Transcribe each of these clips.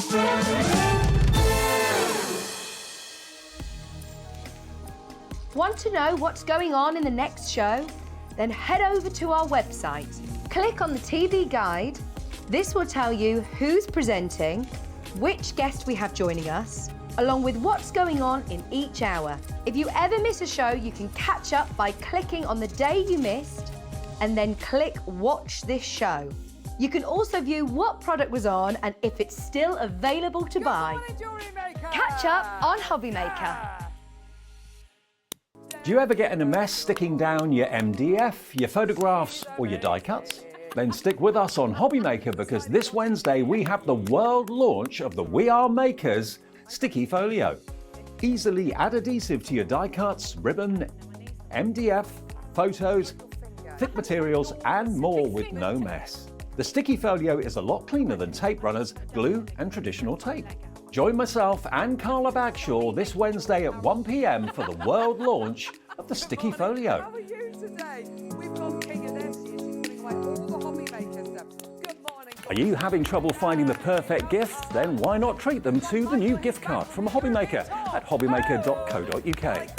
Want to know what's going on in the next show? Then head over to our website. Click on the TV guide. This will tell you who's presenting, which guest we have joining us, along with what's going on in each hour. If you ever miss a show, you can catch up by clicking on the day you missed and then click Watch This Show. You can also view what product was on and if it's still available to buy. Catch up on HobbyMaker. Do you ever get in a mess sticking down your MDF, your photographs or your die cuts? Then stick with us on HobbyMaker because this Wednesday we have the world launch of the We Are Makers Sticky Folio. Easily add adhesive to your die cuts, ribbon, MDF, photos, thick materials and more with no mess. The Sticky Folio is a lot cleaner than tape runners, glue and traditional tape. Join myself and Carla Bagshaw this Wednesday at 1 p.m. for the world launch of the Sticky Folio. How are you today? We've got King and Essie. She's doing like all the HobbyMaker stuff. Good morning. Are you having trouble finding the perfect gift? Then why not treat them to the new gift card from HobbyMaker at hobbymaker.co.uk.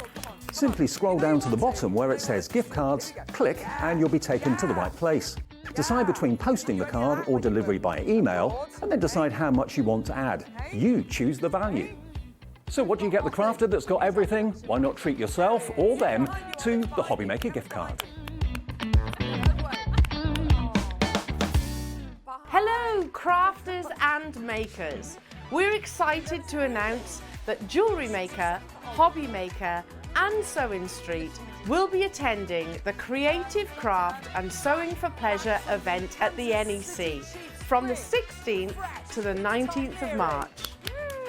Simply scroll down to the bottom where it says gift cards, click and you'll be taken to the right place. Decide between posting the card or delivery by email and then decide how much you want to add. You choose the value. So what do you get the crafter that's got everything? Why not treat yourself or them to the HobbyMaker gift card? Hello crafters and makers. We're excited to announce that Jewellery Maker, Hobby Maker and Sewing Street will be attending the Creative Craft and Sewing for Pleasure event at the NEC from the 16th to the 19th of March.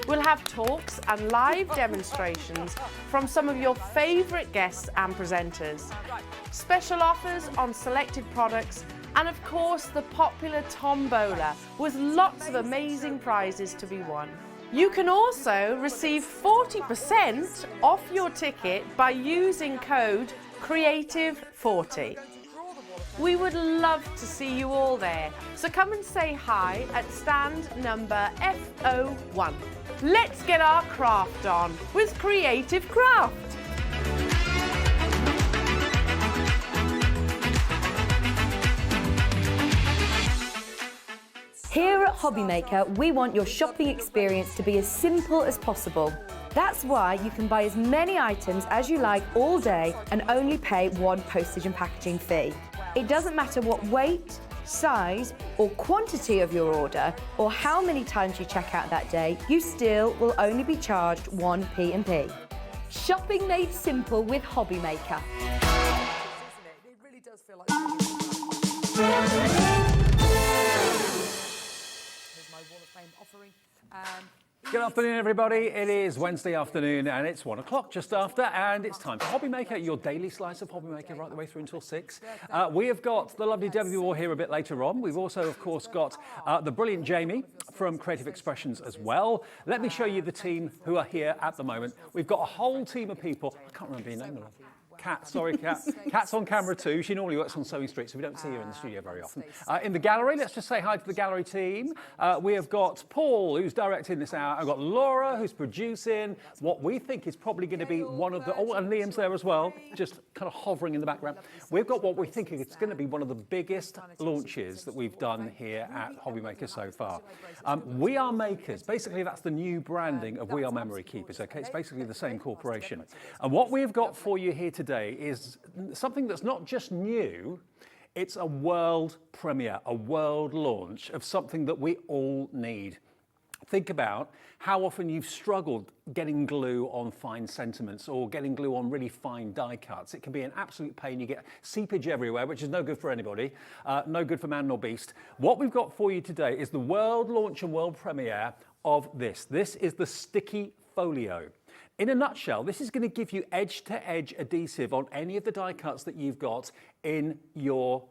We'll have talks and live demonstrations from some of your favourite guests and presenters, special offers on selected products and of course the popular tombola with lots of amazing prizes to be won. You can also receive 40% off your ticket by using code CREATIVE40. We would love to see you all there, so come and say hi at stand number F01. Let's get our craft on with Creative Craft. Here at HobbyMaker, we want your shopping experience to be as simple as possible. That's why you can buy as many items as you like all day and only pay one postage and packaging fee. It doesn't matter what weight, size or quantity of your order or how many times you check out that day, you still will only be charged one P&P. Shopping made simple with HobbyMaker. It really does feel like my Wall of Fame offering. Good afternoon, everybody. It is Wednesday afternoon and it's 1 o'clock just after, and it's time for HobbyMaker, your daily slice of HobbyMaker right the way through until 6. We have got the lovely Debbi all here a bit later on. We've also, of course, got the brilliant Jamie from Creative Expressions as well. Let me show you the team who are here at the moment. We've got a whole team of people. I can't remember your name, love. Kat, sorry, Kat. Kat's on camera too. She normally works on Sewing Street, so we don't see her in the studio very often. In the gallery, let's just say hi to the gallery team. We have got Paul, who's directing this hour. I've got Laura, who's producing what we think is probably going to be one of the... Oh, and Liam's there as well, just kind of hovering in the background. We've got what we think is going to be one of the biggest launches that we've done here at HobbyMaker so far. We Are Makers. Basically, that's the new branding of We Are Memory Keepers, okay? It's basically the same corporation. And what we've got for you here today is something that's not just new, it's a world premiere, a world launch of something that we all need. Think about how often you've struggled getting glue on fine sentiments or getting glue on really fine die cuts. It can be an absolute pain. You get seepage everywhere, which is no good for anybody, no good for man nor beast. What we've got for you today is the world launch and world premiere of this. This is the Sticky Folio. In a nutshell, this is going to give you edge-to-edge adhesive on any of the die cuts that you've got in your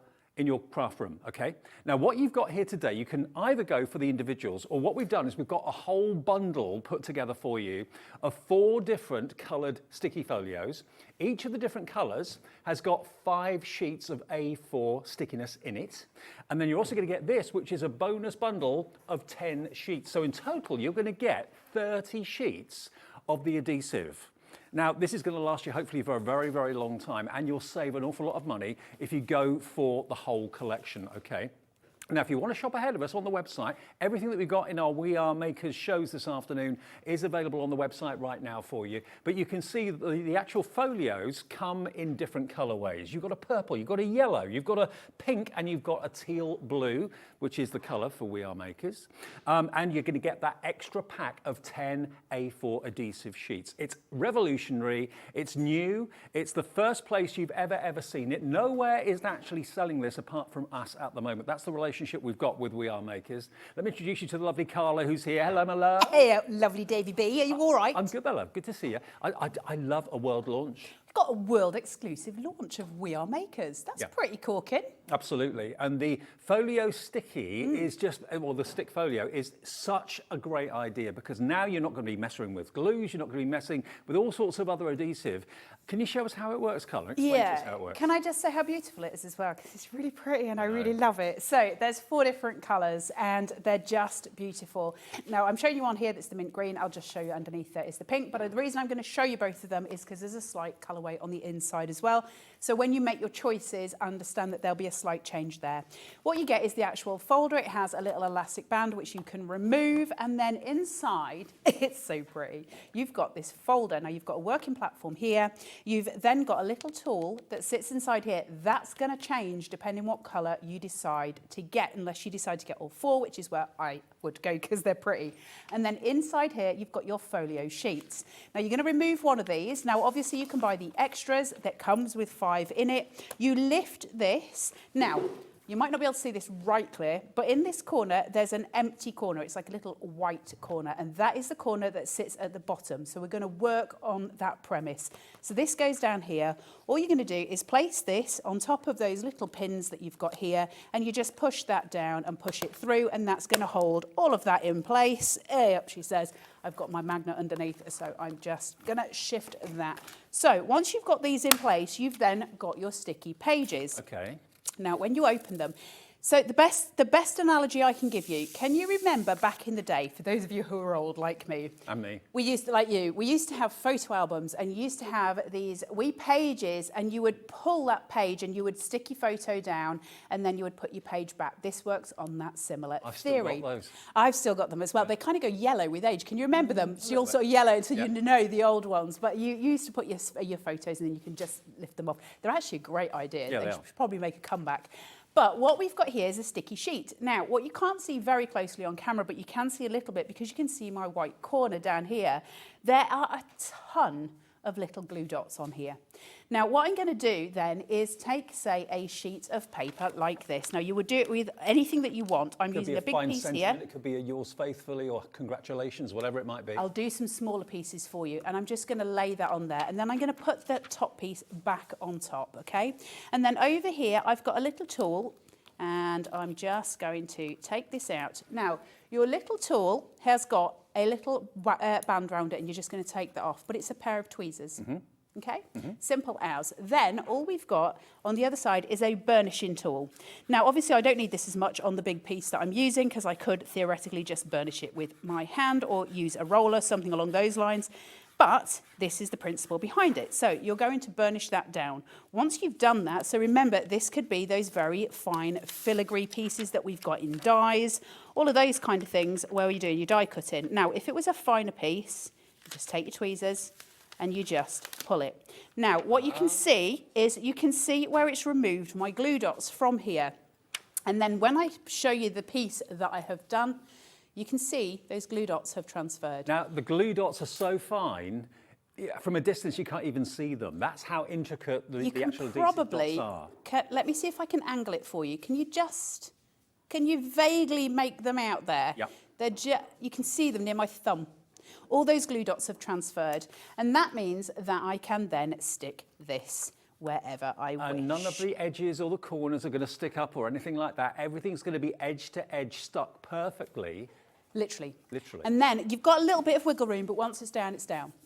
in your craft room, okay? Now what you've got here today, you can either go for the individuals, or what we've done is we've got a whole bundle put together for you of 4 different coloured sticky folios. Each of the different colours has got 5 sheets of A4 stickiness in it. And then you're also going to get this, which is a bonus bundle of 10 sheets. So in total, you're going to get 30 sheets of the adhesive. Now, this is going to last you hopefully for a very, very long time, and you'll save an awful lot of money if you go for the whole collection, okay? Now, if you want to shop ahead of us on the website, everything that we've got in our We Are Makers shows this afternoon is available on the website right now for you. But you can see the actual folios come in different colorways. You've got a purple, you've got a yellow, you've got a pink, and you've got a teal blue, which is the color for We Are Makers. And you're going to get that extra pack of 10 A4 adhesive sheets. It's revolutionary, it's new, it's the first place you've ever seen it. Nowhere is actually selling this apart from us at the moment. That's the relationship we've got with We Are Makers. Let me introduce you to the lovely Carla, who's here. Hello, my love. Hey, lovely Davy B. Are you all right? I'm good, my love. Good to see you. I love a world launch. We've got a world exclusive launch of We Are Makers. That's pretty corking. Absolutely. And the Folio Sticky is just, well, the stick folio is such a great idea, because now you're not going to be messing with glues, you're not going to be messing with all sorts of other adhesive. Can you show us how it works, Carla? Explain to us how it works. Can I just say how beautiful it is as well? Because it's really pretty and I really love it. So there's 4 different colours and they're just beautiful. Now I'm showing you on here that's the mint green. I'll just show you underneath there is the pink. But the reason I'm going to show you both of them is because there's a slight colourway on the inside as well. So when you make your choices, understand that there'll be a slight change there. What you get is the actual folder. It has a little elastic band which you can remove, and then inside, it's so pretty. You've got this folder. Now you've got a working platform here. You've then got a little tool that sits inside here. That's going to change depending what colour you decide to get, unless you decide to get all 4, which is where I would go because they're pretty. And then inside here, you've got your folio sheets. Now you're going to remove one of these. Now obviously you can buy the extras that comes with 5 in it. You lift this. Now, you might not be able to see this right clear, but in this corner, there's an empty corner. It's like a little white corner, and that is the corner that sits at the bottom. So we're going to work on that premise. So this goes down here. All you're going to do is place this on top of those little pins that you've got here, and you just push that down and push it through, and that's going to hold all of that in place. Up, she says. I've got my magnet underneath, so I'm just going to shift that. So once you've got these in place, you've then got your sticky pages. Okay. Now, when you open them, so the best analogy I can give you, can you remember back in the day, for those of you who are old like me? And me. We used to have photo albums, and you used to have these wee pages, and you would pull that page and you would stick your photo down, and then you would put your page back. This works on that similar I've theory. still got those. I've still got them as well. They kind of go yellow with age. Can you remember them? So you're sort of yellow until you know the old ones. But you used to put your photos, and then you can just lift them off. They're actually a great idea. Yeah, they should probably make a comeback. But what we've got here is a sticky sheet. Now, what you can't see very closely on camera, but you can see a little bit because you can see my white corner down here. There are a ton of little glue dots on here. Now, what I'm going to do then is take, say, a sheet of paper like this. Now, you would do it with anything that you want. I'm using a big piece here. It could be a yours faithfully or congratulations, whatever it might be. I'll do some smaller pieces for you, and I'm just going to lay that on there, and then I'm going to put the top piece back on top, okay? And then over here, I've got a little tool, and I'm just going to take this out. Now, your little tool has got a little band around it, and you're just going to take that off, but it's a pair of tweezers. Okay, simple as. Then all we've got on the other side is a burnishing tool. Now, obviously, I don't need this as much on the big piece that I'm using because I could theoretically just burnish it with my hand or use a roller, something along those lines. But this is the principle behind it. So you're going to burnish that down. Once you've done that, so remember, this could be those very fine filigree pieces that we've got in dies, all of those kind of things where you're doing your die cutting. Now, if it was a finer piece, you just take your tweezers and you just pull it. Now, what you can see is you can see where it's removed my glue dots from here. And then when I show you the piece that I have done, you can see those glue dots have transferred. Now, the glue dots are so fine, from a distance you can't even see them. That's how intricate the actual adhesive dots are. Let me see if I can angle it for you. Can you vaguely make them out there? Yeah. You can see them near my thumb. All those glue dots have transferred, and that means that I can then stick this wherever I wish. And none of the edges or the corners are going to stick up or anything like that. Everything's going to be edge to edge stuck perfectly. Literally. Literally. And then you've got a little bit of wiggle room, but once it's down,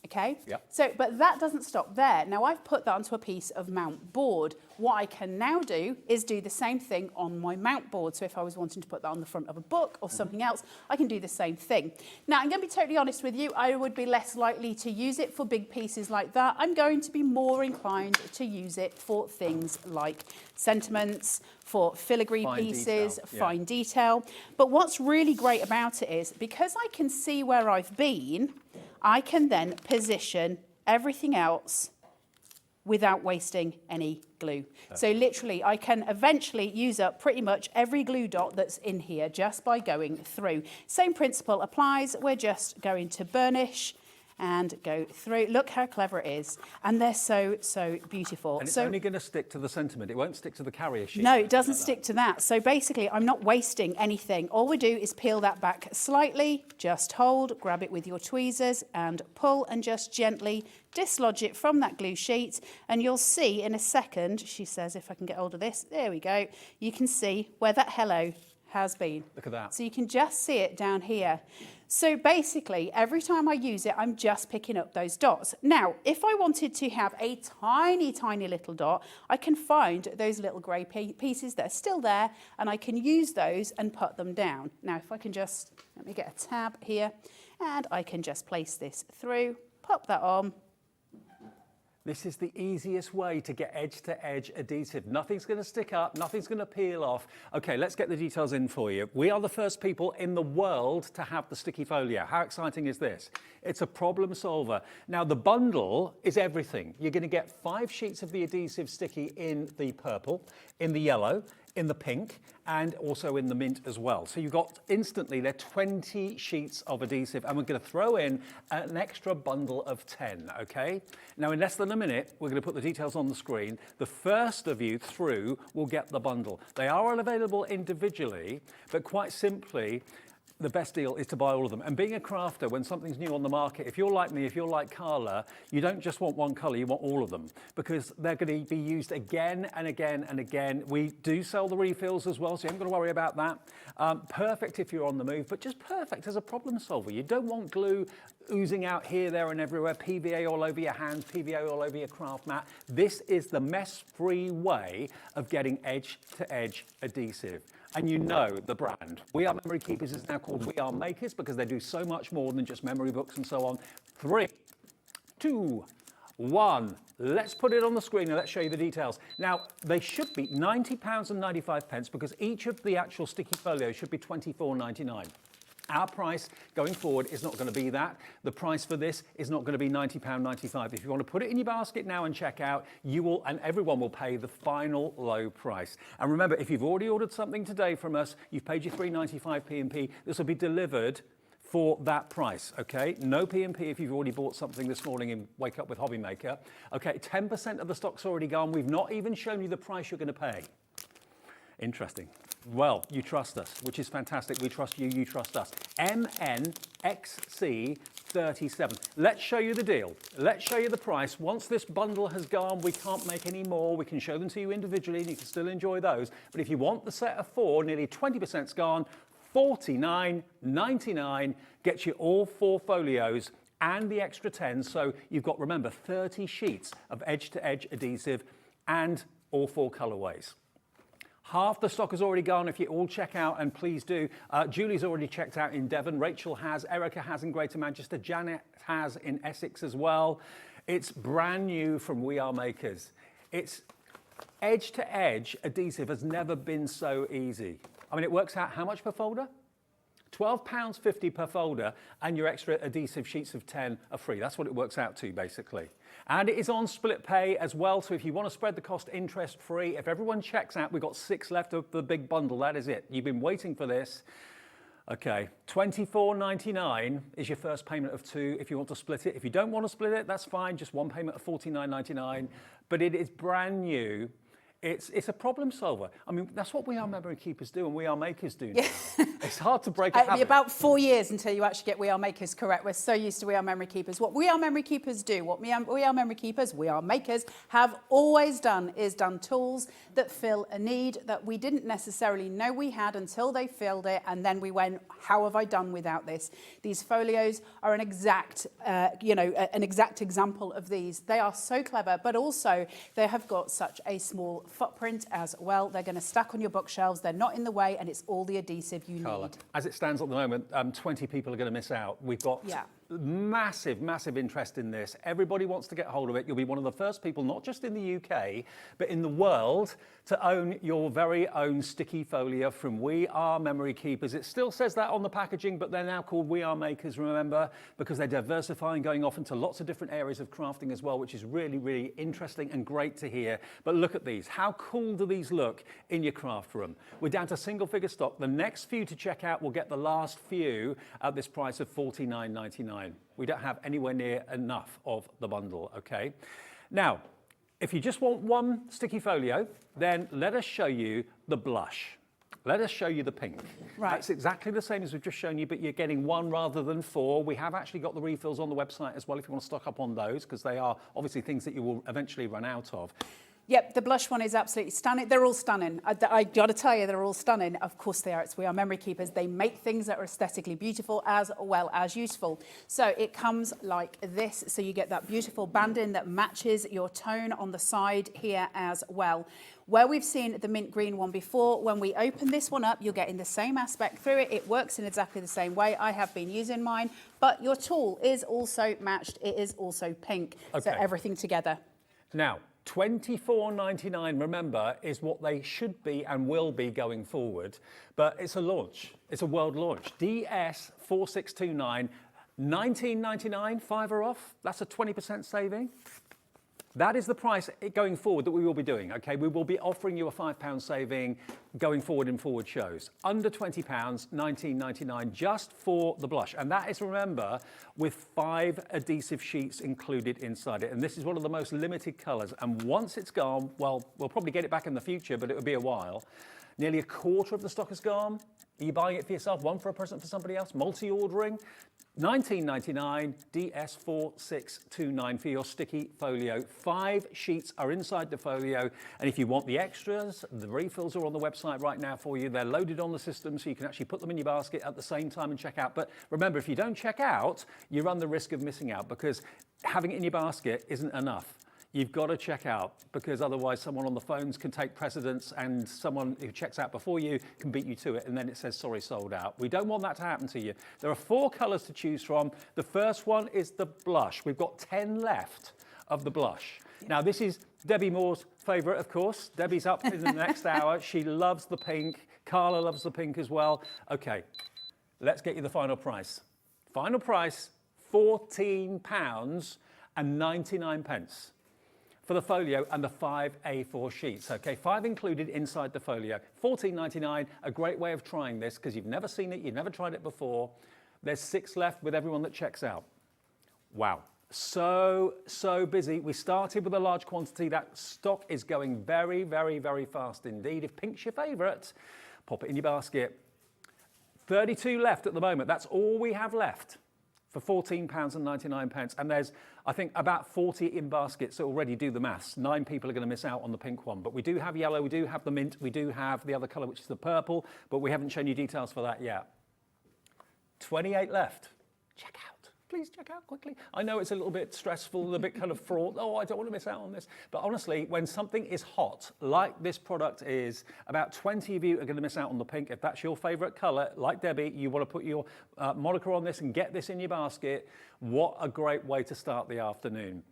okay? Yep. So, but that doesn't stop there. Now I've put that onto a piece of mount board. What I can now do is do the same thing on my mount board. So if I was wanting to put that on the front of a book or something else, I can do the same thing. Now I'm going to be totally honest with you, I would be less likely to use it for big pieces like that. I'm going to be more inclined to use it for things like sentiments, for filigree Fine pieces, detail, yeah. fine detail. But what's really great about it is because I can see where I've been, I can then position everything else without wasting any glue. So literally I can eventually use up pretty much every glue dot that's in here just by going through. Same principle applies. We're just going to burnish and go through. Look how clever it is. And they're so, so beautiful. And it's so, only going to stick to the sentiment. It won't stick to the carrier sheet. no, it doesn't stick to that. So basically, I'm not wasting anything. All we do is peel that back slightly, just hold, grab it with your tweezers and pull and just gently dislodge it from that glue sheet. And you'll see in a second, she says, if I can get hold of this, there we go. You can see where that hello has been. Look at that. So you can just see it down here. So basically, every time I use it, I'm just picking up those dots. Now, if I wanted to have a tiny, tiny little dot, I can find those little grey pieces that are still there, and I can use those and put them down. Now, if I can just, let me get a tab here, and I can just place this through, pop that on. This is the easiest way to get edge-to-edge adhesive. Nothing's going to stick up, nothing's going to peel off. Okay, let's get the details in for you. We are the first people in the world to have the sticky folio. How exciting is this? It's a problem solver. Now, the bundle is everything. You're going to get 5 sheets of the adhesive sticky in the purple, in the yellow, in the pink, and also in the mint as well. So you've got instantly there 20 sheets of adhesive, and we're going to throw in an extra bundle of 10, okay? Now in less than a minute, we're going to put the details on the screen. The first of you through will get the bundle. They are all available individually, but quite simply, the best deal is to buy all of them. And being a crafter, when something's new on the market, if you're like me, if you're like Carla, you don't just want one colour, you want all of them, because they're going to be used again and again and again. We do sell the refills as well, so you haven't got to worry about that. Perfect if you're on the move, but just perfect as a problem solver. You don't want glue oozing out here, there and everywhere, PVA all over your hands, PVA all over your craft mat. This is the mess-free way of getting edge-to-edge adhesive. And you know the brand. We Are Memory Keepers is now called We Are Makers because they do so much more than just memory books and so on. 3, 2, 1. Let's put it on the screen and let's show you the details. Now, they should be £90.95 because each of the actual sticky folios should be £24.99. Our price going forward is not going to be that. The price for this is not going to be £90.95. If you want to put it in your basket now and check out, you will, and everyone will pay the final low price. And remember, if you've already ordered something today from us, you've paid your £3.95 P&P, this will be delivered for that price, okay? No P&P if you've already bought something this morning in Wake Up with HobbyMaker. Okay, 10% of the stock's already gone. We've not even shown you the price you're going to pay. Interesting. Well, you trust us, which is fantastic. We trust you, you trust us. MNXC37. Let's show you the deal. Let's show you the price. Once this bundle has gone, we can't make any more. We can show them to you individually and you can still enjoy those. But if you want the set of 4, nearly 20%'s gone, $49.99 gets you all 4 folios and the extra 10. So you've got, remember, 30 sheets of edge-to-edge adhesive and all 4 colorways. Half the stock has already gone. If you all check out, and please do. Julie's already checked out in Devon. Rachel has. Erica has in Greater Manchester. Janet has in Essex as well. It's brand new from We Are Makers. It's edge-to-edge adhesive has never been so easy. I mean, it works out how much per folder? £12.50 per folder, and your extra adhesive sheets of 10 are free. That's what it works out to, basically. And it is on split pay as well, so if you want to spread the cost interest-free, if everyone checks out, we've got 6 left of the big bundle, that is it. You've been waiting for this. Okay, $24.99 is your first payment of 2 if you want to split it. If you don't want to split it, that's fine, just one payment of $49.99. But it is brand new. It's a problem solver. I mean, that's what We Are Memory Keepers do and We Are Makers do now. It's hard to break a It'll be habit. about 4 years until you actually get We Are Makers correct. We're so used to We Are Memory Keepers. What We Are Memory Keepers do, what We Are Memory Keepers, We Are Makers, have always done is done tools that fill a need that we didn't necessarily know we had until they filled it, and then we went, how have I done without this? These folios are an exact, an exact example of these. They are so clever, but also they have got such a small footprint as well. They're going to stack on your bookshelves. They're not in the way, and it's all the adhesive you Carla, need. as it stands at the moment, 20 people are going to miss out. We've got massive interest in this. Everybody wants to get hold of it. You'll be one of the first people, not just in the UK, but in the world, to own your very own sticky folio from We Are Memory Keepers. It still says that on the packaging, but they're now called We Are Makers, remember, because they're diversifying, going off into lots of different areas of crafting as well, which is really interesting and great to hear. But look at these. How cool do these look in your craft room? We're down to single figure stock. The next few to check out will get the last few at this price of $49.99. We don't have anywhere near enough of the bundle, okay? Now, if you just want one sticky folio, then let us show you the blush. Let us show you the pink. Right. That's exactly the same as we've just shown you, but you're getting one rather than four. We have actually got the refills on the website as well if you want to stock up on those, because they are obviously things that you will eventually run out of. Yep, the blush one is absolutely stunning. They're all stunning. I got to tell you, they're all stunning. Of course they are. It's We Are Memory Keepers. They make things that are aesthetically beautiful as well as useful. So it comes like this. So you get that beautiful banding that matches your tone on the side here as well. Where we've seen the mint green one before, when we open this one up, you're getting the same aspect through it. It works in exactly the same way. I have been using mine, but your tool is also matched. It is also pink. Okay. So everything together. Now, $24.99, remember, is what they should be and will be going forward. But it's a launch. It's a world launch. DS4629, $19.99, fiver off. That's a 20% saving. That is the price going forward that we will be doing, okay? We will be offering you a £5 saving going forward in forward shows. Under £20, $19.99 just for the blush. And that is, remember, with 5 adhesive sheets included inside it. And this is one of the most limited colours. And once it's gone, well, we'll probably get it back in the future, but it will be a while. Nearly a quarter of the stock is gone. Are you buying it for yourself, one for a present for somebody else, multi-ordering? $19.99 DS4629 for your sticky folio. 5 sheets are inside the folio, and if you want the extras, the refills are on the website right now for you. They're loaded on the system, so you can actually put them in your basket at the same time and check out. But remember, if you don't check out, you run the risk of missing out, because having it in your basket isn't enough. You've got to check out, because otherwise someone on the phones can take precedence and someone who checks out before you can beat you to it, and then it says, sorry, sold out. We don't want that to happen to you. There are 4 colours to choose from. The first one is the blush. We've got 10 left of the blush. Now, this is Debbie Moore's favourite, of course. Debbie's up in the next hour. She loves the pink. Carla loves the pink as well. Okay, let's get you the final price. Final price, £14.99. for the folio and the 5 A4 sheets, okay? 5 included inside the folio. $14.99, a great way of trying this, because you've never seen it, you've never tried it before. There's 6 left with everyone that checks out. Wow, so busy. We started with a large quantity. That stock is going very fast indeed. If pink's your favorite, pop it in your basket. 32 left at the moment. That's all we have left for £14.99. And there's, I think, about 40 in baskets, so already do the maths. 9 people are going to miss out on the pink one. But we do have yellow, we do have the mint, we do have the other colour, which is the purple, but we haven't shown you details for that yet. 28 left. Check out. Please check out quickly. I know it's a little bit stressful, a bit kind of fraught. Oh, I don't want to miss out on this. But honestly, when something is hot, like this product is, about 20 of you are going to miss out on the pink. If that's your favourite colour, like Debbie, you want to put your moniker on this and get this in your basket, what a great way to start the afternoon.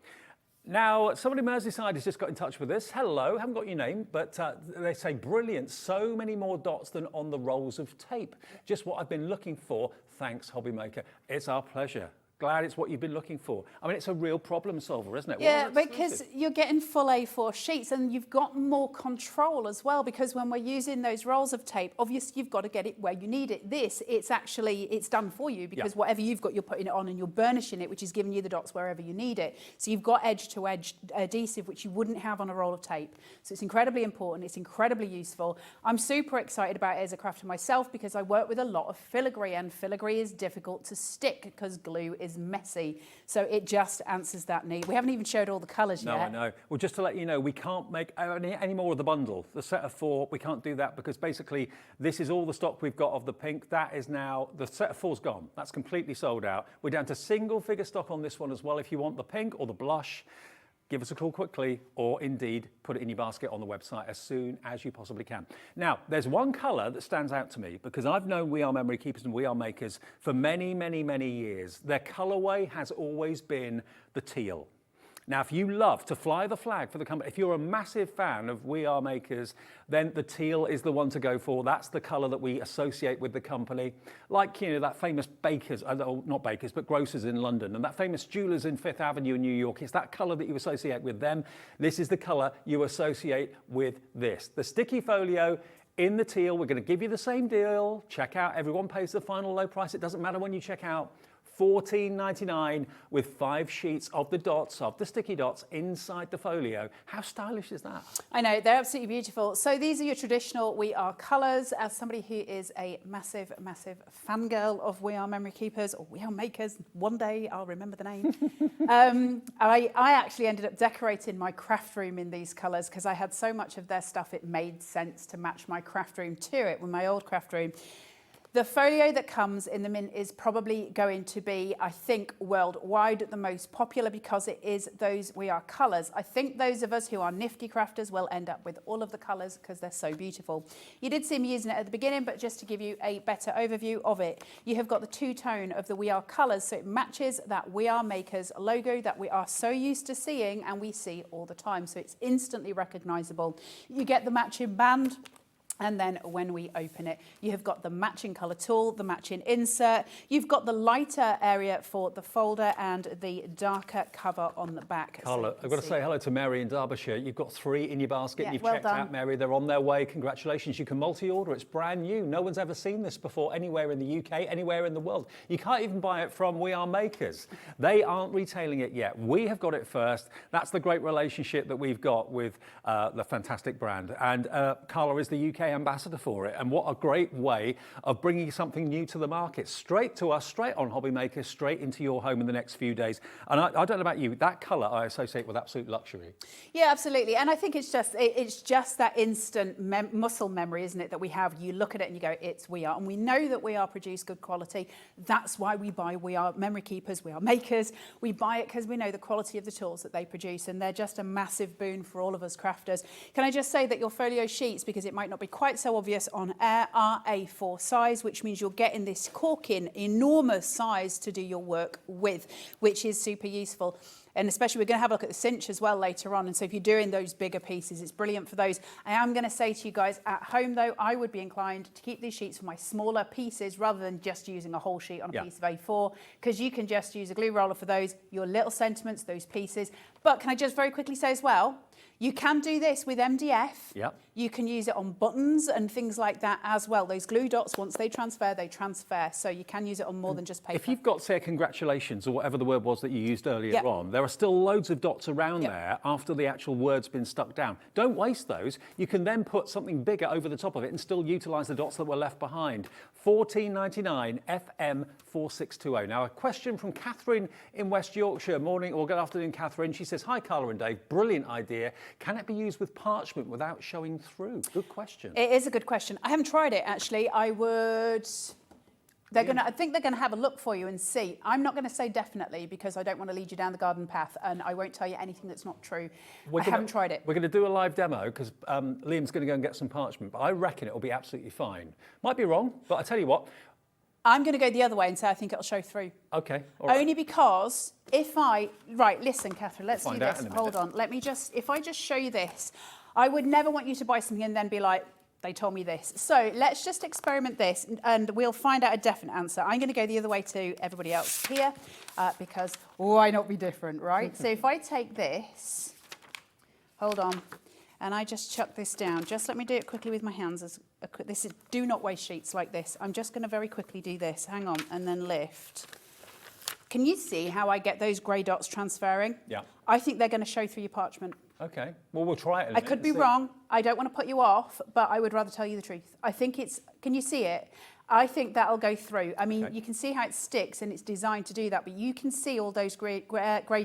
Now, somebody in Merseyside has just got in touch with us. Hello, haven't got your name, but they say, brilliant, so many more dots than on the rolls of tape. Just what I've been looking for. Thanks, HobbyMaker. It's our pleasure. Glad it's what you've been looking for. I mean, it's a real problem solver, isn't it? Yeah, Well, because you're getting full A4 sheets and you've got more control as well, because when we're using those rolls of tape, obviously you've got to get it where you need it. This, it's done for you, because whatever you've got, you're putting it on and you're burnishing it, which is giving you the dots wherever you need it. So you've got edge-to-edge adhesive, which you wouldn't have on a roll of tape. So it's incredibly important, it's incredibly useful. I'm super excited about it as a crafter myself, because I work with a lot of filigree, and filigree is difficult to stick because glue is messy. So it just answers that need. We haven't even showed all the colours yet. No, I know. Well, just to let you know, we can't make any more of the bundle. The set of 4, we can't do that because basically this is all the stock we've got of the pink. That is now, the set of 4's gone. That's completely sold out. We're down to single figure stock on this one as well. If you want the pink or the blush, give us a call quickly, or indeed put it in your basket on the website as soon as you possibly can. Now, there's one colour that stands out to me, because I've known We Are Memory Keepers and We Are Makers for many, many, many years. Their colourway has always been the teal. Now, if you love to fly the flag for the company, if you're a massive fan of We Are Makers, then the teal is the one to go for. That's the colour that we associate with the company. Like, you know, that famous bakers, not bakers, but grocers in London, and that famous jewellers in Fifth Avenue in New York. It's that colour that you associate with them. This is the colour you associate with this. The sticky folio in the teal. We're going to give you the same deal. Check out, everyone pays the final low price. It doesn't matter when you check out. $14.99 with 5 sheets of the dots, of the sticky dots inside the folio. How stylish is that? I know, they're absolutely beautiful. So these are your traditional We Are colours. As somebody who is a massive, massive fangirl of We Are Memory Keepers, or We Are Makers, one day I'll remember the name. I actually ended up decorating my craft room in these colours because I had so much of their stuff, it made sense to match my craft room to it with my old craft room. The folio that comes in the mint is probably going to be, I think, worldwide the most popular, because it is those We Are colours. I think those of us who are nifty crafters will end up with all of the colours because they're so beautiful. You did see me using it at the beginning, but just to give you a better overview of it, you have got the two-tone of the We Are colours, so it matches that We Are Makers logo that we are so used to seeing and we see all the time, so it's instantly recognisable. You get the matching band. And then when we open it, you have got the matching colour tool, the matching insert. You've got the lighter area for the folder and the darker cover on the back. Carla, I've got to say hello to Mary in Derbyshire. You've got 3 in your basket. Yeah, You've well checked done. out, Mary. They're on their way. Congratulations. You can multi-order. It's brand new. No one's ever seen this before anywhere in the UK, anywhere in the world. You can't even buy it from We Are Makers. They aren't retailing it yet. We have got it first. That's the great relationship that we've got with the fantastic brand. And Carla is the UK ambassador for it, and what a great way of bringing something new to the market, straight to us, straight on HobbyMaker, straight into your home in the next few days. And I don't know about you, that colour I associate with absolute luxury. Yeah, absolutely. And I think it's just that instant muscle memory, isn't it, that we have. You look at it and you go, it's We Are, and we know that We Are produce good quality. That's why we buy We Are Memory Keepers, We Are Makers. We buy it because we know the quality of the tools that they produce, and they're just a massive boon for all of us crafters. Can I just say that your folio sheets, because it might not be quite so obvious on air, are A4 size, which means you're getting this corking enormous size to do your work with, which is super useful. And especially we're going to have a look at the cinch as well later on. And so if you're doing those bigger pieces, it's brilliant for those. I am going to say to you guys at home, though, I would be inclined to keep these sheets for my smaller pieces rather than just using a whole sheet on a piece of A4, because you can just use a glue roller for those, your little sentiments, those pieces. But can I just very quickly say as well, you can do this with MDF. Yep. You can use it on buttons and things like that as well. Those glue dots, once they transfer, they transfer. So you can use it on more than just paper. If you've got, say, congratulations or whatever the word was that you used earlier on, there are still loads of dots around there after the actual word's been stuck down. Don't waste those. You can then put something bigger over the top of it and still utilise the dots that were left behind. $14.99 FM 4620. Now, a question from Catherine in West Yorkshire. Morning or good afternoon, Catherine. She says, hi, Carla and Dave. Brilliant idea. Can it be used with parchment without showing through? Good question. It is a good question. I haven't tried it, actually. I think they're gonna have a look for you and see. I'm not gonna say definitely because I don't want to lead you down the garden path, and I won't tell you anything that's not true. I haven't tried it. We're gonna do a live demo because Liam's gonna go and get some parchment, but I reckon it'll be absolutely fine. Might be wrong, but I tell you what. I'm going to go the other way and say I think it'll show through. Okay. All right. Only because right, listen, Catherine, let's do this. In a Hold on. Let me if I just show you this, I would never want you to buy something and then be like, They told me this. So let's just experiment this and we'll find out a definite answer. I'm going to go the other way to everybody else here because why not be different, right? So if I take this, hold on, and I just chuck this down. Just let me do it quickly with my hands. This is, do not waste sheets like this. I'm just going to very quickly do this. Hang on, and then lift. Can you see how I get those grey dots transferring? Yeah. I think they're going to show through your parchment. Okay, well, we'll try it. I could be wrong. I don't want to put you off, but I would rather tell you the truth. I think it's, can you see it? I think that'll go through. I mean, you can see how it sticks and it's designed to do that, but you can see all those grey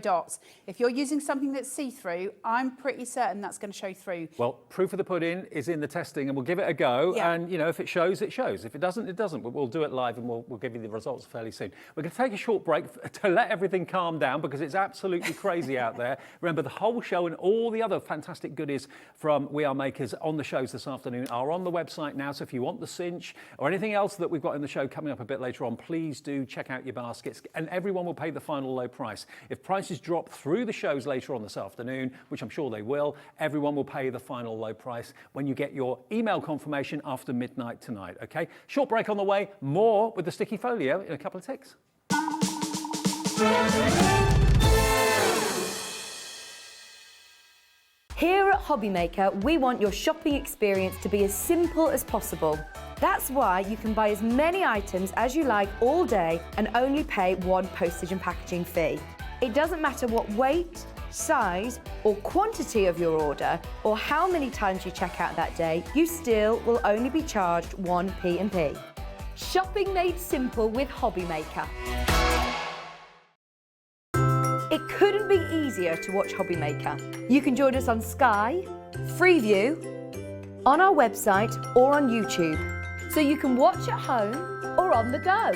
dots. If you're using something that's see-through, I'm pretty certain that's going to show through. Well, proof of the pudding is in the testing and we'll give it a go. Yeah. And, you know, if it shows, it shows. If it doesn't, it doesn't. But we'll do it live and we'll give you the results fairly soon. We're going to take a short break to let everything calm down because it's absolutely crazy out there. Remember, the whole show and all the other fantastic goodies from We Are Makers on the shows this afternoon are on the website now. So if you want the cinch or anything else that we've got in the show coming up a bit later on, please do check out your baskets and everyone will pay the final low price. If prices drop through the shows later on this afternoon, which I'm sure they will, everyone will pay the final low price when you get your email confirmation after midnight tonight, okay? Short break on the way, more with the sticky folio in a couple of ticks. Here at HobbyMaker, we want your shopping experience to be as simple as possible. That's why you can buy as many items as you like all day and only pay one postage and packaging fee. It doesn't matter what weight, size or quantity of your order or how many times you check out that day, you still will only be charged one P&P. Shopping made simple with HobbyMaker. It couldn't be easier to watch HobbyMaker. You can join us on Sky, Freeview, on our website or on YouTube, so you can watch at home or on the go.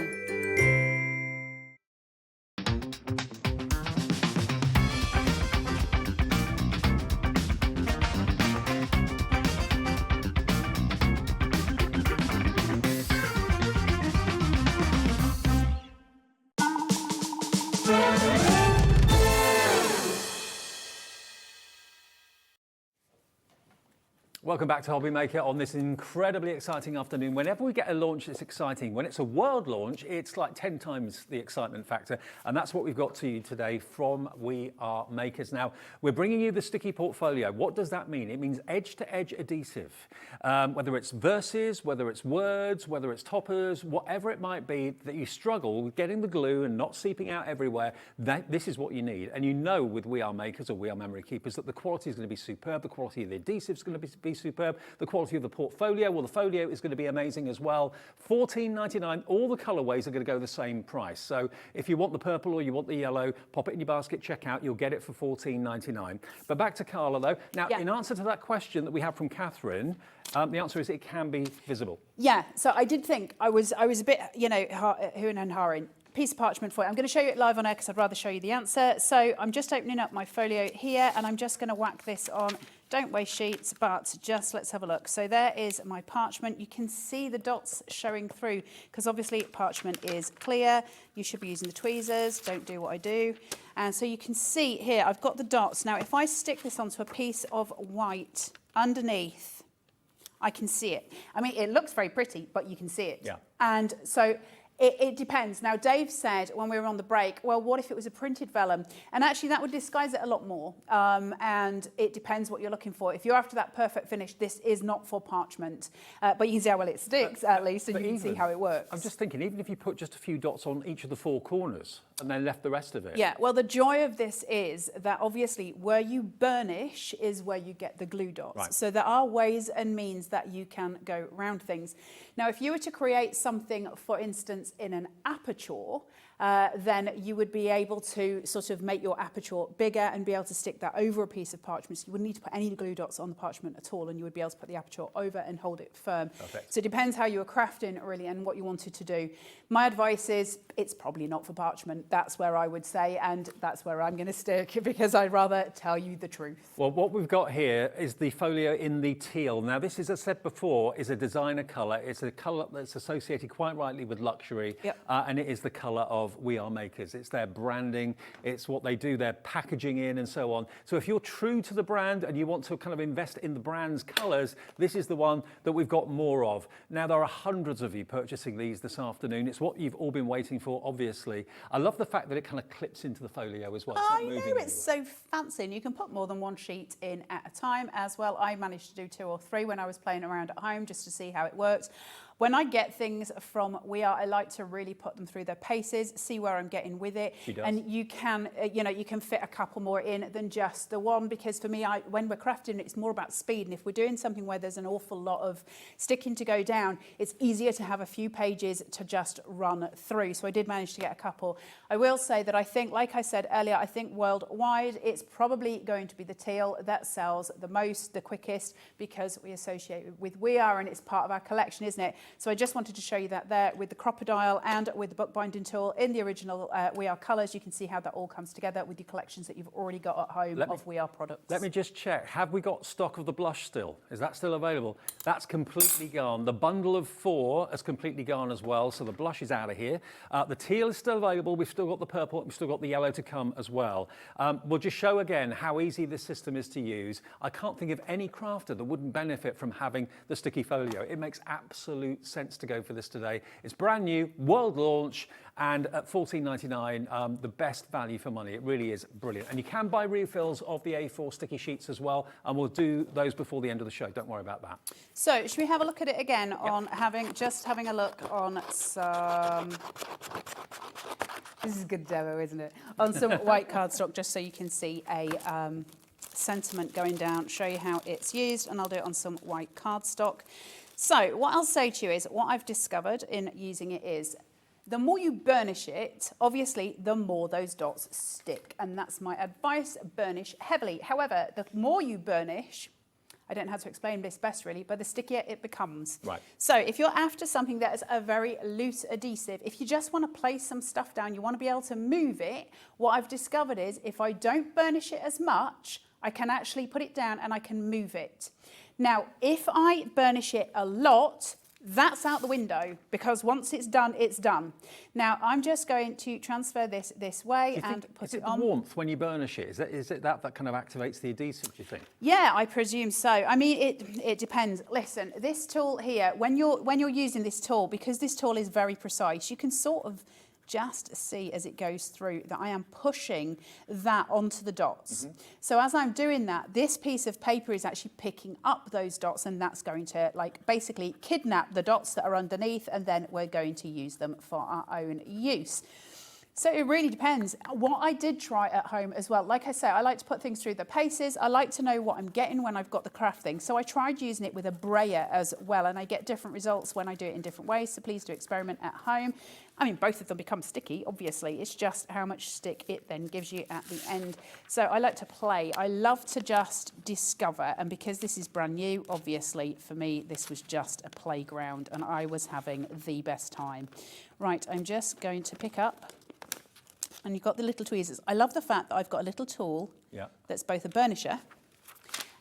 Welcome back to HobbyMaker on this incredibly exciting afternoon. Whenever we get a launch that's exciting, when it's a world launch, it's like 10 times the excitement factor. And that's what we've got to you today from We Are Makers. Now, we're bringing you the sticky portfolio. What does that mean? It means edge-to-edge adhesive. Whether it's verses, whether it's words, whether it's toppers, whatever it might be that you struggle with getting the glue and not seeping out everywhere, this is what you need. And you know with We Are Makers or We Are Memory Keepers that the quality is going to be superb. The quality of the adhesive is going to be superb. The quality of the portfolio, well, the folio is going to be amazing as well. $14.99. All the colorways are going to go the same price. So if you want the purple or you want the yellow, pop it in your basket, check out. You'll get it for $14.99. But back to Carla, though. Now, in answer to that question that we have from Catherine, the answer is it can be visible. Yeah. So I did think I was a bit, you know, hooing and hawing. Piece of parchment for you. I'm going to show you it live on air because I'd rather show you the answer. So I'm just opening up my folio here and I'm just going to whack this on. Don't waste sheets, but just let's have a look. So there is my parchment. You can see the dots showing through because obviously parchment is clear. You should be using the tweezers. Don't do what I do. And so you can see here, I've got the dots. Now, if I stick this onto a piece of white underneath, I can see it. I mean, it looks very pretty, but you can see it. Yeah. And so it depends. Now, Dave said when we were on the break, well, what if it was a printed vellum? And actually, that would disguise it a lot more. And it depends what you're looking for. If you're after that perfect finish, this is not for parchment. But you can see how well it sticks, at least, and you can see how it works. I'm just thinking, even if you put just a few dots on each of the four corners and then left the rest of it. Yeah, well, the joy of this is that obviously where you burnish is where you get the glue dots. Right. So there are ways and means that you can go around things. Now, if you were to create something, for instance, in an aperture, then you would be able to sort of make your aperture bigger and be able to stick that over a piece of parchment. So you wouldn't need to put any glue dots on the parchment at all, and you would be able to put the aperture over and hold it firm. Perfect. So it depends how you were crafting, really, and what you wanted to do. My advice is it's probably not for parchment. That's where I would say, and that's where I'm going to stick because I'd rather tell you the truth. Well, what we've got here is the folio in the teal. Now, this is, as I said before, is a designer colour. It's a colour that's associated quite rightly with luxury. luxury, Yep. and it is the colour of We Are Makers. It's their branding, it's what they do, their packaging in and so on. So if you're true to the brand and you want to kind of invest in the brand's colours, this is the one that we've got more of. Now, there are hundreds of you purchasing these this afternoon. It's what you've all been waiting for, obviously. I love the fact that it kind of clips into the folio as well. It's not I moving know, it's anywhere. so fancy, and you can put more than one sheet in at a time as well. I managed to do 2 or 3 when I was playing around at home just to see how it worked. When I get things from We Are, I like to really put them through their paces, see where I'm getting with it. She does. And you can, you can fit a couple more in than just the one, because for me, when we're crafting, it's more about speed. And if we're doing something where there's an awful lot of sticking to go down, it's easier to have a few pages to just run through. So I did manage to get a couple. I will say that I think, like I said earlier, I think worldwide, it's probably going to be the teal that sells the most, the quickest, because we associate it with We Are, and it's part of our collection, isn't it? So I just wanted to show you that there with the crocodile and with the bookbinding tool in the original We Are colours. You can see how that all comes together with the collections that you've already got at home of We Are products. Let me just check. Have we got stock of the blush still? Is that still available? That's completely gone. The bundle of 4 has completely gone as well, so the blush is out of here. The teal is still available. We've still got the purple. We've still got the yellow to come as well. We'll just show again how easy this system is to use. I can't think of any crafter that wouldn't benefit from having the sticky folio. It makes absolute sense to go for this today. It's brand new, world launch, and at $14.99, the best value for money. It really is brilliant. And you can buy refills of the A4 sticky sheets as well, and we'll do those before the end of the show. Don't worry about that. So should we have a look at it again on having a look on some, this is a good demo, isn't it? On some white cardstock, just so you can see a sentiment going down, show you how it's used, and I'll do it on some white cardstock. So what I'll say to you is, what I've discovered in using it is, the more you burnish it, obviously, the more those dots stick. And that's my advice, burnish heavily. However, the more you burnish, I don't know how to explain this best really, but the stickier it becomes. Right. So if you're after something that is a very loose adhesive, if you just want to place some stuff down, you want to be able to move it, what I've discovered is if I don't burnish it as much, I can actually put it down and I can move it. Now, if I burnish it a lot, that's out the window, because once it's done, it's done. Now, I'm just going to transfer this way and put it on. Is it the warmth when you burnish it? Is it that kind of activates the adhesive, do you think? Yeah, I presume so. I mean, it depends. Listen, this tool here, when you're using this tool, because this tool is very precise, you can sort of just see as it goes through that I am pushing that onto the dots. So as I'm doing that, this piece of paper is actually picking up those dots, and that's going to like basically kidnap the dots that are underneath, and then we're going to use them for our own use. So it really depends. What I did try at home as well, like I say, I like to put things through the paces. I like to know what I'm getting when I've got the craft thing. So I tried using it with a brayer as well, and I get different results when I do it in different ways. So please do experiment at home. I mean, both of them become sticky, obviously. It's just how much stick it then gives you at the end. So I like to play. I love to just discover. And because this is brand new, obviously, for me, this was just a playground, and I was having the best time. Right, I'm just going to pick up. And you've got the little tweezers. I love the fact that I've got a little tool that's both a burnisher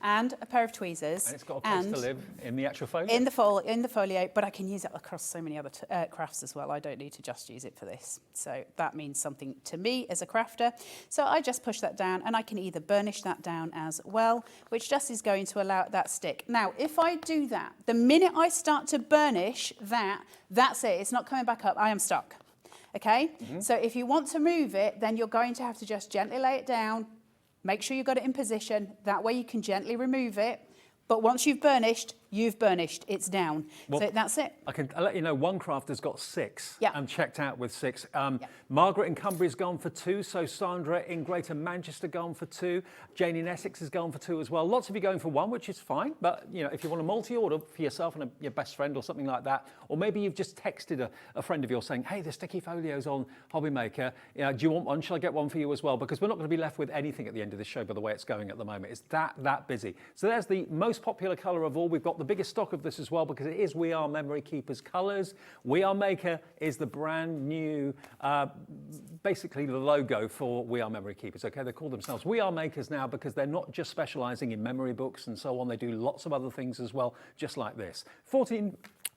and a pair of tweezers. And it's got a place to live in the actual folio? In the folio, but I can use it across so many other crafts as well. I don't need to just use it for this. So that means something to me as a crafter. So I just push that down, and I can either burnish that down as well, which just is going to allow that stick. Now, if I do that, the minute I start to burnish that, that's it. It's not coming back up. I am stuck. Okay, so if you want to move it, then you're going to have to just gently lay it down, make sure you've got it in position, that way you can gently remove it. But once you've burnished, it's down. Well, so that's it. I'll let you know, one crafter's got 6 and checked out with 6. Margaret in Cumbria's gone for 2, so Sandra in Greater Manchester gone for 2. Jane in Essex has gone for 2 as well. Lots of you going for 1, which is fine, but you know, if you want a multi-order for yourself and your best friend or something like that, or maybe you've just texted a friend of yours saying, hey, the sticky folio's on HobbyMaker, do you want one? Shall I get one for you as well? Because we're not going to be left with anything at the end of this show by the way it's going at the moment. It's that busy. So there's the most popular colour of all. We've got the biggest stock of this as well, because it is We Are Memory Keepers colours. We Are Maker is the brand new, basically the logo for We Are Memory Keepers. Okay, they call themselves We Are Makers now because they're not just specialising in memory books and so on. They do lots of other things as well, just like this.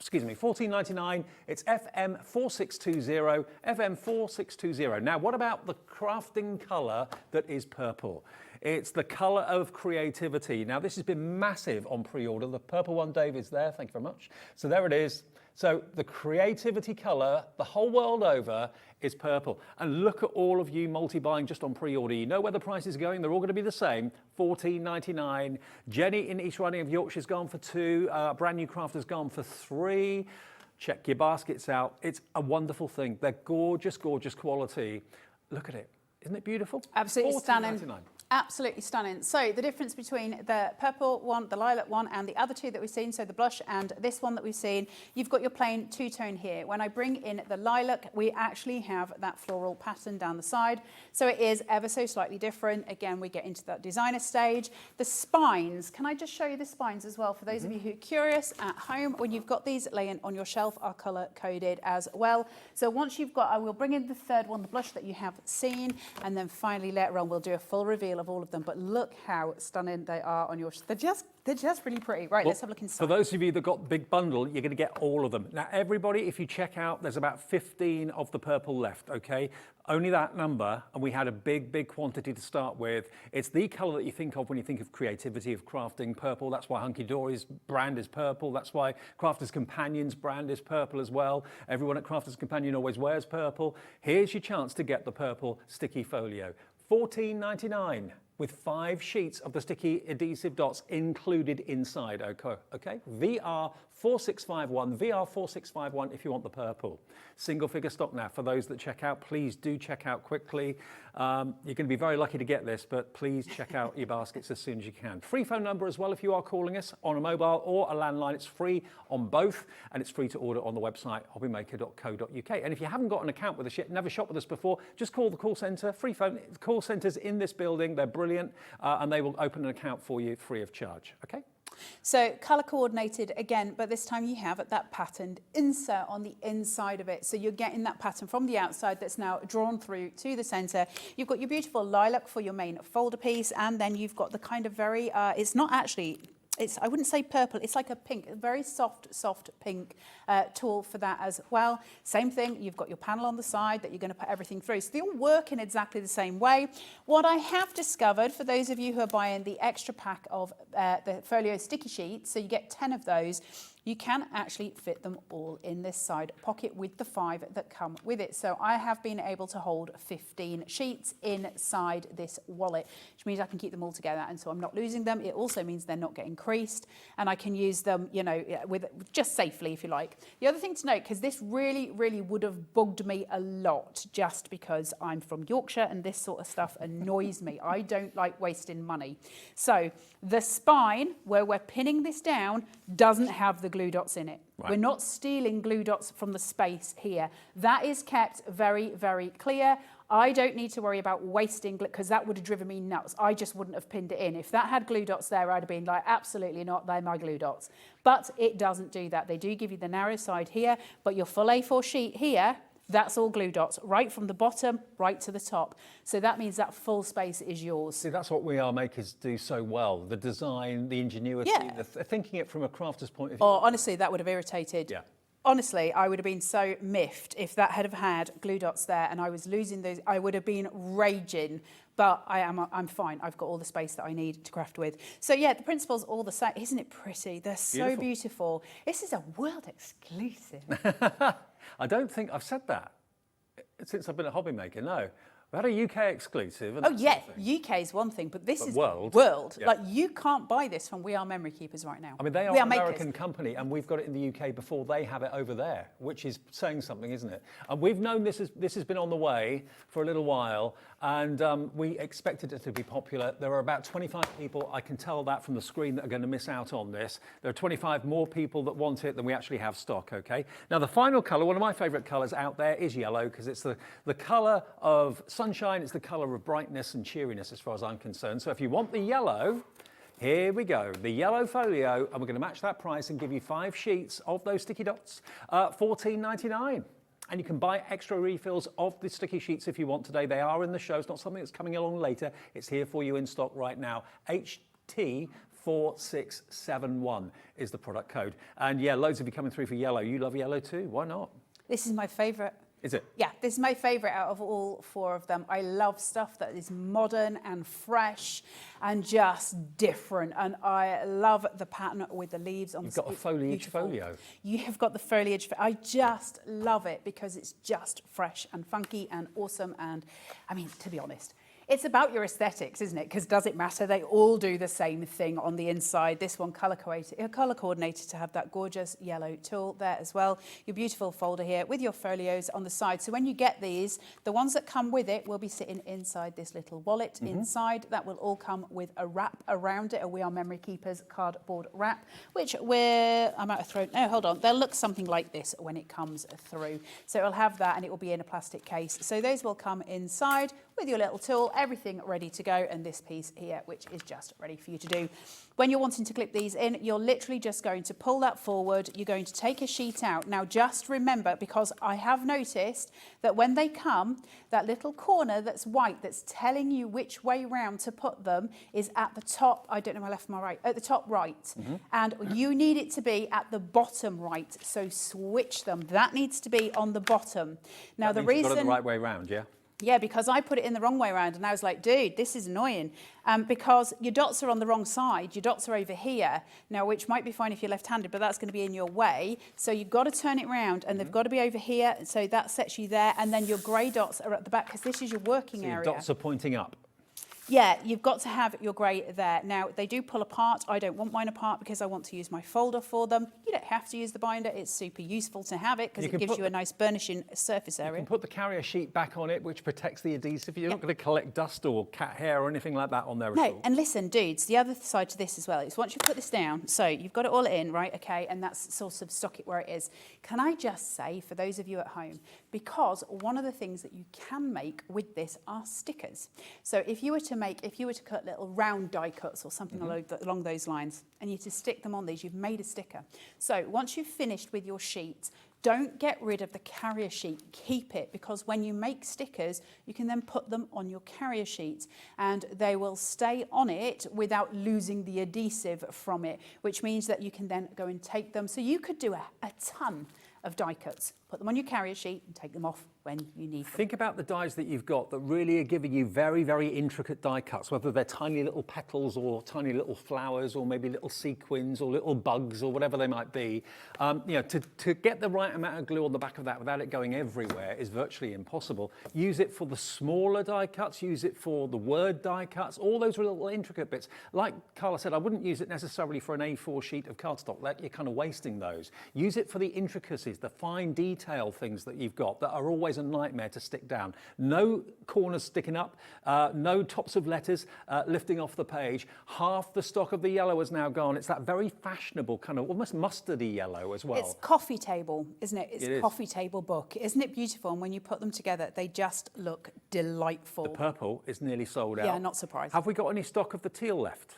excuse me, $14.99. It's FM4620, FM4620. Now, what about the crafting color that is purple? It's the color of creativity. Now, this has been massive on pre-order. The purple one, Dave, is there. Thank you very much. So there it is. So the creativity color, the whole world over, is purple. And look at all of you multi-buying just on pre-order. You know where the prices are going. They're all going to be the same, $14.99. Jenny in East Riding of Yorkshire's gone for 2. Brand New Crafter's gone for 3. Check your baskets out. It's a wonderful thing. They're gorgeous, gorgeous quality. Look at it. Isn't it beautiful? Absolutely stunning. $14.99. Absolutely stunning. So the difference between the purple one, the lilac one, and the other two that we've seen, so the blush and this one that we've seen, you've got your plain two-tone here. When I bring in the lilac, we actually have that floral pattern down the side. So it is ever so slightly different. Again, we get into that designer stage. The spines, can I just show you the spines as well? For those of you who are curious at home, when you've got these laying on your shelf, are color coded as well. So once you've got, I will bring in the third one, the blush that you have seen, and then finally later on, we'll do a full reveal of all of them, but look how stunning they are on your, they're just really pretty. Right, let's have a look inside. For those of you that got the big bundle, you're going to get all of them. Now, everybody, if you check out, there's about 15 of the purple left, okay? Only that number, and we had a big quantity to start with. It's the color that you think of when you think of creativity, of crafting, purple. That's why Hunky Dory's brand is purple. That's why Crafter's Companion's brand is purple as well. Everyone at Crafter's Companion always wears purple. Here's your chance to get the purple sticky folio. $14.99. with 5 sheets of the sticky adhesive dots included inside, okay? VR4651, VR4651 if you want the purple. Single figure stock now. For those that check out, please do check out quickly. You're going to be very lucky to get this, but please check out your baskets as soon as you can. Free phone number as well if you are calling us on a mobile or a landline. It's free on both, and it's free to order on the website, hobbymaker.co.uk. And if you haven't got an account with us yet, never shopped with us before, just call the call centre, free phone. The call centres in this building, they're brilliant, and they will open an account for you free of charge, okay? So colour coordinated again, but this time you have that patterned insert on the inside of it. So you're getting that pattern from the outside that's now drawn through to the centre. You've got your beautiful lilac for your main folder piece, and then you've got the kind of very, it's not actually, I wouldn't say purple, it's like a pink, a very soft pink tool for that as well. Same thing, you've got your panel on the side that you're going to put everything through. So they all work in exactly the same way. What I have discovered, for those of you who are buying the extra pack of the Folio sticky sheets, so you get 10 of those, you can actually fit them all in this side pocket with the 5 that come with it. So I have been able to hold 15 sheets inside this wallet, which means I can keep them all together, and so I'm not losing them. It also means they're not getting creased, and I can use them, you know, with just safely, if you like. The other thing to note, because this really would have bugged me a lot, just because I'm from Yorkshire and this sort of stuff annoys me. I don't like wasting money. So the spine, where we're pinning this down, doesn't have the glue dots in it. Right. We're not stealing glue dots from the space here. That is kept very clear. I don't need to worry about wasting glue, because that would have driven me nuts. I just wouldn't have pinned it in. If that had glue dots there, I'd have been like, absolutely not, they're my glue dots. But it doesn't do that. They do give you the narrow side here, but your full A4 sheet here, that's all glue dots, right from the bottom, right to the top. So that means that full space is yours. See, that's what we are makers do so well. The design, the ingenuity, thinking it from a crafter's point of view. Oh, honestly, that would have irritated. Yeah. Honestly, I would have been so miffed if that had have had glue dots there and I was losing those. I would have been raging, but I'm fine. I've got all the space that I need to craft with. So yeah, the principle's all the same. Isn't it pretty? They're so beautiful. This is a world exclusive. I don't think I've said that since I've been a HobbyMaker, no. We had a UK exclusive. And UK is one thing, but this is world. Yeah. Like, you can't buy this from We Are Memory Keepers right now. I mean, they are an American company, and we've got it in the UK before they have it over there, which is saying something, isn't it? And we've known this has been on the way for a little while, and we expected it to be popular. There are about 25 people, I can tell that from the screen, that are going to miss out on this. There are 25 more people that want it than we actually have stock, okay? Now, the final colour, one of my favourite colours out there is yellow, because it's the colour of sunshine. It's the colour of brightness and cheeriness as far as I'm concerned. So if you want the yellow, here we go, the yellow folio, and we're going to match that price and give you 5 sheets of those sticky dots, $14.99. And you can buy extra refills of the sticky sheets if you want today. They are in the show. It's not something that's coming along later. It's here for you in stock right now. HT 4671 is the product code. And yeah, loads of you coming through for yellow. You love yellow too, why not? This is my favourite. Is it? Yeah, this is my favourite out of all 4 of them. I love stuff that is modern and fresh and just different. And I love the pattern with the leaves on. You've got a foliage folio. You have got the foliage. I just love it because it's just fresh and funky and awesome. And I mean, to be honest, it's about your aesthetics, isn't it? Because does it matter? They all do the same thing on the inside. This one colour coordinated to have that gorgeous yellow tool there as well. Your beautiful folder here with your folios on the side. So when you get these, the ones that come with it will be sitting inside this little wallet inside. That will all come with a wrap around it, a We Are Memory Keepers cardboard wrap, which I'm out of throat. No, hold on. They'll look something like this when it comes through. So it'll have that and it will be in a plastic case. So those will come inside with your little tool, everything ready to go, and this piece here, which is just ready for you to do. When you're wanting to clip these in, you're literally just going to pull that forward. You're going to take a sheet out. Now, just remember, because I have noticed that when they come, that little corner that's white that's telling you which way round to put them is at the top. I don't know my left and my right. At the top right. And you need it to be at the bottom right. So switch them. That needs to be on the bottom. Now, That the means you've reason... got it the right way round, yeah? Yeah, because I put it in the wrong way around and I was like, dude, this is annoying. Because your dots are on the wrong side, your dots are over here, now which might be fine if you're left-handed, but that's going to be in your way. So you've got to turn it around and they've got to be over here, so that sets you there, and then your grey dots are at the back because this is your working area. Your dots are pointing up. Yeah, you've got to have your grey there. Now, they do pull apart. I don't want mine apart because I want to use my folder for them. You don't have to use the binder. It's super useful to have it because it gives you a nice burnishing surface area. You can put the carrier sheet back on it, which protects the adhesive. You're not going to collect dust or cat hair or anything like that on there at all. No, and listen, dudes, the other side to this as well is once you put this down, so you've got it all in, right, okay, and that's sort of stock it where it is. Can I just say, for those of you at home, because one of the things that you can make with this are stickers. So if you were to cut little round die cuts or something along those lines, and you to stick them on these, you've made a sticker. So once you've finished with your sheet, don't get rid of the carrier sheet, keep it, because when you make stickers, you can then put them on your carrier sheet and they will stay on it without losing the adhesive from it, which means that you can then go and take them. So you could do a ton of die cuts, put them on your carrier sheet and take them off when you need them. Think about the dies that you've got that really are giving you very, very intricate die cuts, whether they're tiny little petals or tiny little flowers or maybe little sequins or little bugs or whatever they might be. You know, to get the right amount of glue on the back of that without it going everywhere is virtually impossible. Use it for the smaller die cuts, use it for the word die cuts, all those little intricate bits. Like Carla said, I wouldn't use it necessarily for an A4 sheet of cardstock. You're kind of wasting those. Use it for the intricacies, the fine detail things that you've got that are always a nightmare to stick down. No corners sticking up, no tops of letters lifting off the page. Half the stock of the yellow is now gone. It's that very fashionable kind of almost mustardy yellow as well. It's coffee table, isn't it? It's coffee table book. Isn't it beautiful? And when you put them together, they just look delightful. The purple is nearly sold out. Yeah, not surprised. Have we got any stock of the teal left?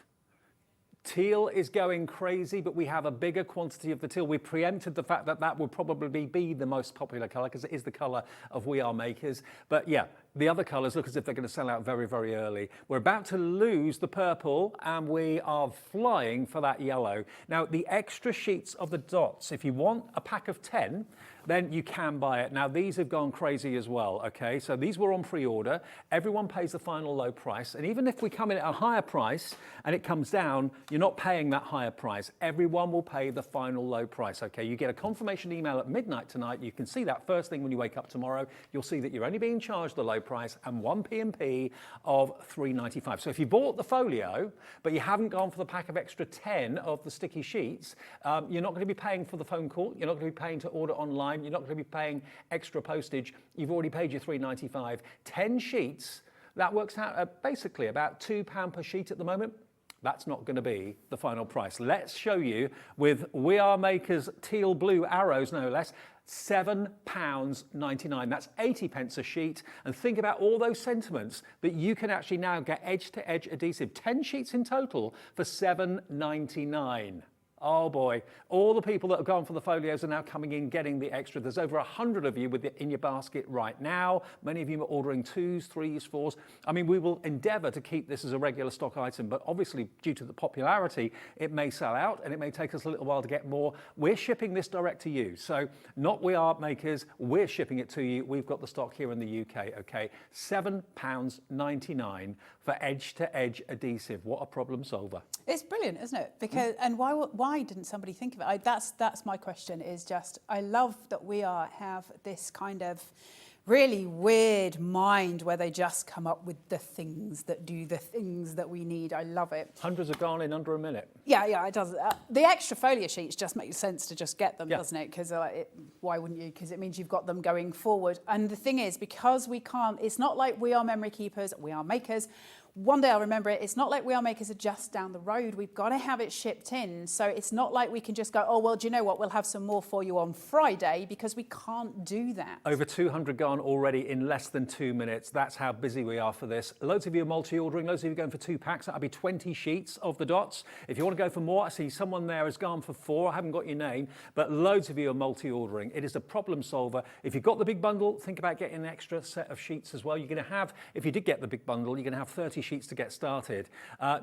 Teal is going crazy, but we have a bigger quantity of the teal. We preempted the fact that that would probably be the most popular colour because it is the colour of We Are Makers. But yeah, the other colours look as if they're going to sell out very, very early. We're about to lose the purple and we are flying for that yellow. Now, the extra sheets of the dots, if you want a pack of 10, then you can buy it. Now, these have gone crazy as well, okay? So these were on pre-order. Everyone pays the final low price. And even if we come in at a higher price and it comes down, you're not paying that higher price. Everyone will pay the final low price, okay? You get a confirmation email at midnight tonight. You can see that first thing when you wake up tomorrow. You'll see that you're only being charged the low price and 1 P&P of $3.95. So if you bought the folio, but you haven't gone for the pack of extra 10 of the sticky sheets, you're not going to be paying for the phone call. You're not going to be paying to order online. You're not going to be paying extra postage. You've already paid your $3.95. 10 sheets, that works out at basically about £2 per sheet at the moment. That's not going to be the final price. Let's show you with We Are Makers teal blue arrows, no less, £7.99. That's 80 pence a sheet. And think about all those sentiments that you can actually now get edge-to-edge adhesive. 10 sheets in total for £7.99. Oh boy, all the people that have gone for the folios are now coming in getting the extra. There's over 100 of you with it in your basket right now. Many of you are ordering 2s, 3s, 4s. I mean, we will endeavour to keep this as a regular stock item, but obviously due to the popularity, it may sell out and it may take us a little while to get more. We're shipping this direct to you. So not We Are Makers, we're shipping it to you. We've got the stock here in the UK, okay? £7.99 for edge-to-edge adhesive. What a problem solver. It's brilliant, isn't it? Because and why didn't somebody think of it? That's my question. Is just I love that we have this kind of really weird mind where they just come up with the things that do the things that we need. I love it. Hundreds have gone in under a minute. Yeah, it does. The extra folio sheets just make sense to just get them, Yeah. doesn't it? Because why wouldn't you? Because it means you've got them going forward. And the thing is, because we can't, it's not like We Are Memory Keepers, We Are Makers. One day I'll remember it. It's not like We Are Makers are just down the road. We've got to have it shipped in. So it's not like we can just go, oh, well, do you know what? We'll have some more for you on Friday, because we can't do that. Over 200 gone already in less than 2 minutes. That's how busy we are for this. Loads of you are multi-ordering. Loads of you are going for 2 packs. That'll be 20 sheets of the dots. If you want to go for more, I see someone there has gone for 4. I haven't got your name, but loads of you are multi-ordering. It is a problem solver. If you've got the big bundle, think about getting an extra set of sheets as well. You're going to have, if you did get the big bundle, you're going to have 30 sheets to get started.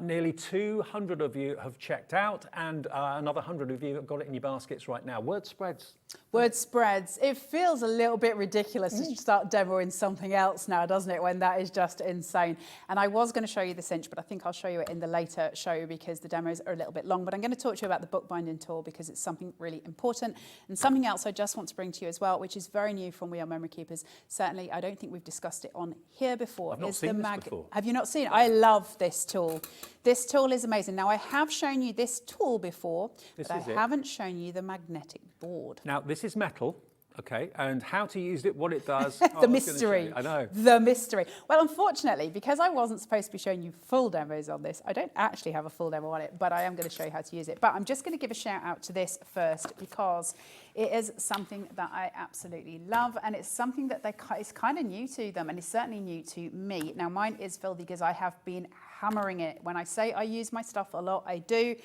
Nearly 200 of you have checked out, and another 100 of you have got it in your baskets right now. Word spreads. Word spreads. It feels a little bit ridiculous to start demoing something else now, doesn't it, when that is just insane. And I was going to show you the cinch, but I think I'll show you it in the later show because the demos are a little bit long. But I'm going to talk to you about the bookbinding tool because it's something really important. And something else I just want to bring to you as well, which is very new from We Are Memory Keepers. Certainly, I don't think we've discussed it on here before. I've not seen this before. Have you not seen it? I love this tool. This tool is amazing. Now, I have shown you this tool before, but I haven't shown you the magnetic board. Now, this is metal. Okay, and how to use it, what it does. The mystery. I know. The mystery. Well, unfortunately, because I wasn't supposed to be showing you full demos on this, I don't actually have a full demo on it, but I am going to show you how to use it. But I'm just going to give a shout out to this first because it is something that I absolutely love, and it's something that it's kind of new to them, and it's certainly new to me. Now, mine is filthy because I have been hammering it. When I say I use my stuff a lot, I do.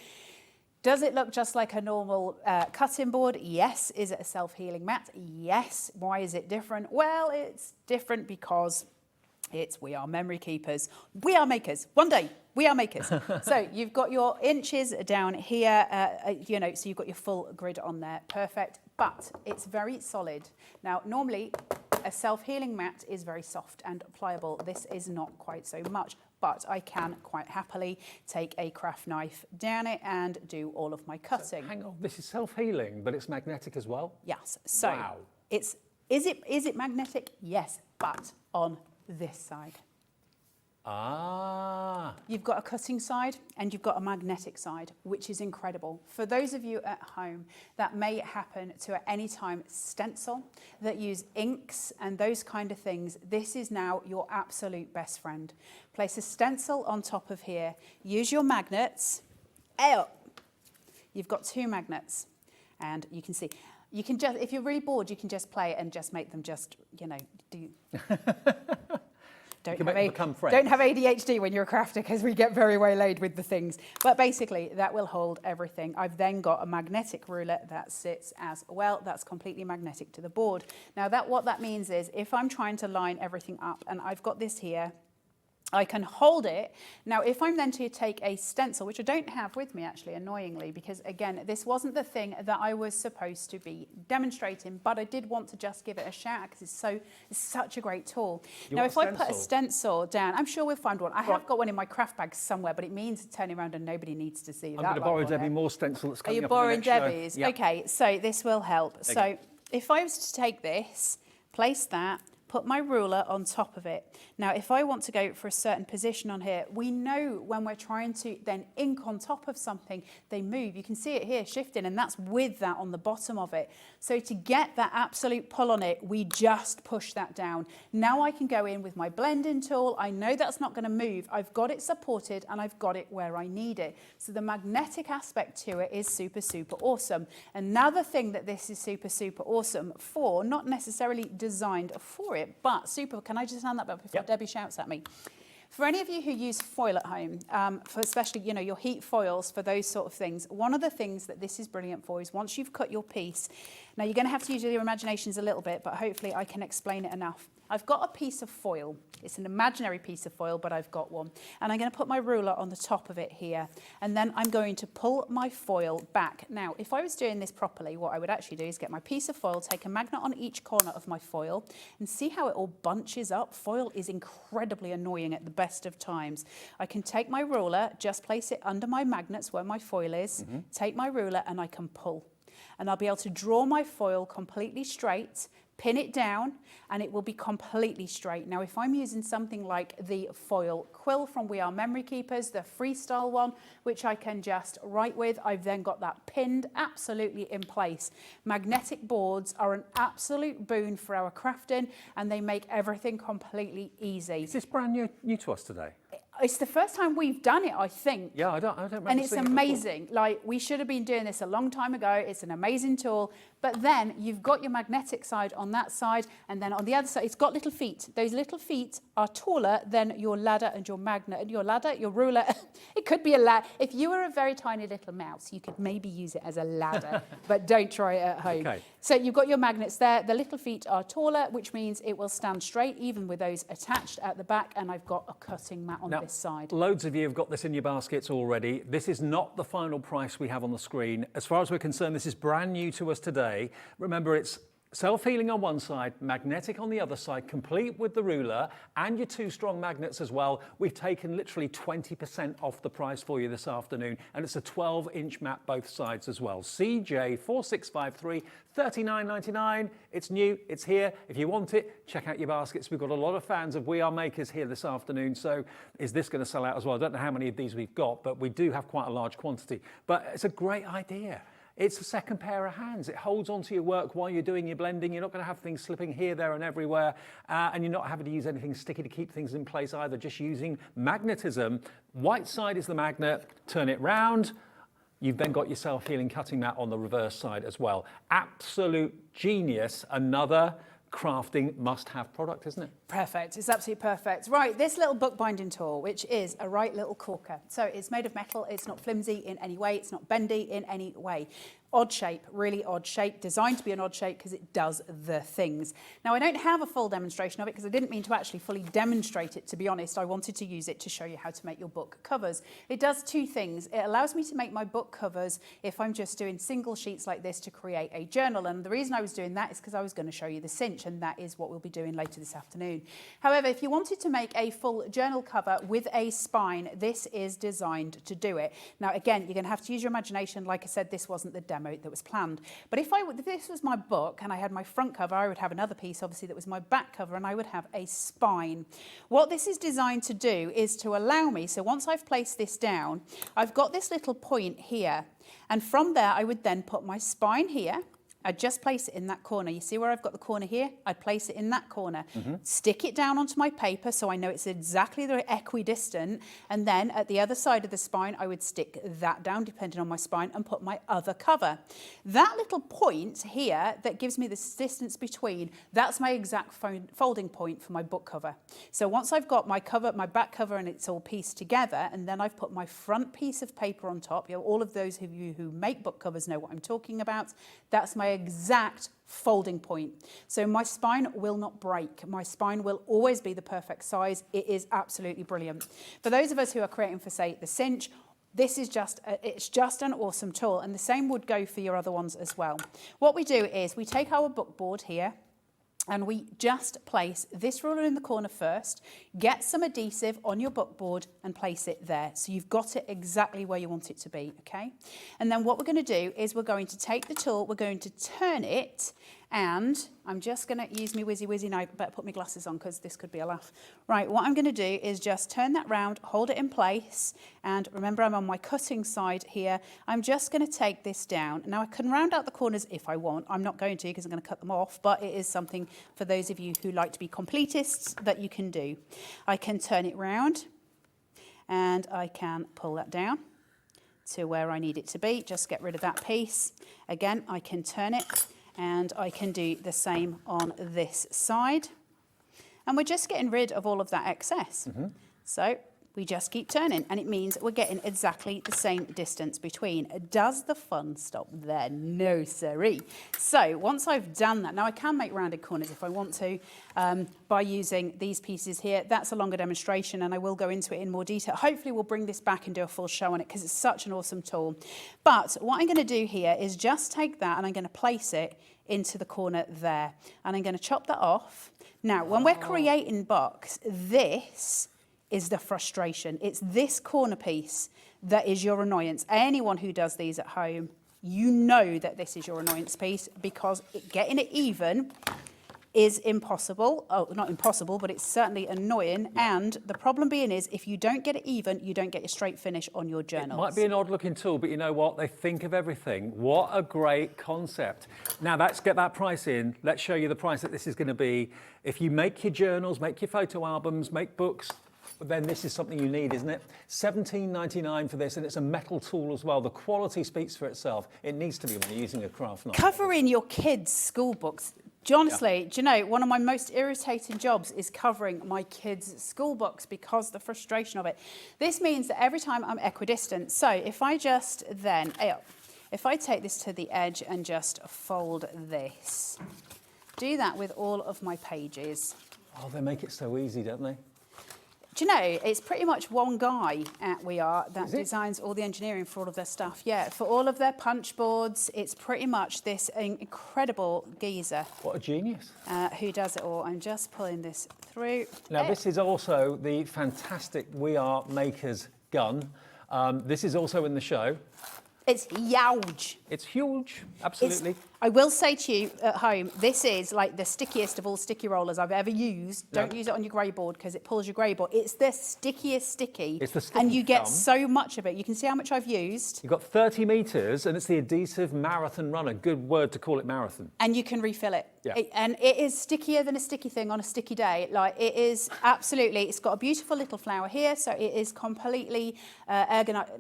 Does it look just like a normal cutting board? Yes. Is it a self-healing mat? Yes. Why is it different? Well, it's different because it's We Are Memory Keepers. We are makers. One day, we are makers. So you've got your inches down here, so you've got your full grid on there. Perfect. But it's very solid. Now, normally, a self-healing mat is very soft and pliable. This is not quite so much. But I can quite happily take a craft knife down it and do all of my cutting. So, hang on, this is self-healing, but it's magnetic as well? Yes. So wow. Is it magnetic? Yes, but on this side. Ah. You've got a cutting side and you've got a magnetic side, which is incredible. For those of you at home, that may happen to at any time stencil, that use inks and those kind of things. This is now your absolute best friend. Place a stencil on top of here. Use your magnets. You've got 2 magnets, and you can see. You can just, if you're really bored, you can just play it and just make them just, do. Don't have ADHD when you're a crafter because we get very waylaid with the things. But basically, that will hold everything. I've then got a magnetic ruler that sits as well. That's completely magnetic to the board. Now, what that means is if I'm trying to line everything up and I've got this here, I can hold it. Now, if I'm then to take a stencil, which I don't have with me actually, annoyingly, because again, this wasn't the thing that I was supposed to be demonstrating, but I did want to just give it a shout because it's such a great tool. Now, if I put a stencil down, I'm sure we'll find one. I have got one in my craft bag somewhere, but it means turning around and nobody needs to see that. I'm going to borrow Debbie more stencil that's coming up. Are you borrowing Debbie's? Yep. Okay, so this will help. So if I was to take this, place that, put my ruler on top of it. Now, if I want to go for a certain position on here, we know when we're trying to then ink on top of something, they move. You can see it here shifting, and that's with that on the bottom of it. So to get that absolute pull on it, we just push that down. Now I can go in with my blending tool. I know that's not going to move. I've got it supported, and I've got it where I need it. So the magnetic aspect to it is super, super awesome. Another thing that this is super, super awesome for, not necessarily designed for it, but super, can I just hand that back before Debbie shouts at me? For any of you who use foil at home, for especially, you know, your heat foils for those sort of things, one of the things that this is brilliant for is once you've cut your piece, now you're going to have to use your imaginations a little bit, but hopefully I can explain it enough. I've got a piece of foil. It's an imaginary piece of foil, but I've got one. And I'm going to put my ruler on the top of it here. And then I'm going to pull my foil back. Now, if I was doing this properly, what I would actually do is get my piece of foil, take a magnet on each corner of my foil, and see how it all bunches up. Foil is incredibly annoying at the best of times. I can take my ruler, just place it under my magnets where my foil is, take my ruler, and I can pull. And I'll be able to draw my foil completely straight, pin it down, and it will be completely straight. Now, if I'm using something like the foil quill from We Are Memory Keepers, the freestyle one, which I can just write with, I've then got that pinned absolutely in place. Magnetic boards are an absolute boon for our crafting, and they make everything completely easy. Is this brand new to us today? It's the first time we've done it, I think. Yeah, I don't remember. And it's seeing it amazing. Like, we should have been doing this a long time ago. It's an amazing tool. But then you've got your magnetic side on that side, and then on the other side, it's got little feet. Those little feet are taller than your ladder and your magnet. And your ladder, your ruler, it could be a ladder. If you were a very tiny little mouse, you could maybe use it as a ladder, but don't try it at home. Okay. So you've got your magnets there. The little feet are taller, which means it will stand straight, even with those attached at the back. And I've got a cutting mat on this side. Loads of you have got this in your baskets already. This is not the final price we have on the screen. As far as we're concerned, this is brand new to us today. Remember, it's self-healing on one side, magnetic on the other side, complete with the ruler and your two strong magnets as well. We've taken literally 20% off the price for you this afternoon, and it's a 12-inch mat both sides as well. CJ4653, $39.99. It's new, it's here. If you want it, check out your baskets. We've got a lot of fans of We Are Makers here this afternoon, so is this going to sell out as well? I don't know how many of these we've got, but we do have quite a large quantity. But it's a great idea. It's a second pair of hands. It holds onto your work while you're doing your blending. You're not going to have things slipping here, there and everywhere. And you're not having to use anything sticky to keep things in place either, just using magnetism. White side is the magnet, turn it round. You've then got your self-healing cutting mat on the reverse side as well. Absolute genius. Another crafting must-have product, isn't it? Perfect. It's absolutely perfect. Right, this little bookbinding tool, which is a right little corker. So it's made of metal. It's not flimsy in any way. It's not bendy in any way. Odd shape, really odd shape, designed to be an odd shape because it does the things. Now, I don't have a full demonstration of it because I didn't mean to actually fully demonstrate it, to be honest. I wanted to use it to show you how to make your book covers. It does two things. It allows me to make my book covers if I'm just doing single sheets like this to create a journal. And the reason I was doing that is because I was going to show you the cinch, and that is what we'll be doing later this afternoon. However, if you wanted to make a full journal cover with a spine, this is designed to do it. Now, again, you're going to have to use your imagination. Like I said, this wasn't the demo that was planned. But if this was my book and I had my front cover, I would have another piece, obviously, that was my back cover, and I would have a spine. What this is designed to do is to allow me, so once I've placed this down, I've got this little point here. And from there, I would then put my spine here. I'd just place it in that corner. You see where I've got the corner here? I'd place it in that corner. Stick it down onto my paper so I know it's exactly the equidistant. And then at the other side of the spine, I would stick that down, depending on my spine, and put my other cover. That little point here that gives me this distance between, that's my exact folding point for my book cover. So once I've got my cover, my back cover, and it's all pieced together, and then I've put my front piece of paper on top, you know, all of those of you who make book covers know what I'm talking about. That's my exact folding point. So my spine will not break. My spine will always be the perfect size. It is absolutely brilliant. For those of us who are creating for, say, the cinch, this is it's just an awesome tool, and the same would go for your other ones as well. What we do is we take our book board here, and we just place this ruler in the corner first, get some adhesive on your book board and place it there. So you've got it exactly where you want it to be, okay? And then what we're going to do is we're going to take the tool, we're going to turn it, and I'm just going to use my whizzy now. I better put my glasses on because this could be a laugh. Right, what I'm going to do is just turn that round, hold it in place, and remember I'm on my cutting side here. I'm just going to take this down. Now I can round out the corners if I want. I'm not going to because I'm going to cut them off, but it is something for those of you who like to be completists that you can do. I can turn it round and I can pull that down to where I need it to be. Just get rid of that piece. Again, I can turn it. And I can do the same on this side. And we're just getting rid of all of that excess. So we just keep turning, and it means we're getting exactly the same distance between. Does the fun stop there? No, siree. So once I've done that, now I can make rounded corners if I want to by using these pieces here. That's a longer demonstration, and I will go into it in more detail. Hopefully we'll bring this back and do a full show on it because it's such an awesome tool. But what I'm going to do here is just take that and I'm going to place it into the corner there, and I'm going to chop that off. Now, when we're creating books, this is the frustration. It's this corner piece that is your annoyance. Anyone who does these at home, you know that this is your annoyance piece, because getting it even is impossible. Oh, not impossible, but it's certainly annoying. And the problem being is, if you don't get it even, you don't get your straight finish on your journals. It might be an odd looking tool, but you know what? They think of everything. What a great concept. Now let's get that price in. Let's show you the price that this is going to be. If you make your journals, make your photo albums, make books, then this is something you need, isn't it? $17.99 for this, and it's a metal tool as well. The quality speaks for itself. It needs to be when you're using a craft knife. Covering your kids' school books. Honestly, do you know, one of my most irritating jobs is covering my kids' school books because the frustration of it. This means that every time I'm equidistant, so if I just then, if I take this to the edge and just fold this, do that with all of my pages. Oh, they make it so easy, don't they? Do you know, it's pretty much one guy at We Are that designs all the engineering for all of their stuff. Yeah, for all of their punch boards, it's pretty much this incredible geezer. What a genius. Who does it all. I'm just pulling this through. Now, this is also the fantastic We Are Makers gun. This is also in the show. It's huge. It's huge, absolutely. I will say to you at home, this is like the stickiest of all sticky rollers I've ever used. Don't use it on your grey board because it pulls your grey board. It's the stickiest sticky. It's the sticky and you get thumb. so much of it. You can see how much I've used. You've got 30 metres, and it's the adhesive marathon runner. Good word to call it marathon. And you can refill it. Yeah. And it is stickier than a sticky thing on a sticky day. Like, it is absolutely, it's got a beautiful little flower here, so it is completely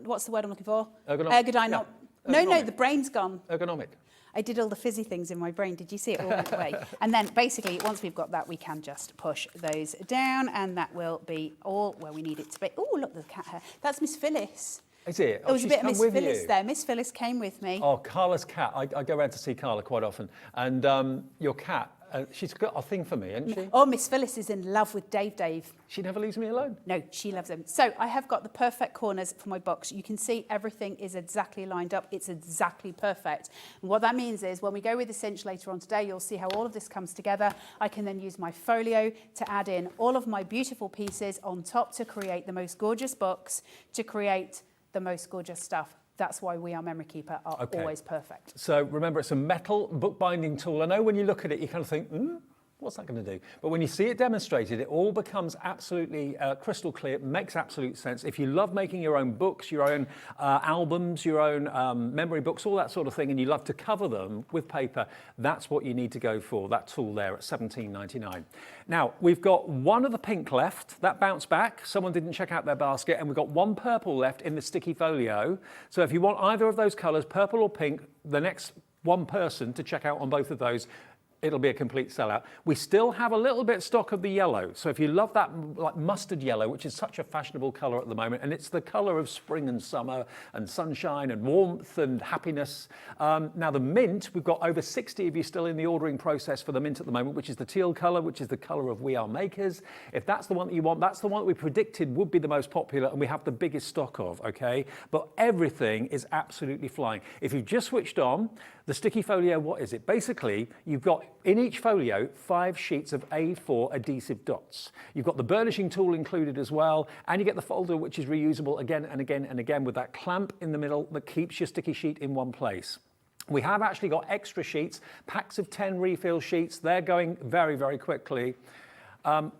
what's the word I'm looking for? Ergonomic. No, the brain's gone. Ergonomic. I did all the fizzy things in my brain. Did you see it all went away? And then basically, once we've got that, we can just push those down, and that will be all where we need it to be. Oh, look, there's cat hair. That's Miss Phyllis. Is it? There was a bit of Miss Phyllis there. Miss Phyllis came with me. Oh, Carla's cat. I go around to see Carla quite often. And your cat, she's got a thing for me, hasn't she? Oh, Miss Phyllis is in love with Dave. She never leaves me alone. No, she loves them. So I have got the perfect corners for my box. You can see everything is exactly lined up. It's exactly perfect. And what that means is when we go with the cinch later on today, you'll see how all of this comes together. I can then use my folio to add in all of my beautiful pieces on top to create the most gorgeous books, to create the most gorgeous stuff. That's why We Are Memory Keeper are always perfect. So remember, it's a metal bookbinding tool. I know when you look at it, you kind of think, what's that going to do? But when you see it demonstrated, it all becomes absolutely crystal clear. It makes absolute sense. If you love making your own books, your own albums, your own memory books, all that sort of thing, and you love to cover them with paper, that's what you need to go for, that tool there at $17.99. Now, we've got one of the pink left. That bounced back. Someone didn't check out their basket, and we've got one purple left in the sticky folio. So if you want either of those colours, purple or pink, the next one person to check out on both of those, it'll be a complete sellout. We still have a little bit stock of the yellow. So if you love that like mustard yellow, which is such a fashionable colour at the moment, and it's the colour of spring and summer and sunshine and warmth and happiness. Now the mint, we've got over 60 of you still in the ordering process for the mint at the moment, which is the teal colour, which is the colour of We Are Makers. If that's the one that you want, that's the one that we predicted would be the most popular and we have the biggest stock of, okay? But everything is absolutely flying. If you've just switched on, the sticky folio, what is it? Basically, you've got in each folio 5 sheets of A4 adhesive dots. You've got the burnishing tool included as well, and you get the folder which is reusable again and again and again with that clamp in the middle that keeps your sticky sheet in one place. We have actually got extra sheets, packs of 10 refill sheets. They're going very, very quickly.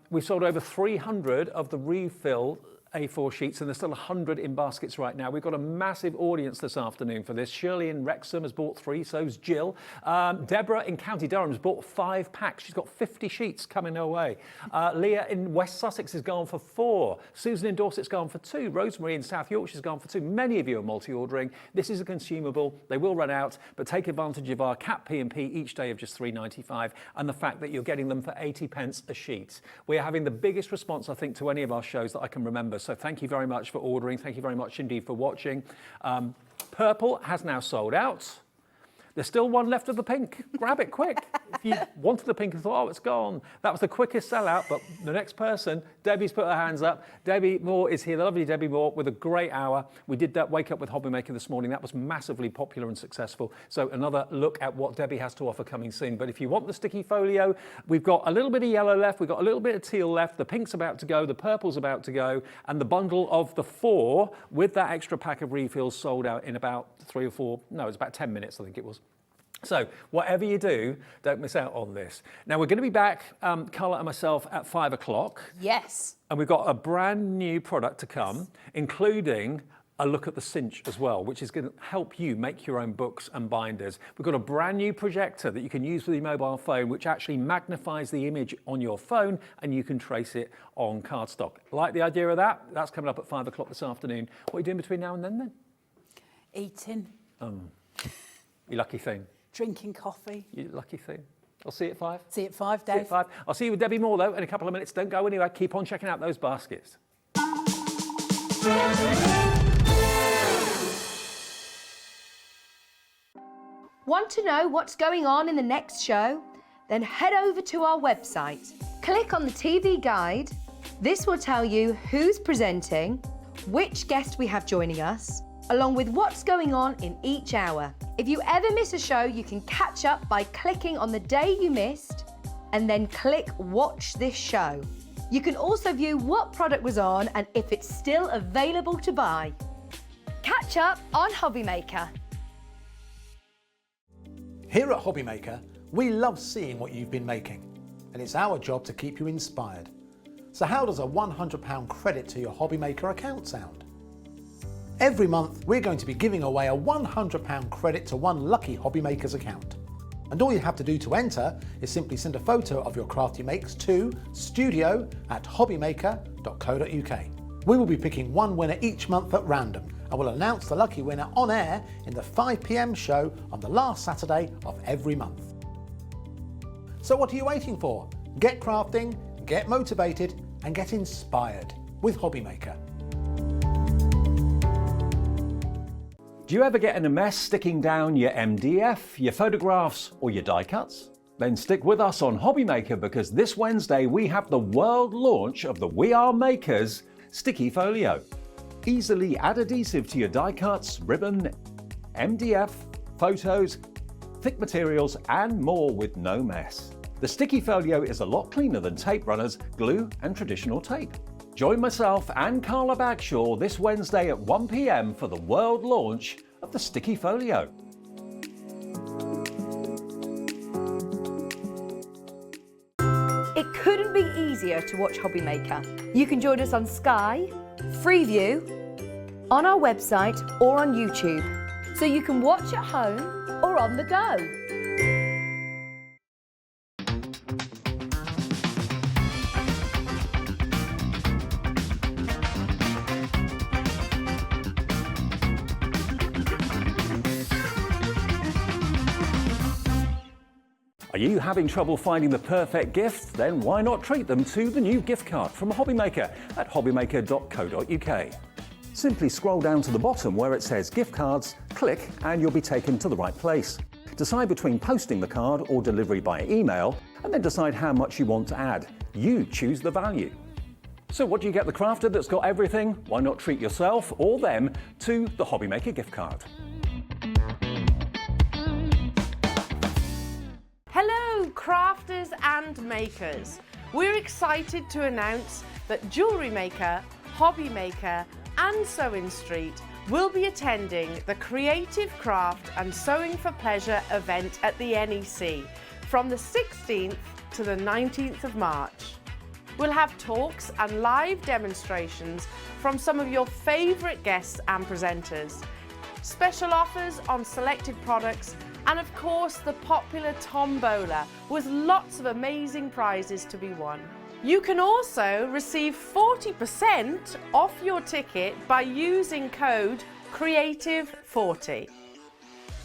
We've sold over 300 of the refill A4 sheets, and there's still 100 in baskets right now. We've got a massive audience this afternoon for this. Shirley in Wrexham has bought 3, so's Jill. Deborah in County Durham has bought 5 packs. She's got 50 sheets coming her way. Leah in West Sussex has gone for 4. Susan in Dorset's gone for 2. Rosemary in South Yorkshire's gone for 2. Many of you are multi-ordering. This is a consumable. They will run out, but take advantage of our Cat P&P each day of just £3.95, and the fact that you're getting them for 80p a sheet. We're having the biggest response, I think, to any of our shows that I can remember. So thank you very much for ordering. Thank you very much indeed for watching. Purple has now sold out. There's still one left of the pink. Grab it quick. If you wanted the pink and thought, oh, it's gone. That was the quickest sellout, but the next person, Debbie's put her hands up. Debbie Moore is here, the lovely Debbie Moore, with a great hour. We did that Wake Up with HobbyMaker this morning. That was massively popular and successful. So another look at what Debbie has to offer coming soon. But if you want the sticky folio, we've got a little bit of yellow left. We've got a little bit of teal left. The pink's about to go. The purple's about to go. And the bundle of the 4 with that extra pack of refills sold out in about 3 or 4, no, it's about 10 minutes, I think it was. So whatever you do, don't miss out on this. Now we're going to be back, Carla and myself, at 5 o'clock. Yes. And we've got a brand new product to come, including a look at the cinch as well, which is going to help you make your own books and binders. We've got a brand new projector that you can use with your mobile phone, which actually magnifies the image on your phone, and you can trace it on cardstock. Like the idea of that? That's coming up at 5 o'clock this afternoon. What are you doing between now and then? Eating. You lucky thing. Drinking coffee. You lucky thing. I'll see you at 5. See you at 5, Dave. See you at 5. I'll see you with Debbie Moore, though, in a couple of minutes. Don't go anywhere. Keep on checking out those baskets. Want to know what's going on in the next show? Then head over to our website. Click on the TV guide. This will tell you who's presenting, which guest we have joining us, along with what's going on in each hour. If you ever miss a show, you can catch up by clicking on the day you missed and then click Watch This Show. You can also view what product was on and if it's still available to buy. Catch up on HobbyMaker. Here at HobbyMaker, we love seeing what you've been making, and it's our job to keep you inspired. So how does a £100 credit to your HobbyMaker account sound? Every month, we're going to be giving away a £100 credit to one lucky HobbyMaker's account. And all you have to do to enter is simply send a photo of your craft you makes to studio@hobbymaker.co.uk. We will be picking one winner each month at random, and we'll announce the lucky winner on air in the 5 PM show on the last Saturday of every month. So what are you waiting for? Get crafting, get motivated, and get inspired with HobbyMaker. Do you ever get in a mess sticking down your MDF, your photographs, or your die cuts? Then stick with us on HobbyMaker, because this Wednesday we have the world launch of the We Are Makers Sticky Folio. Easily add adhesive to your die cuts, ribbon, MDF, photos, thick materials, and more with no mess. The Sticky Folio is a lot cleaner than tape runners, glue, and traditional tape. Join myself and Carla Bagshaw this Wednesday at 1 PM for the world launch of the Sticky Folio. It couldn't be easier to watch HobbyMaker. You can join us on Sky, Freeview, on our website, or on YouTube. So you can watch at home or on the go. Are you having trouble finding the perfect gift? Then why not treat them to the new gift card from HobbyMaker at hobbymaker.co.uk. Simply scroll down to the bottom where it says gift cards, click, and you'll be taken to the right place. Decide between posting the card or delivery by email, and then decide how much you want to add. You choose the value. So what do you get the crafter that's got everything? Why not treat yourself or them to the HobbyMaker gift card? Hello, crafters and makers. We're excited to announce that Jewellery Maker, HobbyMaker and Sewing Street will be attending the Creative Craft and Sewing for Pleasure event at the NEC from the 16th to the 19th of March. We'll have talks and live demonstrations from some of your favourite guests and presenters, special offers on selected products, and of course the popular tombola with lots of amazing prizes to be won. You can also receive 40% off your ticket by using code CREATIVE40.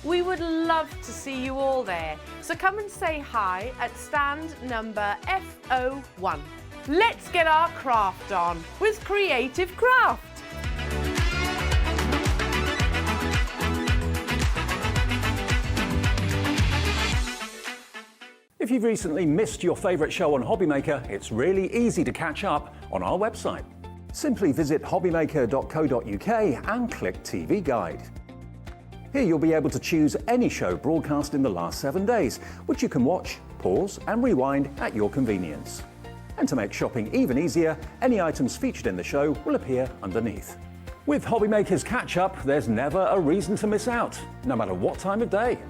We would love to see you all there, so come and say hi at stand number F01. Let's get our craft on with Creative Craft. If you've recently missed your favourite show on HobbyMaker, it's really easy to catch up on our website. Simply visit hobbymaker.co.uk and click TV Guide. Here you'll be able to choose any show broadcast in the last 7 days, which you can watch, pause and rewind at your convenience. And to make shopping even easier, any items featured in the show will appear underneath. With HobbyMaker's Catch-Up, there's never a reason to miss out, no matter what time of day.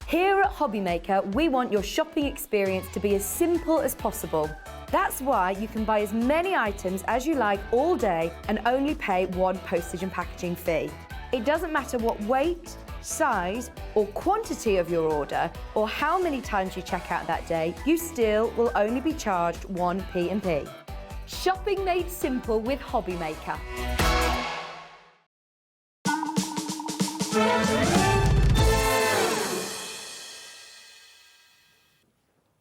Here at HobbyMaker, we want your shopping experience to be as simple as possible. That's why you can buy as many items as you like all day and only pay one postage and packaging fee. It doesn't matter what weight, size or quantity of your order or how many times you check out that day, you still will only be charged one P&P. Shopping made simple with HobbyMaker.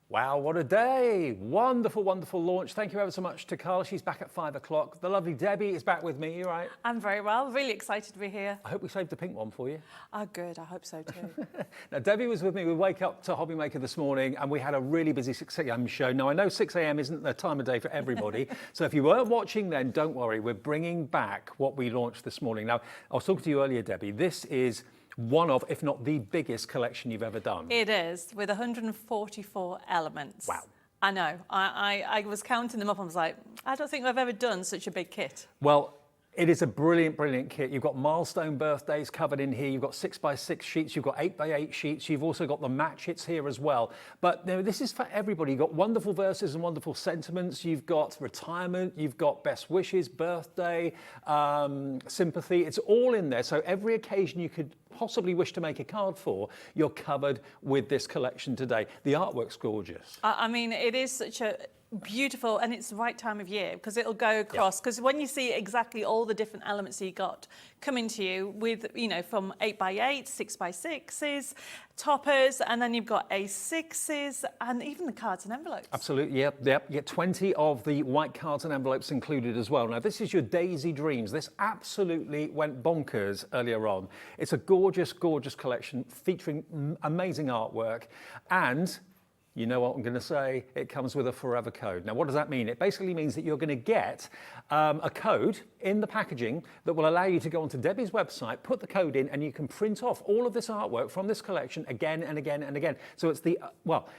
Wow, what a day. Wonderful, wonderful launch. Thank you ever so much to Carla. She's back at 5 o'clock. The lovely Debbie is back with me. You right? I'm very well. Really excited to be here. I hope we saved the pink one for you. Oh, good. I hope so too. Now, Debbie was with me. We wake up to HobbyMaker this morning and we had a really busy 6 a.m. show. Now, I know 6 a.m. isn't the time of day for everybody. So if you weren't watching then, don't worry. We're bringing back what we launched this morning. Now, I was talking to you earlier, Debbie. This is one of, if not the biggest collection you've ever done. It is, with 144 elements. Wow. I know. I was counting them up and was like, I don't think I've ever done such a big kit. Well, it is a brilliant, brilliant kit. You've got milestone birthdays covered in here. You've got 6x6 sheets. You've got 8x8 sheets. You've also got the match hits here as well. But you know, this is for everybody. You've got wonderful verses and wonderful sentiments. You've got retirement. You've got best wishes, birthday, sympathy. It's all in there. So every occasion you could possibly wish to make a card for, you're covered with this collection today. The artwork's gorgeous. I mean, it is such a beautiful, and it's the right time of year because it'll go across, because when you see exactly all the different elements you got coming to you with, you know, from 8x8, 6x6s, toppers, and then you've got A6s and even the cards and envelopes. Absolutely, yep. You get 20 of the white cards and envelopes included as well. Now, this is your Daisy Dreams. This absolutely went bonkers earlier on. It's a gorgeous, gorgeous collection featuring amazing artwork, and you know what I'm going to say? It comes with a forever code. Now, what does that mean? It basically means that you're going to get a code in the packaging that will allow you to go onto Debbie's website, put the code in, and you can print off all of this artwork from this collection again and again and again. So it's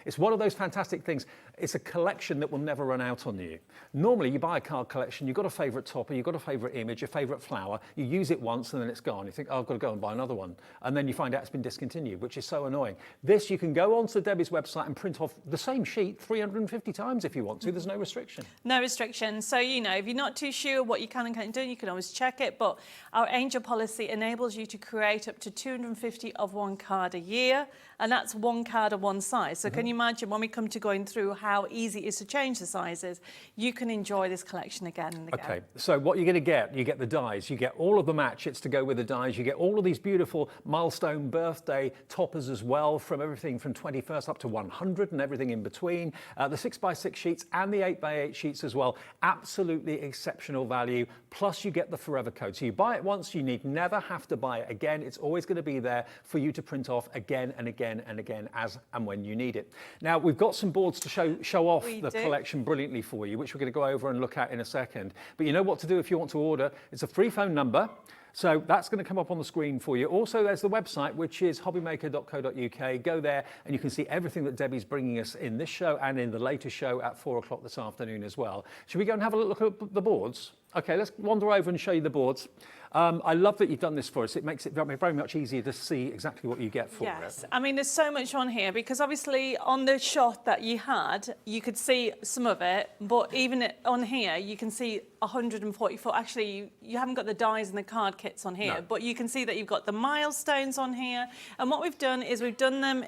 it's one of those fantastic things. It's a collection that will never run out on you. Normally, you buy a card collection, you've got a favourite topper, you've got a favourite image, a favourite flower, you use it once and then it's gone. You think, oh, I've got to go and buy another one. And then you find out it's been discontinued, which is so annoying. This, you can go onto Debbie's website and print off the same sheet 350 times if you want to. There's no restriction. No restriction. So, you know, if you're not too sure what you can and can't do, you can always check it. But our Angel policy enables you to create up to 250 of one card a year. And that's one card of one size. So can you imagine when we come to going through how easy it is to change the sizes, you can enjoy this collection again and again. Okay, so what you're going to get, you get the dies, you get all of the matchets to go with the dies, you get all of these beautiful milestone birthday toppers as well, from everything from 21st up to 100 and everything in between. The 6x6 sheets and the 8x8 sheets as well. Absolutely exceptional value. Plus you get the forever code. So you buy it once, you need never have to buy it again. It's always going to be there for you to print off again and again and again as and when you need it. Now, we've got some boards to show off the collection brilliantly for you, which we're going to go over and look at in a second. But you know what to do if you want to order. It's a free phone number. So that's going to come up on the screen for you. Also, there's the website, which is hobbymaker.co.uk. Go there and you can see everything that Debbie's bringing us in this show and in the latest show at 4 o'clock this afternoon as well. Should we go and have a look at the boards? Okay, let's wander over and show you the boards. I love that you've done this for us. It makes it very much easier to see exactly what you get for Yes, it. I mean, there's so much on here because obviously on the shot that you had, you could see some of it, but even on here, you can see 144. Actually, you haven't got the dies and the card kits on here, No. but you can see that you've got the milestones on here. And what we've done is we've done them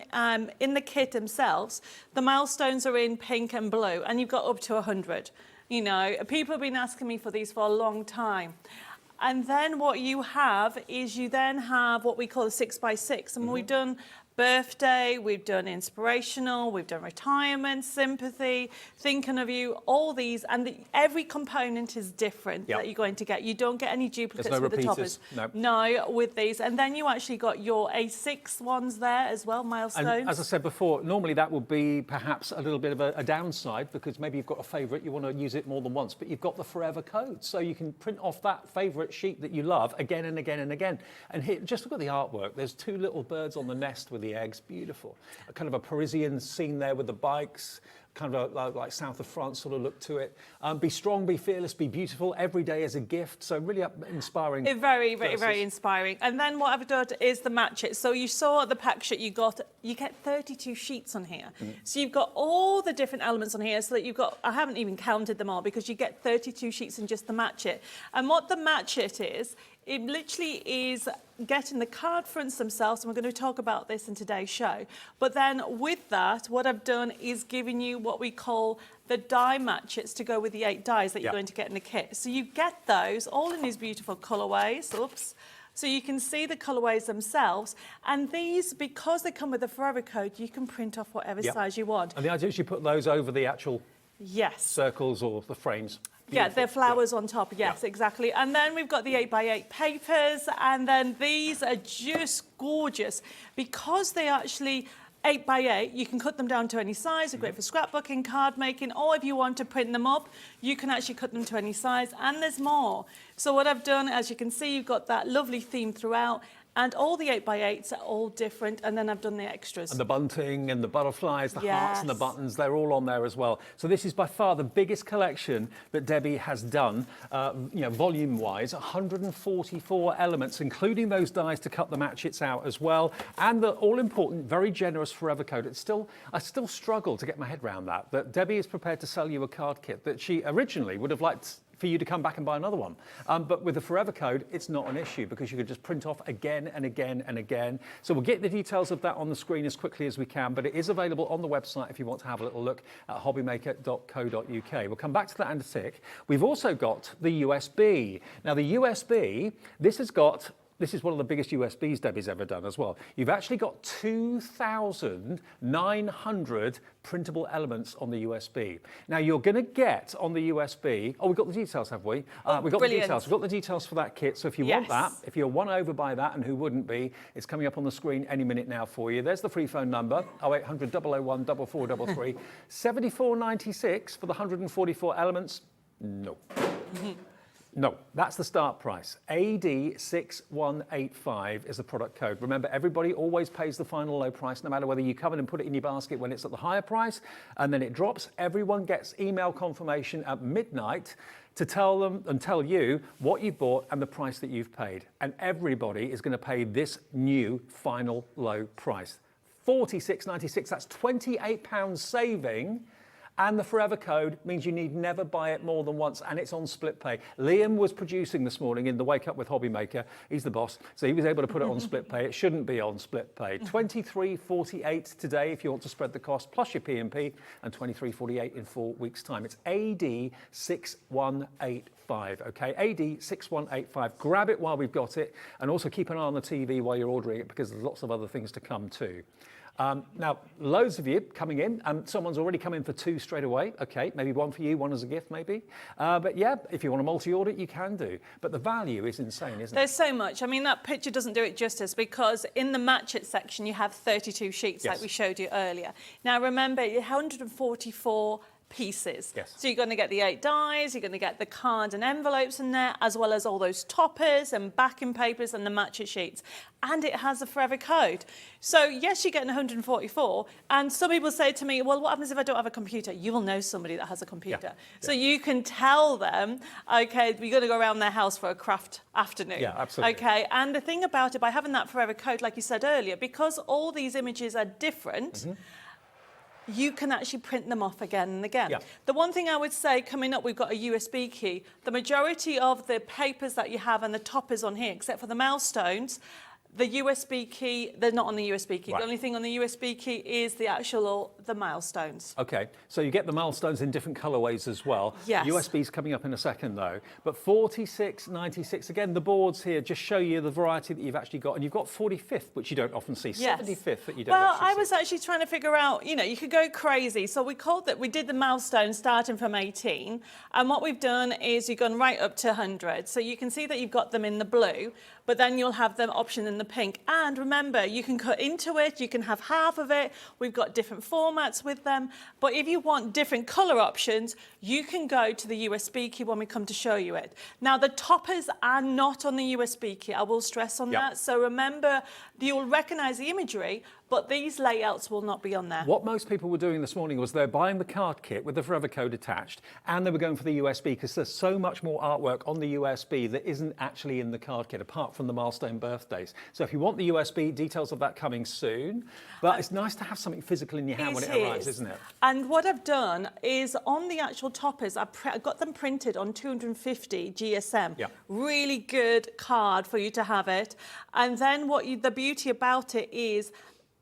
in the kit themselves. The milestones are in pink and blue, and you've got up to 100. You know, people have been asking me for these for a long time. And then what you have is you then have what we call a 6x6. And we've done birthday, we've done inspirational, we've done retirement, sympathy, thinking of you, all these. And every component is different that you're going to get. You don't get any duplicates no with the repeaters. toppers. No. No, with these. And then you actually got your A6 ones there as well, milestones. And as I said before, normally that would be perhaps a little bit of a downside because maybe you've got a favourite, you want to use it more than once, but you've got the forever code. So you can print off that favourite sheet that you love again and again and again. And here, just look at the artwork. There's two little birds on the nest with the eggs. Beautiful. A kind of a Parisian scene there with the bikes. Kind of like south of France sort of look to it. Be strong, be fearless, be beautiful. Every day is a gift. So really inspiring. Very inspiring. And then what I've done is the match it. So you saw the pack sheet you get 32 sheets on here. So you've got all the different elements on here so that you've got, I haven't even counted them all because you get 32 sheets in just the match it. And what the match it is, it literally is getting the card fronts themselves, and we're going to talk about this in today's show. But then with that, what I've done is giving you what we call the die matches to go with the 8 dies that you're going to get in the kit. So you get those all in these beautiful colourways. Oops. So you can see the colourways themselves. And these, because they come with a forever code, you can print off whatever size you want. And the idea is you put those over the actual Yes. circles or the frames. Yeah, Beautiful. they're flowers on top, yes, exactly. And then we've got the 8x8 papers, and then these are just gorgeous because they actually 8x8, you can cut them down to any size. They're great for scrapbooking, card making, or if you want to print them up, you can actually cut them to any size, and there's more. So what I've done, as you can see, you've got that lovely theme throughout, and all the 8x8s are all different, and then I've done the extras. And the bunting and the butterflies, the hearts and the Yes. buttons, they're all on there as well. So this is by far the biggest collection that Debbie has done, volume-wise, 144 elements, including those dies to cut the matchets out as well. And the all-important, very generous forever code. I still struggle to get my head around that Debbie is prepared to sell you a card kit that she originally would have liked for you to come back and buy another one. But with the forever code, it's not an issue because you could just print off again and again and again. So we'll get the details of that on the screen as quickly as we can, but it is available on the website if you want to have a little look at hobbymaker.co.uk. We'll come back to that in a tick. We've also got the USB. Now the USB, this is one of the biggest USBs Debbie's ever done as well. You've actually got 2,900 printable elements on the USB. Now you're going to get on the USB, we've got the details, have we? We've got brilliant. the details. We've got the details for that kit. So if you want that, if you're won over by that, and who wouldn't be, it's coming up on the screen any minute now for you. There's the free phone number, 0800 001 4433. $74.96 for the 144 elements. No. No, that's the start price. AD6185 is the product code. Remember, everybody always pays the final low price, no matter whether you come in and put it in your basket when it's at the higher price, and then it drops. Everyone gets email confirmation at midnight to tell them and tell you what you bought and the price that you've paid. And everybody is going to pay this new final low price. $46.96, that's £28 saving. And the forever code means you need never buy it more than once, and it's on split pay. Liam was producing this morning in the Wake Up with HobbyMaker. He's the boss, so he was able to put it on split pay. It shouldn't be on split pay. $23.48 today if you want to spread the cost, plus your P&P, and $23.48 in 4 weeks' time. It's AD6185, okay? AD6185. Grab it while we've got it, and also keep an eye on the TV while you're ordering it because there's lots of other things to come too. Now, loads of you coming in. Someone's already come in for 2 straight away. Okay, maybe one for you, one as a gift, maybe. But yeah, if you want to multi-order it, you can do. But the value is insane, isn't it? There's so much. I mean, that picture doesn't do it justice because in the match it section, you have 32 sheets like we showed you earlier. Now, remember, 144 pieces. Yes. So you're going to get the 8 dies, you're going to get the card and envelopes in there, as well as all those toppers and backing papers and the matcher sheets. And it has a forever code. So yes, you're getting 144. And some people say to me, well, what happens if I don't have a computer? You will know somebody that has a computer. Yeah. So you can tell them, okay, we're going to go around their house for a craft afternoon. Yeah, absolutely. Okay, and the thing about it, by having that forever code, like you said earlier, because all these images are different, you can actually print them off again and again. Yeah. The one thing I would say, coming up, we've got a USB key. The majority of the papers that you have and the toppers on here, except for the milestones, the USB key, they're not on the USB key. Right. The only thing on the USB key is the the milestones. Okay, so you get the milestones in different colorways as well. Yes. USB's coming up in a second though. But 4696, again, the boards here just show you the variety that you've actually got. And you've got 45th, which you don't often see. Yes. 75th that you don't Well, actually I see. was actually trying to figure out, you know, you could go crazy. So we did the milestones starting from 18. And what we've done is you've gone right up to 100. So you can see that you've got them in the blue, but then you'll have them option in the pink. And remember, you can cut into it, you can have half of it. We've got different formats with them. But if you want different color options, you can go to the USB key when we come to show you it. Now, the toppers are not on the USB key. I will stress on Yep. that. So remember, you'll recognize the imagery, but these layouts will not be on there. What most people were doing this morning was they're buying the card kit with the forever code attached, and they were going for the USB because there's so much more artwork on the USB that isn't actually in the card kit, apart from the milestone birthdays. So if you want the USB, details of that coming soon. But it's nice to have something physical in your hand when it arrives, isn't it? And what I've done is on the actual toppers, I got them printed on 250 GSM. Yeah. Really good card for you to have it. And then the beauty about it is,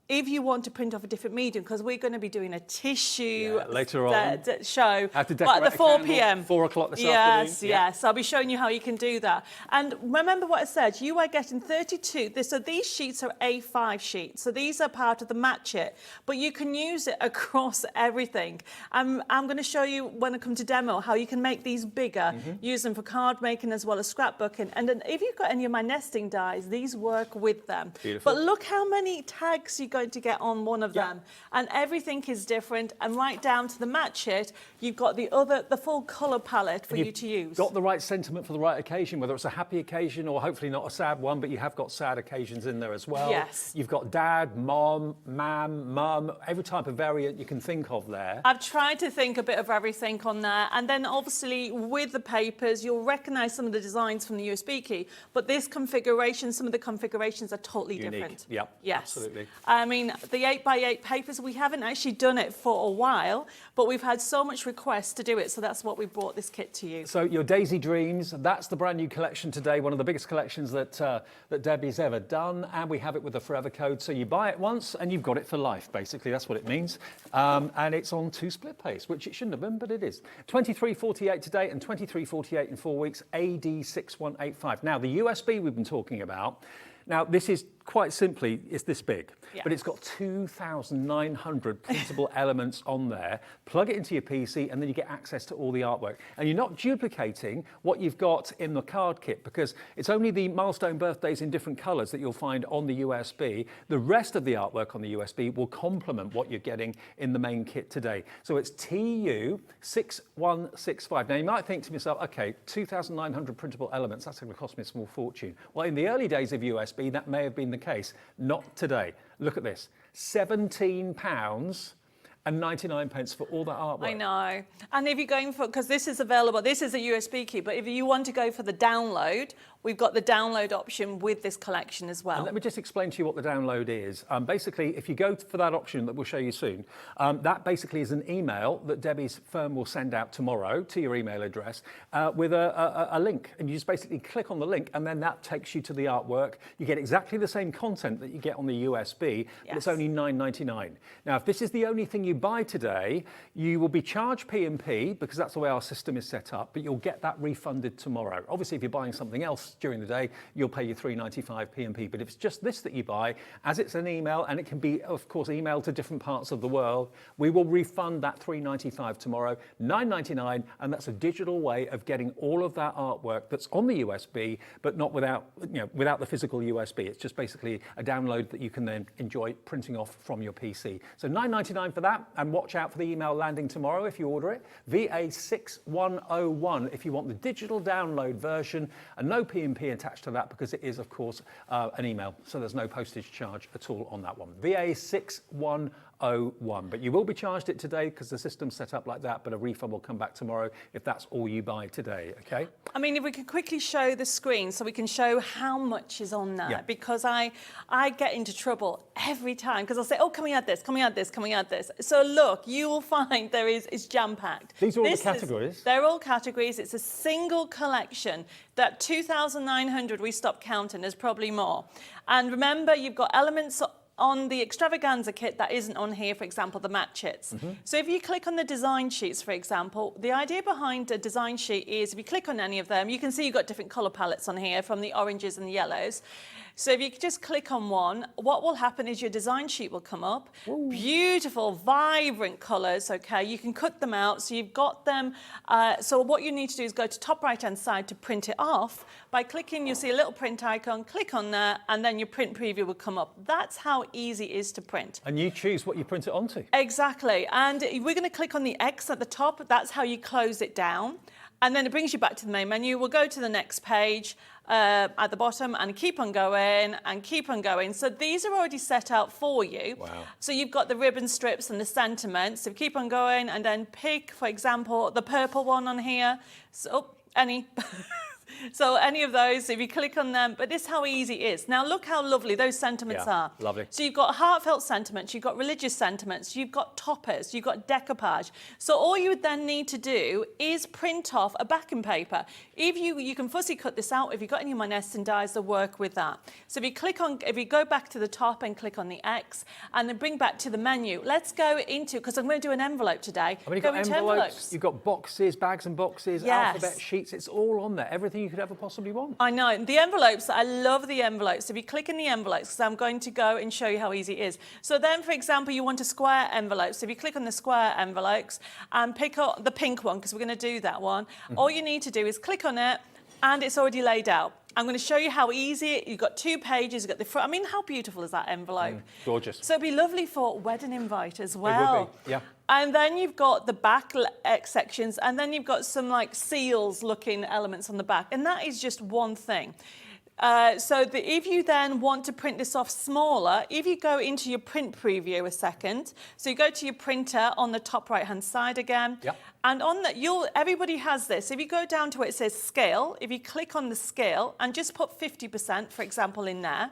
if you want to print off a different medium, because we're going to be doing a tissue later on. Show, Have to but decorate at a 4 candle, p.m. 4 o'clock this yes, afternoon. Yes, I'll be showing you how you can do that. And remember what I said, you are getting 32. So these sheets are A5 sheets. So these are part of the match it, but you can use it across everything. I'm going to show you when I come to demo how you can make these bigger, use them for card making as well as scrapbooking. And then if you've got any of my nesting dies, these work with them. Beautiful. But look how many tags you're going to get on one of them, and everything is different. And right down to the match it, you've got the full color palette for you to use. Got the right sentiment for the right occasion, whether it's a happy occasion or hopefully not a sad one, but you have got sad occasions in there as well. Yes. You've got dad, mom, mum, every type of variant you can think of there. I've tried to think a bit of everything on there, and then obviously with the papers, you'll recognise some of the designs from the USB key, but this configuration, some of the configurations are totally Unique. different. Yep, yes. absolutely. I mean, the 8x8 papers, we haven't actually done it for a while, but we've had so much requests to do it, so that's what we brought this kit to you. So your Daisy Dreams, that's the brand new collection today, one of the biggest collections that Debbie's ever done, and we have it with a forever code, so you buy it once and you've got it for life, basically, that's what it means. And it's on 2 split pace, which it shouldn't have been, but it is. 23.48 today and 23.48 in 4 weeks, AD6185. Now, the USB we've been talking about, now this is quite simply, it's this big, but it's got 2,900 printable elements on there. Plug it into your PC and then you get access to all the artwork. And you're not duplicating what you've got in the card kit because it's only the milestone birthdays in different colors that you'll find on the USB. The rest of the artwork on the USB will complement what you're getting in the main kit today. So it's TU6165. Now you might think to yourself, okay, 2,900 printable elements, that's going to cost me a small fortune. Well, in the early days of USB, that may have been the case. Not today. Look at this, £17 and 99 pence for all that artwork. I know. And if you're going for, because this is available, this is a USB key, but if you want to go for the download, we've got the download option with this collection as well. And let me just explain to you what the download is. Basically, if you go for that option that we'll show you soon, that basically is an email that Debbie's firm will send out tomorrow to your email address with a link. And you just basically click on the link and then that takes you to the artwork. You get exactly the same content that you get on the USB, but it's only $9.99. Now, if this is the only thing you buy today, you will be charged P&P because that's the way our system is set up, but you'll get that refunded tomorrow. Obviously, if you're buying something else during the day, you'll pay your $3.95 P&P. But if it's just this that you buy, as it's an email, and it can be, of course, emailed to different parts of the world, we will refund that $3.95 tomorrow, $9.99, and that's a digital way of getting all of that artwork that's on the USB, but not without the physical USB. It's just basically a download that you can then enjoy printing off from your PC. So $9.99 for that. and watch out for the email landing tomorrow if you order it. VA6101 if you want the digital download version, and no P&P attached to that because it is, of course, an email, so there's no postage charge at all on that one. VA6101. But you will be charged it today because the system's set up like that, but a refund will come back tomorrow if that's all you buy today, okay? I mean, if we could quickly show the screen so we can show how much is on that, because I get into trouble every time because I'll say, oh, can we add this, can we add this, can we add this? So look, you will find it's jam-packed. These are all the categories? They're all categories. It's a single collection. That 2,900 we stopped counting, there's probably more. And remember, you've got elements on the extravaganza kit that isn't on here, for example, the matchets. So if you click on the design sheets, for example, the idea behind a design sheet is if you click on any of them, you can see you've got different color palettes on here from the oranges and the yellows. So if you just click on one, what will happen is your design sheet will come up. Ooh. Beautiful, vibrant colors, okay? You can cut them out, so you've got them. So what you need to do is go to top right-hand side to print it off. By clicking, you'll see a little print icon, click on that, and then your print preview will come up. That's how easy it is to print. And you choose what you print it onto. Exactly, and we're gonna click on the X at the top. That's how you close it down. And then it brings you back to the main menu. We'll go to the next page at the bottom and keep on going and keep on going. So these are already set out for you. Wow. So you've got the ribbon strips and the sentiments. So keep on going and then pick, for example, the purple one on here. So any. So any of those, if you click on them, but this is how easy it is. Now look how lovely those sentiments are. Lovely. So you've got heartfelt sentiments, you've got religious sentiments, you've got toppers, you've got decoupage. So all you would then need to do is print off a backing paper. If you can fussy cut this out, if you've got any of my nesting dies that work with that. So if you go back to the top and click on the X and then bring back to the menu, let's go into, because I'm going to do an envelope today. I mean, you've got envelopes, you've got boxes, bags and boxes, alphabet sheets, it's all on there. Everything you could ever possibly want. I know. The envelopes, I love the envelopes. If you click in the envelopes, because I'm going to go and show you how easy it is. So then, for example, you want a square envelope. So if you click on the square envelopes and pick up the pink one, because we're going to do that one, all you need to do is click on it and it's already laid out. I'm going to show you how easy. You've got 2 pages, you've got the front. I mean, how beautiful is that envelope? Gorgeous. So it'd be lovely for wedding invite as well. It would be, yeah. And then you've got the back sections, and then you've got some like seals looking elements on the back. And that is just one thing. If you then want to print this off smaller, if you go into your print preview a second, so you go to your printer on the top right-hand side again, and on that, everybody has this. If you go down to where it says scale, if you click on the scale and just put 50%, for example, in there,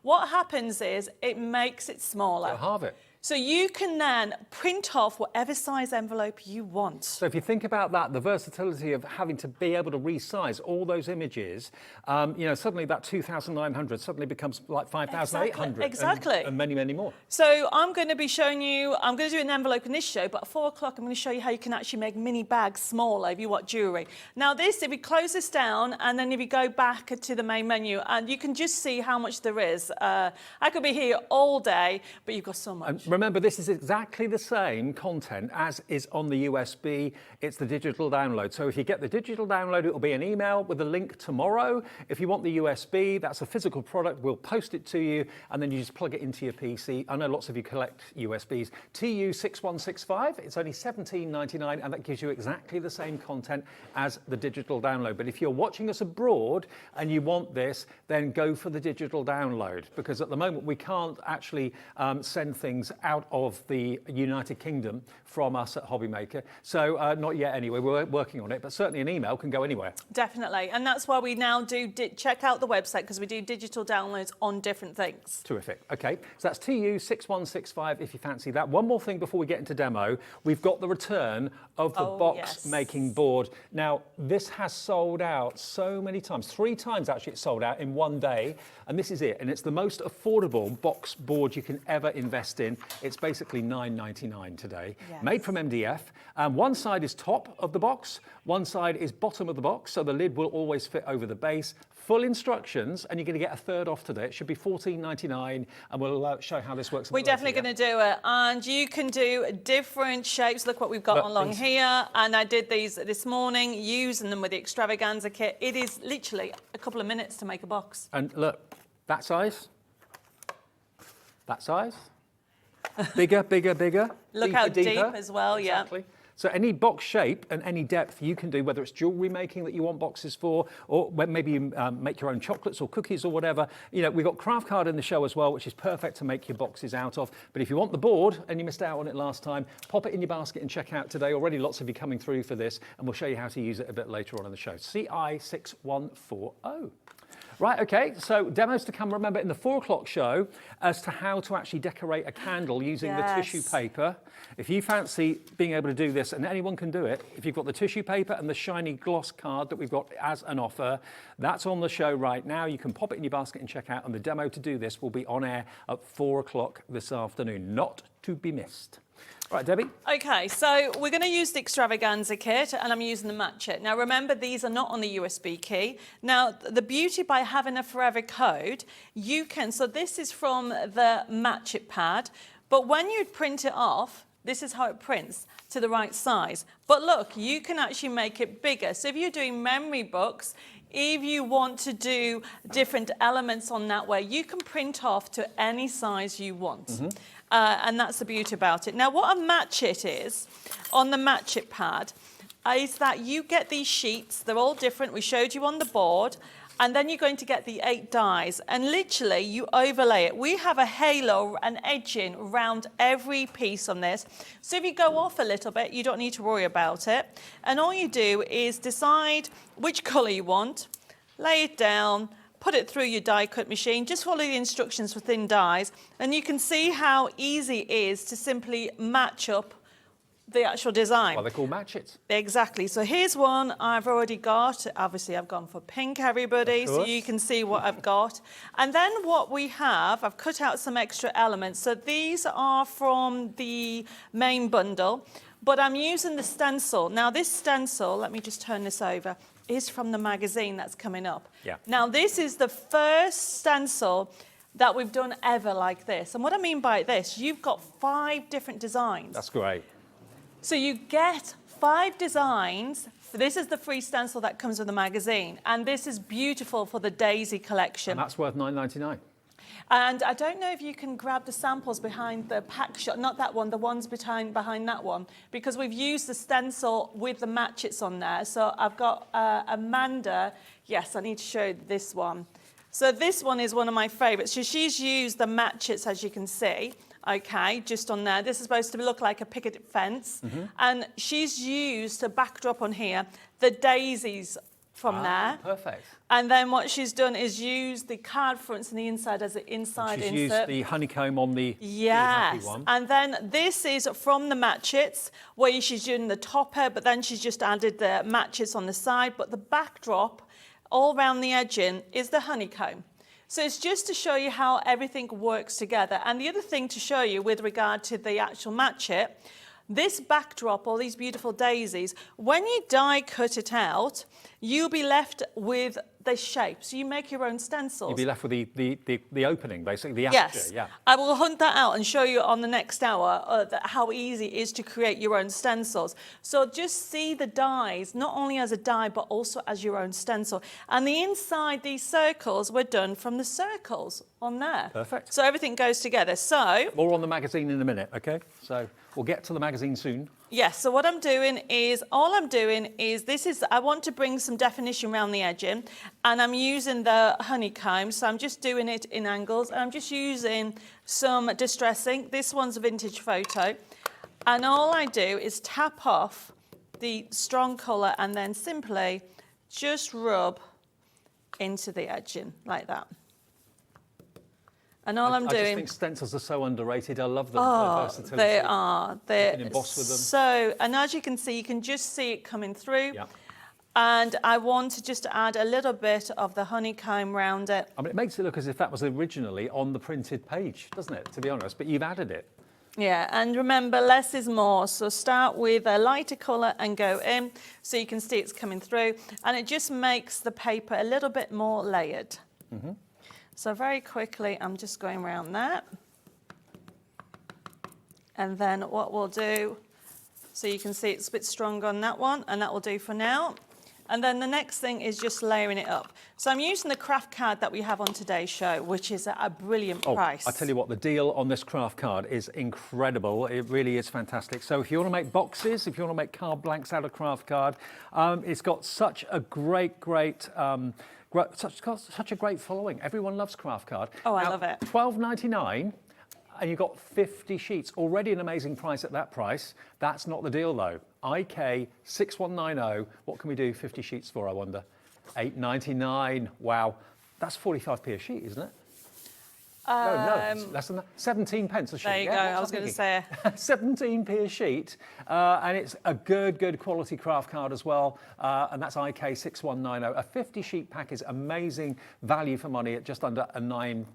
what happens is it makes it smaller. It'll halve it. So you can then print off whatever size envelope you want. So if you think about that, the versatility of having to be able to resize all those images, suddenly that 2,900 suddenly becomes like 5,800. Exactly. And many, many more. So I'm going to be showing you, I'm going to do an envelope in this show, but at 4 o'clock I'm going to show you how you can actually make mini bags smaller if you want jewellery. Now this, if you close this down and then if you go back to the main menu, and you can just see how much there is. I could be here all day, but you've got so much. Remember, this is exactly the same content as is on the USB. It's the digital download. So if you get the digital download, it will be an email with a link tomorrow. If you want the USB, that's a physical product. We'll post it to you, and then you just plug it into your PC. I know lots of you collect USBs. TU6165, it's only $17.99, and that gives you exactly the same content as the digital download. But if you're watching us abroad and you want this, then go for the digital download, because at the moment we can't actually send things out of the United Kingdom from us at HobbyMaker. So not yet anyway, we're working on it, but certainly an email can go anywhere. Definitely, and that's why we now do check out the website, because we do digital downloads on different things. Terrific. Okay, so that's TU6165 if you fancy that. One more thing before we get into demo, we've got the return of the box making board. Now, this has sold out so many times, 3 times actually it's sold out in one day, and this is it, and it's the most affordable box board you can ever invest in. It's basically $9.99 today, made from MDF. One side is top of the box, one side is bottom of the box, so the lid will always fit over the base. Full instructions, and you're going to get a third off today. It should be $14.99, and we'll show how this works. We're definitely going to do it, and you can do different shapes. Look what we've got along here, and I did these this morning, using them with the extravaganza kit. It is literally a couple of minutes to make a box. And look, that size, Bigger, bigger, bigger. Look deeper, how deeper. deep as well, yeah. Exactly. So any box shape and any depth you can do, whether it's jewellery making that you want boxes for, or maybe you make your own chocolates or cookies or whatever. You know, we've got craft card in the show as well, which is perfect to make your boxes out of. But if you want the board and you missed out on it last time, pop it in your basket and check out today. Already lots of you coming through for this, and we'll show you how to use it a bit later on in the show. CI6140. Right, okay, so demos to come, remember, in the 4 o'clock show as to how to actually decorate a candle using the tissue paper. If you fancy being able to do this, and anyone can do it, if you've got the tissue paper and the shiny gloss card that we've got as an offer, that's on the show right now. You can pop it in your basket and check out, and the demo to do this will be on air at 4 o'clock this afternoon, not to be missed. Right, Debbie? Okay, so we're going to use the extravaganza kit, and I'm using the match it. Now remember, these are not on the USB key. Now the beauty by having a forever code, you can, so this is from the match it pad, but when you print it off, this is how it prints to the right size. But look, you can actually make it bigger. So if you're doing memory books, if you want to do different elements on that way, you can print off to any size you want. And that's the beauty about it. Now, what a match it is on the match it pad is that you get these sheets. They're all different. We showed you on the board. And then you're going to get the 8 dies. And literally, you overlay it. We have a halo and edging around every piece on this. So if you go off a little bit, you don't need to worry about it. And all you do is decide which colour you want, lay it down, put it through your die cut machine, just follow the instructions for thin dies, and you can see how easy it is to simply match up the actual design. Well, they're called match it. Exactly. So here's one I've already got. Obviously, I've gone for pink, everybody, so you can see what I've got. And then what we have, I've cut out some extra elements. So these are from the main bundle, but I'm using the stencil. Now, this stencil, let me just turn this over, is from the magazine that's coming up. Yeah. Now, this is the first stencil that we've done ever like this. And what I mean by this, you've got 5 different designs. That's great. So you get 5 designs. This is the free stencil that comes with the magazine. And this is beautiful for the Daisy collection. And that's worth $9.99. And I don't know if you can grab the samples behind the pack shot, not that one, the ones behind that one, because we've used the stencil with the matchets on there. So I've got Amanda. Yes, I need to show this one. So this one is one of my favorites. So she's used the matchets, as you can see. Okay, just on there. This is supposed to look like a picket fence. And she's used a backdrop on here, the daisies from there. Perfect. And then what she's done is use the card fronts and the inside as an inside She's insert. used the honeycomb on the Yes, one. and then this is from the matchets, where she's doing the topper, but then she's just added the matchets on the side. But the backdrop, all around the edging, is the honeycomb. So it's just to show you how everything works together. And the other thing to show you with regard to the actual matchet, this backdrop, all these beautiful daisies, when you die cut it out, you'll be left with the shape. So you make your own stencils. You'll be left with the opening, basically, the aperture. Yes, Yeah. I will hunt that out and show you on the next hour how easy it is to create your own stencils. So just see the dies, not only as a die, but also as your own stencil. And the inside, these circles were done from the circles on there. Perfect. So everything goes together. So More on the magazine in a minute, okay? So we'll get to the magazine soon. yes, so what I'm doing is, I want to bring some definition around the edging, and I'm using the honeycomb, so I'm just doing it in angles, and I'm just using some distressing. This one's a vintage photo, and all I do is tap off the strong colour and then simply just rub into the edging like that. And all I'm I doing... just think stencils are so underrated. I love them. Oh, versatility. they are. They're You can emboss with them. so, and as you can see, you can just see it coming through. Yeah. And I want to just add a little bit of the honeycomb round it. I mean, it makes it look as if that was originally on the printed page, doesn't it, to be honest? But you've added it. Yeah, and remember, less is more. So start with a lighter colour and go in, so you can see it's coming through. And it just makes the paper a little bit more layered. So very quickly, I'm just going around that. And then what we'll do, so you can see it's a bit strong on that one, and that will do for now. And then the next thing is just layering it up. So I'm using the craft card that we have on today's show, which is at a brilliant price. I tell you what, the deal on this craft card is incredible. It really is fantastic. So if you want to make boxes, if you want to make card blanks out of craft card, it's got such a great such a great following. Everyone loves craft card. Oh, I love it. $12.99. And you've got 50 sheets, already an amazing price at that price. That's not the deal though. IK 6190, what can we do 50 sheets for, I wonder? $8.99, wow. That's 45p a sheet, isn't it? No, it's less than that. 17 pence a sheet. There you go, I was going to say. 17p a sheet, and it's a good quality craft card as well, and that's IK 6190. A 50 sheet pack is amazing value for money at just under £9.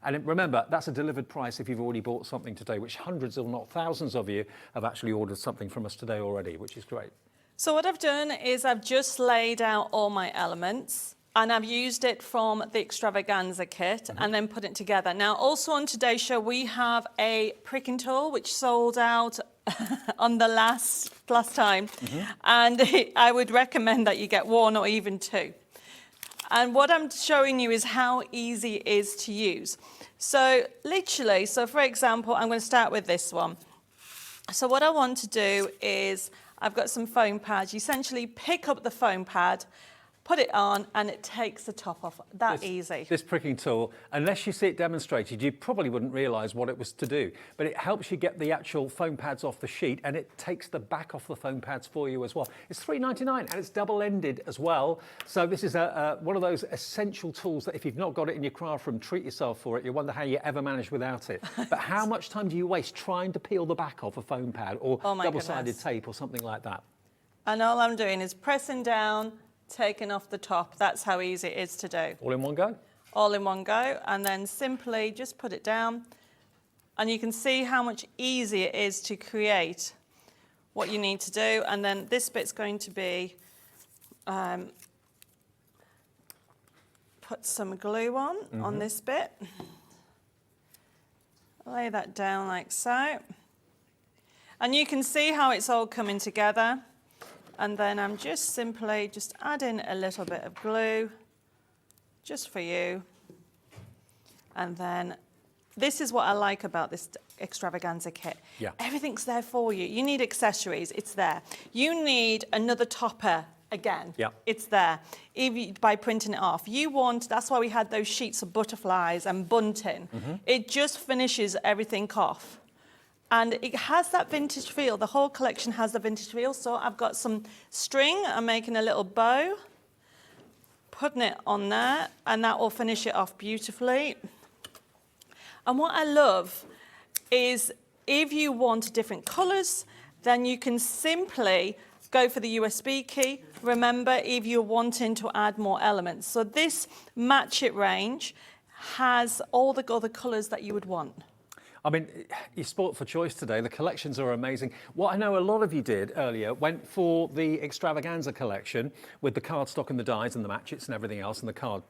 And remember, that's a delivered price if you've already bought something today, which hundreds, if not thousands of you have actually ordered something from us today already, which is great. So what I've done is I've just laid out all my elements and I've used it from the extravaganza kit and then put it together. Now, also on today's show, we have a pricking tool, which sold out on the last time. And I would recommend that you get one or even two. And what I'm showing you is how easy it is to use. So literally, so for example, I'm going to start with this one. So what I want to do is, I've got some foam pads. You essentially pick up the foam pad, put it on, and it takes the top off. Easy. This pricking tool, unless you see it demonstrated, you probably wouldn't realise what it was to do. But it helps you get the actual foam pads off the sheet, and it takes the back off the foam pads for you as well. It's $3.99, and it's double-ended as well. So this is one of those essential tools that if you've not got it in your craft room, treat yourself for it. You wonder how you ever manage without it. But how much time do you waste trying to peel the back off a foam pad or double-sided tape or something like that? And all I'm doing is pressing down, taking off the top. That's how easy it is to do. All in one go? All in one go, and then simply just put it down, and you can see how much easier it is to create what you need to do. And then this bit's going to be put some glue on this bit. Lay that down like so, and you can see how it's all coming together. And then I'm just simply adding a little bit of glue just for you. And then this is what I like about this extravaganza kit. Yeah. Everything's there for you. You need accessories, it's there. You need another topper, again, it's there. By printing it off. That's why we had those sheets of butterflies and bunting. It just finishes everything off. And it has that vintage feel. The whole collection has the vintage feel. So I've got some string. I'm making a little bow, putting it on there, and that will finish it off beautifully. And what I love is if you want different colours, then you can simply go for the USB key. Remember, if you're wanting to add more elements. So this Match It range has all the other colours that you would want. I mean, you're sport for choice today. The collections are amazing. What I know a lot of you did earlier went for the extravaganza collection with the cardstock and the dies and the matchets and everything else and the card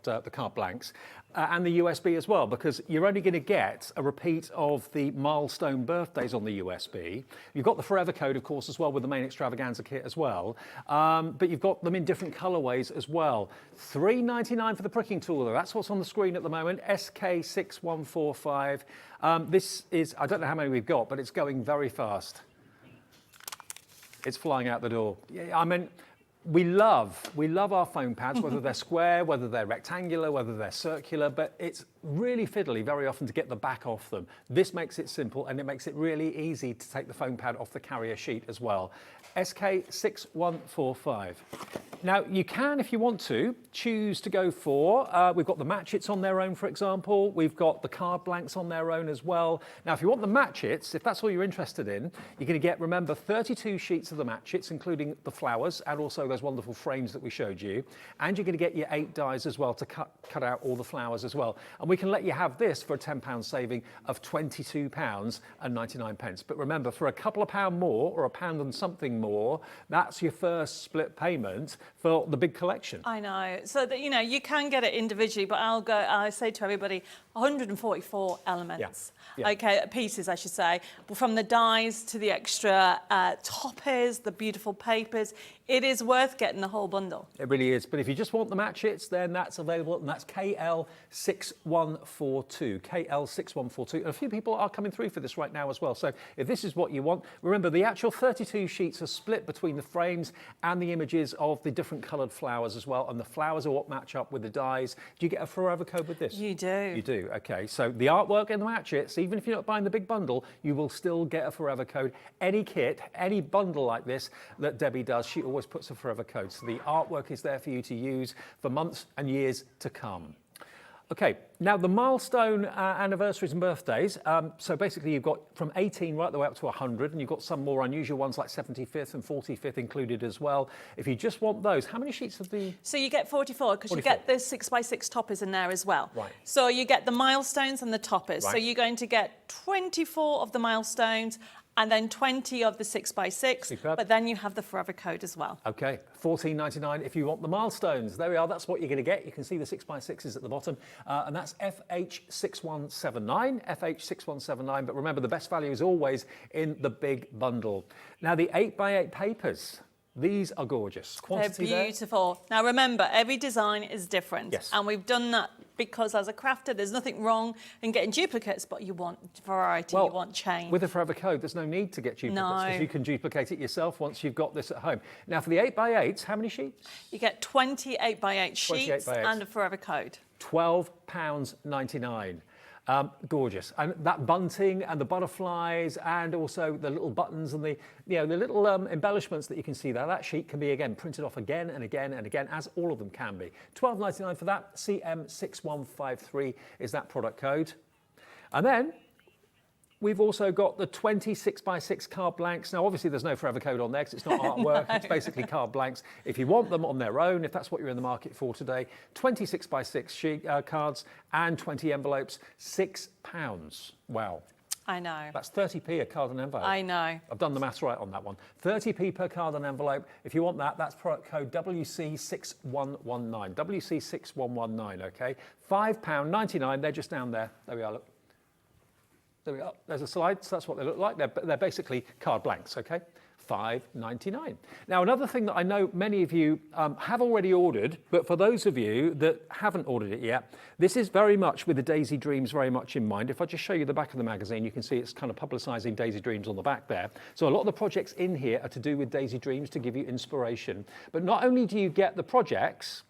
blanks and the USB as well, because you're only going to get a repeat of the milestone birthdays on the USB. You've got the forever code, of course, as well with the main extravaganza kit as well. But you've got them in different colorways as well. $3.99 for the pricking tool, though. That's what's on the screen at the moment. SK6145. This is, I don't know how many we've got, but it's going very fast. It's flying out the door. Yeah, I mean, we love our foam pads, whether they're square, whether they're rectangular, whether they're circular, but it's really fiddly very often to get the back off them. This makes it simple, and it makes it really easy to take the foam pad off the carrier sheet as well. SK6145. Now, you can, if you want to, choose to go for, we've got the matchets on their own, for example. We've got the card blanks on their own as well. Now, if you want the matchets, if that's all you're interested in, you're going to get, remember, 32 sheets of the matchets, including the flowers and also those wonderful frames that we showed you. And you're going to get your 8 dies as well to cut out all the flowers as well. And we can let you have this for a £10 saving of £22.99. But remember, for a couple of pound more or £1 and something more, that's your first split payment for the big collection. I know. So that, you know, you can get it individually, but I say to everybody, 144 elements. Yeah. Okay, pieces, I should say. From the dies to the extra toppers, the beautiful papers. It is worth getting the whole bundle. It really is. But if you just want the match hits, then that's available, and that's KL6142. KL6142. And a few people are coming through for this right now as well. So if this is what you want, remember the actual 32 sheets are split between the frames and the images of the different coloured flowers as well. And the flowers are what match up with the dies. Do you get a forever code with this? You do. You do, okay. So the artwork and the match hits, even if you're not buying the big bundle, you will still get a forever code. Any kit, any bundle like this that Debbie does, she always puts a forever code. So the artwork is there for you to use for months and years to come. Okay, now the milestone anniversaries and birthdays. So basically you've got from 18 right the way up to 100, and you've got some more unusual ones like 75th and 45th included as well. If you just want those, how many sheets of the... So you get 44 because you get the 6x6 toppers in there as well. Right. So you get the milestones and the toppers. Right. So you're going to get 24 of the milestones and then 20 of the 6x6, Superb. but then you have the forever code as well. Okay, $14.99 if you want the milestones. There we are, that's what you're going to get. You can see the 6x6s at the bottom, and that's FH6179, FH6179, but remember the best value is always in the big bundle. Now the 8x8 papers. These are gorgeous. Quantity They're beautiful. Now remember, every design is different. Yes. And we've done that because as a crafter, there's nothing wrong in getting duplicates, but you want variety, you want change. With a forever code, there's no need to get duplicates because you can duplicate it yourself once you've got this at home. Now for the 8x8s, how many sheets? You get 20 8x8 sheets 8x8s. and a forever code. £12.99. Gorgeous, and that bunting and the butterflies and also the little buttons and the the little embellishments that you can see there. That sheet can be again printed off again and again and again, as all of them can be. £12.99 for that. CM6153 is that product code, and then we've also got the 26x6 card blanks. Now, obviously, there's no forever code on there because it's not artwork. It's basically card blanks. If you want them on their own, if that's what you're in the market for today, 26x6 sheet cards and 20 envelopes, £6. Wow. I know. That's 30p a card and envelope. I know. I've done the maths right on that one. 30p per card and envelope. If you want that, that's product code WC6119. WC6119, okay? £5.99. They're just down there. There we are, look. There we are. There's a slide, so that's what they look like. They're basically card blanks, okay? $5.99. Now, another thing that I know many of you have already ordered, but for those of you that haven't ordered it yet, this is very much with the Daisy Dreams very much in mind. If I just show you the back of the magazine, you can see it's kind of publicising Daisy Dreams on the back there. So a lot of the projects in here are to do with Daisy Dreams to give you inspiration. But not only do you get the projects,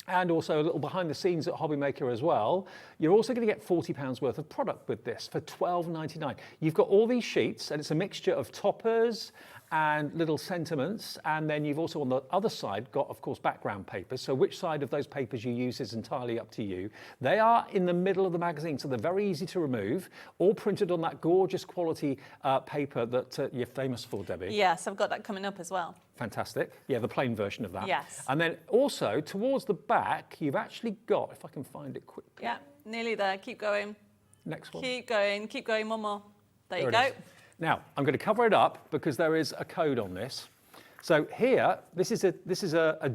and also a little behind the scenes at HobbyMaker as well, you're also going to get £40 worth of product with this for $12.99. You've got all these sheets, and it's a mixture of toppers and little sentiments, and then you've also on the other side got, of course, background papers. So which side of those papers you use is entirely up to you. They are in the middle of the magazine, so they're very easy to remove, all printed on that gorgeous quality paper that you're famous for, Debbie. Yes, I've got that coming up as well. Fantastic. Yeah, the plain version of that. Yes. And then also towards the back, you've actually got, if I can find it quickly. Yeah, nearly there. Keep going. Next one. Keep going. Keep going. One more. There you There go. it is. Now, I'm going to cover it up because there is a code on this. So here, this is a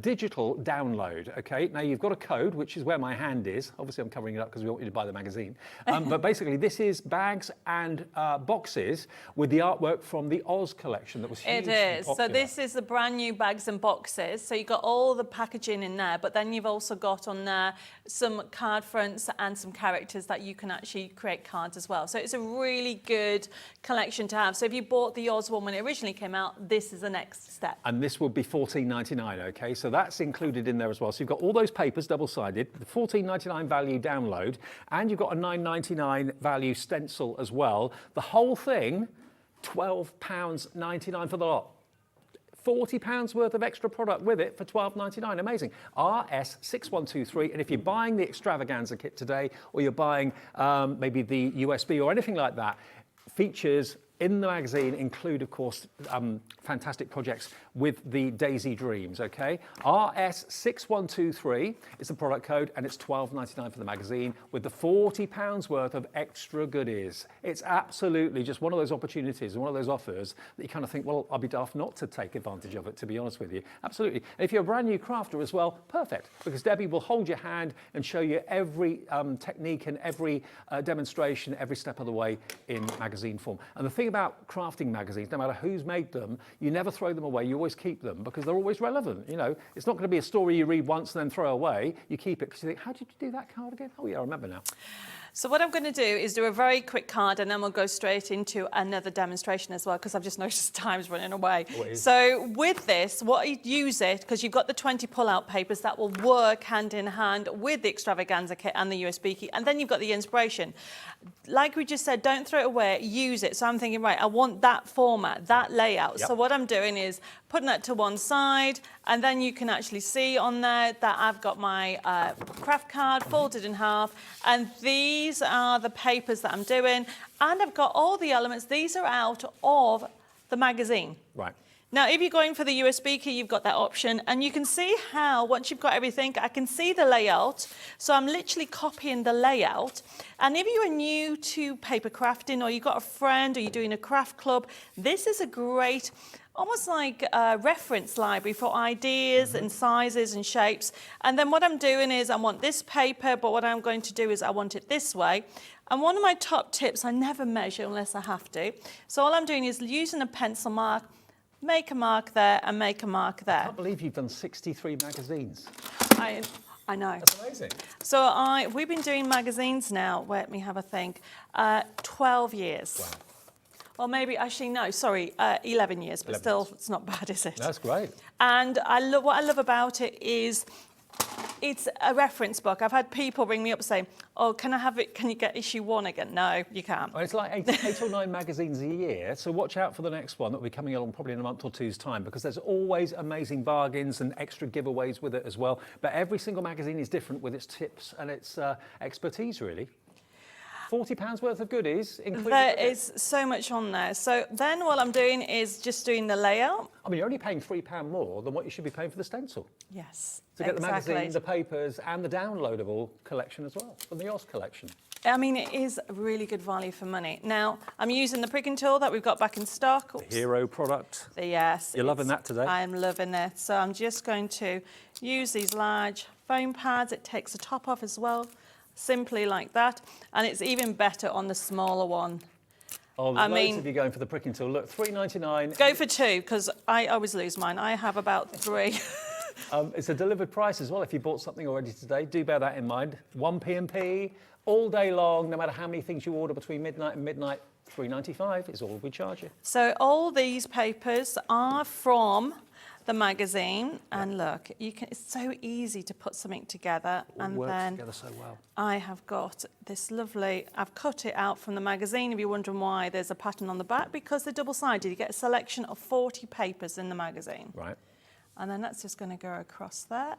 digital download, okay? Now you've got a code, which is where my hand is. Obviously I'm covering it up because we want you to buy the magazine. But basically this is bags and boxes with the artwork from the Oz collection that was hugely It is. popular. So this is the brand new bags and boxes. So you've got all the packaging in there, but then you've also got on there some card fronts and some characters that you can actually create cards as well. So it's a really good collection to have. So if you bought the Oz one when it originally came out, this is the next step. And this would be $14.99, okay? So that's included in there as well. So you've got all those papers double-sided, the $14.99 value download, and you've got a $9.99 value stencil as well. The whole thing, £12.99 for the lot. £40 worth of extra product with it for $12.99. Amazing. RS6123. And if you're buying the extravaganza kit today, or you're buying maybe the USB or anything like that, features in the magazine include, of course, fantastic projects with the Daisy Dreams, okay? RS6123 is the product code, and it's $12.99 for the magazine with the £40 worth of extra goodies. It's absolutely just one of those opportunities and one of those offers that you kind of think, well, I'll be daft not to take advantage of it, to be honest with you. Absolutely. And if you're a brand new crafter as well, perfect, because Debbie will hold your hand and show you every technique and every demonstration every step of the way in magazine form. And the thing thing about crafting magazines, no matter who's made them, you never throw them away. You always keep them because they're always relevant. You know, it's not going to be a story you read once and then throw away. You keep it because you think, how did you do that card again? Oh yeah, I remember now. So what I'm going to do is do a very quick card and then we'll go straight into another demonstration as well because I've just noticed time's running away. So with this, what you use it, because you've got the 20 pull-out papers that will work hand in hand with the extravaganza kit and the USB key, and then you've got the inspiration. Like we just said, don't throw it away, use it. So I'm thinking, right, I want that format, that layout. Yep. So what I'm doing is putting that to one side, and then you can actually see on there that I've got my craft card folded in half, and these are the papers that I'm doing, and I've got all the elements. These are out of the magazine. Right. Now, if you're going for the USB key, you've got that option, and you can see how, once you've got everything, I can see the layout. So I'm literally copying the layout. And if you are new to paper crafting, or you've got a friend, or you're doing a craft club, this is a great, almost like a reference library for ideas and sizes and shapes. And then what I'm doing is I want this paper, but what I'm going to do is I want it this way. And one of my top tips, I never measure unless I have to. So all I'm doing is using a pencil mark, make a mark there and make a mark there. I can't believe you've done 63 magazines. I know. That's amazing. So we've been doing magazines now, let me have a think, 12 years. Wow. Or maybe, actually, no, sorry, 11 years, but 11 still, years. it's not bad, is it? That's great. And what I love about it is it's a reference book. I've had people ring me up saying, oh, can I have it? Can you get issue 1 again? No, you can't. Well, it's like eight or 9 magazines a year, so watch out for the next one that will be coming along probably in a month or two's time, because there's always amazing bargains and extra giveaways with it as well. But every single magazine is different with its tips and its expertise, really. £40 worth of goodies included. There is so much on there. So then what I'm doing is just doing the layout. I mean, you're only paying £3 more than what you should be paying for the stencil. Yes, To get the exactly. magazine, the papers, and the downloadable collection as well, from the Oz collection. I mean, it is really good value for money. Now, I'm using the pricking tool that we've got back in stock. Oops. The hero product. Yes. You're loving that today? I'm loving it. So I'm just going to use these large foam pads. It takes the top off as well, simply like that. And it's even better on the smaller one. Oh, there's loads of you going for the pricking tool. Look, $3.99. Go for 2, because I always lose mine. I have about 3. It's a delivered price as well. If you bought something already today, do bear that in mind. 1 P&P all day long, no matter how many things you order between midnight and midnight. $3.95 is all we charge you. So all these papers are from the magazine, and look, it's so easy to put something together. It and works then together so well. I have got this lovely, I've cut it out from the magazine. If you're wondering why there's a pattern on the back, because they're double-sided. You get a selection of 40 papers in the magazine. Right. And then that's just going to go across there.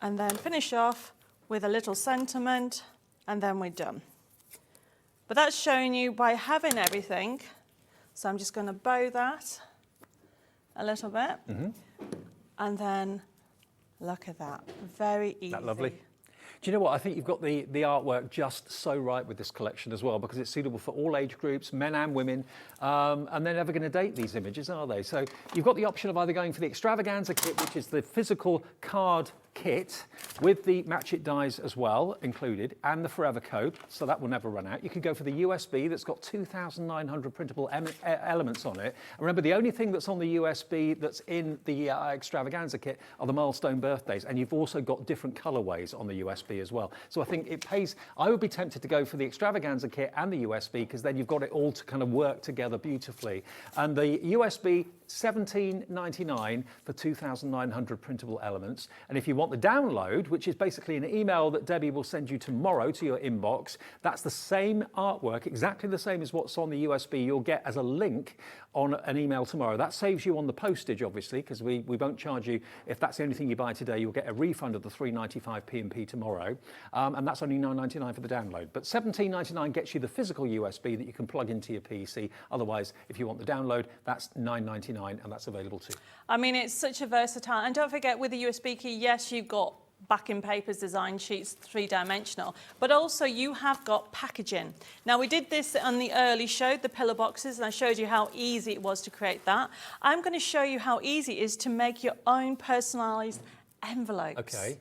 And then finish off with a little sentiment, and then we're done. But that's showing you by having everything. So I'm just going to bow that a little bit. And then look at that. Very easy. Isn't that lovely? Do you know what? I think you've got the artwork just so right with this collection as well, because it's suitable for all age groups, men and women, and they're never going to date these images, are they? So you've got the option of either going for the extravaganza kit, which is the physical card kit with the match it dies as well included, and the forever code, so that will never run out. You could go for the USB that's got 2,900 printable elements on it. And remember, the only thing that's on the USB that's in the extravaganza kit are the milestone birthdays, and you've also got different colorways on the USB as well. So I think it pays. I would be tempted to go for the extravaganza kit and the USB, because then you've got it all to kind of work together beautifully. And the USB, $17.99 for 2,900 printable elements. And if you want the download, which is basically an email that Debbie will send you tomorrow to your inbox, that's the same artwork, exactly the same as what's on the USB, you'll get as a link on an email tomorrow. That saves you on the postage, obviously, because we won't charge you. If that's the only thing you buy today, you'll get a refund of the $3.95 P&P tomorrow. And that's only $9.99 for the download. But $17.99 gets you the physical USB that you can plug into your PC. Otherwise, if you want the download, that's $9.99, and that's available too. I mean, it's such a versatile, and don't forget with the USB key, yes, you've got backing papers, design sheets, 3-dimensional, but also you have got packaging. Now, we did this on the early show, the pillar boxes, and I showed you how easy it was to create that. I'm going to show you how easy it is to make your own personalised envelopes. Okay.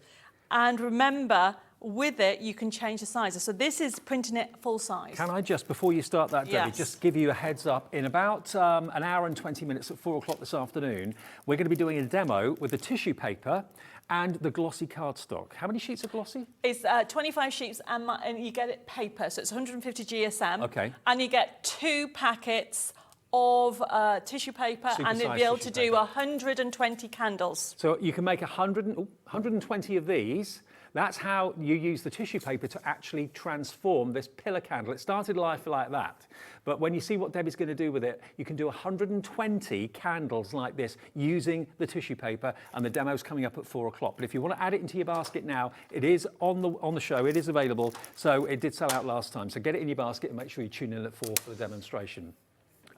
And remember, with it, you can change the sizes. So this is printing it full size. Can I just, before you start that, Debbie, Yes. just give you a heads up? In about an hour and 20 minutes at 4 o'clock this afternoon, we're going to be doing a demo with the tissue paper and the glossy cardstock. How many sheets of glossy? It's 25 sheets and you get it paper, so it's 150 GSM. Okay. And you get 2 packets of tissue paper, and you'll be able to do 120 candles. So you can make 120 of these. That's how you use the tissue paper to actually transform this pillar candle. It started life like that. But when you see what Debbie's going to do with it, you can do 120 candles like this using the tissue paper, and the demo's coming up at 4 o'clock. But if you want to add it into your basket now, it is on the show, it is available. So it did sell out last time. So get it in your basket and make sure you tune in at 4 for the demonstration.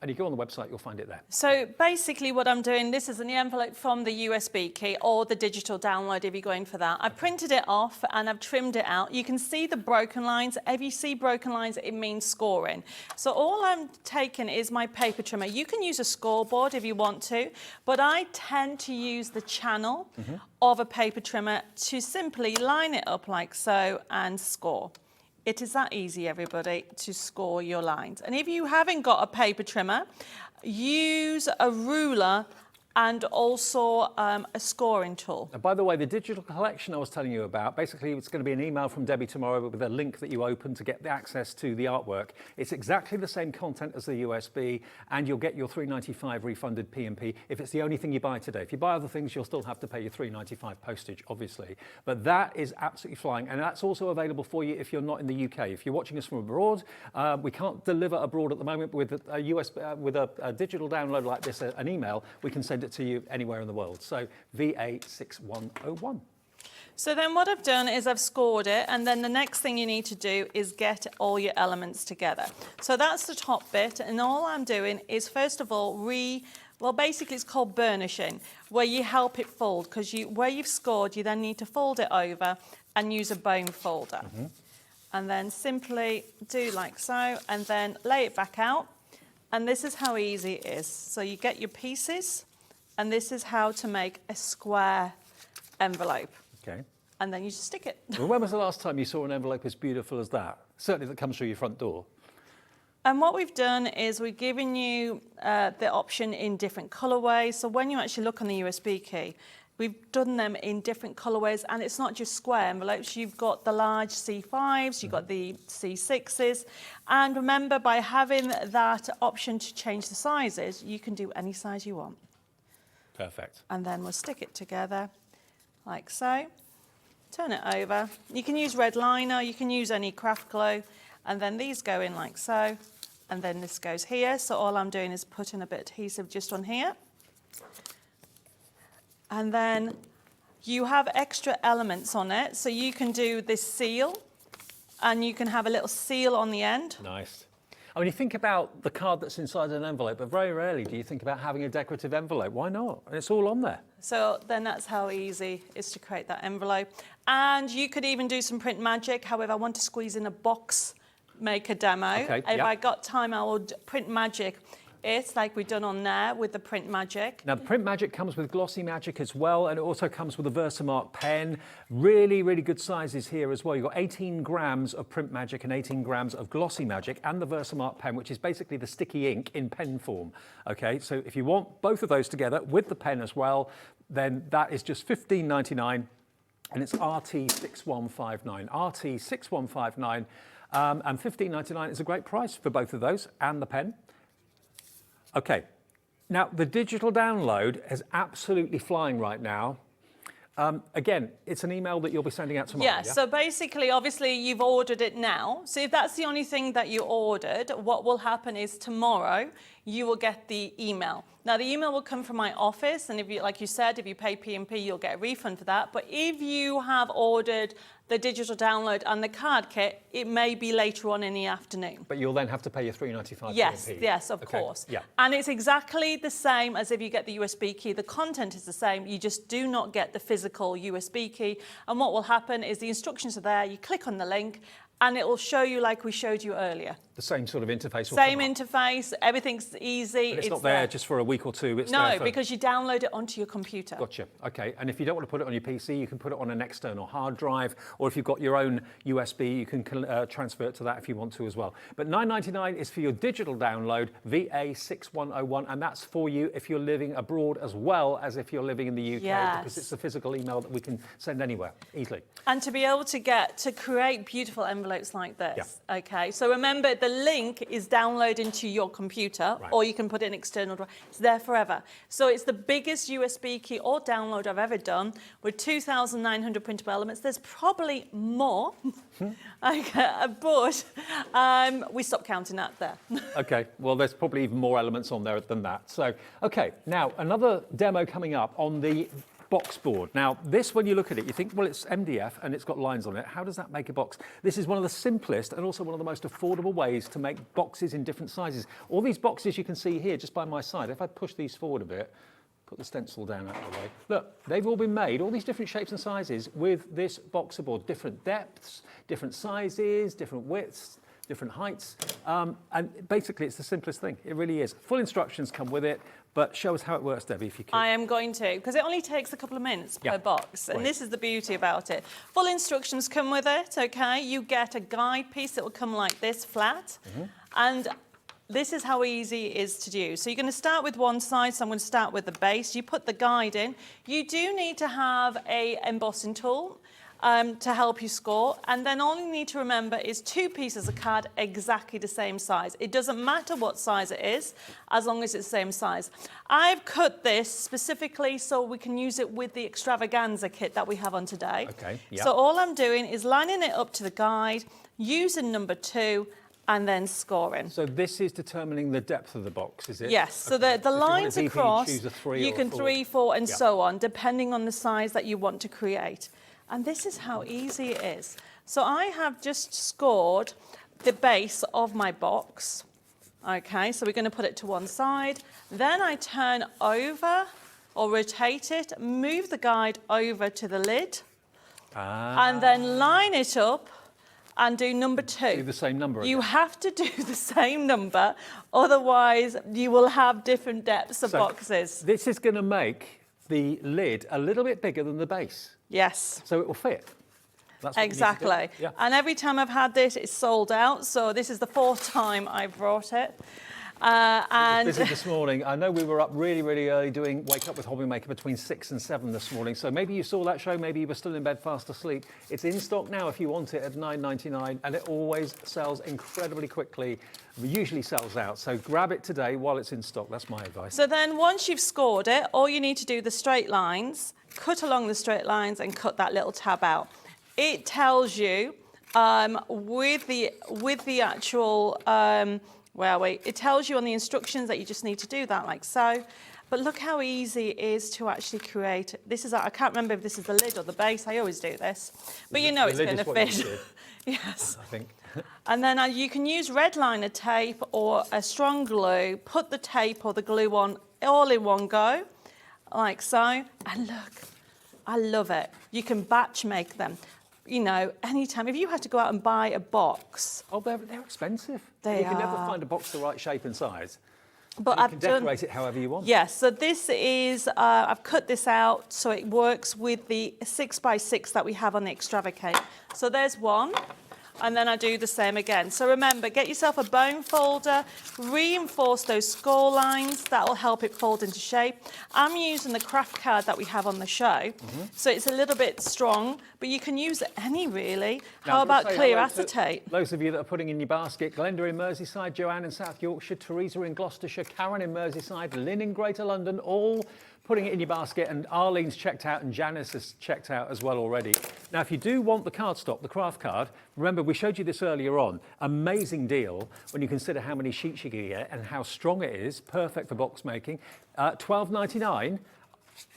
And you go on the website, you'll find it there. So basically what I'm doing, this is an envelope from the USB key or the digital download if you're going for that. I printed it off and I've trimmed it out. You can see the broken lines. If you see broken lines, it means scoring. So all I'm taking is my paper trimmer. You can use a scoreboard if you want to, but I tend to use the channel of a paper trimmer to simply line it up like so and score. It is that easy, everybody, to score your lines. And if you haven't got a paper trimmer, use a ruler and also a scoring tool. And by the way, the digital collection I was telling you about, basically it's going to be an email from Debbie tomorrow with a link that you open to get the access to the artwork. It's exactly the same content as the USB, and you'll get your $3.95 refunded P&P if it's the only thing you buy today. If you buy other things, you'll still have to pay your $3.95 postage, obviously. But that is absolutely flying, and that's also available for you if you're not in the UK. If you're watching us from abroad, we can't deliver abroad at the moment, but with a USB, with a digital download like this, an email, we can send it to you anywhere in the world. So VA6101. So then what I've done is I've scored it, and then the next thing you need to do is get all your elements together. So that's the top bit, and all I'm doing is first of all well, basically it's called burnishing, where you help it fold, because where you've scored, you then need to fold it over and use a bone folder. And then simply do like so, and then lay it back out. And this is how easy it is. So you get your pieces, and this is how to make a square envelope. Okay. And then you just stick it. Well, when was the last time you saw an envelope as beautiful as that? Certainly that comes through your front door. And what we've done is we've given you the option in different colorways. So when you actually look on the USB key, we've done them in different colorways, and it's not just square envelopes. You've got the large C5s, you've got the C6s. And remember, by having that option to change the sizes, you can do any size you want. Perfect. And then we'll stick it together like so. Turn it over. You can use red liner, you can use any craft glue, and then these go in like so, and then this goes here. So all I'm doing is putting a bit of adhesive just on here. And then you have extra elements on it, so you can do this seal, and you can have a little seal on the end. Nice. I mean, you think about the card that's inside an envelope, but very rarely do you think about having a decorative envelope. Why not? And it's all on there. So then that's how easy it is to create that envelope. And you could even do some print magic. However, I want to squeeze in a box maker demo. Okay, if I got time, I would print magic. It's like we've done on there with the print magic. Now, the print magic comes with glossy magic as well, and it also comes with a Versamark pen. Really, really good sizes here as well. You've got 18 grams of print magic and 18 grams of glossy magic, and the Versamark pen, which is basically the sticky ink in pen form. Okay, so if you want both of those together with the pen as well, then that is just $15.99, and it's RT6159. RT6159, and $15.99 is a great price for both of those and the pen. Okay, now the digital download is absolutely flying right now. Again, it's an email that you'll be sending out tomorrow. Yeah, so basically, obviously, you've ordered it now. So if that's the only thing that you ordered, what will happen is tomorrow you will get the email. Now, the email will come from my office, and if you, like you said, if you pay P&P, you'll get a refund for that. But if you have ordered the digital download and the card kit, it may be later on in the afternoon. But you'll then have to pay your $3.95 Yes, P&P. yes, of course. Yeah. And it's exactly the same as if you get the USB key. The content is the same. You just do not get the physical USB key. And what will happen is the instructions are there. You click on the link, and it will show you like we showed you earlier. The same sort of interface. Same interface, everything's easy. But it's not there just for a week or two. It's no, there for... because you download it onto your computer. Gotcha. Okay. And if you don't want to put it on your PC, you can put it on an external hard drive, or if you've got your own USB, you can transfer it to that if you want to as well. But $9.99 is for your digital download, VA6101, and that's for you if you're living abroad as well as if you're living in the UK, because it's a physical email that we can send anywhere easily. And to be able to create beautiful envelopes like this. Okay. So remember, the link is downloaded to your computer, or you can put it in external drive. It's there forever. So it's the biggest USB key or download I've ever done, with 2,900 printable elements. There's probably more, okay, but we stopped counting that there. Okay, well, there's probably even more elements on there than that. So, okay, now another demo coming up on the box board. Now, this, when you look at it, you think, well, it's MDF and it's got lines on it. How does that make a box? This is one of the simplest and also one of the most affordable ways to make boxes in different sizes. All these boxes you can see here just by my side, if I push these forward a bit, put the stencil down out of the way. Look, they've all been made, all these different shapes and sizes with this boxer board, different depths, different sizes, different widths, different heights, and basically it's the simplest thing. It really is. Full instructions come with it, but show us how it works, Debbie, if you can. I am going to, because it only takes a couple of minutes per box, and this is the beauty about it. Full instructions come with it, okay? You get a guide piece that will come like this, flat, and this is how easy it is to do. So you're going to start with one side, so I'm going to start with the base. You put the guide in. You do need to have an embossing tool to help you score, and then all you need to remember is 2 pieces of card exactly the same size. It doesn't matter what size it is, as long as it's the same size. I've cut this specifically so we can use it with the extravaganza kit that we have on today. Okay, yeah. So all I'm doing is lining it up to the guide, using number 2, and then scoring. So this is determining the depth of the box, is it? Yes, so the lines across, you can 3, 4, and so on, depending on the size that you want to create. And this is how easy it is. So I have just scored the base of my box. Okay, so we're going to put it to one side. Then I turn over or rotate it, move the guide over to the lid, and then line it up and do number 2. Do the same number again. You have to do the same number, otherwise you will have different depths of boxes. This is going to make the lid a little bit bigger than the base. Yes. So it will fit. That's what exactly. Yeah. And every time I've had this, it's sold out. So this is the 4th time I've brought it. And busy this morning. I know we were up really, really early doing Wake Up with HobbyMaker between 6 and 7 this morning. So maybe you saw that show, maybe you were still in bed fast asleep. It's in stock now if you want it at $9.99, and it always sells incredibly quickly. It usually sells out. So grab it today while it's in stock. That's my advice. So then once you've scored it, all you need to do the straight lines, cut along the straight lines and cut that little tab out. It tells you with the actual it tells you on the instructions that you just need to do that like so. But look how easy it is to actually create. This is, I can't remember if this is the lid or the base. I always do this, but you know it's going to fit. Yes. I think. And then you can use red liner tape or a strong glue. Put the tape or the glue on all in one go, like so. And look, I love it. You can batch make them. You know, anytime. If you had to go out and buy a box. Oh, they're expensive. You can never find a box the right shape and size. But you can decorate it however you want. Yes, so this is, I've cut this out so it works with the 6x6 that we have on the Extravacate. So there's one. And then I do the same again. So remember, get yourself a bone folder, reinforce those score lines. That will help it fold into shape. I'm using the craft card that we have on the show. So it's a little bit strong, but you can use any really. Now, how about clear acetate? Those of you that are putting in your basket, Glenda in Merseyside, Joanne in South Yorkshire, Teresa in Gloucestershire, Karen in Merseyside, Lynn in Greater London, all putting it in your basket, and Arlene's checked out and Janice has checked out as well already. Now, if you do want the cardstock, the craft card, remember we showed you this earlier on, amazing deal when you consider how many sheets you can get and how strong it is, perfect for box making. $12.99,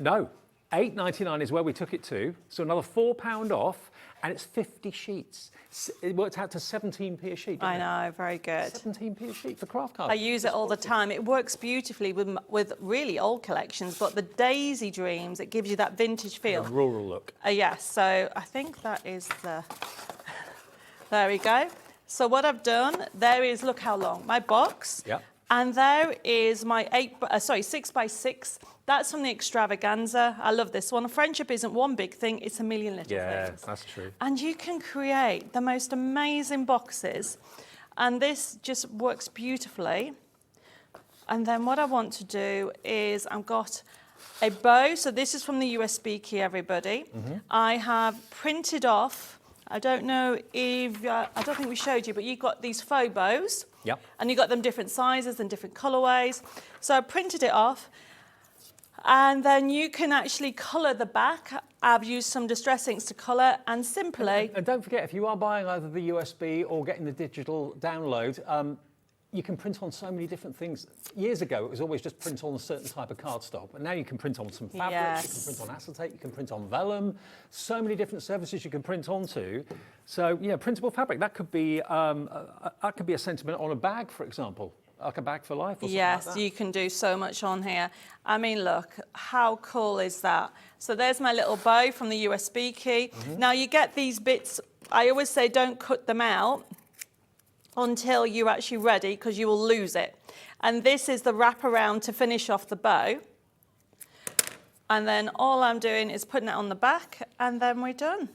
no, $8.99 is where we took it to, so another £4 off, and it's 50 sheets. It worked out to 17p a sheet. I know, very good. 17p a sheet for craft cards. I use it all the time. It works beautifully with really old collections, but the Daisy Dreams, it gives you that vintage feel. A rural look. Yes, so I think that is the There we go. So what I've done, there is, look how long, my box. Yep. And there is my 6x6. That's from the Extravaganza. I love this one. Friendship isn't one big thing, it's a million little things. That's true. And you can create the most amazing boxes. And this just works beautifully. And then what I want to do is I've got a bow. So this is from the USB key, everybody. I have printed off, I don't know if, I don't think we showed you, but you've got these faux bows. Yep. And you've got them different sizes and different colorways. So I printed it off. And then you can actually colour the back. I've used some distress inks to colour and simply... And don't forget, if you are buying either the USB or getting the digital download, you can print on so many different things. Years ago, it was always just print on a certain type of cardstock, but now you can print on some fabrics, you can print on acetate, you can print on vellum, so many different surfaces you can print onto. So, yeah, printable fabric, that could be a sentiment on a bag, for example, like a bag for life or something like that. You can do so much on here. I mean, look, how cool is that? So there's my little bow from the USB key. Now you get these bits, I always say don't cut them out until you're actually ready, because you will lose it. And this is the wraparound to finish off the bow. And then all I'm doing is putting it on the back, and then we're done.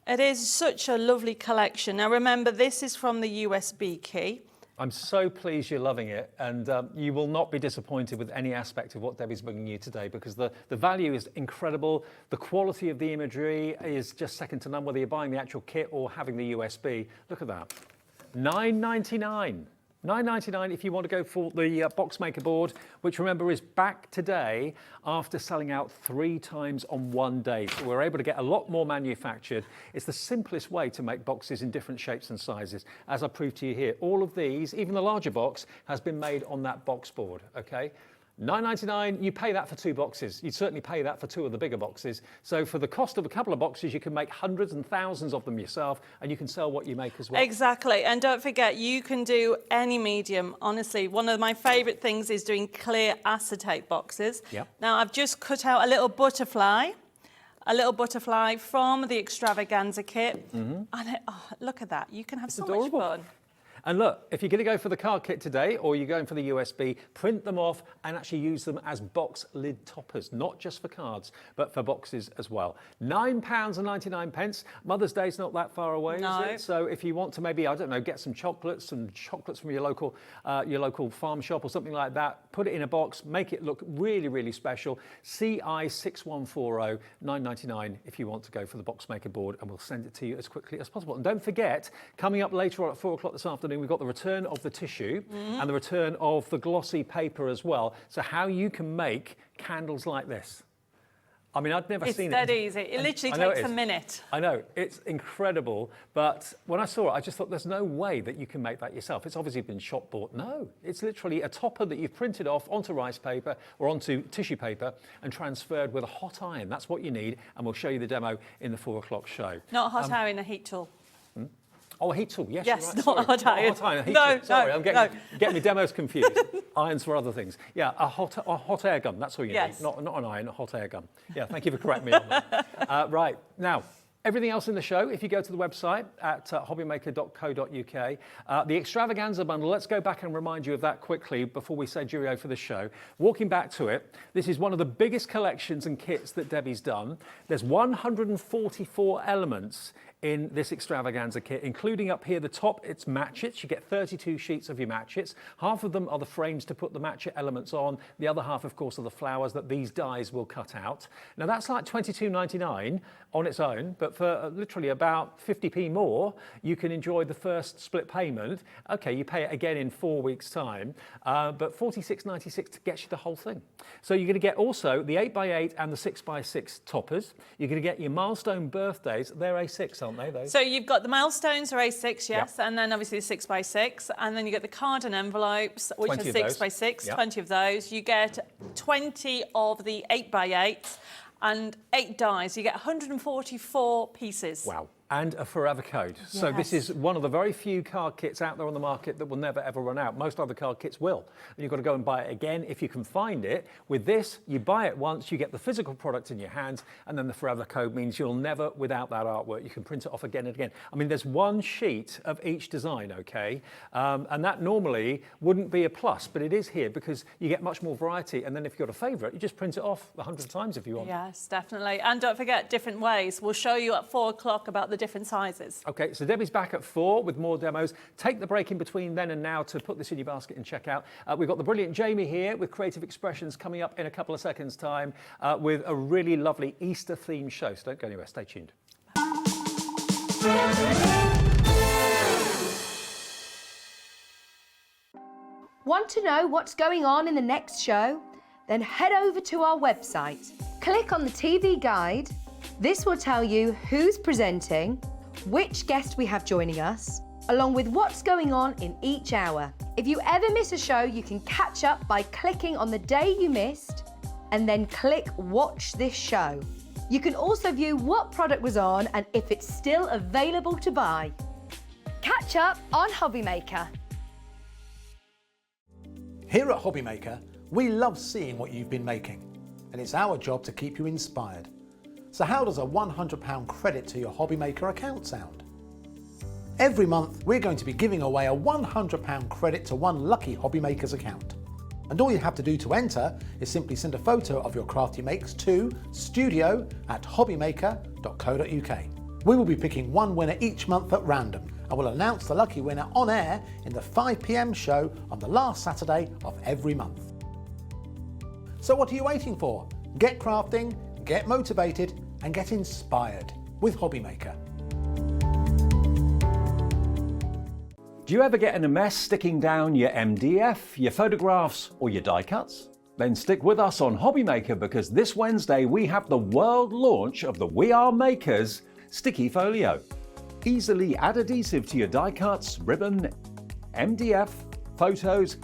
It is such a lovely collection. Now remember, this is from the USB key. I'm so pleased you're loving it, and you will not be disappointed with any aspect of what Debbie's bringing you today, because the value is incredible. The quality of the imagery is just second to none, whether you're buying the actual kit or having the USB. Look at that. $9.99. $9.99 if you want to go for the Boxmaker board, which remember is back today after selling out 3 times on one day. So we're able to get a lot more manufactured. It's the simplest way to make boxes in different shapes and sizes. As I proved to you here, all of these, even the larger box, has been made on that box board, okay? $9.99, you pay that for 2 boxes. You'd certainly pay that for 2 of the bigger boxes. So for the cost of a couple of boxes, you can make hundreds and thousands of them yourself, and you can sell what you make as well. Exactly, and don't forget, you can do any medium. Honestly, one of my favourite things is doing clear acetate boxes. Yep. Now, I've just cut out a little butterfly from the Extravaganza kit. And look at that, you can have so much fun. And look, if you're going to go for the card kit today, or you're going for the USB, print them off and actually use them as box lid toppers, not just for cards, but for boxes as well. £9.99. Mother's Day's not that far away, is it? So if you want to maybe, I don't know, get some chocolates from your local farm shop or something like that, put it in a box, make it look really, really special. CI6140, $9.99 if you want to go for the Boxmaker board, and we'll send it to you as quickly as possible. And don't forget, coming up later on at 4 o'clock this afternoon, we've got the return of the tissue and the return of the glossy paper as well. So how you can make candles like this. I mean, I'd never seen it. It's that easy. It literally takes a minute. I know, it's incredible. But when I saw it, I just thought there's no way that you can make that yourself. It's obviously been shop bought. No, it's literally a topper that you've printed off onto rice paper or onto tissue paper and transferred with a hot iron. That's what you need. And we'll show you the demo in the 4 o'clock show. Not a hot iron, a heat tool. Oh, a heat tool, yes, Yes, you're right. not Sorry. a hot iron. Not a hot iron, a heat No, tool. Sorry, no, I'm getting my demos confused. Irons for other things. Yeah, a hot air gun, that's all you need. Not an iron, a hot air gun. Yeah, thank you for correcting me on that. Right, now, everything else in the show, if you go to the website at hobbymaker.co.uk, the Extravaganza bundle, let's go back and remind you of that quickly before we say cheerio for the show. Walking back to it, this is one of the biggest collections and kits that Debbie's done. There's 144 elements in this Extravaganza kit, including up here the top, it's matchets. You get 32 sheets of your matchets. Half of them are the frames to put the matchet elements on. The other half, of course, are the flowers that these dies will cut out. Now that's like $22.99 on its own, but for literally about 50p more, you can enjoy the first split payment. Okay, you pay it again in 4 weeks' time, but $46.96 to get you the whole thing. So you're going to get also the 8x8 and the 6x6 toppers. You're going to get your milestone birthdays. They're A6, aren't they? Those? So you've got the milestones are A6, yes, and then obviously the 6x6, and then you get the card and envelopes, which are 6x6, 20 of those. You get 20 of the 8x8s and 8 dies. You get 144 pieces. Wow. And a forever code. So this Yes. is one of the very few card kits out there on the market that will never ever run out. Most other card kits will. And you've got to go and buy it again if you can find it. With this, you buy it once, you get the physical product in your hands, and then the forever code means you'll never without that artwork. You can print it off again and again. I mean, there's one sheet of each design, okay? And that normally wouldn't be a plus, but it is here because you get much more variety. And then if you've got a favorite, you just print it off 100 times if you want. Yes, definitely. And don't forget, different ways. We'll show you at 4 o'clock about the different sizes. Okay, so Debbie's back at 4 with more demos. Take the break in between then and now to put this in your basket and check out. We've got the brilliant Jamie here with Creative Expressions coming up in a couple of seconds' time with a really lovely Easter-themed show. So don't go anywhere, stay tuned. Want to know what's going on in the next show? Then head over to our website. Click on the TV guide. This will tell you who's presenting, which guest we have joining us, along with what's going on in each hour. If you ever miss a show, you can catch up by clicking on the day you missed and then click Watch This Show. You can also view what product was on and if it's still available to buy. Catch up on HobbyMaker. Here at HobbyMaker, we love seeing what you've been making, and it's our job to keep you inspired. So how does a £100 credit to your HobbyMaker account sound? Every month, we're going to be giving away a £100 credit to one lucky HobbyMaker's account. And all you have to do to enter is simply send a photo of your craft you makes to studio@hobbymaker.co.uk. We will be picking one winner each month at random, and we'll announce the lucky winner on air in the 5 PM show on the last Saturday of every month. So what are you waiting for? Get crafting, get motivated, and get inspired with HobbyMaker. Do you ever get in a mess sticking down your MDF, your photographs, or your die cuts? Then stick with us on HobbyMaker because this Wednesday we have the world launch of the We Are Makers Sticky Folio. Easily add adhesive to your die cuts, ribbon, MDF, photos,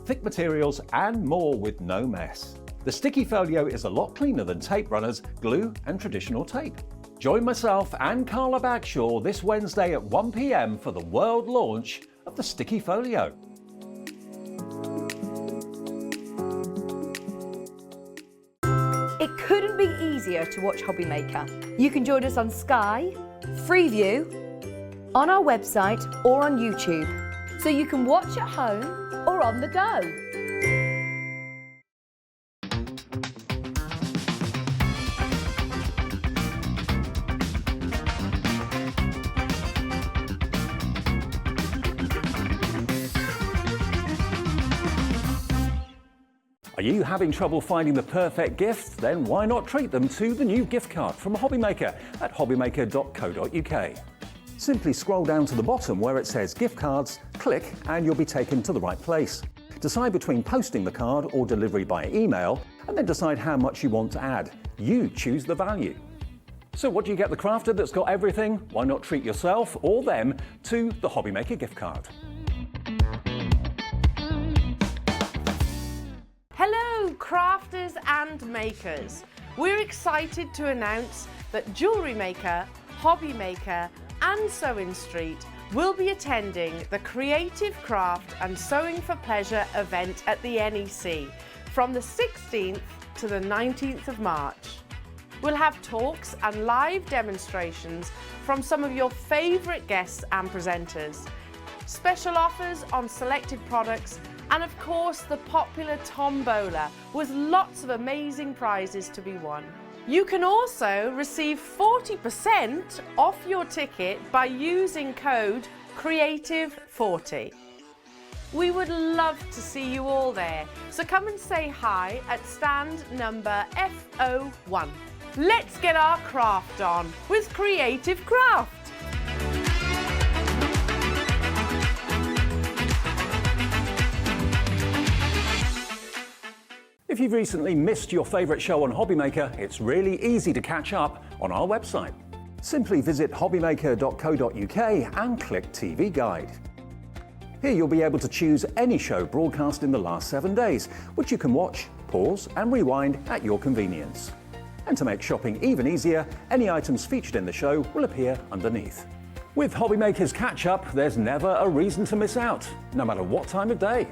thick materials, and more with no mess. The Sticky Folio is a lot cleaner than tape runners, glue, and traditional tape. Join myself and Carla Bagshaw this Wednesday at 1 PM for the world launch of the Sticky Folio. It couldn't be easier to watch HobbyMaker. You can join us on Sky, Freeview, on our website or on YouTube, so you can watch at home or on the go. Are you having trouble finding the perfect gift? Then why not treat them to the new gift card from HobbyMaker at hobbymaker.co.uk. Simply scroll down to the bottom where it says gift cards, click and you'll be taken to the right place. Decide between posting the card or delivery by email and then decide how much you want to add. You choose the value. So what do you get the crafter that's got everything? Why not treat yourself or them to the HobbyMaker gift card? Hello, crafters and makers. We're excited to announce that Jewellery Maker, Hobby Maker and Sewing Street will be attending the Creative Craft and Sewing for Pleasure event at the NEC from the 16th to the 19th of March. We'll have talks and live demonstrations from some of your favourite guests and presenters, special offers on selected products, and of course the popular tombola with lots of amazing prizes to be won. You can also receive 40% off your ticket by using code CREATIVE40. We would love to see you all there, so come and say hi at stand number FO1. Let's get our craft on with Creative Craft. If you've recently missed your favourite show on HobbyMaker, it's really easy to catch up on our website. Simply visit hobbymaker.co.uk and click TV Guide. Here you'll be able to choose any show broadcast in the last 7 days, which you can watch, pause and rewind at your convenience. And to make shopping even easier, any items featured in the show will appear underneath. With HobbyMaker's catch-up, there's never a reason to miss out, no matter what time of day.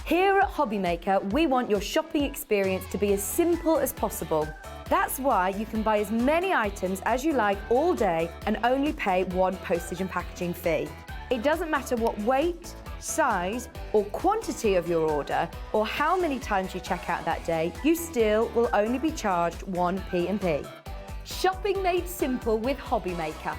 Here at HobbyMaker, we want your shopping experience to be as simple as possible. That's why you can buy as many items as you like all day and only pay one postage and packaging fee. It doesn't matter what weight, size or quantity of your order or how many times you check out that day, you still will only be charged one P&P. Shopping made simple with HobbyMaker.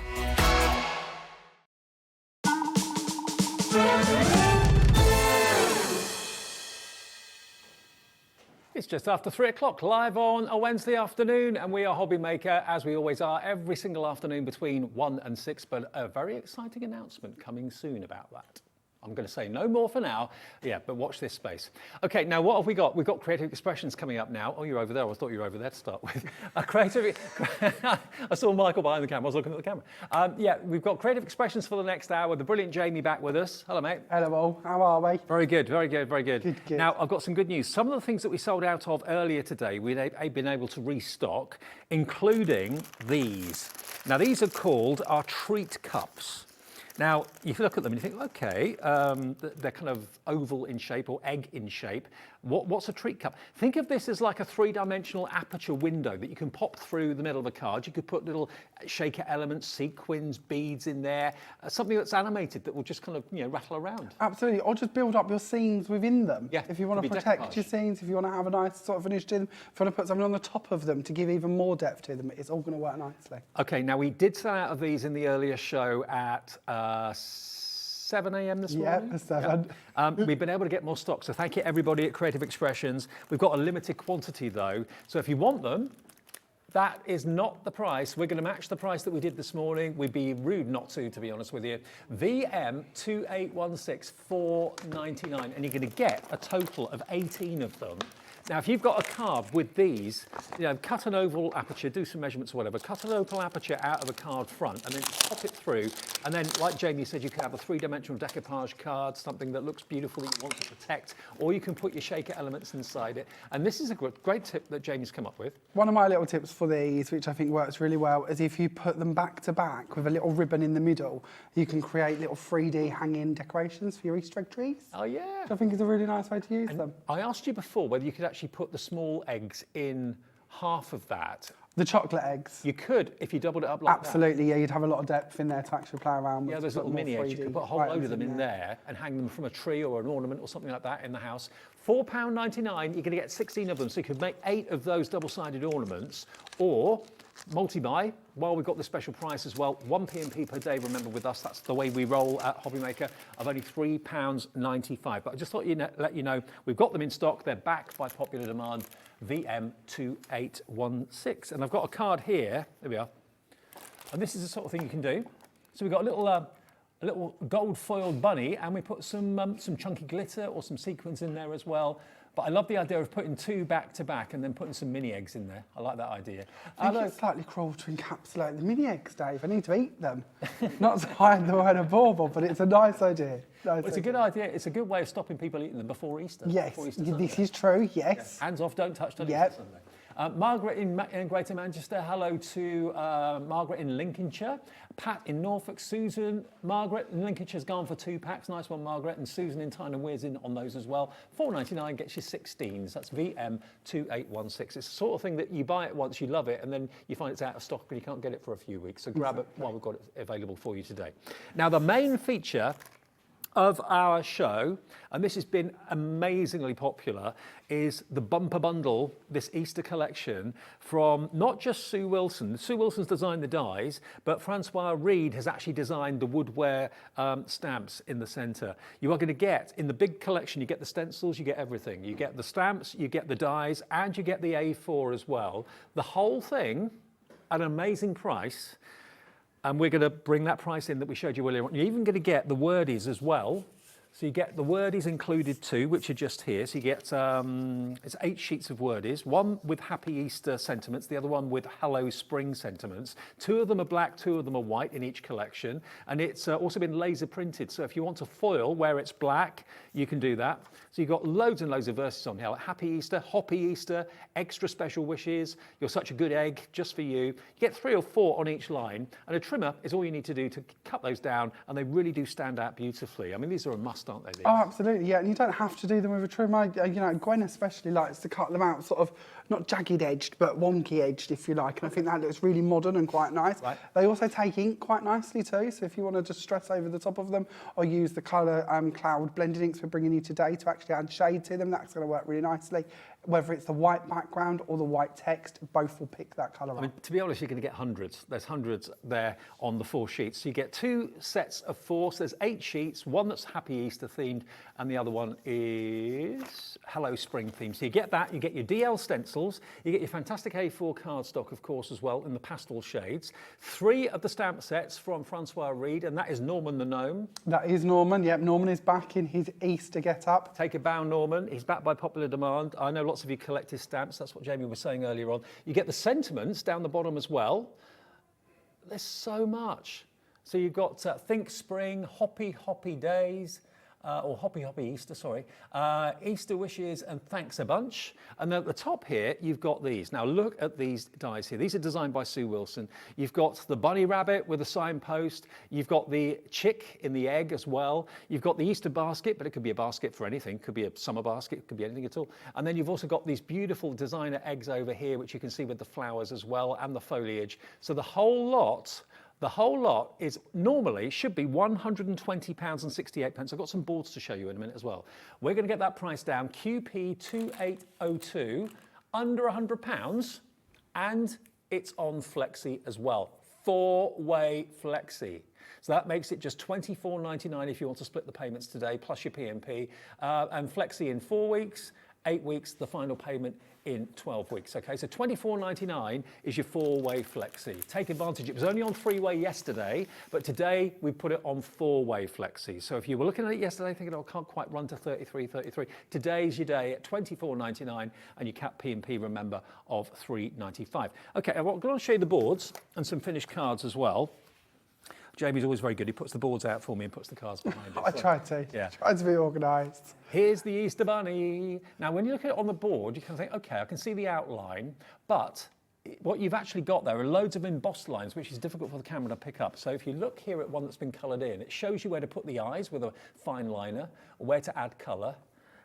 It's just after 3 o'clock, live on a Wednesday afternoon, and we are HobbyMaker, as we always are, every single afternoon between 1 and 6, but a very exciting announcement coming soon about that. I'm going to say no more for now. Yeah, but watch this space. Okay, now what have we got? We've got creative expressions coming up now. Oh, you're over there. I thought you were over there to start with. I saw Michael behind the camera. I was looking at the camera. Yeah, we've got creative expressions for the next hour. The brilliant Jamie back with us. Hello, mate. Hello, all. How are we? Very good, very good, very good. Good. Now, I've got some good news. Some of the things that we sold out of earlier today, we've been able to restock, including these. Now, these are called our treat cups. Now, you look at them and you think, okay, they're kind of oval in shape or egg in shape. What's a treat cup? Think of this as like a three-dimensional aperture window that you can pop through the middle of a card. You could put little shaker elements, sequins, beads in there, something that's animated that will just kind of, rattle around. Absolutely, or just build up your scenes within them. Yeah, if you want to protect your scenes, if you want to have a nice sort of finish to them, if you want to put something on the top of them to give even more depth to them, it's all going to work nicely. Okay, now we did sell out of these in the earlier show at 7 a.m. this morning. Yeah, 7. We've been able to get more stock, so thank you everybody at Creative Expressions. We've got a limited quantity though, so if you want them, that is not the price. We're going to match the price that we did this morning. We'd be rude not to be honest with you. VM2816 499, and you're going to get a total of 18 of them. Now, if you've got a card with these, cut an oval aperture, do some measurements or whatever, cut an oval aperture out of a card front and then pop it through. And then, like Jamie said, you could have a three-dimensional decoupage card, something that looks beautiful that you want to protect, or you can put your shaker elements inside it. And this is a great tip that Jamie's come up with. One of my little tips for these, which I think works really well, is if you put them back to back with a little ribbon in the middle, you can create little 3D hanging decorations for your Easter egg trees. Oh, yeah. Which I think is a really nice way to use them. I asked you before whether you could actually put the small eggs in half of that. The chocolate eggs. You could, if you doubled it up like Absolutely, yeah, you'd have a lot of depth in there to actually play around with. Yeah, there's little mini eggs. You could put a whole load of them in there and hang them from a tree or an ornament or something like that in the house. £4.99, you're going to get 16 of them, so you could make 8 of those double-sided ornaments, or multi-buy, while we've got the special price as well, 1 P&P per day, remember with us, that's the way we roll at HobbyMaker, of only £3.95. But I just thought let you know, we've got them in stock, they're back by popular demand, VM2816. And I've got a card here, there we are, and this is the sort of thing you can do. So we've got a little gold foiled bunny, and we put some chunky glitter or some sequins in there as well. But I love the idea of putting 2 back to back and then putting some mini eggs in there. I like that idea. I think it's slightly cruel to encapsulate the mini eggs, Dave. I need to eat them. Not to hide the word of bauble, but it's a nice idea. It's a good idea. It's a good way of stopping people eating them before Easter. Yes, before Easter this is true, yes. Yeah. Hands off, don't touch, don't eat Yep. Sunday. Margaret in Greater Manchester, hello to Margaret in Lincolnshire. Pat in Norfolk, Susan, Margaret in Lincolnshire's gone for 2 packs. Nice one, Margaret. And Susan in Tyne and Weir's in on those as well. £4.99 gets you 16s. That's VM2816. It's the sort of thing that you buy it once, you love it, and then you find it's out of stock, but you can't get it for a few weeks. So grab it while we've got it available for you today. Now, the main feature of our show, and this has been amazingly popular, is the bumper bundle, this Easter collection from not just Sue Wilson. Sue Wilson's designed the dies, but Francoise Reed has actually designed the woodware stamps in the centre. You are going to get, in the big collection, you get the stencils, you get everything. You get the stamps, you get the dies, and you get the A4 as well. The whole thing at an amazing price. And we're going to bring that price in that we showed you earlier on. You're even going to get the wordies as well So you get the wordies included too, which are just here. So you get, it's 8 sheets of wordies, one with Happy Easter sentiments, the other one with Hello Spring sentiments. 2 of them are black, 2 of them are white in each collection. And it's also been laser printed. So if you want to foil where it's black, you can do that. So you've got loads and loads of verses on here, like Happy Easter, Hoppy Easter, Extra Special Wishes, You're Such a Good Egg, Just for You. You get 3 or 4 on each line, and a trimmer is all you need to do to cut those down, and they really do stand out beautifully. I mean, these are a must, aren't they? These? Oh, absolutely, yeah, and you don't have to do them with a trimmer. You know, Gwen especially likes to cut them out sort of not jagged edged, but wonky edged, if you like, and I think that looks really modern and quite nice. Right. They also take ink quite nicely too, so if you want to just stress over the top of them or use the colour cloud blended inks we're bringing you today to actually add shade to them, that's going to work really nicely. Whether it's the white background or the white text, both will pick that colour up. I mean, to be honest, you're going to get hundreds. There's hundreds there on the 4 sheets. So you get 2 sets of 4. So there's 8 sheets, one that's Happy Easter themed, and the other one is Hello Spring themed. So you get that, you get your DL stencils, you get your fantastic A4 cardstock, of course, as well, in the pastel shades. 3 of the stamp sets from Francoise Reed, and that is Norman the Gnome. That is Norman, yep. Norman is back in his Easter get-up. Take a bow, Norman. He's back by popular demand. I know lots of you collect his stamps. That's what Jamie was saying earlier on. You get the sentiments down the bottom as well. There's so much. So you've got Think Spring, Hoppy Hoppy Days, or Hoppy Hoppy Easter, sorry, Easter Wishes and Thanks a Bunch. And then at the top here, you've got these. Now look at these dies here. These are designed by Sue Wilson. You've got the bunny rabbit with a signpost. You've got the chick in the egg as well. You've got the Easter basket, but it could be a basket for anything. It could be a summer basket, it could be anything at all. And then you've also got these beautiful designer eggs over here, which you can see with the flowers as well and the foliage. So the whole lot is normally should be £120.68. I've got some boards to show you in a minute as well. We're going to get that price down, QP2802, under £100, and it's on Flexi as well. 4-way Flexi. So that makes it just £24.99 if you want to split the payments today, plus your P&P, and Flexi in 4 weeks, 8 weeks, the final payment in 12 weeks. Okay, so £24.99 is your 4-way Flexi. Take advantage. It was only on 3-way yesterday, but today we put it on 4-way Flexi. So if you were looking at it yesterday thinking, oh, I can't quite run to 33, today's your day at £24.99, and you cap P&P, remember, of £3.95. Okay, I'm going to show you the boards and some finished cards as well. Jamie's always very good. He puts the boards out for me and puts the cards behind it. I try to. Yeah. Try to be organised. Here's the Easter Bunny. Now, when you look at it on the board, you can think, okay, I can see the outline, but what you've actually got there are loads of embossed lines, which is difficult for the camera to pick up. So if you look here at one that's been coloured in, it shows you where to put the eyes with a fine liner, or where to add colour.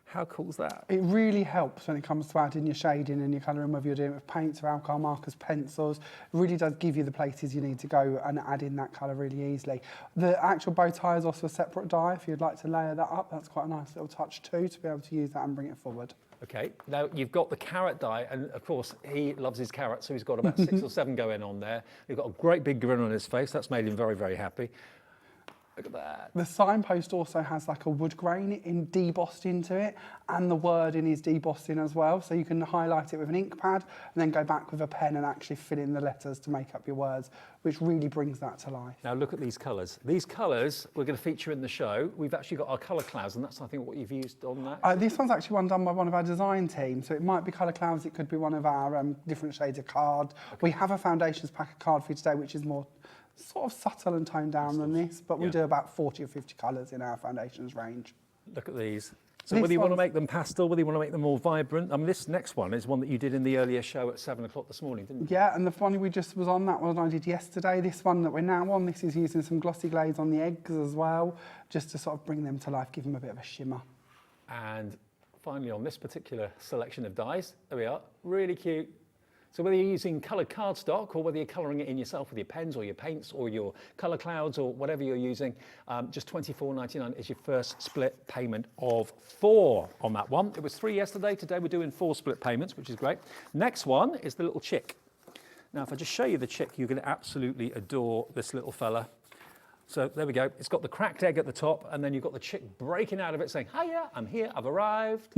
How cool is that? It really helps when it comes to adding your shading and your colouring, whether you're doing it with paints or alcohol markers, pencils. It really does give you the places you need to go and add in that colour really easily. The actual bow tie is also a separate die. If you'd like to layer that up, that's quite a nice little touch too, to be able to use that and bring it forward. Okay, now you've got the carrot die, and of course he loves his carrot, so he's got about 6 or 7 going on there. He's got a great big grin on his face. That's made him very, very happy. Look at that. The signpost also has like a wood grain debossed into it, and the wording is debossed in as well. So you can highlight it with an ink pad and then go back with a pen and actually fill in the letters to make up your words, which really brings that to life. Now look at these colours. These colours we're going to feature in the show. We've actually got our colour clouds, and that's, I think, what you've used on that. This one's actually one done by one of our design teams, so it might be colour clouds, it could be one of our different shades of card. Okay. We have a foundations pack of card for you today, which is more sort of subtle and toned down than this, but we do about 40 or 50 colours in our foundations range. Look at these. So whether you want to make them pastel, whether you want to make them more vibrant, I mean, this next one is one that you did in the earlier show at 7 o'clock this morning, didn't you? Yeah, and the one we just was on, that one I did yesterday. This one that we're now on, this is using some glossy glaze on the eggs as well, just to sort of bring them to life, give them a bit of a shimmer. And finally on this particular selection of dies, there we are, really cute. So whether you're using coloured cardstock or whether you're colouring it in yourself with your pens or your paints or your colour clouds or whatever you're using, just £24.99 is your first split payment of 4 on that one. It was 3 yesterday. Today we're doing 4 split payments, which is great. Next one is the little chick. Now, if I just show you the chick, you're going to absolutely adore this little fella. So there we go. It's got the cracked egg at the top, and then you've got the chick breaking out of it saying, hiya, I'm here, I've arrived.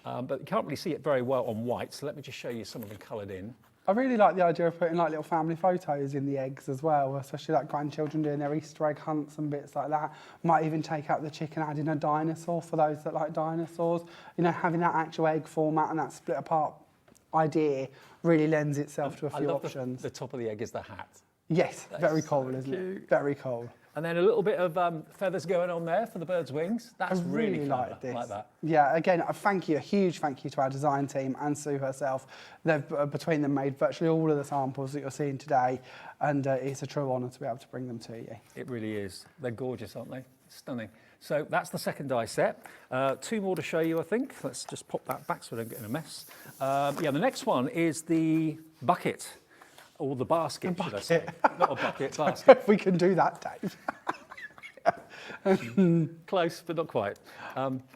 But you can't really see it very well on white, so let me just show you some of them coloured in. I really like the idea of putting like little family photos in the eggs as well, especially like grandchildren doing their Easter egg hunts and bits like that. Might even take out the chicken, add in a dinosaur for those that like dinosaurs. You know, having that actual egg format and that split apart idea really lends itself to a few options. The top of the egg is the hat. Yes, very cool, isn't it? Very cool. And then a little bit of feathers going on there for the bird's wings. That's really clever. like this. Like that. Yeah, again, a huge thank you to our design team and Sue herself. They've, between them, made virtually all of the samples that you're seeing today, and it's a true honour to be able to bring them to you. It really is. They're gorgeous, aren't they? Stunning. So that's the second die set. 2 more to show you, I think. Let's just pop that back so we don't get in a mess. Yeah, the next one is the bucket. Or the basket, should I say. Not a bucket, basket. If we can do that, Dave. Close, but not quite.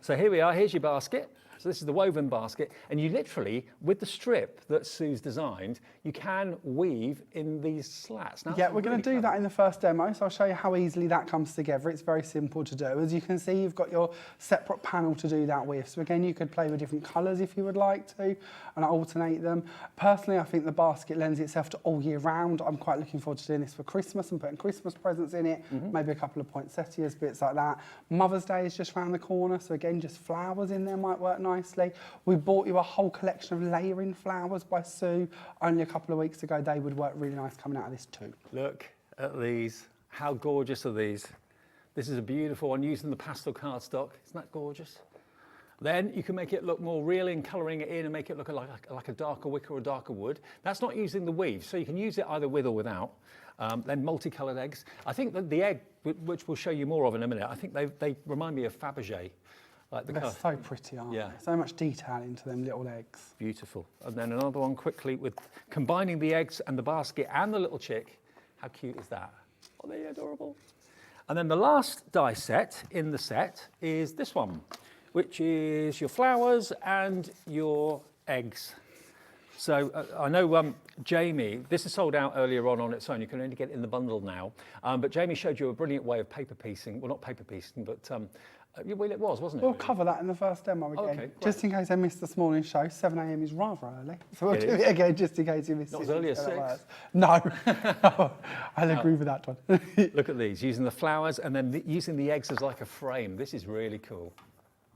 So here we are, here's your basket. So this is the woven basket, and you literally, with the strip that Sue's designed, you can weave in these slats. Now, yeah, we're going to do that in the first demo, so I'll show you how easily that comes together. It's very simple to do. As you can see, you've got your separate panel to do that with. So again, you could play with different colours if you would like to, and alternate them. Personally, I think the basket lends itself to all year round. I'm quite looking forward to doing this for Christmas and putting Christmas presents in it, maybe a couple of poinsettias, bits like that. Mother's Day is just round the corner, so again, just flowers in there might work nicely. We bought you a whole collection of layering flowers by Sue only a couple of weeks ago. They would work really nice coming out of this too. Look at these. How gorgeous are these? This is a beautiful one using the pastel cardstock. Isn't that gorgeous? Then you can make it look more real in colouring it in and make it look like a darker wicker or a darker wood. That's not using the weave, so you can use it either with or without. Then multicoloured eggs. I think that the egg, which we'll show you more of in a minute, I think they remind me of Fabergé. Like They're so pretty, aren't they? So much detail into them little eggs. Beautiful. And then another one quickly with combining the eggs and the basket and the little chick. How cute is that? Oh, they're adorable. And then the last die set in the set is this one, which is your flowers and your eggs. So I know Jamie, this is sold out earlier on its own. You can only get it in the bundle now. But Jamie showed you a brilliant way of paper piecing. Well, not paper piecing, but well, it was, wasn't it? We'll cover that in the first demo again. Okay, just in case I missed this morning's show. 7 a.m. is rather early. So we'll do it again just in case you missed it. Not as early as 6. No, I'll agree with that one. Look at these, using the flowers and then using the eggs as like a frame. This is really cool.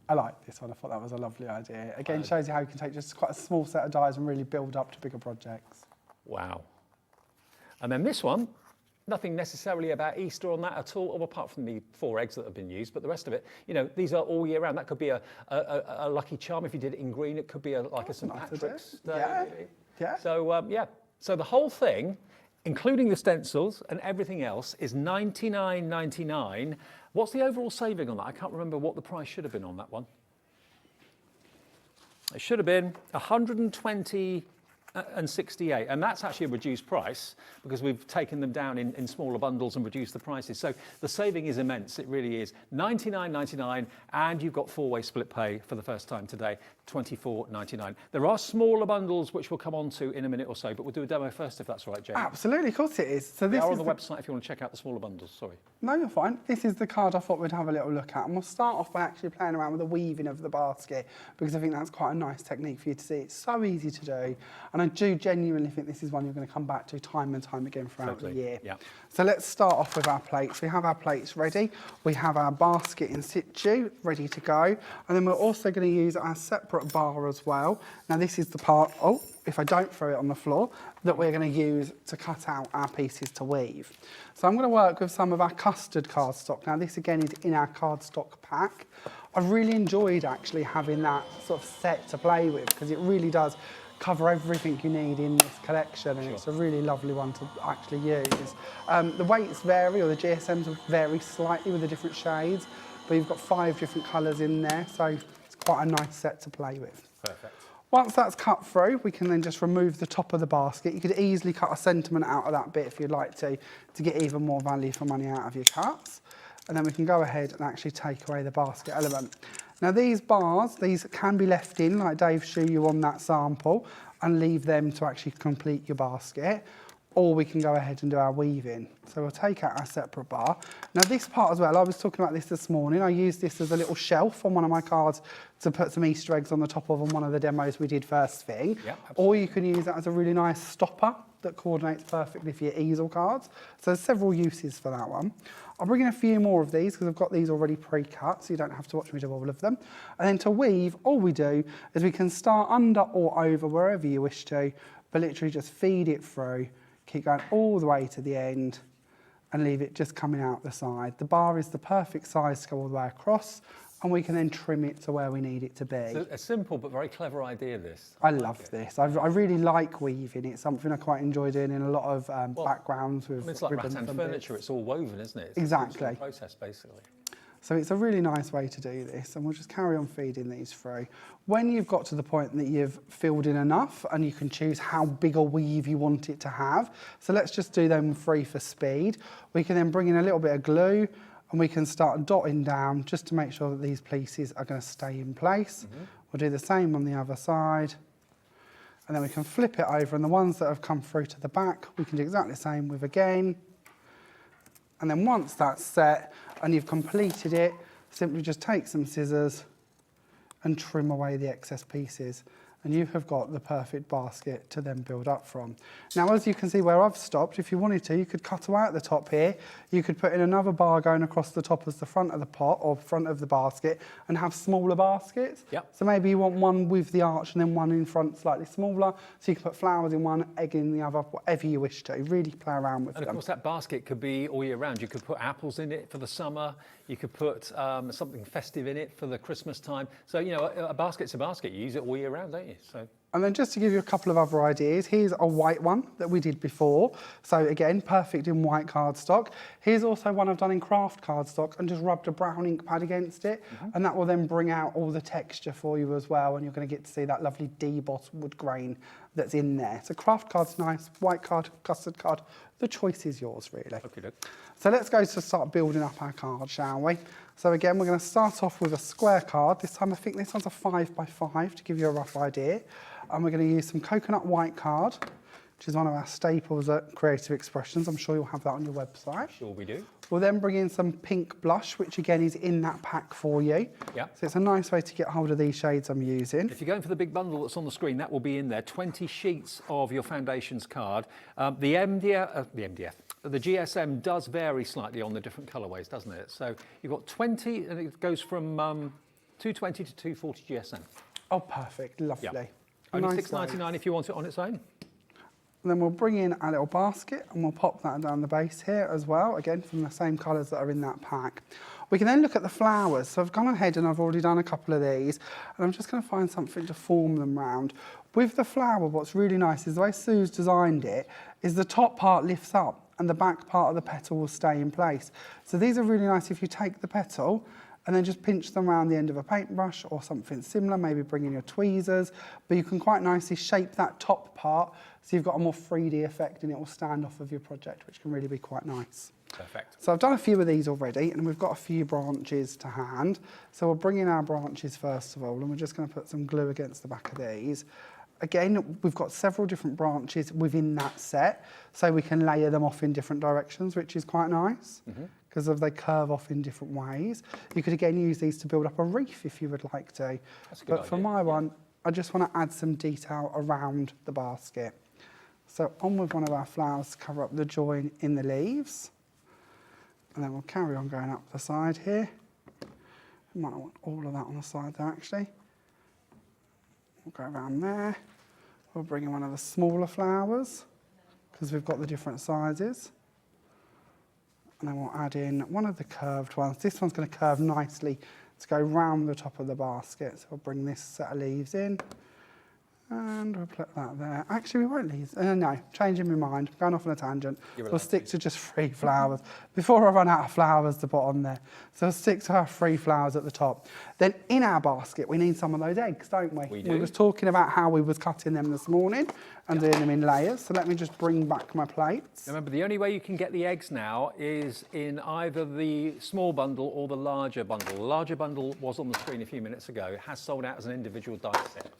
I like this one. I thought that was a lovely idea. Again, shows you how you can take just quite a small set of dies and really build up to bigger projects. Wow. And then this one, nothing necessarily about Easter on that at all, apart from the 4 eggs that have been used, but the rest of it, you know, these are all year round. That could be a lucky charm if you did it in green. It could be like a St. Patrick's Day. Yeah. So, yeah. So the whole thing, including the stencils and everything else, is $99.99. What's the overall saving on that? I can't remember what the price should have been on that one. It should have been $120 and 68, and that's actually a reduced price because we've taken them down in smaller bundles and reduced the prices. So the saving is immense, it really is. $99.99, and you've got 4-way split pay for the first time today, $24.99. There are smaller bundles which we'll come on to in a minute or so, but we'll do a demo first if that's all right, Jane. Absolutely, of course it is. So this is on the website if you want to check out the smaller bundles, sorry. No, you're fine. This is the card I thought we'd have a little look at, and we'll start off by actually playing around with the weaving of the basket because I think that's quite a nice technique for you to see. It's so easy to do, and I do genuinely think this is one you're going to come back to time and time again throughout the year. Yeah. So let's start off with our plates. We have our plates ready. We have our basket in situ ready to go, and then we're also going to use our separate bar as well. Now this is the part, if I don't throw it on the floor, that we're going to use to cut out our pieces to weave. So I'm going to work with some of our custard cardstock. Now this again is in our cardstock pack. I've really enjoyed actually having that sort of set to play with because it really does cover everything you need in this collection, and it's a really lovely one to actually use. The weights vary, or the GSMs vary slightly with the different shades, but you've got 5 different colours in there, so it's quite a nice set to play with. Perfect. Once that's cut through, we can then just remove the top of the basket. You could easily cut a sentiment out of that bit if you'd like to get even more value for money out of your cuts. And then we can go ahead and actually take away the basket element. Now these bars, these can be left in, like Dave showed you on that sample, and leave them to actually complete your basket. or we can go ahead and do our weaving. So we'll take out our separate bar. Now this part as well, I was talking about this morning. I used this as a little shelf on one of my cards to put some Easter eggs on the top of on one of the demos we did first thing. Yep, or you can use that as a really nice stopper that coordinates perfectly for your easel cards. So there's several uses for that one. I'll bring in a few more of these because I've got these already pre-cut, so you don't have to watch me do all of them. And then to weave, all we do is we can start under or over wherever you wish to, but literally just feed it through, keep going all the way to the end and leave it just coming out the side. The bar is the perfect size to go all the way across, and we can then trim it to where we need it to be. It's a simple but very clever idea, this. I love this. I really like weaving. It's something I quite enjoy doing in a lot of backgrounds with It's like ribbons rattan and furniture, bits. it's all woven, isn't it? It's Exactly. a process, basically. So it's a really nice way to do this, and we'll just carry on feeding these through. When you've got to the point that you've filled in enough, and you can choose how big a weave you want it to have, so let's just do them 3 for speed. We can then bring in a little bit of glue, and we can start dotting down just to make sure that these pieces are going to stay in place. We'll do the same on the other side, and then we can flip it over, and the ones that have come through to the back, we can do exactly the same with again. And then once that's set and you've completed it, simply just take some scissors and trim away the excess pieces. And you have got the perfect basket to then build up from. Now, as you can see where I've stopped, if you wanted to, you could cut away at the top here. You could put in another bar going across the top as the front of the pot or front of the basket and have smaller baskets. Yep. So maybe you want one with the arch and then one in front slightly smaller. So you can put flowers in one, egg in the other, whatever you wish to. Really play around with them. And of course, that basket could be all year round. You could put apples in it for the summer. You could put something festive in it for the Christmas time. So, you know, a basket's a basket. You use it all year round, don't you? So. And then just to give you a couple of other ideas, here's a white one that we did before. So again, perfect in white cardstock. Here's also one I've done in craft cardstock and just rubbed a brown ink pad against it. And that will then bring out all the texture for you as well. And you're going to get to see that lovely debossed wood grain that's in there. So craft card's nice, white card, custard card. The choice is yours, really. Okay. So let's go to start building up our card, shall we? So again, we're going to start off with a square card. This time I think this one's a 5x5 to give you a rough idea. And we're going to use some coconut white card, which is one of our staples at Creative Expressions. I'm sure you'll have that on your website. Sure we do. We'll then bring in some pink blush, which again is in that pack for you. Yeah. So it's a nice way to get hold of these shades I'm using. If you're going for the big bundle that's on the screen, that will be in there. 20 sheets of your foundations card. The GSM does vary slightly on the different colourways, doesn't it? So you've got 20, and it goes from 220 to 240 GSM. Oh, perfect. Lovely. Yeah. Only Nice $6.99 if you want it on its own. And then we'll bring in our little basket and we'll pop that down the base here as well, again from the same colours that are in that pack. We can then look at the flowers. So I've gone ahead and I've already done a couple of these, and I'm just going to find something to form them round. With the flower, what's really nice is the way Sue's designed it is the top part lifts up and the back part of the petal will stay in place. So these are really nice if you take the petal and then just pinch them around the end of a paintbrush or something similar, maybe bring in your tweezers, but you can quite nicely shape that top part so you've got a more 3D effect and it will stand off of your project, which can really be quite nice. Perfect. So I've done a few of these already and we've got a few branches to hand. So we'll bring in our branches first of all, and we're just going to put some glue against the back of these. Again, we've got several different branches within that set, so we can layer them off in different directions, which is quite nice. Because they curve off in different ways. You could again use these to build up a wreath if you would like to. That's a good But idea. for my one, I just want to add some detail around the basket. So on with one of our flowers to cover up the join in the leaves. And then we'll carry on going up the side here. We might not want all of that on the side there actually. We'll go around there. We'll bring in one of the smaller flowers because we've got the different sizes. And then we'll add in one of the curved ones. This one's going to curve nicely to go round the top of the basket. So we'll bring this set of leaves in. And we'll put that there. Actually, we won't leave. No, changing my mind. Going off on a tangent. We'll stick to just 3 flowers. Before I run out of flowers to put on there. So we'll stick to our 3 flowers at the top. Then in our basket, we need some of those eggs, don't we? We do. We was talking about how we was cutting them this morning and doing them in layers. So let me just bring back my plates. Remember, the only way you can get the eggs now is in either the small bundle or the larger bundle. The larger bundle was on the screen a few minutes ago. It has sold out as an individual die set.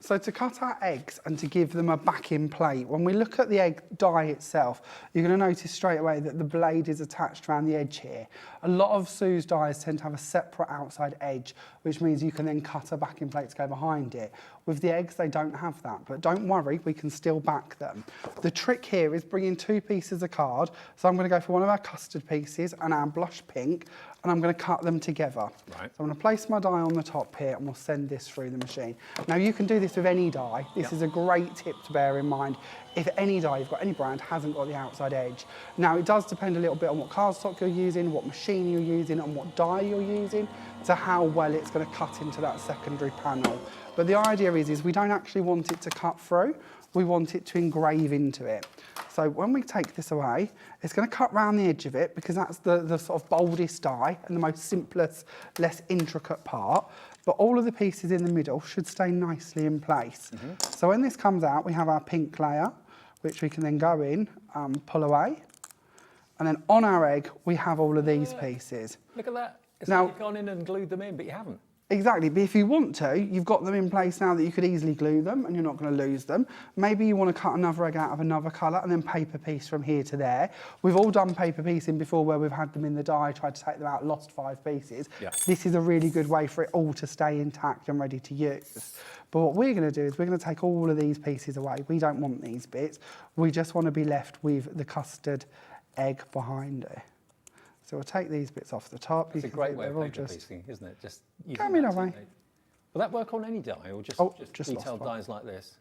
So to cut our eggs and to give them a backing plate, when we look at the egg die itself, you're going to notice straight away that the blade is attached around the edge here. A lot of Sue's dies tend to have a separate outside edge, which means you can then cut a backing plate to go behind it. With the eggs, they don't have that, but don't worry, we can still back them. The trick here is bringing 2 pieces of card. So I'm going to go for one of our custard pieces and our blush pink, and I'm going to cut them together. Right. So I'm going to place my die on the top here, and we'll send this through the machine. Now you can do this with any die. This is a great tip to bear in mind. If any die you've got, any brand, hasn't got the outside edge. Now it does depend a little bit on what cardstock you're using, what machine you're using, and what die you're using, to how well it's going to cut into that secondary panel. But the idea is we don't actually want it to cut through, we want it to engrave into it. So when we take this away, it's going to cut round the edge of it because that's the sort of boldest die and the most simplest, less intricate part. But all of the pieces in the middle should stay nicely in place. So when this comes out, we have our pink layer, which we can then go in, pull away. And then on our egg, we have all of these pieces. Look at that. It's Now- like you've gone in and glued them in, but you haven't. Exactly, but if you want to, you've got them in place now that you could easily glue them and you're not going to lose them. Maybe you want to cut another egg out of another colour and then paper piece from here to there. We've all done paper piecing before where we've had them in the die, tried to take them out, lost 5 pieces. Yeah. This is a really good way for it all to stay intact and ready to use. But what we're going to do is we're going to take all of these pieces away. We don't want these bits. We just want to be left with the custard egg behind it. So we'll take these bits off the top. It's a great way of paper piecing, isn't it? Just Come in away. Will that work on any die or just just detailed lost one. dies like this?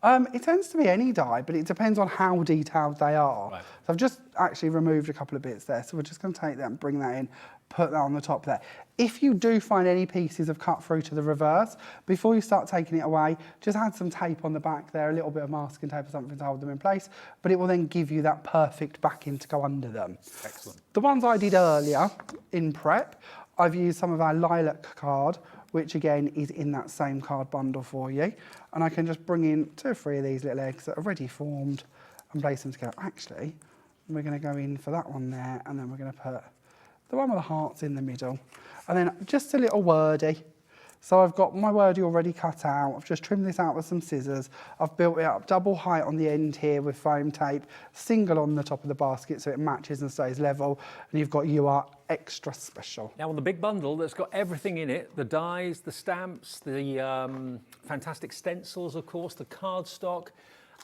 It tends to be any die, but it depends on how detailed they are. Right. So I've just actually removed a couple of bits there. So we're just going to take that and bring that in, put that on the top there. If you do find any pieces of cut through to the reverse, before you start taking it away, just add some tape on the back there, a little bit of masking tape or something to hold them in place, but it will then give you that perfect backing to go under them. Excellent. The ones I did earlier in prep, I've used some of our lilac card, which again is in that same card bundle for you. And I can just bring in 2 or 3 of these little eggs that are ready formed and place them together. Actually, we're going to go in for that one there, and then we're going to put the one with the hearts in the middle. And then just a little wordy. So I've got my wordy already cut out. I've just trimmed this out with some scissors. I've built it up double height on the end here with foam tape, single on the top of the basket so it matches and stays level. And you've got You Are Extra Special. Now on the big bundle that's got everything in it, the dies, the stamps, the fantastic stencils, of course, the cardstock,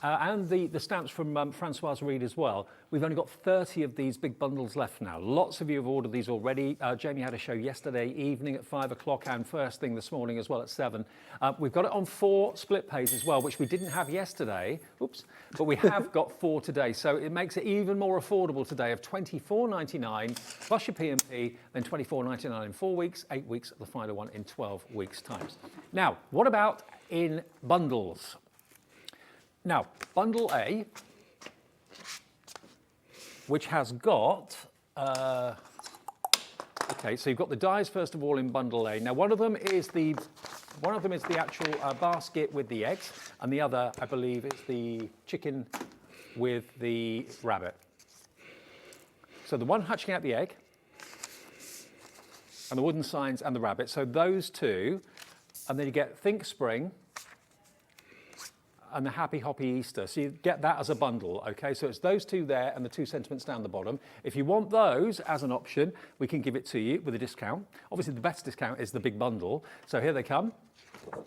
and the stamps from Francoise Reed as well. We've only got 30 of these big bundles left now. Lots of you have ordered these already. Jamie had a show yesterday evening at 5 o'clock and first thing this morning as well at 7. We've got it on 4 split pays as well, which we didn't have yesterday. Oops. But we have got 4 today. So it makes it even more affordable today of $24.99 plus your P&P, then $24.99 in 4 weeks, 8 weeks, the final one in 12 weeks' times. Now, what about in bundles? Now, bundle A, which has got, okay, so you've got the dies first of all in bundle A. Now, one of them is the actual basket with the eggs, and the other, I believe, is the chicken with the rabbit. So the one hatching out the egg, and the wooden signs and the rabbit. So those 2, and then you get Think Spring, and the Happy Hoppy Easter. So you get that as a bundle, okay? So it's those 2 there and the 2 sentiments down the bottom. If you want those as an option, we can give it to you with a discount. Obviously, the best discount is the big bundle. So here they come.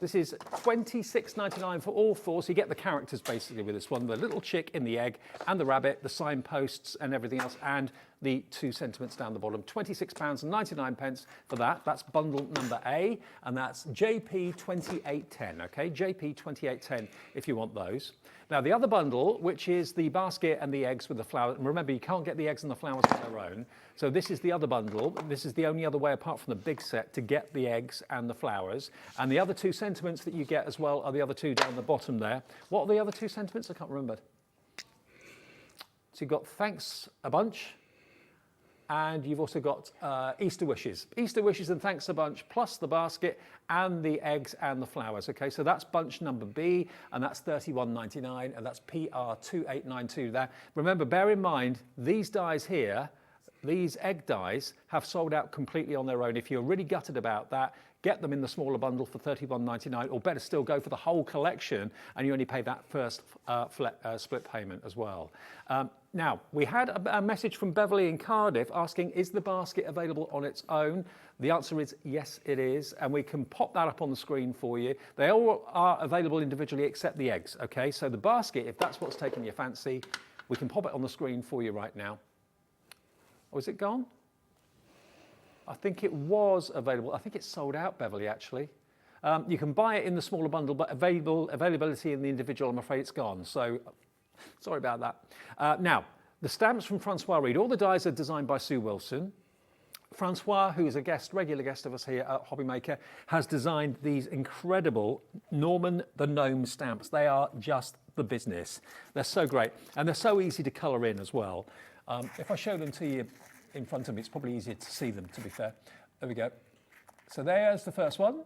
This is $26.99 for all 4, so you get the characters basically with this one, the little chick in the egg and the rabbit, the signposts and everything else, and the 2 sentiments down the bottom. £26.99 for that. That's bundle number A, and that's JP2810, okay? JP2810 if you want those. Now the other bundle, which is the basket and the eggs with the flowers, and remember you can't get the eggs and the flowers on their own, so this is the other bundle. This is the only other way apart from the big set to get the eggs and the flowers. And the other 2 sentiments that you get as well are the other 2 down the bottom there. What are the other 2 sentiments? I can't remember. So you've got thanks a bunch, and you've also got Easter wishes. Easter wishes and thanks a bunch, plus the basket and the eggs and the flowers. Okay, so that's bunch number B, and that's $31.99, and that's PR2892 there. Remember, bear in mind, these dies here, these egg dies have sold out completely on their own. If you're really gutted about that, get them in the smaller bundle for £31.99, or better still, go for the whole collection and you only pay that first split payment as well. Now, we had a message from Beverly in Cardiff asking, is the basket available on its own? The answer is yes, it is, and we can pop that up on the screen for you. They all are available individually except the eggs, okay? So the basket, if that's what's taking your fancy, we can pop it on the screen for you right now. Oh, is it gone? I think it was available. I think it's sold out, Beverly, actually. You can buy it in the smaller bundle, but availability in the individual, I'm afraid it's gone. So sorry about that. Now, the stamps from Francoise Reed. All the dies are designed by Sue Wilson. Francoise, who is a regular guest of us here at HobbyMaker, has designed these incredible Norman the Gnome stamps. They are just the business. They're so great, and they're so easy to colour in as well. If I show them to you in front of me, it's probably easier to see them, to be fair. There we go. So there's the first one,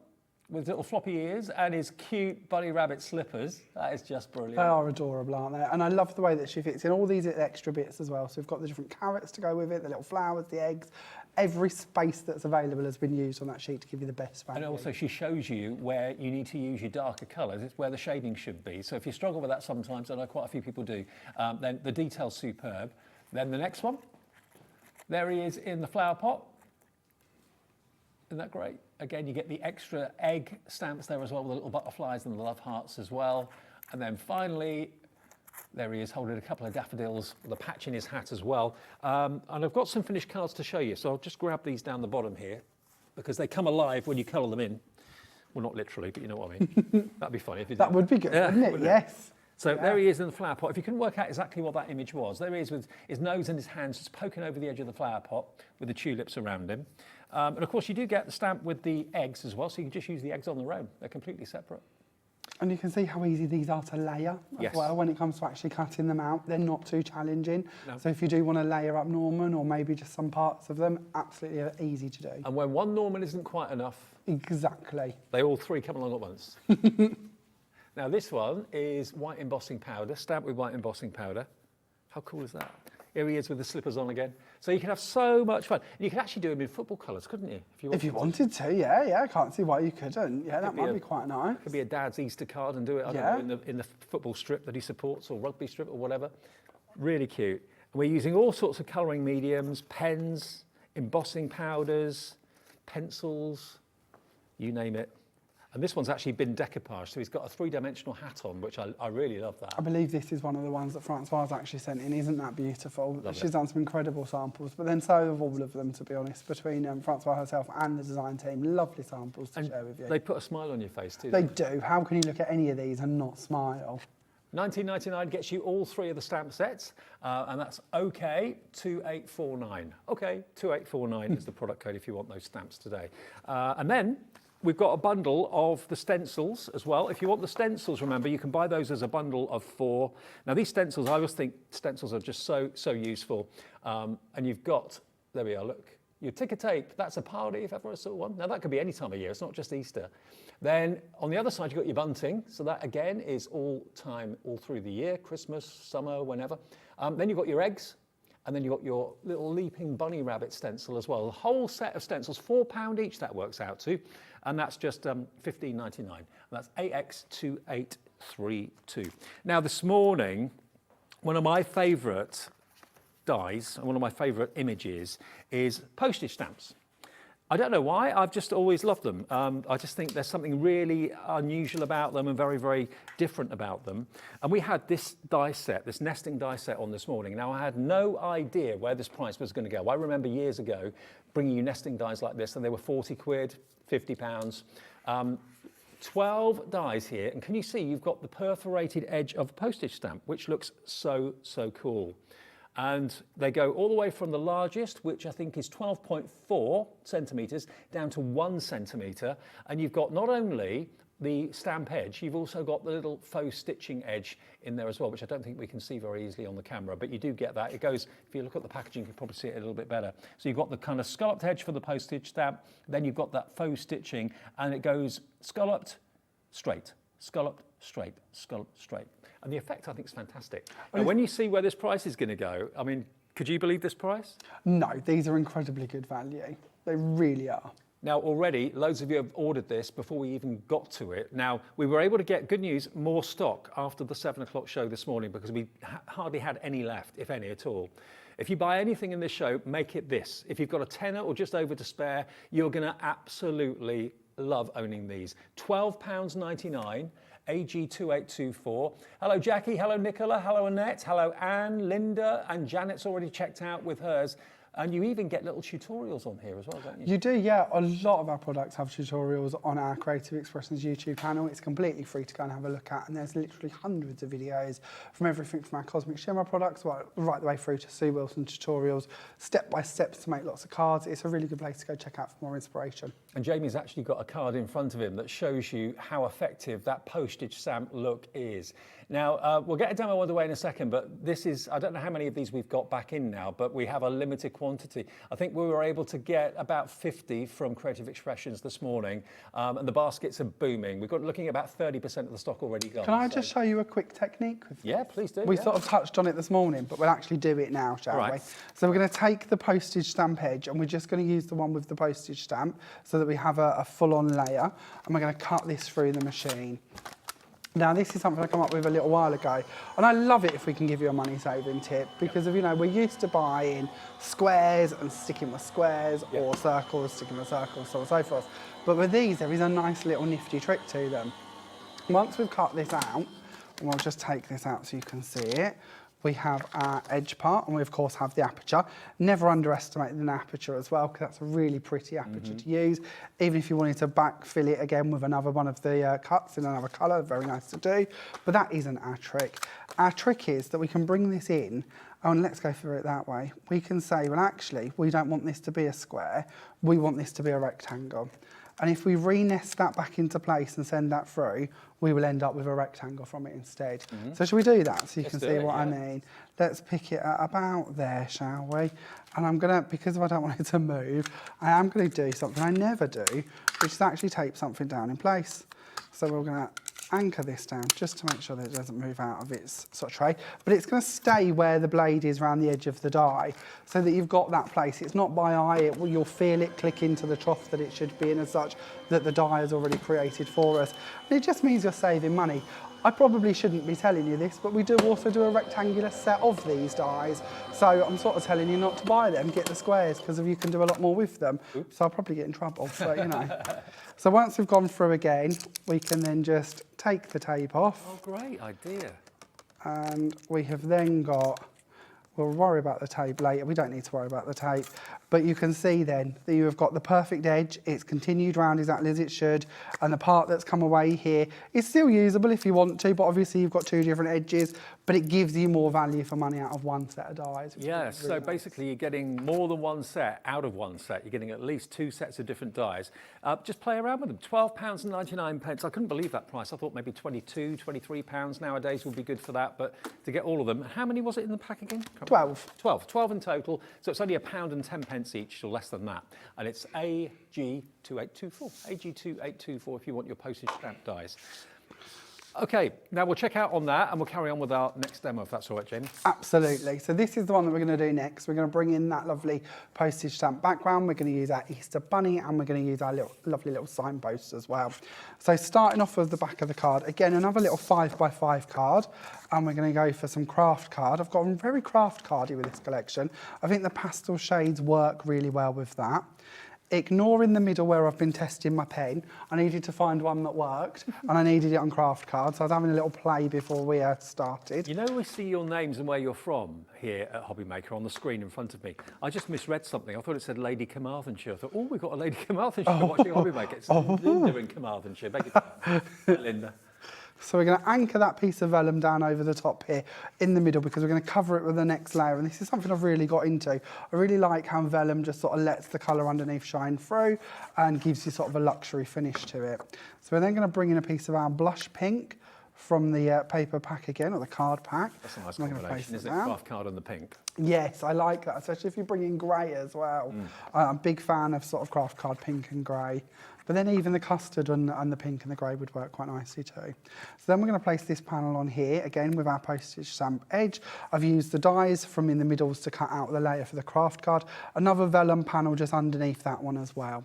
with little floppy ears and his cute bunny rabbit slippers. That is just brilliant. They are adorable, aren't they? And I love the way that she fits in all these extra bits as well. So we've got the different carrots to go with it, the little flowers, the eggs. Every space that's available has been used on that sheet to give you the best value. And also she shows you where you need to use your darker colours. It's where the shading should be. So if you struggle with that sometimes, I know quite a few people do, then the detail's superb. Then the next one, there he is in the flower pot. Isn't that great? Again, you get the extra egg stamps there as well, with the little butterflies and the love hearts as well. And then finally, there he is holding a couple of daffodils with a patch in his hat as well. And I've got some finished cards to show you, so I'll just grab these down the bottom here, because they come alive when you colour them in. Well, not literally, but you know what I mean. That'd be funny if you did. That would be good, wouldn't it? Yes. So there he is in the flower pot. If you couldn't work out exactly what that image was, there he is with his nose and his hands just poking over the edge of the flower pot with the tulips around him. And of course, you do get the stamp with the eggs as well, so you can just use the eggs on their own. They're completely separate. And you can see how easy these are to layer as well when it comes to actually cutting them out. They're not too challenging. No. So if you do want to layer up Norman, or maybe just some parts of them, absolutely easy to do. And when one Norman isn't quite enough, exactly, they all three come along at once. Now this one is white embossing powder, stamped with white embossing powder. How cool is that? Here he is with the slippers on again. So you can have so much fun. You could actually do them in football colours, couldn't you? If you wanted to, yeah. I can't see why you couldn't. Yeah, that might be quite nice. Could be a dad's Easter card and do it, I don't know, in the football strip that he supports, or rugby strip or whatever. Really cute. And we're using all sorts of colouring mediums, pens, embossing powders, pencils, you name it. And this one's actually been decoupaged, so he's got a three-dimensional hat on, which I really love that. I believe this is one of the ones that Francoise actually sent in. Isn't that beautiful? She's done some incredible samples, but then so have all of them, to be honest, between Francoise herself and the design team. Lovely samples to share with you. They put a smile on your face too. They do. How can you look at any of these and not smile? $19.99 gets you all three of the stamp sets, and that's OK 2849. OK 2849 is the product code if you want those stamps today. And then we've got a bundle of the stencils as well. If you want the stencils, remember, you can buy those as a bundle of 4. Now, these stencils, I always think stencils are just so useful. And you've got, there we are, look, your ticker tape. That's a party if ever I saw one. Now, that could be any time of year. It's not just Easter. Then on the other side, you've got your bunting. So that, again, is all through the year, Christmas, summer, whenever. Then you've got your eggs. And then you've got your little leaping bunny rabbit stencil as well. The whole set of stencils, £4 each that works out to. And that's just $15.99. And that's AX2832. Now, this morning, one of my favourite dies and one of my favourite images is postage stamps. I don't know why, I've just always loved them. I just think there's something really unusual about them and very, very different about them. And we had this die set, this nesting die set on this morning. Now, I had no idea where this price was going to go. I remember years ago bringing you nesting dies like this, and they were 40 quid, 50 pounds. 12 dies here, and can you see you've got the perforated edge of a postage stamp, which looks so cool. And they go all the way from the largest, which I think is 12.4 centimetres, down to 1 centimetre. And you've got not only the stamp edge, you've also got the little faux stitching edge in there as well, which I don't think we can see very easily on the camera, but you do get that. It goes, if you look at the packaging, you can probably see it a little bit better. So you've got the kind of scalloped edge for the postage stamp, then you've got that faux stitching, and it goes scalloped, straight, scalloped, straight, scalloped, straight. And the effect, I think, is fantastic. And when you see where this price is going to go, I mean, Could you believe this price? No, these are incredibly good value. They really are. Now, already, loads of you have ordered this before we even got to it. Now, we were able to get, good news, more stock after the 7 o'clock show this morning because we hardly had any left, if any at all. If you buy anything in this show, make it this. If you've got a tenner or just over to spare, you're going to absolutely love owning these. £12.99. AG2824. Hello Jackie, hello Nicola, hello Annette, hello Anne, Linda, and Janet's already checked out with hers. And you even get little tutorials on here as well, don't you? You do, yeah. A lot of our products have tutorials on our Creative Expressions YouTube channel. It's completely free to go and have a look at, and there's literally hundreds of videos from everything from our Cosmic Shimmer products right the way through to Sue Wilson tutorials, step-by-steps to make lots of cards. It's a really good place to go check out for more inspiration. And Jamie's actually got a card in front of him that shows you how effective that postage stamp look is. Now, we'll get a demo underway in a second, but this is, I don't know how many of these we've got back in now, but we have a limited quantity. I think we were able to get about 50 from Creative Expressions this morning, and the baskets are booming. We've got looking at about 30% of the stock already gone. Can I just show you a quick technique with this? Yeah, please do. We sort of touched on it this morning, but we'll actually do it now, shall we? So we're going to take the postage stamp edge, and we're just going to use the one with the postage stamp so that we have a full-on layer, and we're going to cut this through the machine. Now, this is something I came up with a little while ago, and I love it if we can give you a money-saving tip because of, you know, we're used to buying squares and sticking with squares or circles, sticking with circles, so on and so forth. But with these, there is a nice little nifty trick to them. Once we've cut this out, and we'll just take this out so you can see it, we have our edge part, and we of course have the aperture. Never underestimate the aperture as well, because that's a really pretty aperture to use. Even if you wanted to backfill it again with another one of the cuts in another colour, very nice to do. But that isn't our trick. Our trick is that we can bring this in, and let's go through it that way. We can say, well, actually, we don't want this to be a square. We want this to be a rectangle. And if we re-nest that back into place and send that through, we will end up with a rectangle from it instead. So should we do that so you can see what I mean? Let's pick it at about there, shall we? And I'm gonna, because I don't want it to move, I am gonna do something I never do, which is actually tape something down in place. So we're gonna anchor this down just to make sure that it doesn't move out of its sort of tray, but it's going to stay where the blade is around the edge of the die so that you've got that place. It's not by eye, you'll feel it click into the trough that it should be in as such that the die is already created for us. And it just means you're saving money. I probably shouldn't be telling you this, but we do also do a rectangular set of these dies. So I'm sort of telling you not to buy them, get the squares, because you can do a lot more with them. Oops. So I'll probably get in trouble, but you know. So once we've gone through again, we can then just take the tape off. Oh, great idea. And we have then got, we'll worry about the tape later, we don't need to worry about the tape, but you can see then that you have got the perfect edge, it's continued round exactly as it should, and the part that's come away here is still usable if you want to, but obviously you've got two different edges, but it gives you more value for money out of one set of dies. Yeah, so really basically you're getting more than one set out of one set. You're getting at least two sets of different dies. Just play around with them. £12.99. I couldn't believe that price. I thought maybe £22, £23 nowadays would be good for that, but to get all of them, how many was it in the pack again? 12. 12 in total, so it's only £1.10 each, or less than that. And it's AG2824. AG2824 if you want your postage stamp dies. Okay, now we'll check out on that and we'll carry on with our next demo, if that's all right, Jamie. Absolutely. So this is the one that we're going to do next. We're going to bring in that lovely postage stamp background. We're going to use our Easter bunny and we're going to use our lovely little signposts as well. So starting off with the back of the card, again, another little 5x5 card. And we're going to go for some craft card. I've got a very craft cardy with this collection. I think the pastel shades work really well with that. Ignoring the middle where I've been testing my pen, I needed to find one that worked, and I needed it on craft cards. So I was having a little play before we started. You know, we see your names and where you're from here at HobbyMaker on the screen in front of me. I just misread something. I thought it said Lady Carmarthenshire. I thought, oh, we've got a Lady Carmarthenshire watching HobbyMaker. It's Linda in Carmarthenshire. Beg your pardon. Linda. So we're going to anchor that piece of vellum down over the top here in the middle because we're going to cover it with the next layer. And this is something I've really got into. I really like how vellum just sort of lets the colour underneath shine through and gives you sort of a luxury finish to it. So we're then going to bring in a piece of our blush pink from the paper pack again, or the card pack. That's a nice I'm gonna combination, place isn't it it? down. Craft card and the pink. Yes, I like that, especially if you bring in grey as well. I'm a big fan of sort of craft card pink and grey. But then even the custard and the pink and the grey would work quite nicely too. So then we're going to place this panel on here, again with our postage stamp edge. I've used the dies from in the middles to cut out the layer for the craft card. Another vellum panel just underneath that one as well.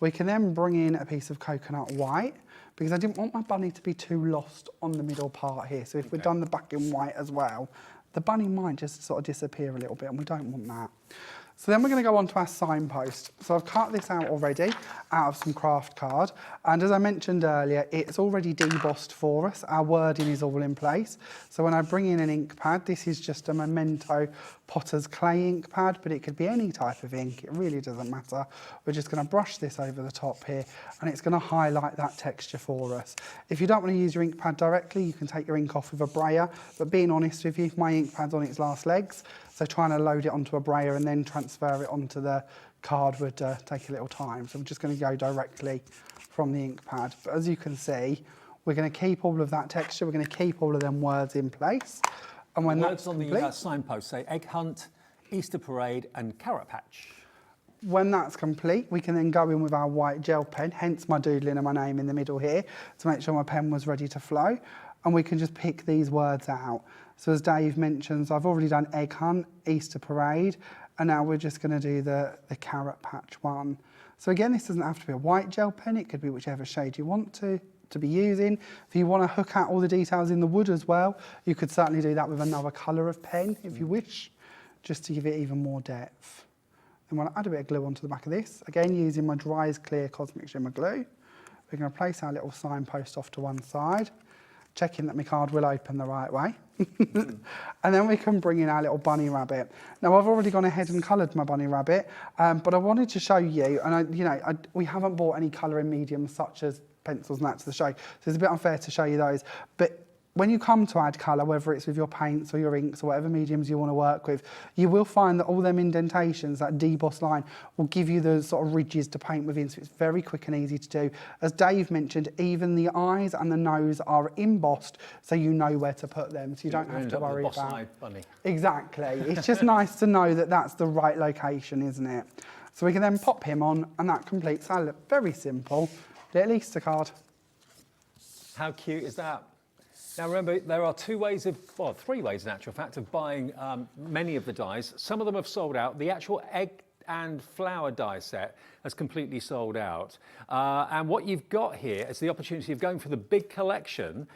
We can then bring in a piece of coconut white, because I didn't want my bunny to be too lost on the middle part here. So if we've done the back in white as well, the bunny might just sort of disappear a little bit, and we don't want that. So then we're going to go on to our signpost. So I've cut this out already out of some craft card. And as I mentioned earlier, it's already debossed for us. Our wording is all in place. So when I bring in an ink pad, this is just a Memento Potter's Clay ink pad, but it could be any type of ink. It really doesn't matter. We're just going to brush this over the top here, and it's going to highlight that texture for us. If you don't want to use your ink pad directly, you can take your ink off with a brayer. But being honest with you, my ink pad's on its last legs. So trying to load it onto a brayer and then transfer it onto the card would take a little time. So I'm just going to go directly from the ink pad. But as you can see, we're going to keep all of that texture. We're going to keep all of them words in place. And when Words that's on complete, the signpost say egg hunt, Easter parade and carrot patch. when that's complete, we can then go in with our white gel pen, hence my doodling and my name in the middle here, to make sure my pen was ready to flow. And we can just pick these words out. So as Dave mentions, I've already done egg hunt, Easter parade, and now we're just going to do the carrot patch one. So again, this doesn't have to be a white gel pen. It could be whichever shade you want to be using. If you want to hook out all the details in the wood as well, you could certainly do that with another colour of pen if you wish, just to give it even more depth. Then we'll add a bit of glue onto the back of this. Again, using my Dries Clear Cosmic Shimmer glue. We're going to place our little signpost off to one side, checking that my card will open the right way. And then we can bring in our little bunny rabbit. Now I've already gone ahead and coloured my bunny rabbit, but I wanted to show you, and we haven't bought any colouring mediums such as pencils and that to the show, so it's a bit unfair to show you those. But when you come to add colour, whether it's with your paints or your inks or whatever mediums you want to work with, you will find that all them indentations, that deboss line, will give you the sort of ridges to paint within, so it's very quick and easy to do. As Dave mentioned, even the eyes and the nose are embossed, so you know where to put them, so you don't have to worry about. Bunny. Exactly. It's just nice to know that that's the right location, isn't it? So we can then pop him on, and that completes our very simple little Easter card. How cute is that? Now remember, there are three ways in actual fact of buying many of the dies. Some of them have sold out. The actual egg and flower die set has completely sold out. And what you've got here is the opportunity of going for the big collection,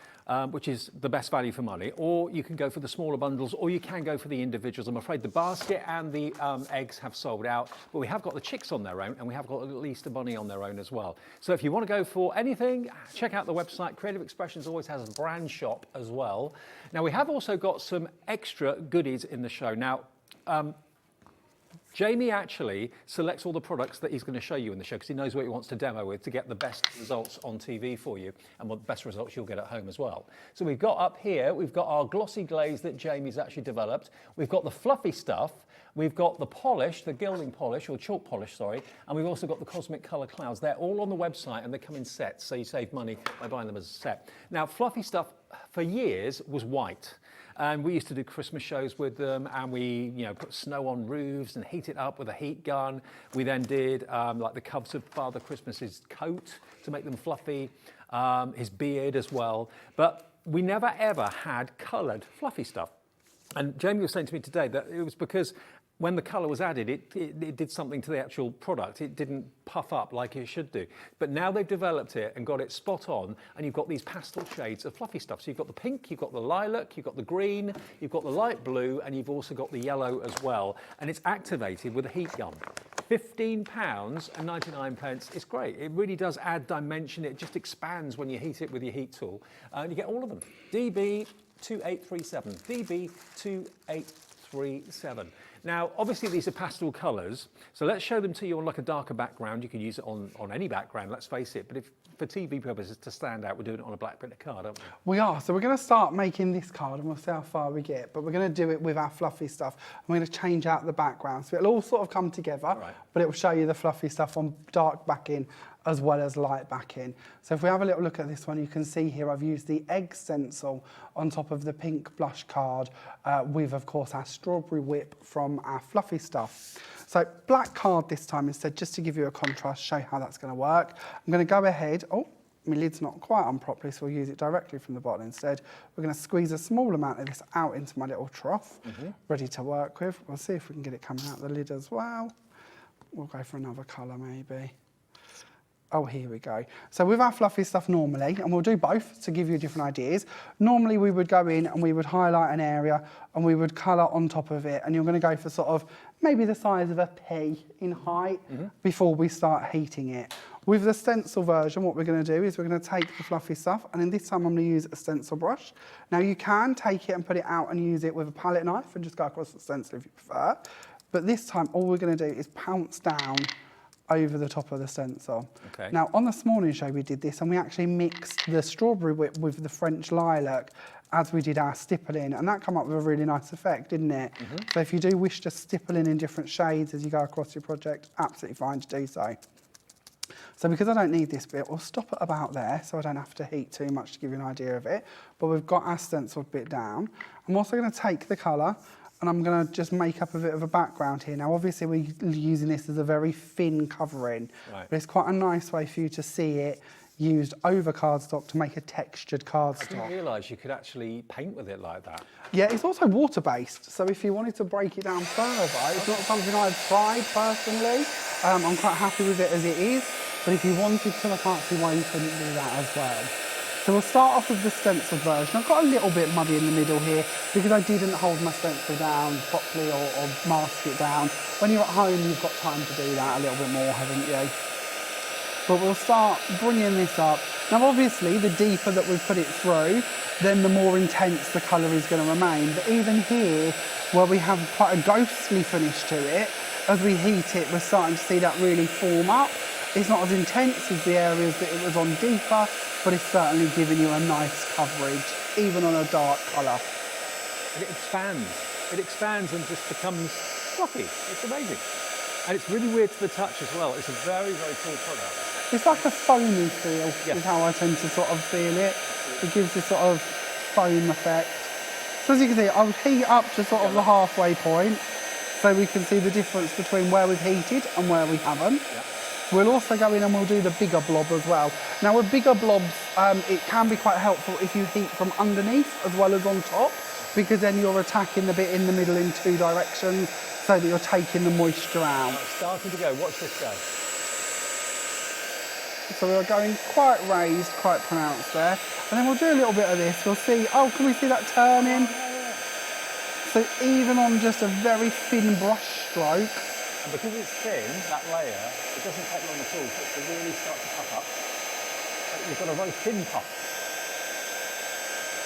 which is the best value for money, or you can go for the smaller bundles, or you can go for the individuals. I'm afraid the basket and the eggs have sold out, but we have got the chicks on their own, and we have got at least a bunny on their own as well. So if you want to go for anything, check out the website. Creative Expressions always has a brand shop as well. Now we have also got some extra goodies in the show. Now, Jamie actually selects all the products that he's going to show you in the show because he knows what he wants to demo with to get the best results on TV for you and what the best results you'll get at home as well. So we've got up here, we've got our glossy glaze that Jamie's actually developed. We've got the fluffy stuff. We've got the polish, the gilding polish, or chalk polish, sorry, and we've also got the cosmic colour clouds. They're all on the website and they come in sets, so you save money by buying them as a set. Now, fluffy stuff for years was white. And we used to do Christmas shows with them, and we, put snow on roofs and heat it up with a heat gun. We then did like the Cubs of Father Christmas's coat to make them fluffy, his beard as well. But we never ever had coloured fluffy stuff. And Jamie was saying to me today that it was because when the colour was added, it did something to the actual product. It didn't puff up like it should do. But now they've developed it and got it spot on, and you've got these pastel shades of fluffy stuff. So you've got the pink, you've got the lilac, you've got the green, you've got the light blue, and you've also got the yellow as well. And it's activated with a heat gun. £15.99. It's great. It really does add dimension. It just expands when you heat it with your heat tool. And you get all of them. DB2837. DB2837. Now, obviously these are pastel colours, so let's show them to you on like a darker background. You can use it on any background, let's face it, but if for TV purposes to stand out, we're doing it on a black bit of card, aren't we? We are, so we're going to start making this card and we'll see how far we get, but we're going to do it with our fluffy stuff. And we're going to change out the background, so it'll all sort of come together, but it will show you the fluffy stuff on dark backing as well as light backing. So if we have a little look at this one, you can see here I've used the egg stencil on top of the pink blush card with, of course, our strawberry whip from our fluffy stuff. So black card this time instead, just to give you a contrast, show how that's going to work. I'm going to go ahead, oh, my lid's not quite on properly, so we'll use it directly from the bottle instead. We're going to squeeze a small amount of this out into my little trough, ready to work with. We'll see if we can get it coming out of the lid as well. We'll go for another colour maybe. Oh, here we go. So with our fluffy stuff normally, and we'll do both to give you different ideas, normally we would go in and we would highlight an area and we would colour on top of it, and you're going to go for sort of maybe the size of a pea in height before we start heating it. With the stencil version, what we're going to do is we're going to take the fluffy stuff, and then this time I'm going to use a stencil brush. Now you can take it and put it out and use it with a palette knife and just go across the stencil if you prefer. But this time all we're going to do is pounce down over the top of the stencil. Okay. Now on the this morning show we did this, and we actually mixed the strawberry whip with the French lilac as we did our stippling, and that came up with a really nice effect, didn't it? So if you do wish to stipple in different shades as you go across your project, absolutely fine to do so. So because I don't need this bit, we'll stop it about there so I don't have to heat too much to give you an idea of it. But we've got our stenciled bit down. I'm also going to take the colour and I'm going to just make up a bit of a background here. Now obviously we're using this as a very thin covering, but it's quite a nice way for you to see it used over cardstock to make a textured cardstock. I didn't realise you could actually paint with it like that. Yeah, it's also water-based, so if you wanted to break it down further, it's not something I've tried personally. I'm quite happy with it as it is, but if you wanted to, I can't see why you couldn't do that as well. So we'll start off with the stencil version. I've got a little bit muddy in the middle here because I didn't hold my stencil down properly or mask it down. When you're at home, you've got time to do that a little bit more, haven't you? But we'll start bringing this up. Now obviously the deeper that we put it through, then the more intense the colour is going to remain. But even here, where we have quite a ghostly finish to it, as we heat it, we're starting to see that really form up. It's not as intense as the areas that it was on deeper, but it's certainly giving you a nice coverage, even on a dark colour. It expands. It expands and just becomes fluffy. It's amazing. And it's really weird to the touch as well. It's a very, very cool product. It's like a foamy feel, is how I tend to sort of feel it. It gives this sort of foam effect. So as you can see, I'll heat up to sort of the halfway point, so we can see the difference between where we've heated and where we haven't. We'll also go in and we'll do the bigger blob as well. Now with bigger blobs, it can be quite helpful if you heat from underneath as well as on top, because then you're attacking the bit in the middle in two directions, so that you're taking the moisture out. It's starting to go. Watch this go. So we're going quite raised, quite pronounced there. And then we'll do a little bit of this. We'll see, oh, can we see that turning? So even on just a very thin brush stroke. And because it's thin, that layer, it doesn't take long at all for it to really start to puff up. You've got a very thin puff.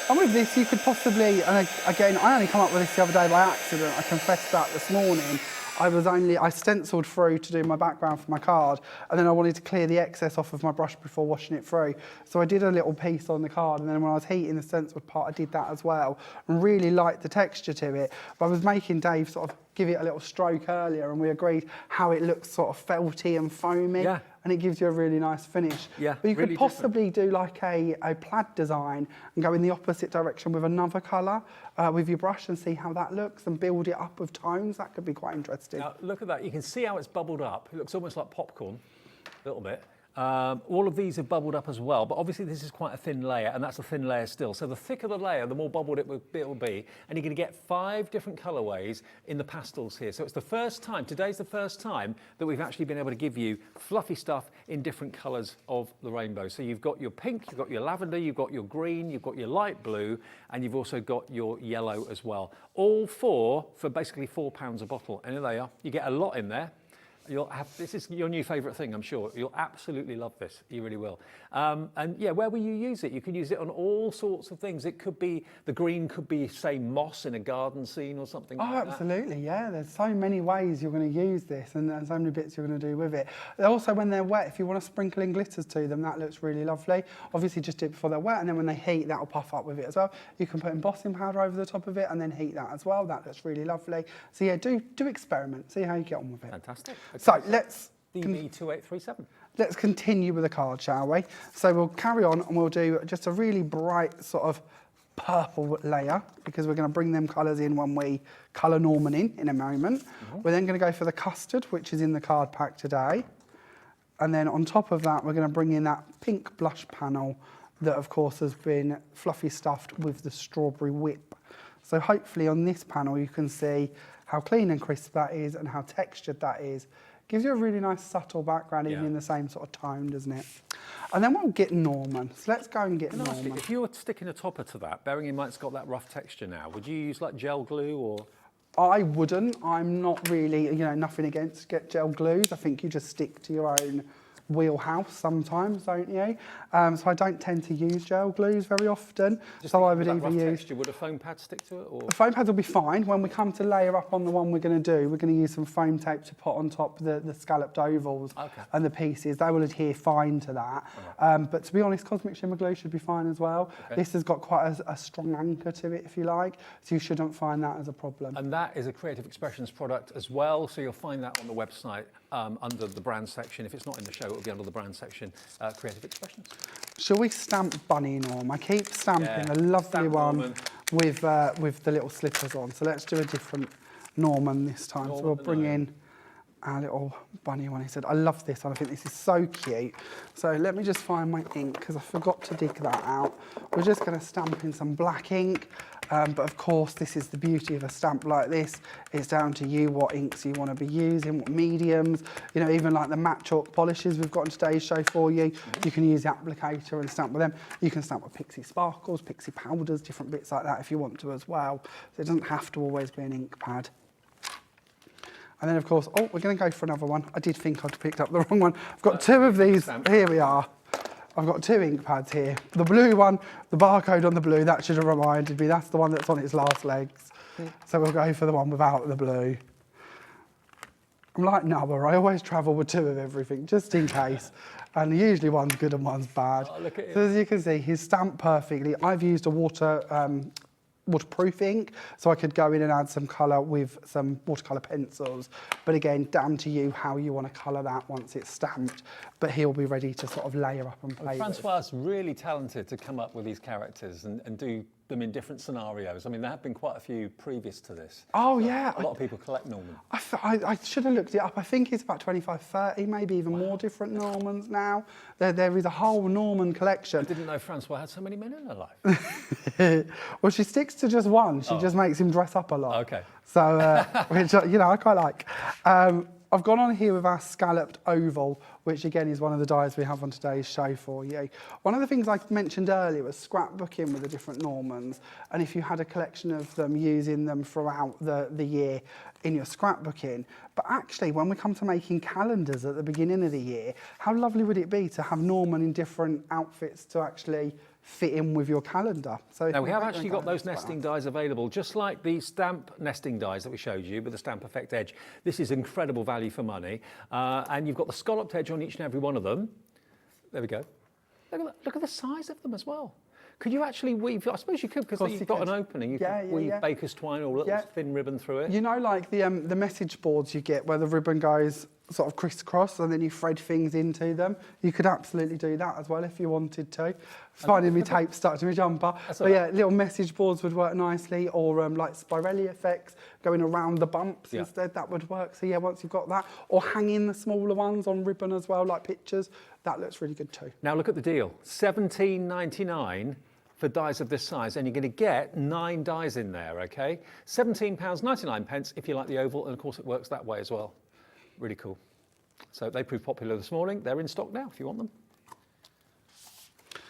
And with this, you could possibly, and again, I only come up with this the other day by accident. I confessed that this morning. I stenciled through to do my background for my card, and then I wanted to clear the excess off of my brush before washing it through. So I did a little piece on the card, and then when I was heating the stenciled part, I did that as well, and really liked the texture to it. But I was making Dave sort of give it a little stroke earlier, and we agreed how it looks sort of felty and foamy. Yeah. And it gives you a really nice finish. Yeah, but you really could possibly do like a plaid design and go in the opposite direction with another colour with your brush and see how that looks and build it up with tones. That could be quite interesting. Now, look at that. You can see how it's bubbled up. It looks almost like popcorn, a little bit. All of these have bubbled up as well, but obviously this is quite a thin layer, and that's a thin layer still. So the thicker the layer, the more bubbled it will be, and you're going to get 5 different colourways in the pastels here. So it's the first time, today's the first time that we've actually been able to give you fluffy stuff in different colours of the rainbow. So you've got your pink, you've got your lavender, you've got your green, you've got your light blue, and you've also got your yellow as well. All 4 for basically £4 a bottle, and there they are. You get a lot in there. This is your new favourite thing, I'm sure. You'll absolutely love this. You really will. And yeah, where will you use it? You can use it on all sorts of things. It could be, the green could be, say, moss in a garden scene or something like that. Absolutely, yeah. There's so many ways you're going to use this and so many bits you're going to do with it. Also, when they're wet, if you want to sprinkle in glitters to them, that looks really lovely. Obviously, just do it before they're wet, and then when they heat, that'll puff up with it as well. You can put embossing powder over the top of it and then heat that as well. That looks really lovely. So yeah, do experiment. See how you get on with it. Fantastic. Okay. So let's... DB2837. Let's continue with the card, shall we? So we'll carry on and we'll do just a really bright sort of purple layer because we're going to bring them colours in when we colour Norman in a moment. We're then going to go for the custard, which is in the card pack today. And then on top of that, we're going to bring in that pink blush panel that, of course, has been fluffy stuffed with the strawberry whip. So hopefully on this panel, you can see how clean and crisp that is and how textured that is. Gives you a really nice subtle background, even in the same sort of tone, doesn't it? And then we'll get Norman. So let's go and get Norman. If you were sticking a topper to that, bearing in mind it's got that rough texture now, would you use like gel glue or? I wouldn't. I'm not really, nothing against gel glues. I think you just stick to your own wheelhouse sometimes, don't you? So I don't tend to use gel glues very often. So I would either use... Texture, would a foam pad stick to it? Or? The foam pads will be fine. When we come to layer up on the one we're going to do, we're going to use some foam tape to put on top the scalloped ovals and the pieces. They will adhere fine to that. But to be honest, cosmic shimmer glue should be fine as well. This has got quite a strong anchor to it, if you like, so you shouldn't find that as a problem. And that is a Creative Expressions product as well, so you'll find that on the website under the brand section. If it's not in the show, it'll be under the brand section, Creative Expressions. Shall we stamp Bunny Norm? I keep stamping a lovely one with the little slippers on. So let's do a different Norman this time. So we'll bring in our little bunny one. He said, I love this one. I think this is so cute. So let me just find my ink because I forgot to dig that out. We're just going to stamp in some black ink. But of course, this is the beauty of a stamp like this. It's down to you what inks you want to be using, what mediums, even like the matte chalk polishes we've got in today's show for you. You can use the applicator and stamp with them. You can stamp with Pixie Sparkles, Pixie Powders, different bits like that if you want to as well. So it doesn't have to always be an ink pad. And then, of course, we're going to go for another one. I did think I'd picked up the wrong one. I've got two of these. Here we are. I've got two ink pads here. The blue one, the barcode on the blue, that should have reminded me. That's the one that's on its last legs. So we'll go for the one without the blue. I'm like Noah, I always travel with two of everything, just in case. And usually one's good and one's bad. Oh, look at him. So as you can see, he's stamped perfectly. I've used a waterproof ink, so I could go in and add some colour with some watercolour pencils. But again, down to you how you want to colour that once it's stamped. But he'll be ready to sort of layer up and play with. Francoise is really talented to come up with these characters and do them in different scenarios. I mean, there have been quite a few previous to this. Oh, yeah. A lot of people collect Norman. I should have looked it up. I think it's about 25, 30, maybe even more different Normans now. There is a whole Norman collection. I didn't know Francoise had so many men in her life. Well, she sticks to just one. She just makes him dress up a lot. Okay. So, which, I quite like. I've gone on here with our scalloped oval, which again is one of the dies we have on today's show for you. One of the things I mentioned earlier was scrapbooking with the different Normans, and if you had a collection of them, using them throughout the year in your scrapbooking. But actually, when we come to making calendars at the beginning of the year, how lovely would it be to have Norman in different outfits to actually fit in with your calendar? So now, we have actually got those nesting dies available, just like the stamp nesting dies that we showed you with the stamp effect edge. This is incredible value for money. And you've got the scalloped edge on each and every one of them. There we go. Look at the size of them as well. Could you actually weave? I suppose you could, because you've got an opening. You can weave baker's twine or a little thin ribbon through it. Like the message boards you get where the ribbon goes sort of crisscross and then you thread things into them. You could absolutely do that as well if you wanted to. Finding me tape stuck to my jumper. But yeah, little message boards would work nicely, or like spirelli effects going around the bumps instead, that would work. So yeah, once you've got that, or hanging the smaller ones on ribbon as well, like pictures, that looks really good too. Now look at the deal, £17.99 for dies of this size, and you're going to get 9 dies in there, okay? £17.99 if you like the oval, and of course it works that way as well. Really cool. So they proved popular this morning. They're in stock now if you want them.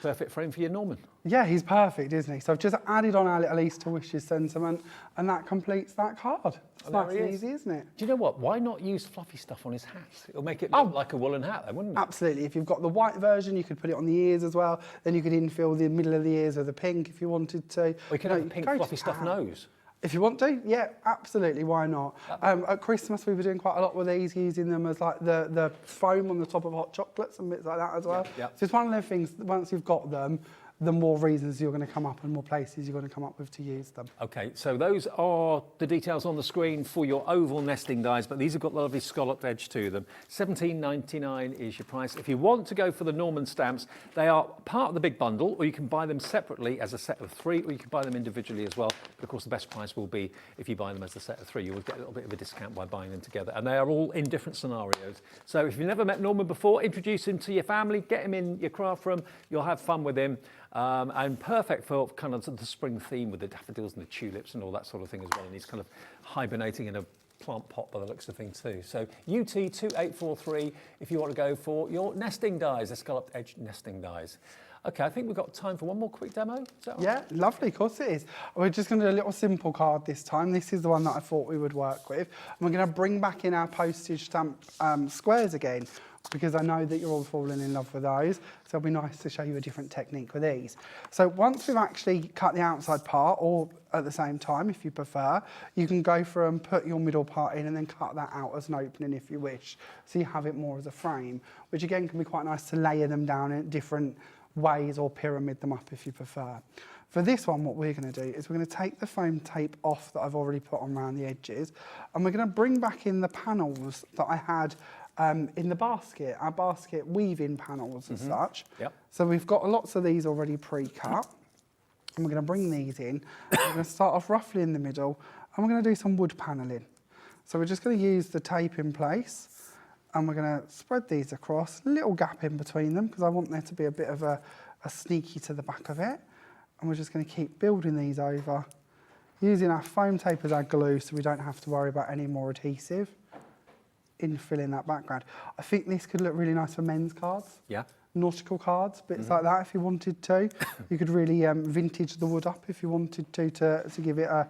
Perfect frame for your Norman. Yeah, he's perfect, isn't he? So I've just added on our little Easter wishes sentiment, and that completes that card. It's Oh, there nice he and is. easy, isn't it? Do you know what? Why not use fluffy stuff on his hat? It'll make it look like a woolen hat then, wouldn't it? Absolutely. If you've got the white version, you could put it on the ears as well. Then you could infill the middle of the ears with the pink if you wanted to. Or you can have a pink go to fluffy stuff town. nose. If you want to, yeah, absolutely, why not? At Christmas, we were doing quite a lot with these, using them as like the foam on the top of hot chocolates and bits like that as well. Yeah. So it's one of those things, once you've got them, the more reasons you're going to come up and more places you're going to come up with to use them. Okay, so those are the details on the screen for your oval nesting dies, but these have got the lovely scalloped edge to them. $17.99 is your price. If you want to go for the Norman stamps, they are part of the big bundle, or you can buy them separately as a set of 3, or you can buy them individually as well. But of course, the best price will be if you buy them as a set of 3. You will get a little bit of a discount by buying them together, and they are all in different scenarios. So if you've never met Norman before, introduce him to your family, get him in your craft room, you'll have fun with him. And perfect for kind of the spring theme with the daffodils and the tulips and all that sort of thing as well. And he's kind of hibernating in a plant pot by the looks of things too. So UT2843 if you want to go for your nesting dies, the scalloped edge nesting dies. Okay, I think we've got time for one more quick demo. Is that right? Yeah, lovely, of course it is. We're just going to do a little simple card this time. This is the one that I thought we would work with. And we're going to bring back in our postage stamp squares again, because I know that you're all falling in love with those. So it'll be nice to show you a different technique with these. So once we've actually cut the outside part, or at the same time, if you prefer, you can go through and put your middle part in and then cut that out as an opening if you wish. So you have it more as a frame, which again can be quite nice to layer them down in different ways or pyramid them up if you prefer. For this one, what we're going to do is we're going to take the foam tape off that I've already put on around the edges, and we're going to bring back in the panels that I had in the basket, our basket weaving panels as such. Yep. So we've got lots of these already pre-cut, and we're going to bring these in. We're going to start off roughly in the middle, and we're going to do some wood panelling. So we're just going to use the tape in place, and we're going to spread these across, a little gap in between them, because I want there to be a bit of a sneaky to the back of it. And we're just going to keep building these over, using our foam tape as our glue so we don't have to worry about any more adhesive, infilling that background. I think this could look really nice for men's cards. Yeah. Nautical cards, bits like that if you wanted to. You could really vintage the wood up if you wanted to give it a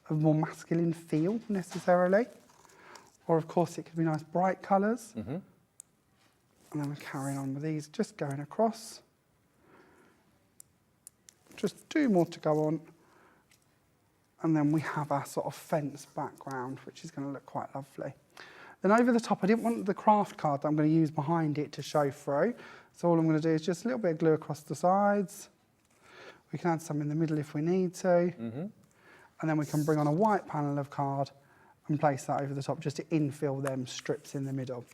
more masculine feel necessarily. Or of course it could be nice bright colours. And then we're carrying on with these, just going across. Just 2 more to go on. And then we have our sort of fence background, which is going to look quite lovely. Then over the top, I didn't want the craft card that I'm going to use behind it to show through. So all I'm going to do is just a little bit of glue across the sides. We can add some in the middle if we need to. And then we can bring on a white panel of card and place that over the top just to infill them strips in the middle.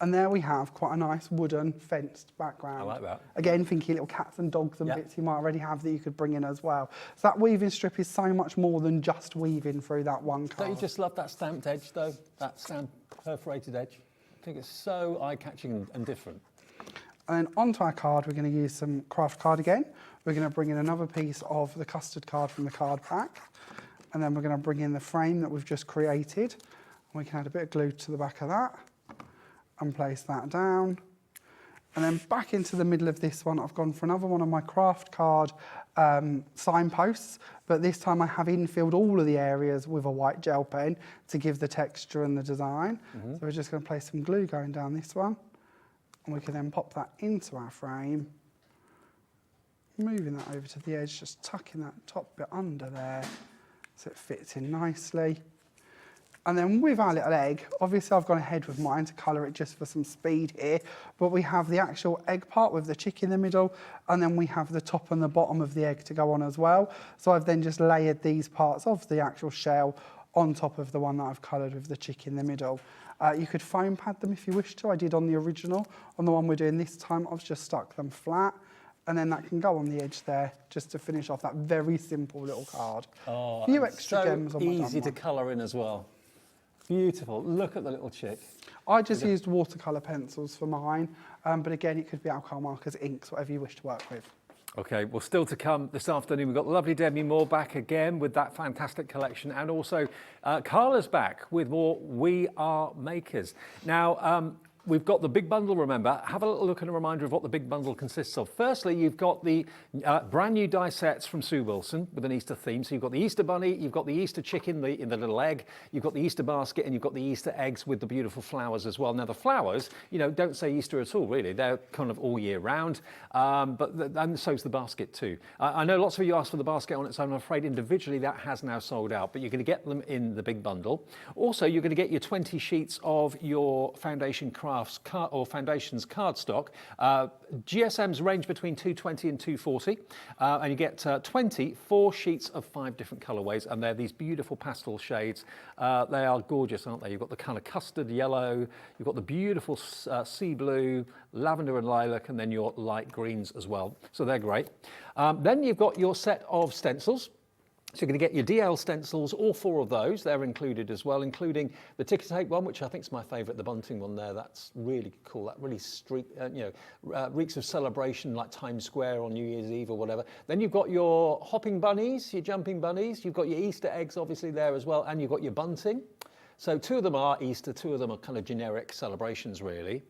And there we have quite a nice wooden fenced background. I like that. Again, thinking little cats and dogs and Yep. bits you might already have that you could bring in as well. So that weaving strip is so much more than just weaving through that one card. Don't you just love that stamped edge though? That stamped perforated edge? I think it's so eye-catching and different. And then onto our card, we're going to use some craft card again. We're going to bring in another piece of the custard card from the card pack. And then we're going to bring in the frame that we've just created. And we can add a bit of glue to the back of that and place that down. And then back into the middle of this one, I've gone for another one of my craft card signposts, but this time I have infilled all of the areas with a white gel pen to give the texture and the design. So we're just going to place some glue going down this one, and we can then pop that into our frame, moving that over to the edge, just tucking that top bit under there so it fits in nicely. And then with our little egg, obviously I've gone ahead with mine to colour it just for some speed here, but we have the actual egg part with the chick in the middle, and then we have the top and the bottom of the egg to go on as well. So I've then just layered these parts of the actual shell on top of the one that I've coloured with the chick in the middle. You could foam pad them if you wish to. I did on the original. On the one we're doing this time, I've just stuck them flat, and then that can go on the edge there just to finish off that very simple little card. Oh, a few extra gems on my easy done to one. colour in as well. Beautiful. Look at the little chick. I just used watercolour pencils for mine, but again, it could be alcohol markers, inks, whatever you wish to work with. Okay, well, still to come this afternoon, we've got the lovely Debbi Moore back again with that fantastic collection, and also Carla's back with more We Are Makers. Now, we've got the big bundle, remember. Have a little look and a reminder of what the big bundle consists of. Firstly, you've got the brand new die sets from Sue Wilson with an Easter theme. So you've got the Easter bunny, you've got the Easter chicken in the little egg, you've got the Easter basket, and you've got the Easter eggs with the beautiful flowers as well. Now the flowers, don't say Easter at all, really. They're kind of all year round, and so's the basket too. I know lots of you asked for the basket on its own. I'm afraid individually that has now sold out, but you're going to get them in the big bundle. Also, you're going to get your 20 sheets of your Foundation Crafts or Foundations cardstock. GSMs range between 220 and 240, and you get 4 sheets of 5 different colorways, and they're these beautiful pastel shades. They are gorgeous, aren't they? You've got the kind of custard yellow, you've got the beautiful sea blue, lavender and lilac, and then your light greens as well. So they're great. Then you've got your set of stencils. So you're going to get your DL stencils, all 4 of those. They're included as well, including the ticker tape one, which I think is my favourite, the bunting one there. That's really cool. That really reeks of celebration, like Times Square on New Year's Eve or whatever. Then you've got your hopping bunnies, your jumping bunnies. You've got your Easter eggs, obviously, there as well, and you've got your bunting. So 2 of them are Easter, 2 of them are kind of generic celebrations, really.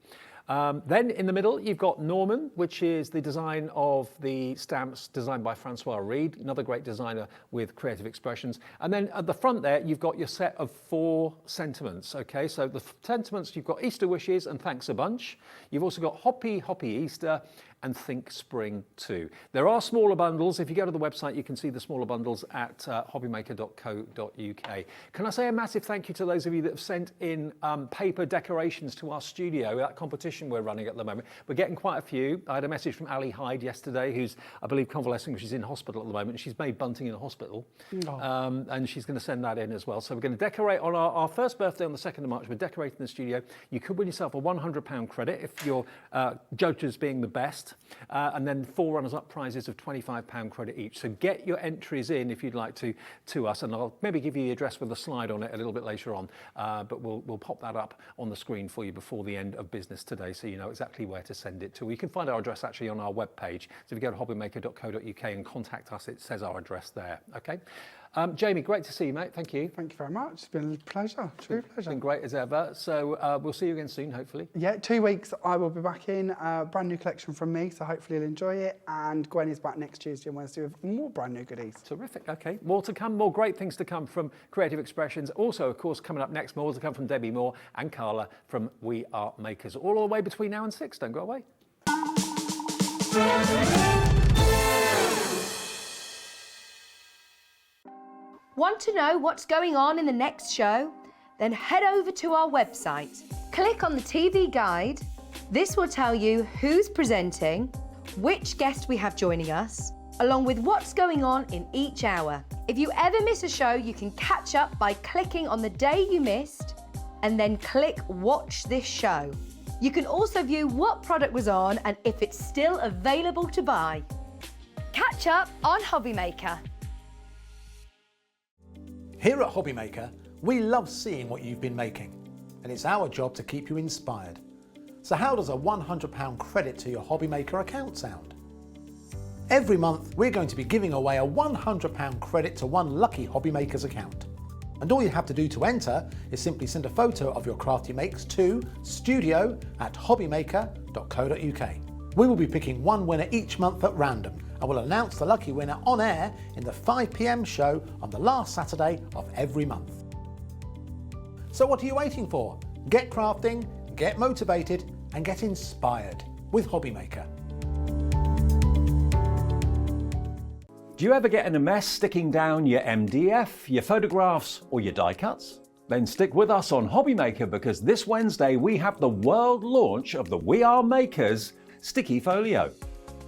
Then in the middle, you've got Norman, which is the design of the stamps designed by Francoise Reed, another great designer with creative expressions. And then at the front there, you've got your set of 4 sentiments. Okay, so the sentiments, you've got Easter wishes and thanks a bunch. You've also got Hoppy Easter and Think Spring too. There are smaller bundles. If you go to the website, you can see the smaller bundles at hobbymaker.co.uk. Can I say a massive thank you to those of you that have sent in paper decorations to our studio, that competition we're running at the moment. We're getting quite a few. I had a message from Ali Hyde yesterday, who's, I believe, convalescing. She's in hospital at the moment. She's made bunting in a hospital. And she's going to send that in as well. So we're going to decorate on our first birthday on the 2nd of March. We're decorating the studio. You could win yourself a £100 credit if your judges being the best. And then 4 runners-up prizes of £25 credit each. So get your entries in if you'd like to us, and I'll maybe give you the address with a slide on it a little bit later on. But we'll pop that up on the screen for you before the end of business today, so you know exactly where to send it to. You can find our address actually on our webpage. So if you go to hobbymaker.co.uk and contact us, it says our address there. Okay. Jamie, great to see you, mate. Thank you. Thank you very much. It's been a pleasure, true pleasure. It's been great as ever. So we'll see you again soon, hopefully. Yeah, 2 weeks I will be back in. Brand new collection from me, so hopefully you'll enjoy it. And Gwen is back next Tuesday and Wednesday with more brand new goodies. Terrific. Okay, more to come, more great things to come from Creative Expressions. Also, of course, coming up next, more to come from Debbi Moore and Carla from We Are Makers. All the way between now and 6. Don't go away. Want to know what's going on in the next show? Then head over to our website. Click on the TV guide. This will tell you who's presenting, which guest we have joining us, along with what's going on in each hour. If you ever miss a show, you can catch up by clicking on the day you missed and then click Watch This Show. You can also view what product was on and if it's still available to buy. Catch up on HobbyMaker. Here at HobbyMaker, we love seeing what you've been making, and it's our job to keep you inspired. So how does a £100 credit to your HobbyMaker account sound? Every month, we're going to be giving away a £100 credit to one lucky HobbyMaker's account. And all you have to do to enter is simply send a photo of your craft you makes to studio@hobbymaker.co.uk. We will be picking one winner each month at random, and we'll announce the lucky winner on air in the 5 PM show on the last Saturday of every month. So what are you waiting for? Get crafting, get motivated, and get inspired with HobbyMaker. Do you ever get in a mess sticking down your MDF, your photographs, or your die cuts? Then stick with us on HobbyMaker, because this Wednesday we have the world launch of the We Are Makers Sticky Folio.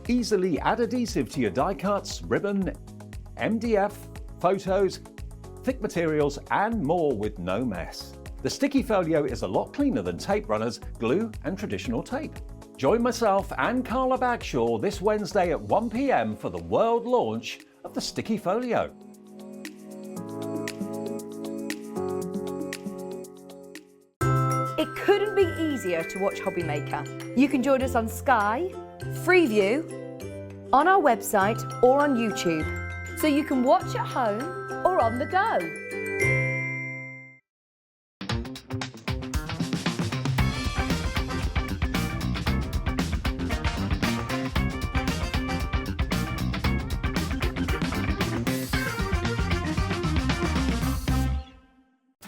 Easily add adhesive to your die cuts, ribbon, MDF, photos, thick materials, and more with no mess. The Sticky Folio is a lot cleaner than tape runners, glue, and traditional tape. Join myself and Carla Bagshaw this Wednesday at 1 PM for the world launch of the Sticky Folio. It couldn't be easier to watch HobbyMaker. You can join us on Sky, Freeview, on our website, or on YouTube. So you can watch at home or on the go.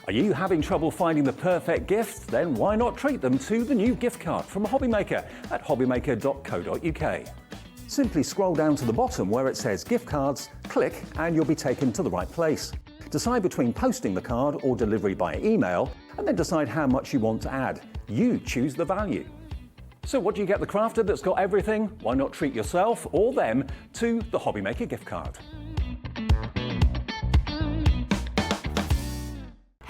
Are you having trouble finding the perfect gift? Then why not treat them to the new gift card from HobbyMaker at hobbymaker.co.uk. Simply scroll down to the bottom where it says gift cards, click and you'll be taken to the right place. Decide between posting the card or delivery by email and then decide how much you want to add. You choose the value. So what do you get the crafter that's got everything? Why not treat yourself or them to the HobbyMaker gift card?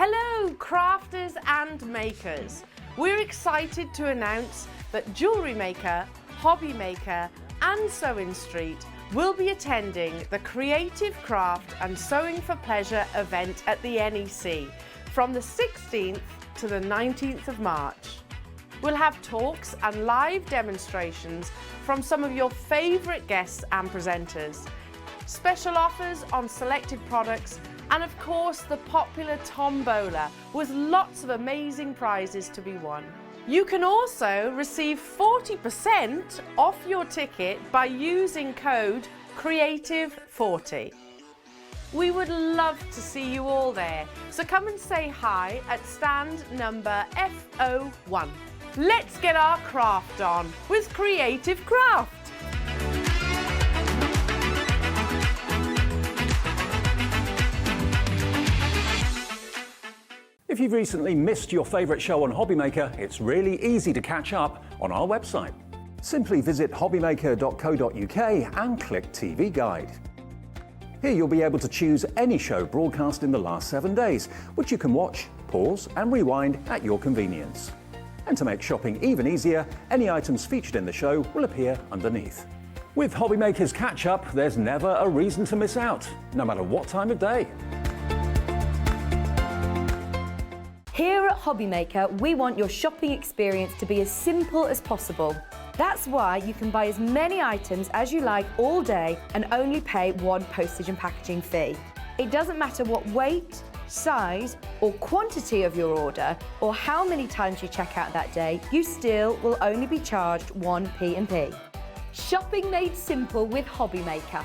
Hello, crafters and makers. We're excited to announce that Jewellery Maker, HobbyMaker and Sewing Street will be attending the Creative Craft and Sewing for Pleasure event at the NEC from the 16th to the 19th of March. We'll have talks and live demonstrations from some of your favourite guests and presenters, special offers on selected products, and of course the popular tombola with lots of amazing prizes to be won. You can also receive 40% off your ticket by using code CREATIVE40. We would love to see you all there, so come and say hi at stand number F01. Let's get our craft on with Creative Craft. If you've recently missed your favourite show on HobbyMaker, it's really easy to catch up on our website. Simply visit hobbymaker.co.uk and click TV Guide. Here you'll be able to choose any show broadcast in the last 7 days, which you can watch, pause and rewind at your convenience. And to make shopping even easier, any items featured in the show will appear underneath. With HobbyMaker's catch-up, there's never a reason to miss out, no matter what time of day. Here at HobbyMaker, we want your shopping experience to be as simple as possible. That's why you can buy as many items as you like all day and only pay one postage and packaging fee. It doesn't matter what weight, size or quantity of your order or how many times you check out that day, you still will only be charged one P&P. Shopping made simple with HobbyMaker.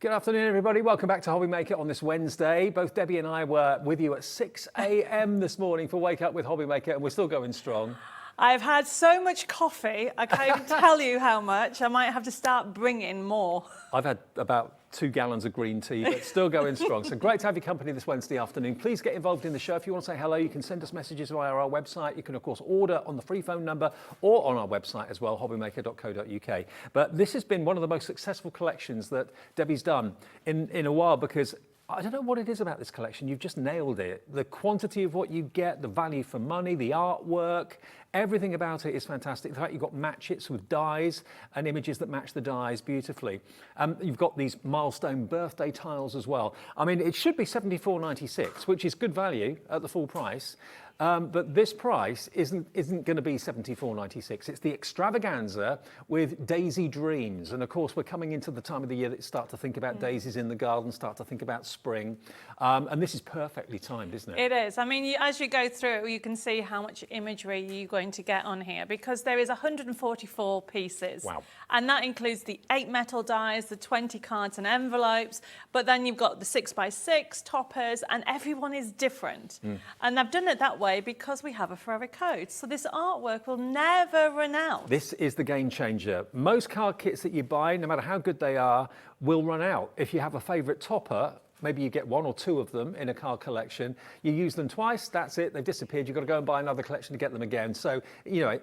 Good afternoon, everybody. Welcome back to HobbyMaker on this Wednesday. Both Debbie and I were with you at 6 a.m. this morning for Wake Up with HobbyMaker, and we're still going strong. I've had so much coffee, I can't even tell you how much. I might have to start bringing more. I've had about 2 gallons of green tea, but still going strong. So great to have your company this Wednesday afternoon. Please get involved in the show. If you want to say hello, you can send us messages via our website. You can, of course, order on the free phone number or on our website as well, hobbymaker.co.uk. But this has been one of the most successful collections that Debbie's done in a while, because I don't know what it is about this collection. You've just nailed it. The quantity of what you get, the value for money, the artwork, everything about it is fantastic. The fact you've got matchets with dies and images that match the dies beautifully. You've got these milestone birthday tiles as well. I mean, it should be $74.96, which is good value at the full price. But this price isn't going to be $74.96. It's the extravaganza with Daisy Dreams. And of course, we're coming into the time of the year that you start to think about daisies in the garden, start to think about spring. And this is perfectly timed, isn't it? It is. I mean, as you go through, you can see how much imagery you're going to get on here, because there is 144 pieces. Wow. And that includes the 8 metal dies, the 20 cards and envelopes, but then you've got the 6x6 toppers, and everyone is different. And I've done it that way because we have a forever code. So this artwork will never run out. This is the game changer. Most card kits that you buy, no matter how good they are, will run out. If you have a favourite topper, maybe you get 1 or 2 of them in a card collection, you use them twice, that's it, they've disappeared, you've got to go and buy another collection to get them again. So, you know,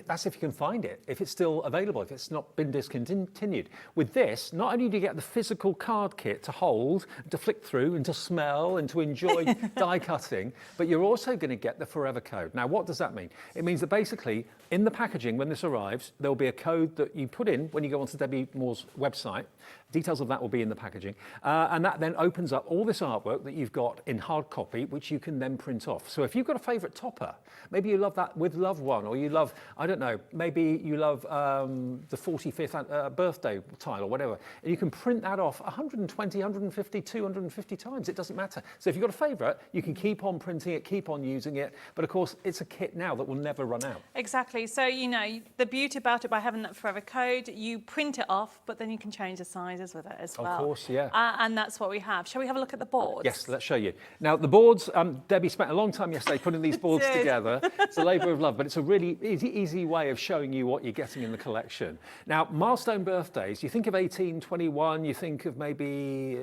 that's if you can find it, if it's still available, if it's not been discontinued. With this, not only do you get the physical card kit to hold, to flick through and to smell and to enjoy die cutting, but you're also going to get the forever code. Now, what does that mean? It means that basically, in the packaging, when this arrives, there'll be a code that you put in when you go onto Debbie Moore's website. Details of that will be in the packaging. And that then opens opens up all this artwork that you've got in hard copy, which you can then print off. So if you've got a favourite topper, maybe you love that with loved one, or you love, I don't know, maybe you love the 45th birthday tile or whatever, and you can print that off 120, 150, 250 times, it doesn't matter. So if you've got a favourite, you can keep on printing it, keep on using it, but of course it's a kit now that will never run out. Exactly. So, you know, the beauty about it, by having that forever code, you print it off, but then you can change the sizes with it as well. Of course, yeah. And that's what we have. Shall we have a look at the boards? Yes, let's show you. Now, the boards, Debbie spent a long time yesterday putting these boards together. It's a labour of love, but it's a really easy way of showing you what you're getting in the collection. Now, milestone birthdays, you think of 18, 21, you think of maybe,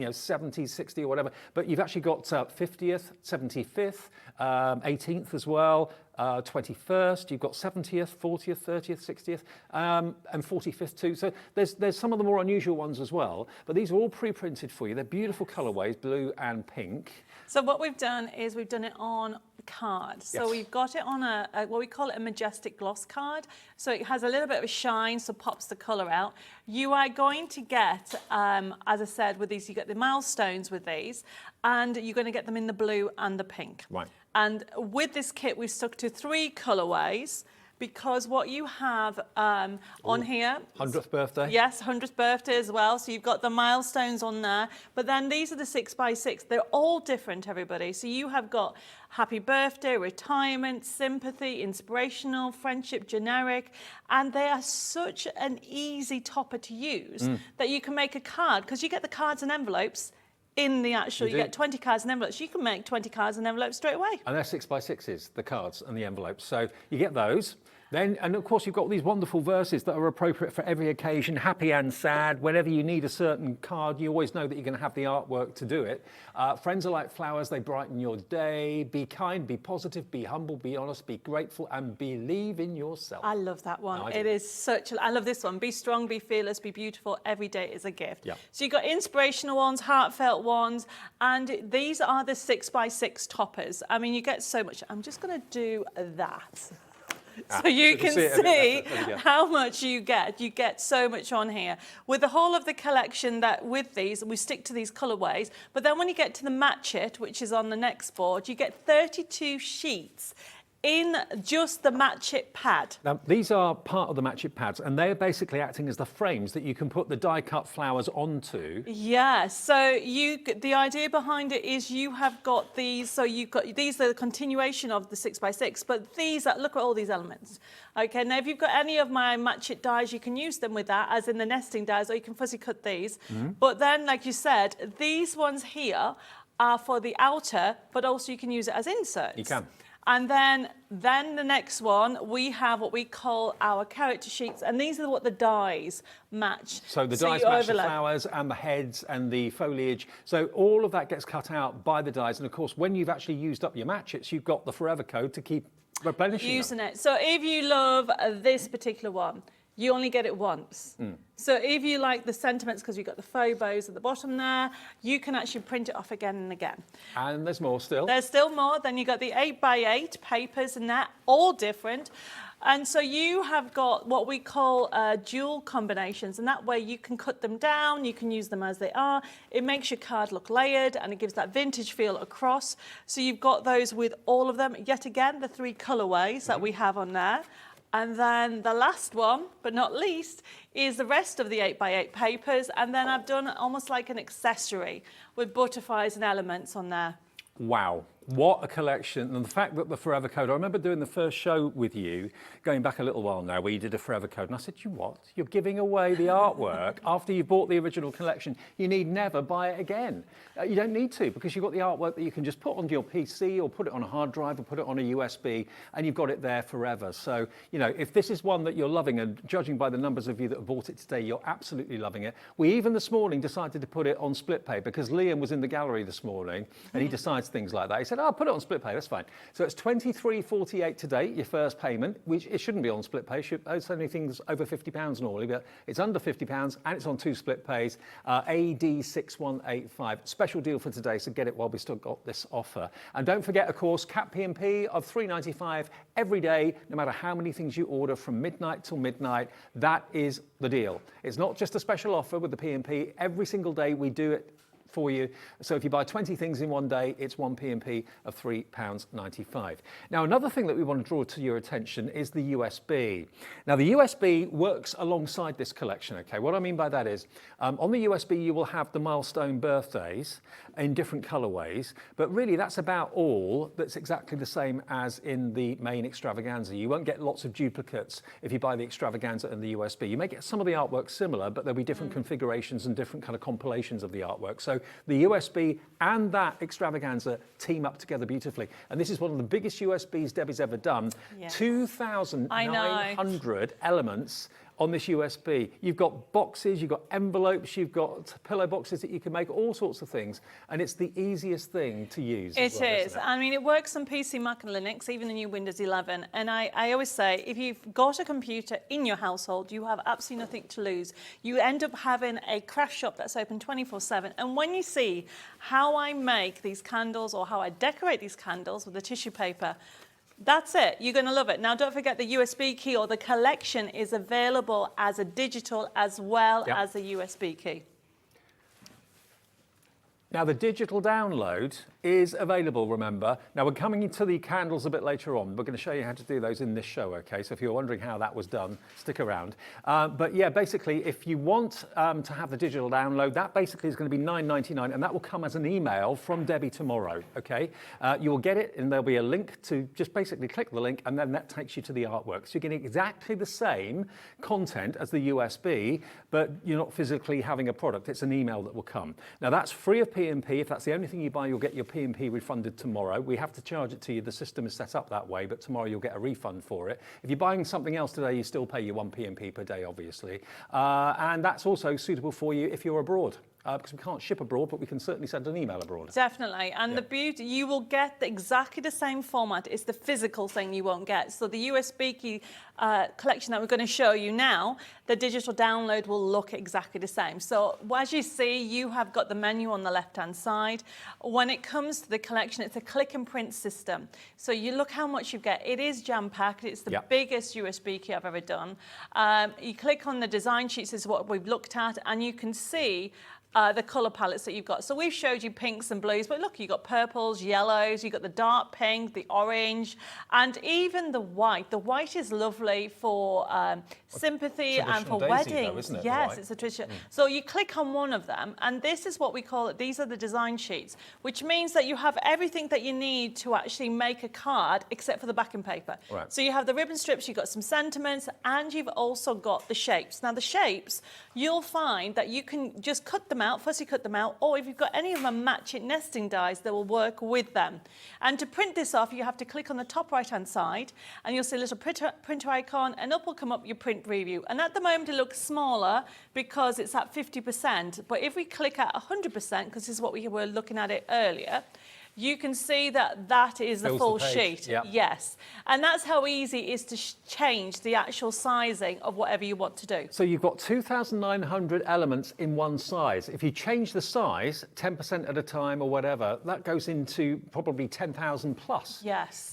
70, 60 or whatever, but you've actually got 50th, 75th, 18th as well, 21st, you've got 70th, 40th, 30th, 60th, and 45th too. So there's some of the more unusual ones as well, but these are all pre-printed for you. They're beautiful colourways, blue and pink. So what we've done is we've done it on card. So Yes. we've got it on a what we call it a majestic gloss card. So it has a little bit of a shine, so pops the colour out. You are going to get, as I said, with these, you get the milestones with these, and you're going to get them in the blue and the pink. Right. And with this kit, we've stuck to 3 colourways, because what you have on here... 100th birthday? Yes, 100th birthday as well. So you've got the milestones on there. But then these are the 6x6. They're all different, everybody. So you have got happy birthday, retirement, sympathy, inspirational, friendship, generic. And they are such an easy topper to use that you can make a card, because you get the cards and envelopes in the actual, you get 20 cards and envelopes. You can make 20 cards and envelopes straight away. And they're 6x6s, the cards and the envelopes. So you get those. Then, and of course, you've got these wonderful verses that are appropriate for every occasion, happy and sad. Whenever you need a certain card, you always know that you're going to have the artwork to do it. Friends are like flowers, they brighten your day. Be kind, be positive, be humble, be honest, be grateful, and believe in yourself. I love that one. No, it is such I love this one. Be strong, be fearless, be beautiful. Every day is a gift. Yeah. So you've got inspirational ones, heartfelt ones, and these are the 6x6 toppers. I mean, you get so much. I'm just going to do that. So you can see how much you get. You get so much on here. With the whole of the collection, that with these, we stick to these colourways, but then when you get to the Match It, which is on the next board, you get 32 sheets in just the Match It pad. Now, these are part of the Match It pads, and they're basically acting as the frames that you can put the die-cut flowers onto. Yeah, so the idea behind it is you have got these, so you've got, these are the continuation of the 6x6, but these are, look at all these elements. Okay, now if you've got any of my Match It dies, you can use them with that, as in the nesting dies, or you can fuzzy cut these. But then, like you said, these ones here are for the outer, but also you can use it as inserts. You can. And then the next one, we have what we call our character sheets, and these are what the dies match. So the dies match the flowers and the heads and the foliage. So all of that gets cut out by the dies. And of course, when you've actually used up your Match Its, you've got the forever code to keep replenishing using it. So if you love this particular one, you only get it once. So if you like the sentiments, because you've got the faux bows at the bottom there, you can actually print it off again and again. And there's more still. There's still more. Then you've got the 8x8 papers and that, all different. And so you have got what we call dual combinations, and that way you can cut them down, you can use them as they are. It makes your card look layered, and it gives that vintage feel across. So you've got those with all of them. Yet again, the 3 colorways that we have on there. And then the last one, but not least, is the rest of the 8x8 papers. And then I've done almost like an accessory with butterflies and elements on there. Wow. What a collection. And the fact that the forever code, I remember doing the first show with you, going back a little while now, where you did a forever code. And I said, you what? You're giving away the artwork after you bought the original collection. You need never buy it again. You don't need to, because you've got the artwork that you can just put onto your PC or put it on a hard drive or put it on a USB, and you've got it there forever. So, you know, if this is one that you're loving, and judging by the numbers of you that have bought it today, you're absolutely loving it. We even this morning decided to put it on split pay, because Liam was in the gallery this morning and he decides things like that. He said, oh, I'll put it on split pay, that's fine. So it's $23.48 today, your first payment, which it shouldn't be on split pay. It's only things over £50 normally, but it's under £50 and it's on 2 split pays. AD6185. Special deal for today, so get it while we still got this offer. And don't forget, of course, Cat P&P of $3.95 every day, no matter how many things you order from midnight till midnight. That is the deal. It's not just a special offer with the P&P. Every single day we do it for you. So if you buy 20 things in one day, it's one P&P of £3.95. Now, another thing that we want to draw to your attention is the USB. Now, the USB works alongside this collection, okay? What I mean by that is, on the USB, you will have the milestone birthdays in different colorways, but really that's about all that's exactly the same as in the main extravaganza. You won't get lots of duplicates if you buy the extravaganza and the USB. You may get some of the artwork similar, but there'll be different configurations and different kind of compilations of the artwork. So the USB and that extravaganza team up together beautifully. And this is one of the biggest USBs Debbie's ever done. Yes. 2,900 elements on this USB. You've got boxes, you've got envelopes, you've got pillow boxes that you can make, all sorts of things. And it's the easiest thing to use. It is. I mean, it works on PC, Mac and Linux, even the new Windows 11. And I always say, if you've got a computer in your household, you have absolutely nothing to lose. You end up having a craft shop that's open 24/7. And when you see how I make these candles or how I decorate these candles with the tissue paper, that's it. You're going to love it. Now, don't forget the USB key or the collection is available as a digital as well as a USB key. Now, the digital download is available, remember. Now, we're coming into the candles a bit later on. We're going to show you how to do those in this show, okay? So if you're wondering how that was done, stick around. But yeah, basically, if you want to have the digital download, that basically is going to be $9.99, and that will come as an email from Debbie tomorrow, okay? You will get it, and there'll be a link to just basically click the link, and then that takes you to the artwork. So you're getting exactly the same content as the USB, but you're not physically having a product. It's an email that will come. Now, that's free of P&P. If that's the only thing you buy, you'll get your P&P refunded tomorrow. We have to charge it to you. The system is set up that way, but tomorrow you'll get a refund for it. If you're buying something else today, you still pay your one P&P per day, obviously. And that's also suitable for you if you're abroad. Because we can't ship abroad, but we can certainly send an email abroad. Definitely. And the beauty, you will get exactly the same format. It's the physical thing you won't get. So the USB key collection that we're going to show you now, the digital download will look exactly the same. So as you see, you have got the menu on the left-hand side. When it comes to the collection, it's a click and print system. So you look how much you get. It is jam-packed. It's the biggest USB key I've ever done. You click on the design sheets, is what we've looked at, and you can see the colour palettes that you've got. So we've showed you pinks and blues, but look, you've got purples, yellows, you've got the dark pink, the orange, and even the white. The white is lovely for sympathy and for weddings. Though, isn't it? Yes, it's a tradition. So you click on one of them, and this is what we call it. These are the design sheets, which means that you have everything that you need to actually make a card, except for the backing paper. Right. So you have the ribbon strips, you've got some sentiments, and you've also got the shapes. Now, the shapes, you'll find that you can just cut them out, first you cut them out, or if you've got any of them matching nesting dies, they will work with them. And to print this off, you have to click on the top right-hand side, and you'll see a little printer icon, and up will come up your print preview. And at the moment, it looks smaller because it's at 50%. But if we click at 100%, because this is what we were looking at it earlier, you can see that that is the full sheet. Yep. Yes. And that's how easy it is to change the actual sizing of whatever you want to do. So you've got 2,900 elements in one size. If you change the size 10% at a time or whatever, that goes into probably 10,000 plus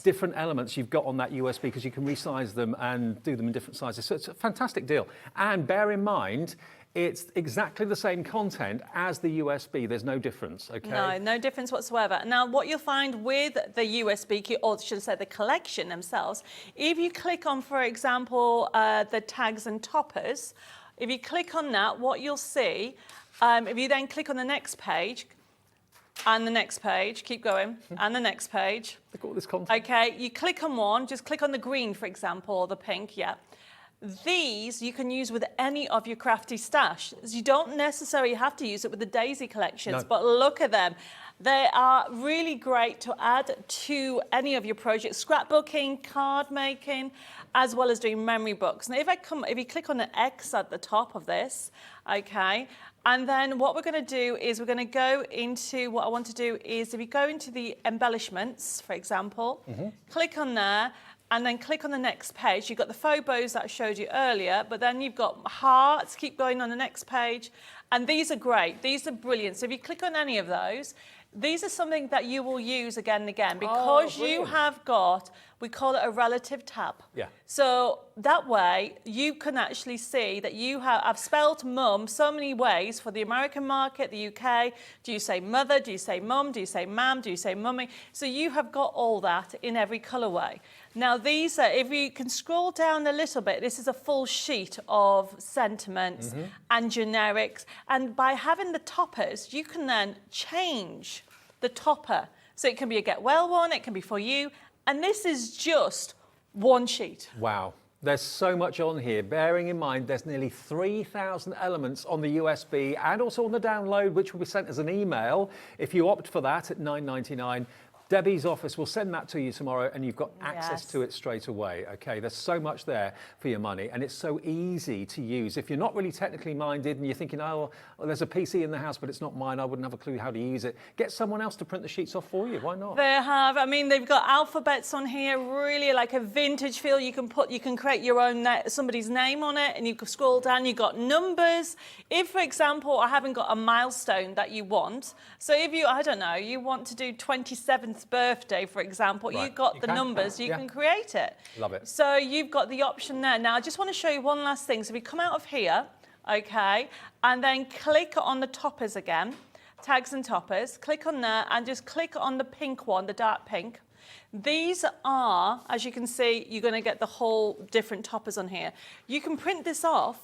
different elements you've got on that USB, because you can resize them and do them in different sizes. So it's a fantastic deal. And bear in mind, it's exactly the same content as the USB. There's no difference, okay? No, no difference whatsoever. Now, what you'll find with the USB key, or should I say the collection themselves, if you click on, for example, the tags and toppers, if you click on that, what you'll see, if you then click on the next page, and the next page, keep going, and the next page. Look at all this content. Okay, you click on one, just click on the green, for example, or the pink, These you can use with any of your crafty stash. You don't necessarily have to use it with the daisy collections, but look at them. They are really great to add to any of your projects, scrapbooking, card making, as well as doing memory books. Now, if you click on the X at the top of this, okay, and then what we're going to do is we're going to go into, what I want to do is if you go into the embellishments, for example, click on there, and then click on the next page. You've got the faux bows that I showed you earlier, but then you've got hearts. Keep going on the next page. And these are great. These are brilliant. So if you click on any of those, These are something that you will use again and again because you have got, we call it a relative tab. Yeah. So that way you can actually see that you have, I've spelled mum so many ways for the American market, the UK. Do you say mother? Do you say mum? Do you say mam? Do you say mummy? So you have got all that in every colourway. Now these are, if you can scroll down a little bit, this is a full sheet of sentiments and generics. And by having the toppers, you can then change the topper. So it can be a get well one, it can be for you. And this is just one sheet. Wow. There's so much on here, bearing in mind there's nearly 3,000 elements on the USB and also on the download, which will be sent as an email if you opt for that at $9.99. Debbie's office will send that to you tomorrow and you've got access to it straight away. Okay, there's so much there for your money and it's so easy to use. If you're not really technically minded and you're thinking, oh, well, there's a PC in the house, but it's not mine, I wouldn't have a clue how to use it. Get someone else to print the sheets off for you. Why not? They have, I mean, they've got alphabets on here, really like a vintage feel. You can create your own, somebody's name on it and you can scroll down, you've got numbers. If, for example, I haven't got a milestone that you want, so if you, I don't know, you want to do 27th birthday, for example, you've got the numbers, you can create it. Love it. So you've got the option there. Now, I just want to show you one last thing. So we come out of here, okay, and then click on the toppers again, tags and toppers, click on there and just click on the pink one, the dark pink. These are, as you can see, you're going to get the whole different toppers on here. You can print this off,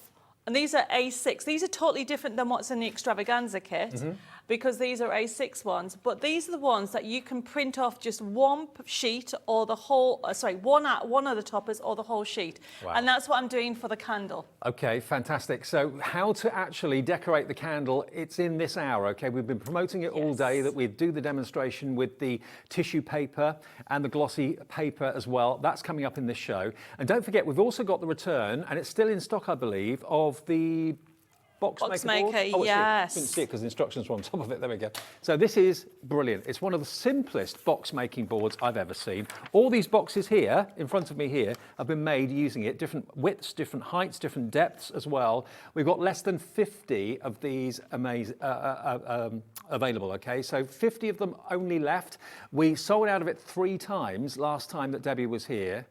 and these are A6. These are totally different than what's in the extravaganza kit. Because these are A6 ones, but these are the ones that you can print off just one sheet or the whole, one of the toppers or the whole sheet. Wow. And that's what I'm doing for the candle. Okay, fantastic. So how to actually decorate the candle, it's in this hour, okay? We've been promoting it all day, that we do the demonstration with the tissue paper and the glossy paper as well. That's coming up in this show. And don't forget, we've also got the return, and it's still in stock, I believe, of the Box maker, yes. Couldn't see it because the instructions were on top of it. There we go. So this is brilliant. It's one of the simplest box making boards I've ever seen. All these boxes here, in front of me here, have been made using it. Different widths, different heights, different depths as well. We've got less than 50 of these available, okay? So 50 of them only left. We sold out of it 3 times last time that Debbie was here.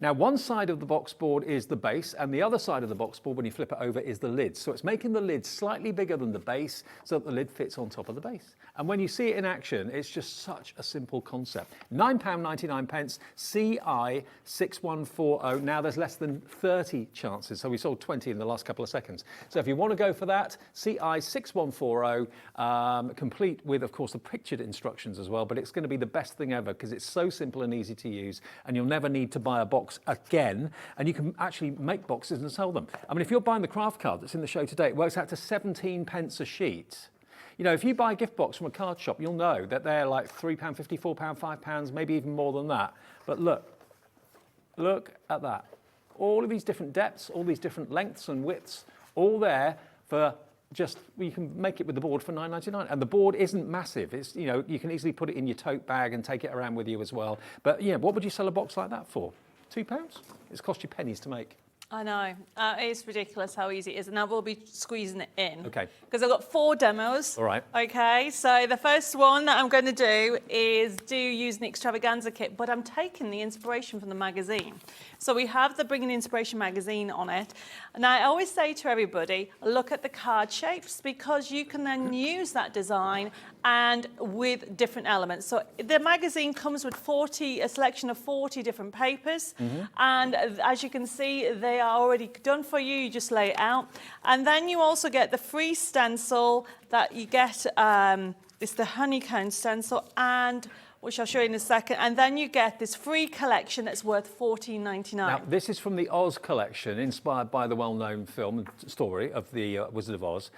Now, one side of the box board is the base, and the other side of the box board, when you flip it over, is the lid. So it's making the lid slightly bigger than the base so that the lid fits on top of the base. And when you see it in action, it's just such a simple concept. £9.99, CI6140. Now, there's less than 30 chances, so we sold 20 in the last couple of seconds. So if you want to go for that, CI6140, complete with, of course, the pictured instructions as well, but it's going to be the best thing ever because it's so simple and easy to use, and you'll never need to buy a box again, and you can actually make boxes and sell them. I mean, if you're buying the craft card that's in the show today, it works out to 17 pence a sheet. You know, if you buy a gift box from a card shop, you'll know that they're like £3.50, £4, £5, maybe even more than that. But look at that. All of these different depths, all these different lengths and widths, all there for just, you can make it with the board for £9.99, and the board isn't massive. It's, you know, you can easily put it in your tote bag and take it around with you as well. But yeah, what would you sell a box like that for? £2? It's cost you pennies to make. I know. It's ridiculous how easy it is, and I will be squeezing it in. Okay. Because I've got 4 demos. All right. Okay, so the first one that I'm going to do is use an extravaganza kit, but I'm taking the inspiration from the magazine. So we have the Bringing Inspiration magazine on it, and I always say to everybody, look at the card shapes, because you can then use that design and with different elements. So the magazine comes with a selection of 40 different papers, and as you can see, they are already done for you. You just lay it out, and then you also get the free stencil that you get. It's the honeycomb stencil, and which I'll show you in a second, and then you get this free collection that's worth $14.99. Now, this is from the Oz collection, inspired by the well-known film story of the Wizard of Oz.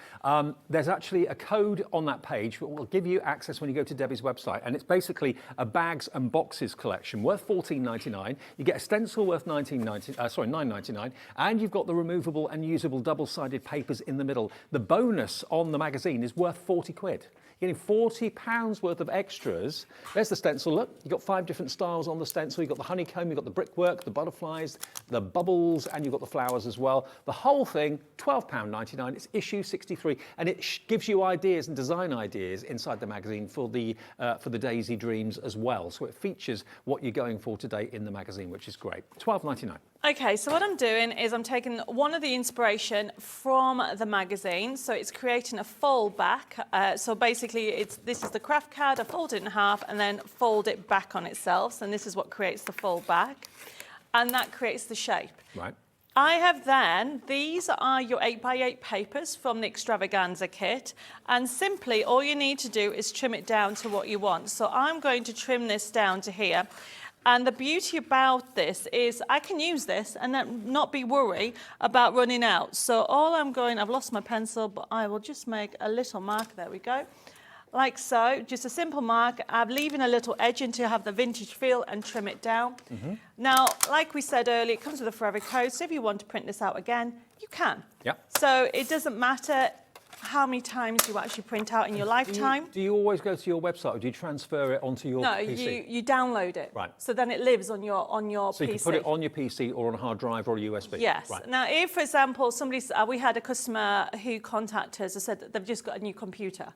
There's actually a code on that page that will give you access when you go to Debbie's website, and it's basically a bags and boxes collection worth $14.99. You get a stencil worth $9.99, and you've got the removable and usable double-sided papers in the middle. The bonus on the magazine is worth 40 quid. You're getting £40 worth of extras. Let's the stencil. Look, you've got 5 different styles on the stencil. You've got the honeycomb, you've got the brickwork, the butterflies, the bubbles, and you've got the flowers as well. The whole thing, £12.99. It's issue 63, and it gives you ideas and design ideas inside the magazine for the Daisy Dreams as well. So it features what you're going for today in the magazine, which is great. £12.99. Okay, so what I'm doing is I'm taking one of the inspiration from the magazine. So it's creating a fold back. So basically, this is the craft card. I fold it in half and then fold it back on itself. And this is what creates the fold back. And that creates the shape. Right. I have then, these are your 8x8 papers from the extravaganza kit. And simply, all you need to do is trim it down to what you want. So I'm going to trim this down to here. And the beauty about this is I can use this and then not be worried about running out. So I've lost my pencil, but I will just make a little mark. There we go. Like so, just a simple mark. I'm leaving a little edge in to have the vintage feel and trim it down. Now, like we said earlier, it comes with a forever code. So if you want to print this out again, you can. Yeah. So it doesn't matter how many times you actually print out in your lifetime. Do you always go to your website, or do you transfer it onto your PC? No, you download it. Right. So then it lives on your PC. So you can put it on your PC or on a hard drive or a USB? Yes. Right. Now, if, for example, we had a customer who contacted us and said that they've just got a new computer.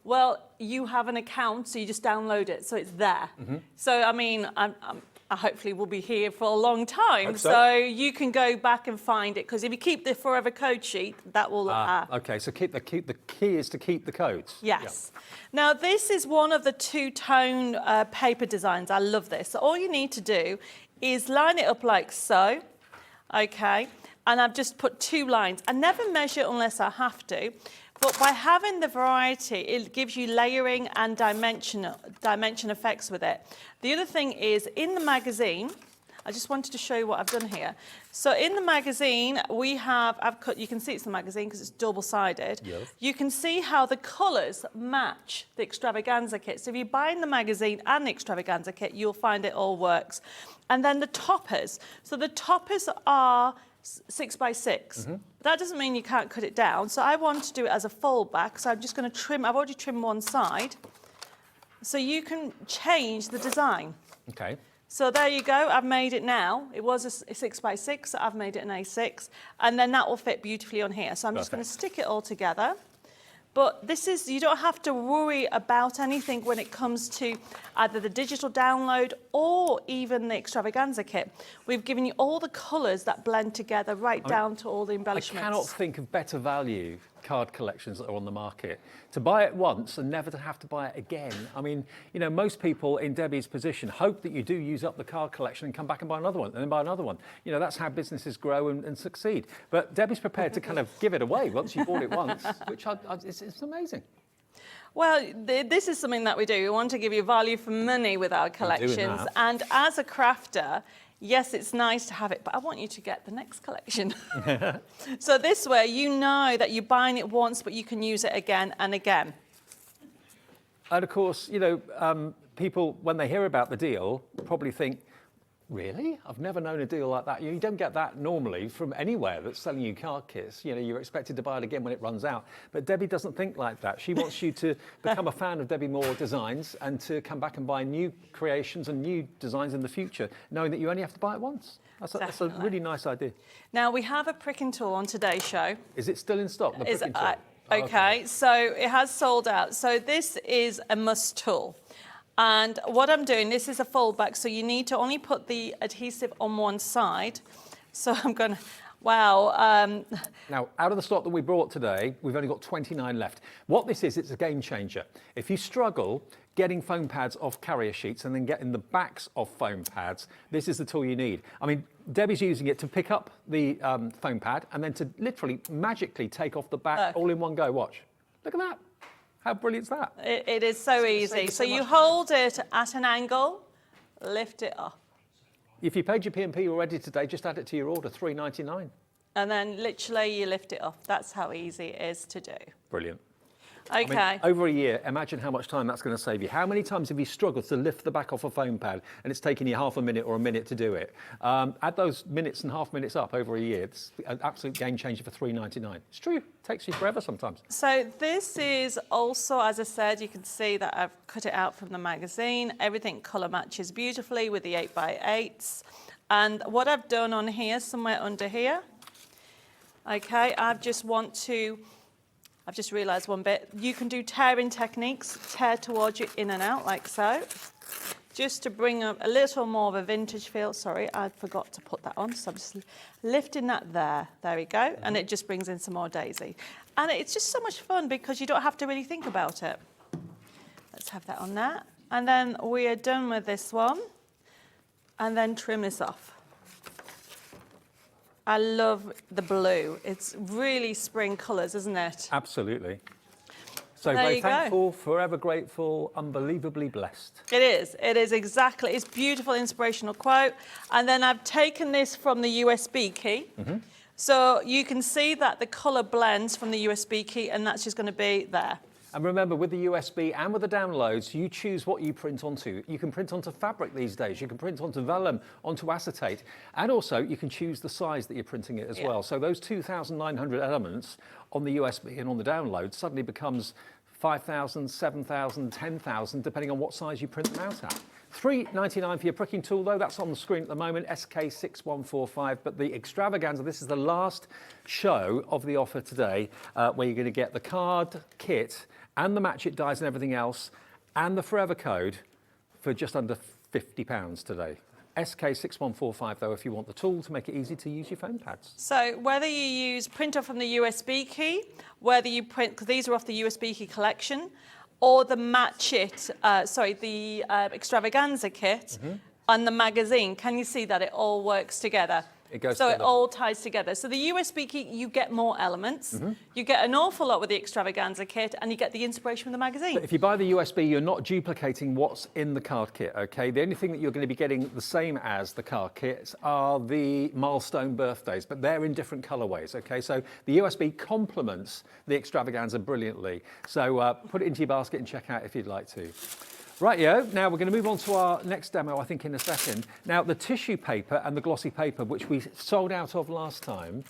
Well, you have an account, so you just download it, so it's there. So, I mean, I hopefully will be here for a long time. Hope so. So you can go back and find it, because if you keep the forever code sheet, that will... Okay, so the key is to keep the codes. Yes. Yeah. Now, this is one of the two-tone paper designs. I love this. So all you need to do is line it up like so, okay? And I've just put 2 lines. I never measure unless I have to. But by having the variety, it gives you layering and dimension effects with it. The other thing is, in the magazine, I just wanted to show you what I've done here. So in the magazine, you can see it's the magazine because it's double-sided. Yes. You can see how the colours match the extravaganza kit. So if you buy in the magazine and the extravaganza kit, you'll find it all works. And then the toppers. So the toppers are 6x6. That doesn't mean you can't cut it down. So I want to do it as a fold back. So I'm just going to trim. I've already trimmed one side. So you can change the design. Okay. So there you go. I've made it now. It was a 6x6. So I've made it an A6. And then that will fit beautifully on here. So I'm just going to stick it all together. But you don't have to worry about anything when it comes to either the digital download or even the extravaganza kit. We've given you all the colours that blend together down to all the embellishments. I cannot think of better value card collections that are on the market. To buy it once and never to have to buy it again. I mean, most people in Debbie's position hope that you do use up the card collection and come back and buy another one, and then buy another one. That's how businesses grow and succeed. But Debbie's prepared to kind of give it away once you bought it once, which it's amazing. Well, this is something that we do. We want to give you value for money with our collections. And as a crafter, yes, it's nice to have it, but I want you to get the next collection. So this way, you know that you're buying it once, but you can use it again and again. And of course, people, when they hear about the deal, probably think, really? I've never known a deal like that. You don't get that normally from anywhere that's selling you card kits. You're expected to buy it again when it runs out. But Debbie doesn't think like that. She wants you to become a fan of Debbie Moore Designs and to come back and buy new creations and new designs in the future, knowing that you only have to buy it once. That's a really nice idea. Now, we have a pricking tool on today's show. Is it still in stock, the pricking tool? Okay, so it has sold out. So this is a must tool. And what I'm doing, this is a fold back, so you need to only put the adhesive on one side. So I'm going to, wow. Now, out of the stock that we brought today, we've only got 29 left. What this is, it's a game changer. If you struggle getting foam pads off carrier sheets and then getting the backs of foam pads, this is the tool you need. I mean, Debbie's using it to pick up the foam pad and then to literally magically take off the back all in one go. Watch. Look at that. How brilliant is that? It is so easy. So you hold it at an angle, lift it up. If you paid your P&P already today, just add it to your order, $3.99. And then literally you lift it off. That's how easy it is to do. Brilliant. Okay. I mean, over a year, imagine how much time that's going to save you. How many times have you struggled to lift the back off a foam pad and it's taken you half a minute or a minute to do it? Add those minutes and half minutes up over a year. It's an absolute game changer for $3.99. It's true. It takes you forever sometimes. So this is also, as I said, you can see that I've cut it out from the magazine. Everything colour matches beautifully with the 8x8s. And what I've done on here, somewhere under here, okay, I've just realised one bit. You can do tearing techniques, tear towards you in and out like so, just to bring up a little more of a vintage feel. Sorry, I forgot to put that on, so I'm just lifting that there. There we go, and it just brings in some more daisy. And it's just so much fun because you don't have to really think about it. Let's have that on there. And then we are done with this one, and then trim this off. I love the blue. It's really spring colours, isn't it? Absolutely. So There very you go. thankful, forever grateful, unbelievably blessed. It is exactly. It's beautiful, inspirational quote. And then I've taken this from the USB key. So you can see that the colour blends from the USB key, and that's just going to be there. And remember, with the USB and with the downloads, you choose what you print onto. You can print onto fabric these days. You can print onto vellum, onto acetate. And also, you can choose the size that you're printing it as well. So those 2,900 elements on the USB and on the download suddenly becomes 5,000, 7,000, 10,000, depending on what size you print them out at. $3.99 for your pricking tool, though. That's on the screen at the moment, SK6145. But the extravaganza, this is the last show of the offer today, where you're going to get the card kit and the match it dies and everything else, and the forever code for just under £50 today. SK6145, though, if you want the tool to make it easy to use your foam pads. So whether you use printer from the USB key, whether you print, because these are off the USB key collection, or the match it, the extravaganza kit and the magazine, can you see that it all works together? It goes so together. it all ties together. So the USB key, you get more elements. You get an awful lot with the extravaganza kit, and you get the inspiration from the magazine. But if you buy the USB, you're not duplicating what's in the card kit, okay? The only thing that you're going to be getting the same as the card kits are the milestone birthdays, but they're in different colorways, okay? So the USB complements the extravaganza brilliantly. So put it into your basket and check out if you'd like to. Rightio, now we're going to move on to our next demo, I think, in a second. Now, the tissue paper and the glossy paper, which we sold out of last time.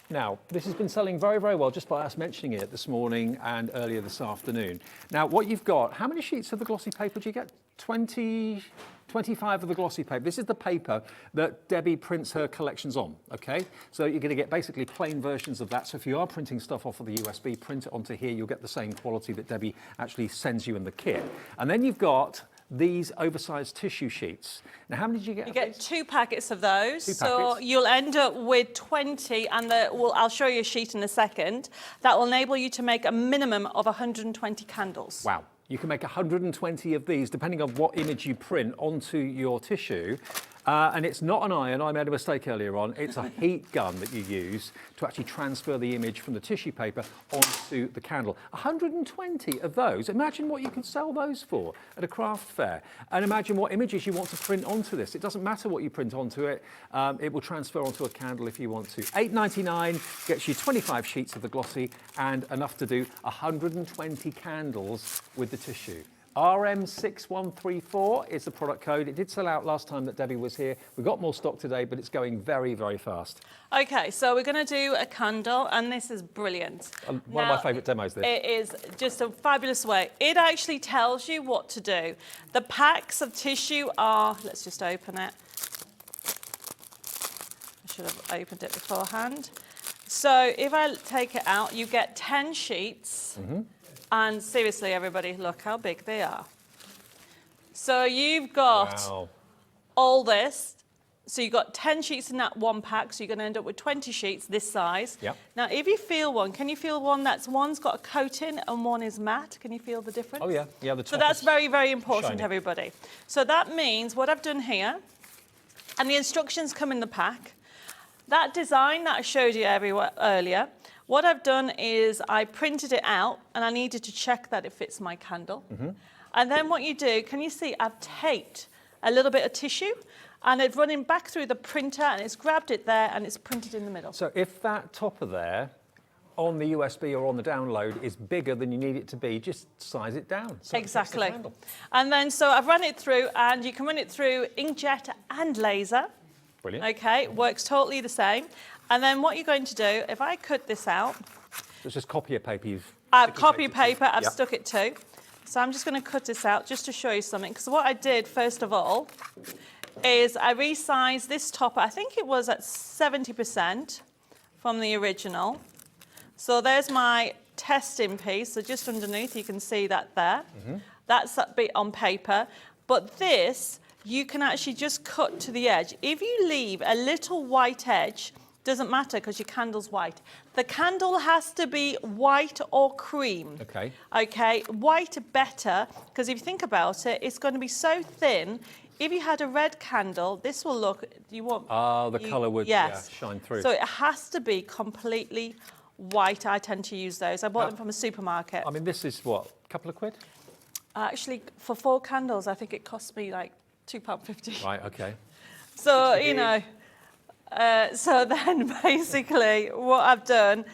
Now, this has been selling very, very well just by us mentioning it this morning and earlier this afternoon. Now, what you've got, how many sheets of the glossy paper do you get? 25 of the glossy paper. This is the paper that Debbie prints her collections on, okay? So you're going to get basically plain versions of that. So if you are printing stuff off of the USB, print it onto here, you'll get the same quality that Debbie actually sends you in the kit. And then you've got these oversized tissue sheets. Now, how many did you get? You get 2 packets of those. 2 So packets. you'll end up with 20, and I'll show you a sheet in a second. That will enable you to make a minimum of 120 candles. Wow. You can make 120 of these, depending on what image you print onto your tissue. And it's not an iron, I made a mistake earlier on, it's a heat gun that you use to actually transfer the image from the tissue paper onto the candle. 120 of those, imagine what you could sell those for at a craft fair. And imagine what images you want to print onto this. It doesn't matter what you print onto it, it will transfer onto a candle if you want to. $8.99 gets you 25 sheets of the glossy and enough to do 120 candles with the tissue. RM6134 is the product code. It did sell out last time that Debbie was here. We've got more stock today, but it's going very, very fast. Okay, so we're going to do a candle, and this is brilliant. One of my favourite demos, this. It is just a fabulous way. It actually tells you what to do. The packs of tissue are, let's just open it. I should have opened it beforehand. So if I take it out, you get 10 sheets. And seriously, everybody, look how big they are. So you've got all this. So you've got 10 sheets in that one pack. So you're going to end up with 20 sheets this size. Yep. Now, if you feel one, can you feel one's got a coating and one is matte? Can you feel the difference? Oh, yeah. Yeah, the top So that's is very, very important, shiny. everybody. So that means what I've done here, and the instructions come in the pack. That design that I showed you earlier, what I've done is I printed it out, and I needed to check that it fits my candle. And then what you do, can you see I've taped a little bit of tissue, and it's running back through the printer, and it's grabbed it there, and it's printed in the middle. So if that topper there on the USB or on the download is bigger than you need it to be, just size it down. So Exactly. And then, so I've run it through, and you can run it through inkjet and laser. Brilliant. Okay, works totally the same. And then what you're going to do, if I cut this out, It's just copier paper you've... copy paper, I've Yep. stuck it to. So I'm just going to cut this out just to show you something. Because what I did, first of all, is I resized this top. I think it was at 70% from the original. So there's my testing piece. So just underneath, you can see that there. That's that bit on paper. But this, you can actually just cut to the edge. If you leave a little white edge, doesn't matter because your candle's white. The candle has to be white or cream. Okay. Okay, white better, because if you think about it, it's going to be so thin. If you had a red candle, this will look, you want... The colour would shine through. So it has to be completely white. I tend to use those. I bought them from a supermarket. I mean, this is what, a couple of quid? Actually, for 4 candles, I think it cost me like £2.50. Right, okay. So, you know... so then basically what I've done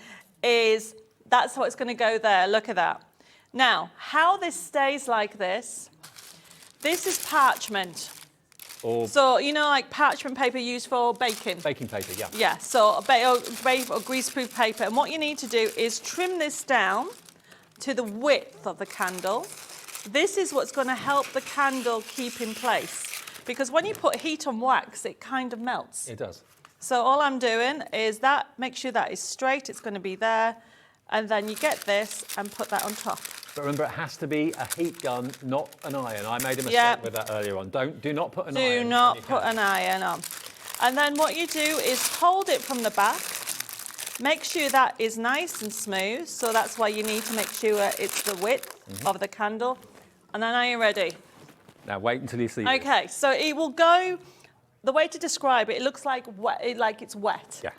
is that's what's going to go there. Look at that. Now, how this stays like this is parchment. Or So, you know, like parchment paper used for baking. baking paper, yeah. Yeah, so or greaseproof paper. And what you need to do is trim this down to the width of the candle. This is what's going to help the candle keep in place. Because when you put heat on wax, it kind of melts. It does. So all I'm doing is that, make sure that is straight, it's going to be there, and then you get this and put that on top. But remember, it has to be a heat gun, not an iron. I made a mistake with that earlier on. Do not put an iron. Do not put an iron on. And then what you do is hold it from the back. Make sure that is nice and smooth. So that's why you need to make sure it's the width of the candle. And then are you ready? Now wait until you see this. Okay, so it will go. The way to describe it, it looks like wet, like it's wet. Yeah.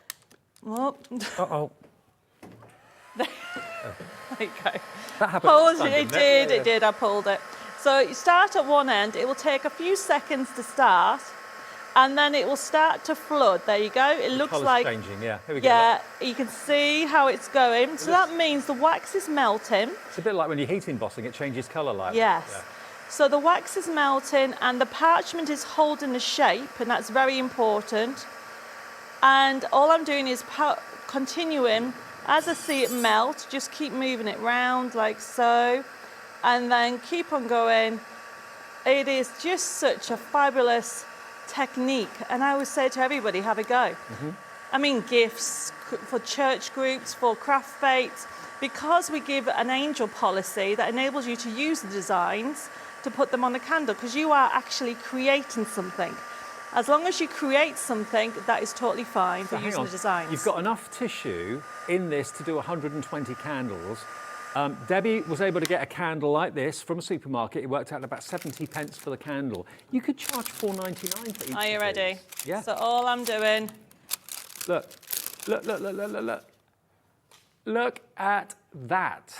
Oh. Uh-oh. There you go. That happened. Pulled it. It did. I pulled it. So you start at one end. It will take a few seconds to start, and then it will start to flood. There you go. It looks Colour's like changing. Yeah. Here we go. yeah. You can see how it's going. So that means the wax is melting. It's a bit like when you're heat embossing, it changes colour like Yes. that. So the wax is melting and the parchment is holding the shape, and that's very important. And all I'm doing is continuing, as I see it melt, just keep moving it round like so, and then keep on going. It is just such a fabulous technique, and I always say to everybody, have a go. I mean, gifts for church groups, for craft fates, because we give an angel policy that enables you to use the designs to put them on the candle, because you are actually creating something. As long as you create something, that is totally fine for using the designs. You've got enough tissue in this to do 120 candles. Debbie was able to get a candle like this from a supermarket. It worked out at about 70 pence for the candle. You could charge £4.99 for each. Are you ready? Yeah. So all I'm doing... Look. Look at that.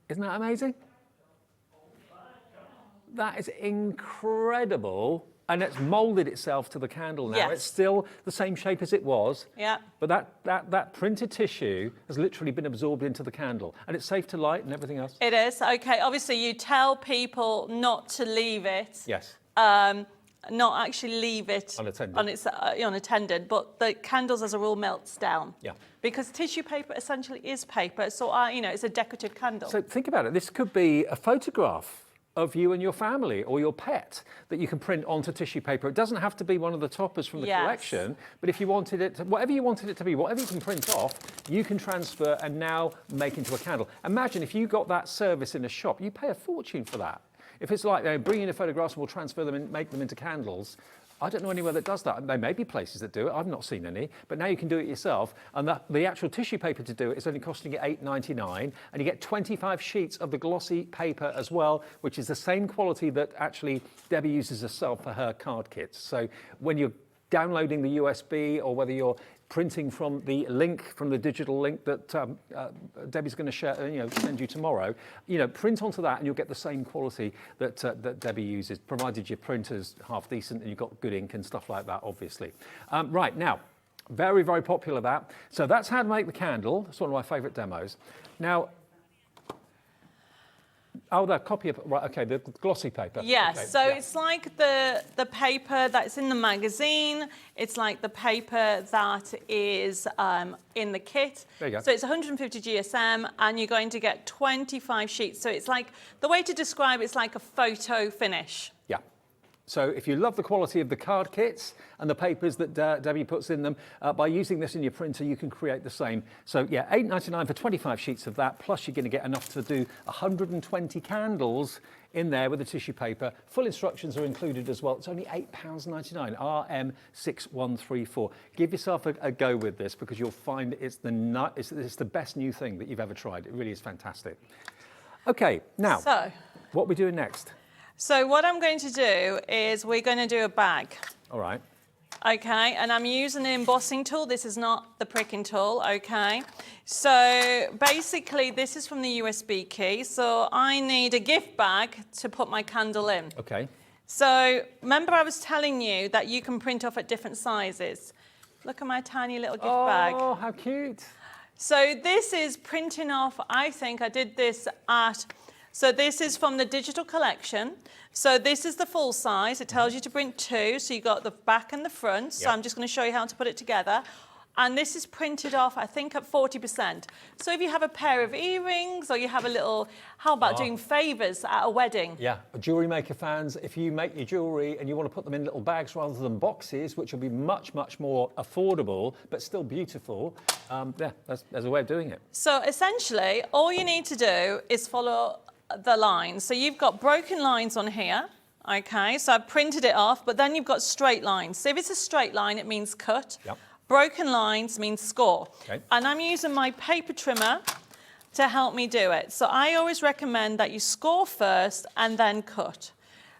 Isn't that amazing? That is incredible. And it's moulded itself to the candle now. Yes. It's still the same shape as it was. Yeah. But that printed tissue has literally been absorbed into the candle. And it's safe to light and everything else. It is. Okay, obviously you tell people not to leave it. Yes. Not actually leave it Unattended. unattended, but the candles as a rule melts down. Yeah. Because tissue paper essentially is paper, so it's a decorative candle. So think about it. This could be a photograph of you and your family or your pet that you can print onto tissue paper. It doesn't have to be one of the toppers from the collection, but if you wanted it to, whatever you wanted it to be, whatever you can print off, you can transfer and now make into a candle. Imagine if you got that service in a shop, you pay a fortune for that. If it's like they bring in the photographs and we'll transfer them and make them into candles, I don't know anywhere that does that. There may be places that do it. I've not seen any, but now you can do it yourself. And the actual tissue paper to do it is only costing you £8.99, and you get 25 sheets of the glossy paper as well, which is the same quality that actually Debbie uses herself for her card kits. So when you're downloading the USB or whether you're printing from the link, from the digital link that Debbie's going to share, send you tomorrow, print onto that and you'll get the same quality that Debbie uses, provided your printer's half decent and you've got good ink and stuff like that, obviously. Right, now, Very, very popular that. So that's how to make the candle. It's one of my favourite demos. Now, oh, the copy of, right, okay, the glossy paper. Yes, Okay, so yeah. it's like the paper that's in the magazine. It's like the paper that is in the kit. There you go. So it's 150 GSM and you're going to get 25 sheets. So it's like, the way to describe it's like a photo finish. Yeah. So if you love the quality of the card kits and the papers that Debbie puts in them, by using this in your printer, you can create the same. So yeah, $8.99 for 25 sheets of that, plus you're going to get enough to do 120 candles in there with the tissue paper. Full instructions are included as well. It's only £8.99, RM6134. Give yourself a go with this because you'll find it's the best new thing that you've ever tried. It really is fantastic. Okay, now, So, what are we doing next? so what I'm going to do is we're going to do a bag. All right. Okay, and I'm using an embossing tool. This is not the pricking tool, okay? So basically, this is from the USB key. So I need a gift bag to put my candle in. Okay. So remember I was telling you that you can print off at different sizes. Look at my tiny little gift bag. Oh, how cute. So this is printing off, I think I did this at, so this is from the digital collection. So this is the full size. It tells you to print 2. So you got the back and the front. So Yep. I'm just going to show you how to put it together. And this is printed off, I think, at 40%. So if you have a pair of earrings or you have a little, how about doing favours at a wedding? Yeah, jewellery maker fans, if you make your jewellery and you want to put them in little bags rather than boxes, which will be much, much more affordable, but still beautiful, yeah, there's a way of doing it. So essentially, all you need to do is follow the lines. So you've got broken lines on here, okay? So I've printed it off, but then you've got straight lines. So if it's a straight line, it means cut. Yep. Broken lines means score. Okay. And I'm using my paper trimmer to help me do it. So I always recommend that you score first and then cut.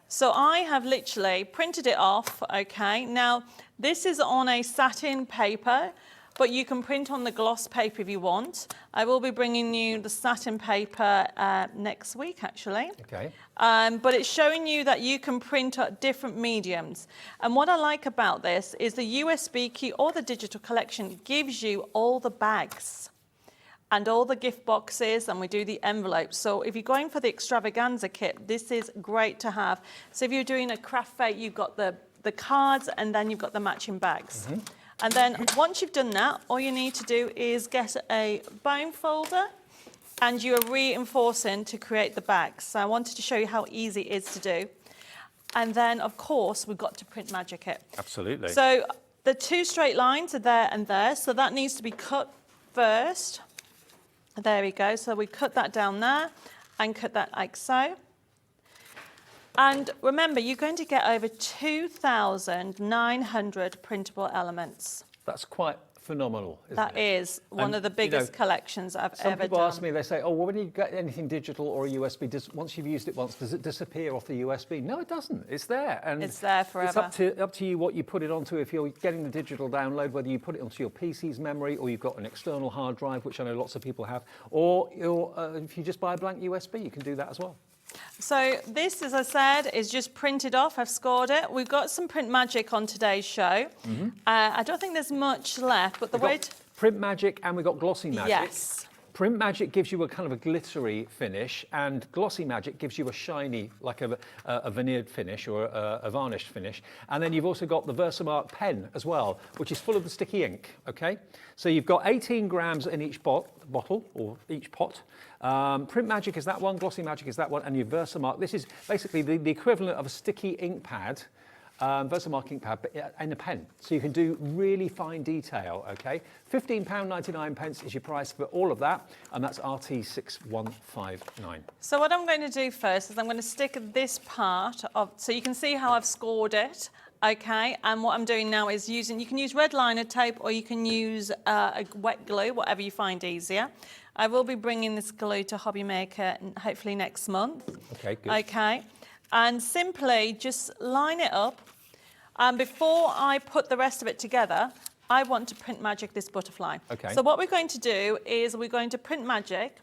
So I have literally printed it off, okay? Now, this is on a satin paper, but you can print on the gloss paper if you want. I will be bringing you the satin paper next week, actually. Okay. But it's showing you that you can print at different mediums. And what I like about this is the USB key or the digital collection gives you all the bags and all the gift boxes, and we do the envelopes. So if you're going for the extravaganza kit, this is great to have. So if you're doing a craft fair, you've got the cards and then you've got the matching bags. Mm-hmm. And then once you've done that, all you need to do is get a bone folder and you are reinforcing to create the bags. So I wanted to show you how easy it is to do. And then, of course, we've got to print magic it. Absolutely. So the 2 straight lines are there and there. So that needs to be cut first. There we go. So we cut that down there and cut that like so. And remember, you're going to get over 2,900 printable elements. That's quite phenomenal, isn't That it? is one And, of the you know, biggest collections I've Some ever people done. ask me, they say, oh, well, when you get anything digital or a USB, once you've used it once, does it disappear off the USB? No, it doesn't. It's there. And It's there forever. It's up to you what you put it onto. If you're getting the digital download, whether you put it onto your PC's memory or you've got an external hard drive, which I know lots of people have, or if you just buy a blank USB, you can do that as well. So this, as I said, is just printed off. I've scored it. We've got some print magic on today's show. Mm-hmm. I don't think there's much left, but the way to... Print magic and we've got glossy magic. Yes. Print magic gives you a kind of a glittery finish, and glossy magic gives you a shiny, like a veneered finish or a varnished finish. And then you've also got the Versamark pen as well, which is full of the sticky ink, okay? So you've got 18 grams in each bottle, or each pot. Print magic is that one, glossy magic is that one, and your Versamark, this is basically the equivalent of a sticky ink pad, Versamark ink pad, but in a pen. So you can do really fine detail, okay? £15.99 is your price for all of that, and that's RT6159. So what I'm going to do first is I'm going to stick this part of... So you can see how I've scored it, okay? And what I'm doing now is using... You can use red liner tape or you can use a wet glue, whatever you find easier. I will be bringing this glue to HobbyMaker hopefully next month. Okay, good. Okay. And simply just line it up. And before I put the rest of it together, I want to print magic this butterfly. Okay. So what we're going to do is we're going to print magic.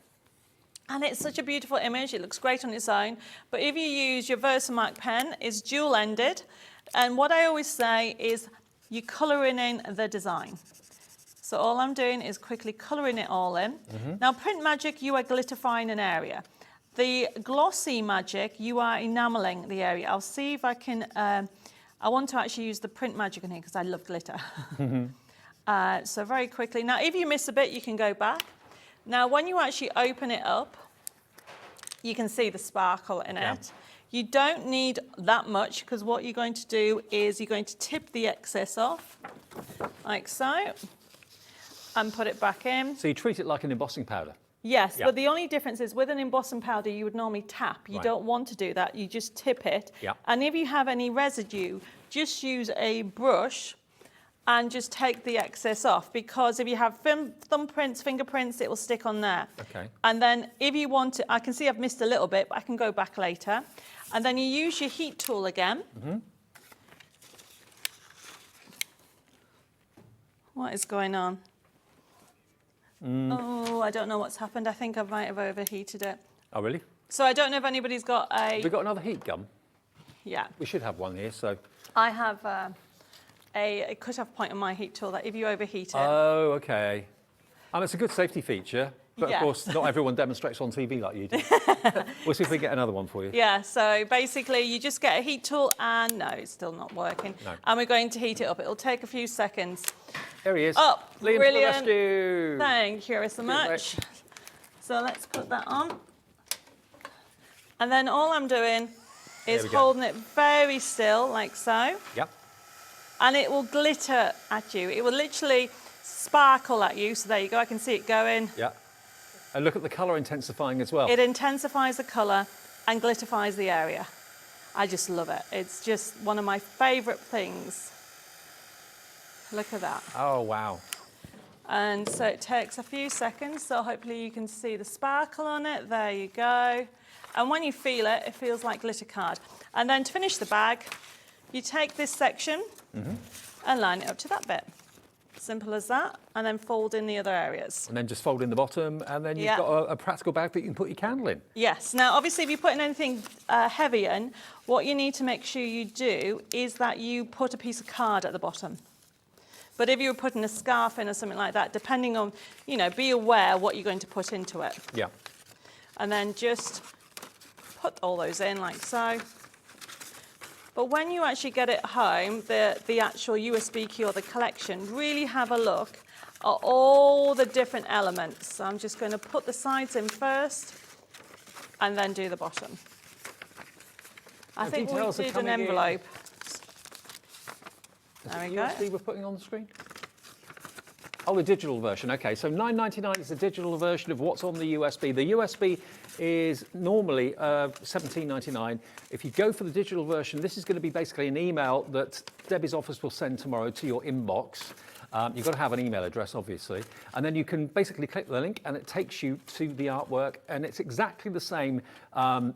And it's such a beautiful image. It looks great on its own. But if you use your Versamark pen, it's dual-ended. And what I always say is you're colouring in the design. So all I'm doing is quickly colouring it all in. Now, print magic, you are glitterifying an area. The glossy magic, you are enamelling the area. I'll see if I can, I want to actually use the print magic in here because I love glitter. So very quickly. Now, if you miss a bit, you can go back. Now, when you actually open it up, you can see the sparkle in it. You don't need that much because what you're going to do is you're going to tip the excess off, like so, and put it back in. So you treat it like an embossing powder? Yes, but the only difference is with an embossing powder, you would normally tap. You Right. don't want to do that. You just tip it. Yeah. And if you have any residue, just use a brush and just take the excess off, because if you have thumbprints, fingerprints, it will stick on there. Okay. And then if you want to, I can see I've missed a little bit, but I can go back later. And then you use your heat tool again. What is going on? Oh, I don't know what's happened. I think I might have overheated it. Oh, really? So I don't know if anybody's got a... Have we got another heat gun? Yeah. We should have one here, so... I have a cut-off point on my heat tool that if you overheat it... Oh, okay. It's a good safety feature, but Yeah. of course, not everyone demonstrates on TV like you do. We'll see if we get another one for you. Yeah, so basically you just get a heat tool and... No, it's still not working. No. And we're going to heat it up. It'll take a few seconds. There he is. Oh, Liam brilliant. to the rescue. Thank you so much. So let's put that on. And then all I'm doing is we go. holding it very still, like so. Yep. And it will glitter at you. It will literally sparkle at you. So there you go, I can see it going. Yep. And look at the colour intensifying as well. It intensifies the colour and glitterifies the area. I just love it. It's just one of my favourite things. Look at that. Oh, wow. And so it takes a few seconds, so hopefully you can see the sparkle on it. There you go. And when you feel it, it feels like glitter card. And then to finish the bag, you take this section and line it up to that bit. Simple as that. And then fold in the other areas. And then just fold in the bottom, and then you've Yeah. got a practical bag that you can put your candle in. Yes. Now, obviously, if you're putting anything heavy in, what you need to make sure you do is that you put a piece of card at the bottom. But if you were putting a scarf in or something like that, depending on, you know, be aware what you're going to put into it. Yeah. And then just put all those in like so. But when you actually get it home, the actual USB key or the collection, really have a look at all the different elements. So I'm just going to put the sides in first and then do the bottom. I think we details are did an coming in. envelope. Is There it we go. USB we're putting on the screen? Oh, the digital version. Okay, so $9.99 is the digital version of what's on the USB. The USB is normally $17.99. If you go for the digital version, this is going to be basically an email that Debbie's office will send tomorrow to your inbox. You've got to have an email address, obviously. And then you can basically click the link and it takes you to the artwork. And it's exactly the same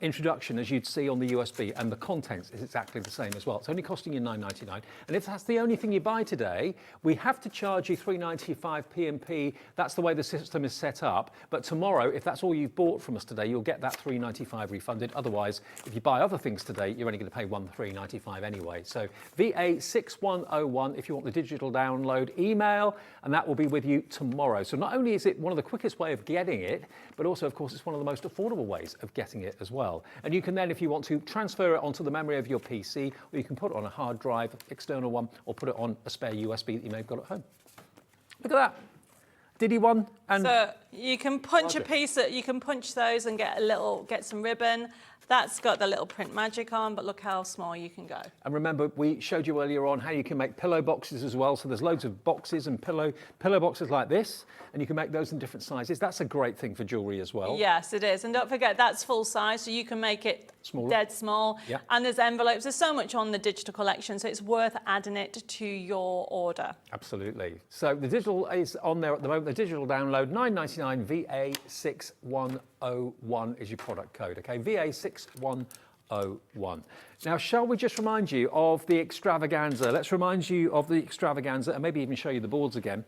introduction as you'd see on the USB. And the contents is exactly the same as well. It's only costing you $9.99. And if that's the only thing you buy today, we have to charge you $3.95 P&P. That's the way the system is set up. But tomorrow, if that's all you've bought from us today, you'll get that $3.95 refunded. Otherwise, if you buy other things today, you're only going to pay $3.95 anyway. So VA6101 if you want the digital download. Email, and that will be with you tomorrow. So not only is it one of the quickest way of getting it, but also, of course, it's one of the most affordable ways of getting it as well. And you can then, if you want to, transfer it onto the memory of your PC, or you can put it on a hard drive, external one, or put it on a spare USB that you may have got at home. Look at that. Diddy one. And So you can punch a piece, you can punch those and get some ribbon. That's got the little print magic on, but look how small you can go. And remember, we showed you earlier on how you can make pillow boxes as well. So there's loads of boxes and pillow boxes like this, and you can make those in different sizes. That's a great thing for jewellery as well. Yes, it is. And don't forget, that's full size, so you can make it Smaller. dead small. Yeah. And there's envelopes. There's so much on the digital collection, so it's worth adding it to your order. Absolutely. So the digital is on there at the moment. The digital download, $9.99 VA6101 is your product code. Okay, VA6101. Now, shall we just remind you of the extravaganza? Let's remind you of the extravaganza and maybe even show you the boards again.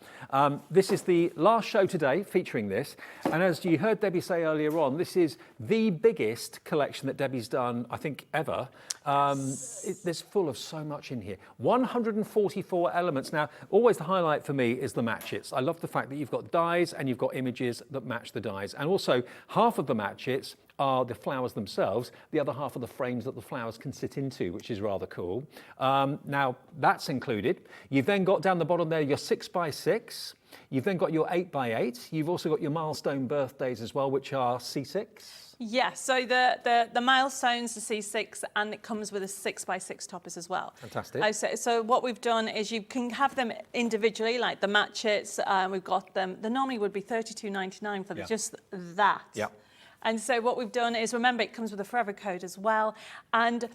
This is the last show today featuring this. And as you heard Debbie say earlier on, this is the biggest collection that Debbie's done, I think, ever. There's full of so much in here. 144 elements. Now, always the highlight for me is the matchets. I love the fact that you've got dies and you've got images that match the dies. And also, half of the matchets are the flowers themselves, the other half are the frames that the flowers can sit into, which is rather cool. Now, that's included. You've then got down the bottom there your 6x6. You've then got your 8x8. You've also got your milestone birthdays as well, which are C6. Yes, so the milestones, the C6, and it comes with a 6x6 toppers as well. Fantastic. So what we've done is you can have them individually, like the matchets. We've got them. The normally would be $32.99 for just that. Yeah. And so what we've done is, remember, it comes with a forever code as well. And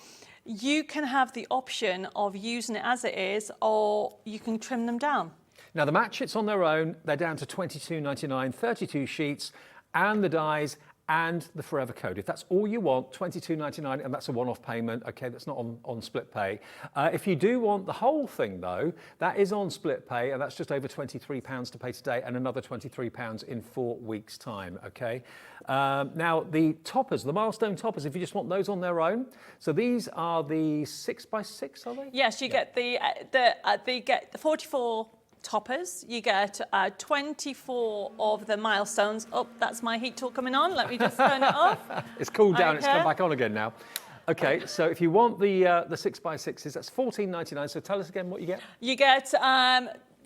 you can have the option of using it as it is, or you can trim them down. Now, the matchets on their own, they're down to $22.99, 32 sheets, and the dies, and the forever code. If that's all you want, $22.99, and that's a one-off payment. Okay, that's not on split pay. If you do want the whole thing, though, that is on split pay, and that's just over £23 to pay today, and another £23 in 4 weeks' time. Okay. Now the toppers, the milestone toppers, if you just want those on their own, so these are the 6x6, are they? Yes, you get the 44. Toppers, you get 24 of the milestones. Oh, that's my heat tool coming on. Let me just turn it off. It's cooled down. Okay. It's come back on again now. Okay, so if you want the 6x6s, that's $14.99. So tell us again what you get. You get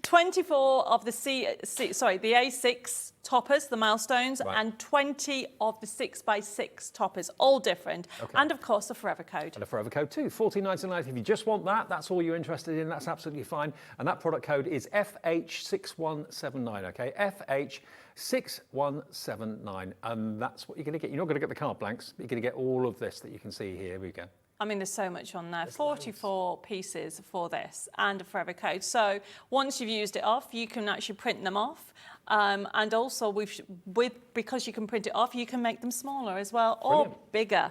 24 of the the A6 toppers, the milestones, Right. and 20 of the 6x6 toppers, all different. Okay. And of course, the forever code. And a forever code too, $14.99. If you just want that, that's all you're interested in, that's absolutely fine. And that product code is FH6179, okay? FH6179. And that's what you're going to get. You're not going to get the card blanks, but you're going to get all of this that you can see here. Here we go. I mean, there's so much on there. 44 pieces for this and a forever code. So once you've used it off, you can actually print them off. And also, because you can print it off, you can make them smaller as well, or Brilliant. bigger.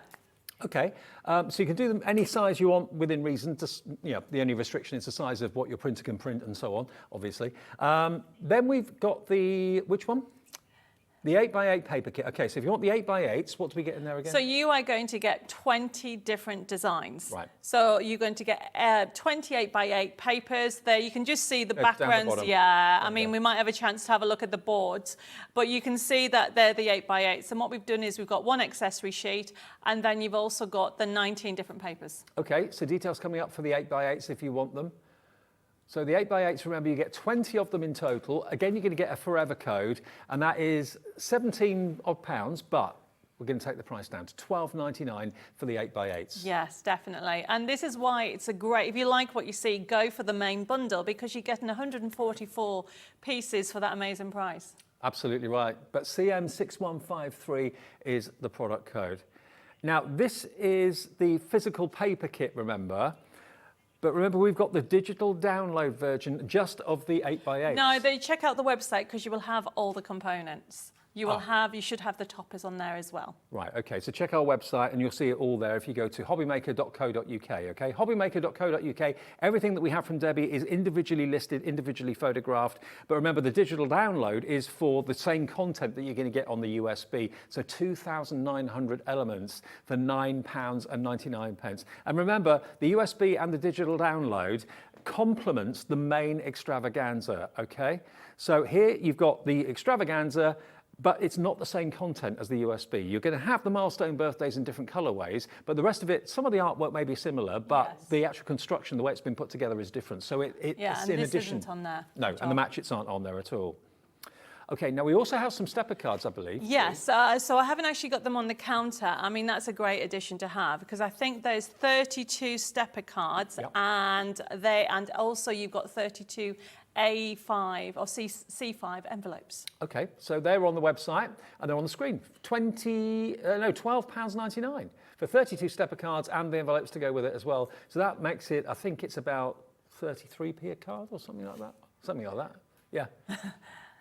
Okay, so you can do them any size you want within reason. Just, the only restriction is the size of what your printer can print and so on, obviously. Then we've got which one? The 8x8 paper kit. Okay, so if you want the 8x8s, what do we get in there again? So you are going to get 20 different designs. Right. So you're going to get 28x8 papers. There you can just see the Down the backgrounds. bottom. Yeah, I There you mean, go. we might have a chance to have a look at the boards, but you can see that they're the 8x8s. And what we've done is we've got one accessory sheet, and then you've also got the 19 different papers. Okay, so details coming up for the 8x8s if you want them. So the 8x8s, remember, you get 20 of them in total. Again, you're going to get a forever code, and that is £17 odd, but we're going to take the price down to $12.99 for the 8x8s. Yes, definitely. And this is why it's a great, if you like what you see, go for the main bundle, because you're getting 144 pieces for that amazing price. Absolutely right. But CM6153 is the product code. Now, this is the physical paper kit, remember. But remember, we've got the digital download version just of the 8x8. No, they check out the website because you will have all the components. You should have the toppers on there as well. Right, okay, so check our website and you'll see it all there if you go to hobbymaker.co.uk, okay? Hobbymaker.co.uk, everything that we have from Debbie is individually listed, individually photographed, but remember the digital download is for the same content that you're going to get on the USB, so 2,900 elements for £9.99. And remember, the USB and the digital download complements the main extravaganza, okay? So here you've got the extravaganza, but it's not the same content as the USB. You're going to have the milestone birthdays in different colorways, but the rest of it, some of the artwork may be similar, but the actual construction, the way it's been put together is different. So it's and in this addition. isn't on there. No, and the matchets aren't on there at all. Okay, now we also have some stepper cards, I believe. Yes, so I haven't actually got them on the counter. I mean, that's a great addition to have because I think there's 32 stepper cards, and also you've got 32 A5 or C5 envelopes. Okay, so they're on the website and they're on the screen. £12.99 for 32 stepper cards and the envelopes to go with it as well. So that makes it, I think it's about 33p a card or something like that. Something like that, yeah.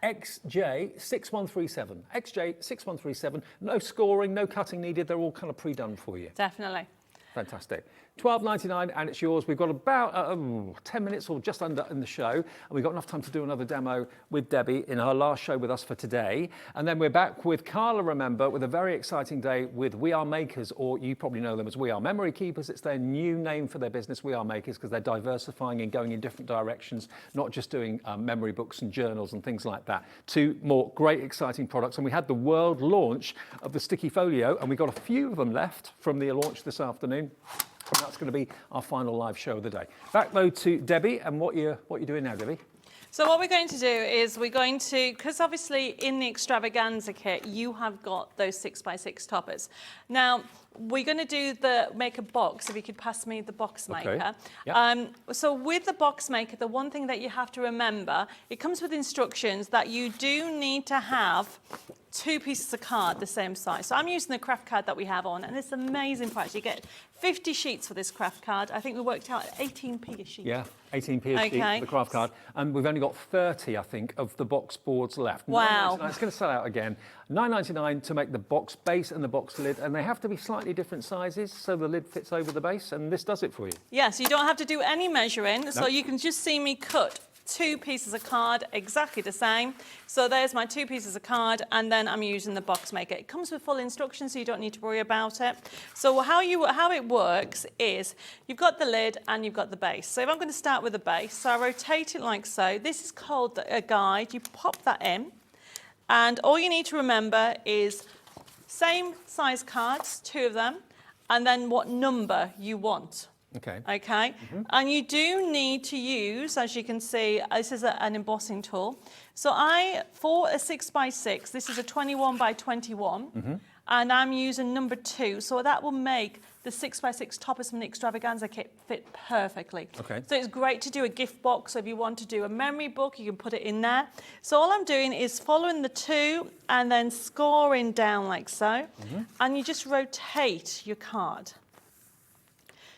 XJ6137. XJ6137. No scoring, no cutting needed. They're all kind of pre-done for you. Definitely. Fantastic. $12.99 and it's yours. We've got about 10 minutes or just under in the show, and we've got enough time to do another demo with Debbie in her last show with us for today. And then we're back with Carla, remember, with a very exciting day with We Are Makers, or you probably know them as We Are Memory Keepers. It's their new name for their business, We Are Makers, because they're diversifying and going in different directions, not just doing memory books and journals and things like that. 2 more great, exciting products. And we had the world launch of the Sticky Folio, and we got a few of them left from the launch this afternoon. And that's going to be our final live show of the day. Back though to Debbie, and what you're doing now, Debbie? So what we're going to do is we're going to, because obviously in the extravaganza kit, you have got those 6x6 toppers. Now, we're going to do make a box, if you could pass me the box maker. Okay. Yep. So with the box maker, the one thing that you have to remember, it comes with instructions that you do need to have 2 pieces of card the same size. So I'm using the craft card that we have on, and it's an amazing price. You get 50 sheets for this craft card. I think we worked out at 18p a sheet. Yeah, 18p a sheet for the craft card. And we've only got 30, I think, of the box boards left. Wow. It's going to sell out again. $9.99 to make the box base and the box lid, and they have to be slightly different sizes so the lid fits over the base, and this does it for you. Yes, you don't have to do any measuring, so you can just see me cut 2 pieces of card exactly the same. So there's my 2 pieces of card, and then I'm using the box maker. It comes with full instructions, so you don't need to worry about it. So how it works is you've got the lid and you've got the base. So if I'm going to start with the base, so I rotate it like so. This is called a guide. You pop that in, and all you need to remember is same size cards, 2 of them, and then what number you want. Okay. Okay. And you do need to use, as you can see, this is an embossing tool. So for a 6x6, this is a 21 by 21, and I'm using number 2. So that will make the 6x6 toppers from the extravaganza kit fit perfectly. Okay. So it's great to do a gift box. So if you want to do a memory book, you can put it in there. So all I'm doing is following the 2 and then scoring down like so. And you just rotate your card.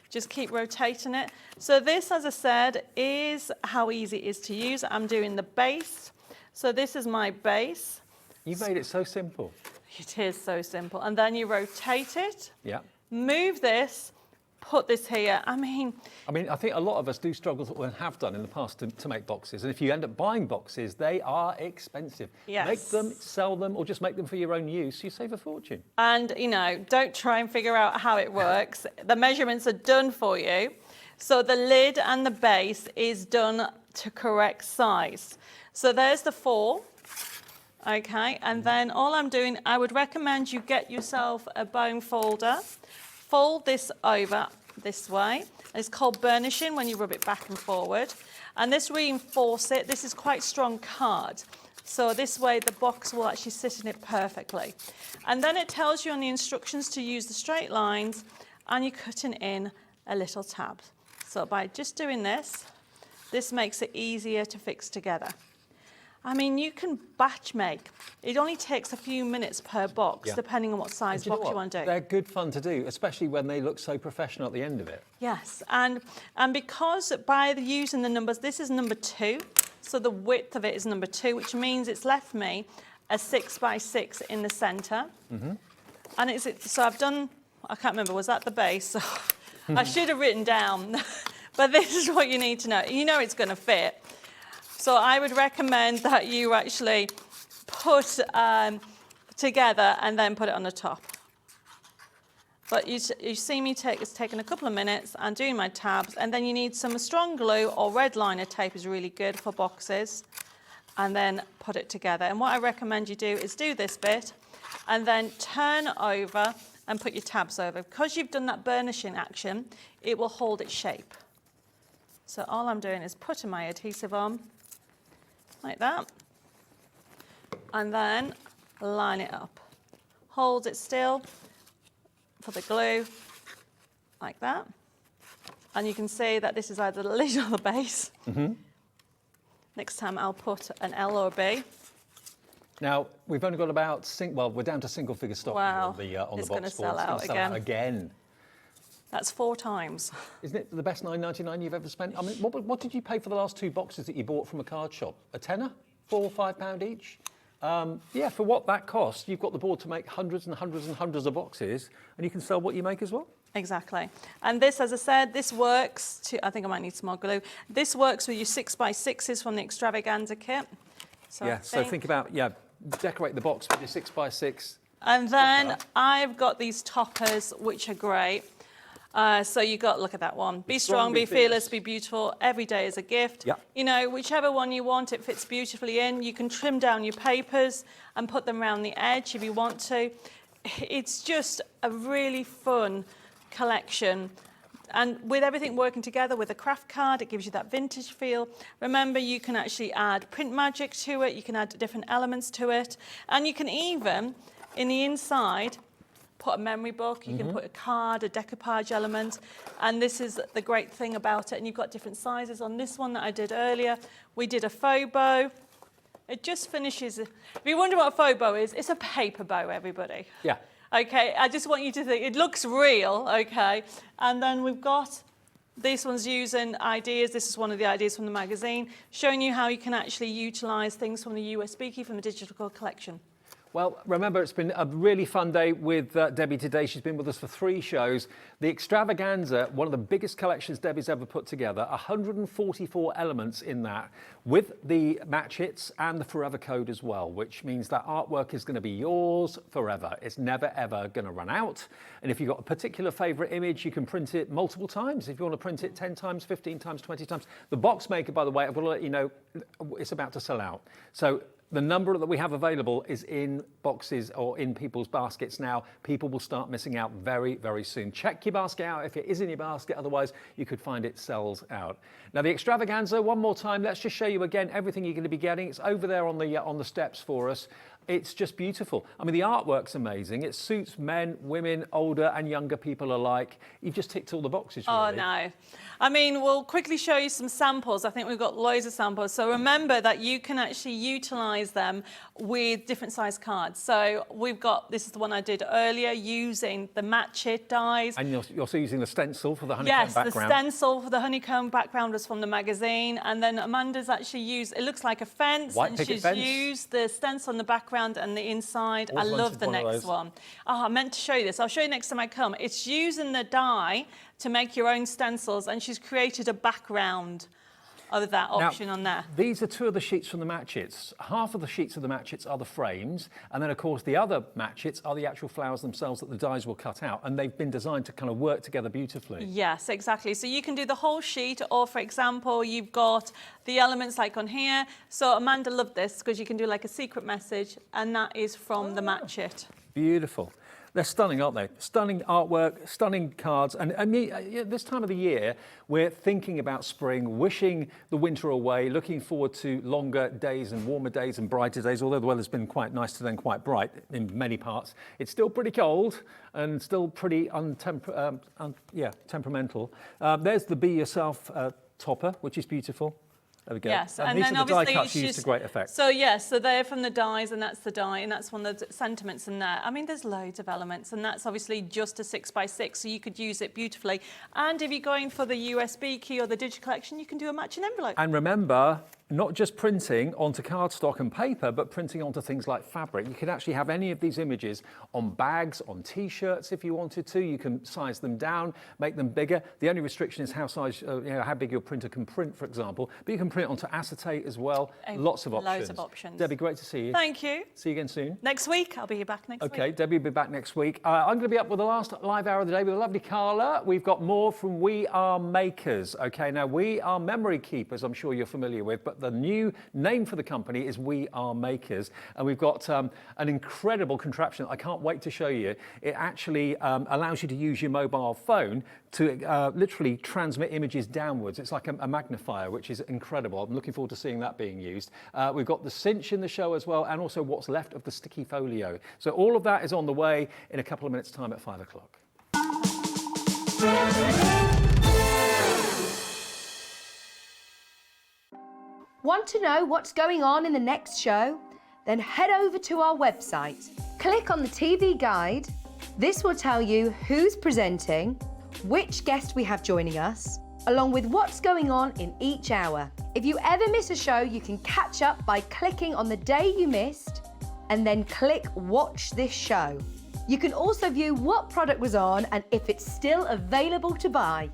Just keep rotating it. So this, as I said, is how easy it is to use. I'm doing the base. So this is my base. You've made it so simple. It is so simple. And then you rotate it. Yeah. Move this. Put this here. I mean, I think a lot of us do struggle and have done in the past to make boxes. And if you end up buying boxes, they are expensive. Yes. Make them, sell them, or just make them for your own use. You save a fortune. And, don't try and figure out how it works. The measurements are done for you. So the lid and the base is done to correct size. So there's the 4. Okay, and then all I'm doing, I would recommend you get yourself a bone folder. Fold this over this way. It's called burnishing when you rub it back and forward. And this reinforces it. This is quite strong card. So this way the box will actually sit in it perfectly. And then it tells you on the instructions to use the straight lines, and you're cutting in a little tab. So by just doing this, this makes it easier to fix together. I mean, you can batch make. It only takes a few minutes per box, depending on what size box you want to do. They're good fun to do, especially when they look so professional at the end of it. Yes, and because by using the numbers, this is number 2, so the width of it is number 2, which means it's left me a 6x6 in the centre. And so I've done, I can't remember, was that the base? I should have written down, but this is what you need to know. You know it's going to fit. So I would recommend that you actually put together and then put it on the top. But you see me it's taken a couple of minutes. I'm doing my tabs, and then you need some strong glue, or red liner tape is really good for boxes, and then put it together. And what I recommend you do is do this bit and then turn over and put your tabs over. Because you've done that burnishing action, it will hold its shape. So all I'm doing is putting my adhesive on like that, and then line it up. Hold it still for the glue, like that. And you can see that this is either the lid or the base. Next time I'll put an L or a B. Now, we've only got about, we're down to single figure stock on the box. It's going to board. sell out again. That's 4 times. Isn't it the best $9.99 you've ever spent? I mean, what did you pay for the last 2 boxes that you bought from a card shop? A tenner? £4 or £5 each? Yeah, for what that costs, you've got the board to make hundreds and hundreds and hundreds of boxes, and you can sell what you make as well. Exactly. And this, as I said, this works to, I think I might need some more glue. This works with your 6x6s from the Extravaganza kit. So Yeah, so think about, decorate the box with your 6x6. And then I've got these toppers, which are great. So you got, look at that one. Be strong, be fearless, be beautiful. Every day is a gift. Yep. You know, whichever one you want, it fits beautifully in. You can trim down your papers and put them around the edge if you want to. It's just a really fun collection. And with everything working together with a craft card, it gives you that vintage feel. Remember, you can actually add print magic to it. You can add different elements to it. And you can even, in the inside, put a memory book, you can put a card, a decoupage element, and this is the great thing about it. And you've got different sizes. On this one that I did earlier, we did a faux bow. It just finishes. If you wonder what a faux bow is, it's a paper bow, everybody. Yeah. Okay, I just want you to think, it looks real, okay? And then we've got, this one's using ideas. This is one of the ideas from the magazine, showing you how you can actually utilise things from the USB key from the digital collection. Well, remember, it's been a really fun day with Debbie today. She's been with us for 3 shows. The Extravaganza, one of the biggest collections Debbie's ever put together, 144 elements in that, with the match hits and the forever code as well, which means that artwork is going to be yours forever. It's never, ever going to run out. And if you've got a particular favourite image, you can print it multiple times. If you want to print it 10 times, 15 times, 20 times. The box maker, by the way, I will let you know, it's about to sell out. So the number that we have available is in boxes or in people's baskets now. People will start missing out very, very soon. Check your basket out if it is in your basket. Otherwise, you could find it sells out. Now, the Extravaganza, one more time. Let's just show you again everything you're going to be getting. It's over there on the steps for us. It's just beautiful. I mean, the artwork's amazing. It suits men, women, older and younger people alike. You've just ticked all the boxes, really. Oh, no. I mean, we'll quickly show you some samples. I think we've got loads of samples. So remember that you can actually utilise them with different size cards. So we've got, this is the one I did earlier, using the match it dies. And you're also using the stencil for the honeycomb background. Yes, the stencil for the honeycomb background was from the magazine. And then Amanda's actually used, it looks like a fence. White picket fence. She's used the stencil on the background and the inside. I love the next one. Oh, I meant to show you this. I'll show you next time I come. It's using the die to make your own stencils, and she's created a background of that option on there. These are 2 of the sheets from the match-its. Half of the sheets of the match-its are the frames, and then, of course, the other match-its are the actual flowers themselves that the dies will cut out, and they've been designed to kind of work together beautifully. Yes, exactly. So you can do the whole sheet, or, for example, you've got the elements like on here. So Amanda loved this because you can do like a secret message, and that is from the match-it. Beautiful. They're stunning, aren't they? Stunning artwork, stunning cards. And I mean, this time of the year, we're thinking about spring, wishing the winter away, looking forward to longer days and warmer days and brighter days, although the weather's been quite nice today and quite bright in many parts. It's still pretty cold and still pretty temperamental. There's the Be Yourself topper, which is beautiful. There we go. Yes, and and these then are the die obviously cuts used to great effect. So yes, so they're from the dies, and that's the die, and that's one of the sentiments in there. I mean, there's loads of elements, and that's obviously just a 6x6, so you could use it beautifully. And if you're going for the USB key or the digital collection, you can do a matching envelope. And remember, not just printing onto cardstock and paper, but printing onto things like fabric. You could actually have any of these images on bags, on T-shirts if you wanted to. You can size them down, make them bigger. The only restriction is how big your printer can print, for example. But you can print onto acetate as well. Lots of options. Loads of options. Debbie, great to see you. Thank you. See you again soon. Next week, I'll be back next week. Okay, Debbie will be back next week. I'm going to be up with the last live hour of the day with the lovely Carla. We've got more from We Are Makers. Okay, now we are memory keepers, I'm sure you're familiar with, but the new name for the company is We Are Makers, and we've got an incredible contraption I can't wait to show you. It actually allows you to use your mobile phone to literally transmit images downwards. It's like a magnifier, which is incredible. I'm looking forward to seeing that being used. We've got the cinch in the show as well, and also what's left of the sticky folio. So all of that is on the way in a couple of minutes' time at 5 o'clock. Want to know what's going on in the next show? Then head over to our website. Click on the TV guide. This will tell you who's presenting, which guest we have joining us, along with what's going on in each hour. If you ever miss a show, you can catch up by clicking on the day you missed and then click Watch This Show. You can also view what product was on and if it's still available to buy.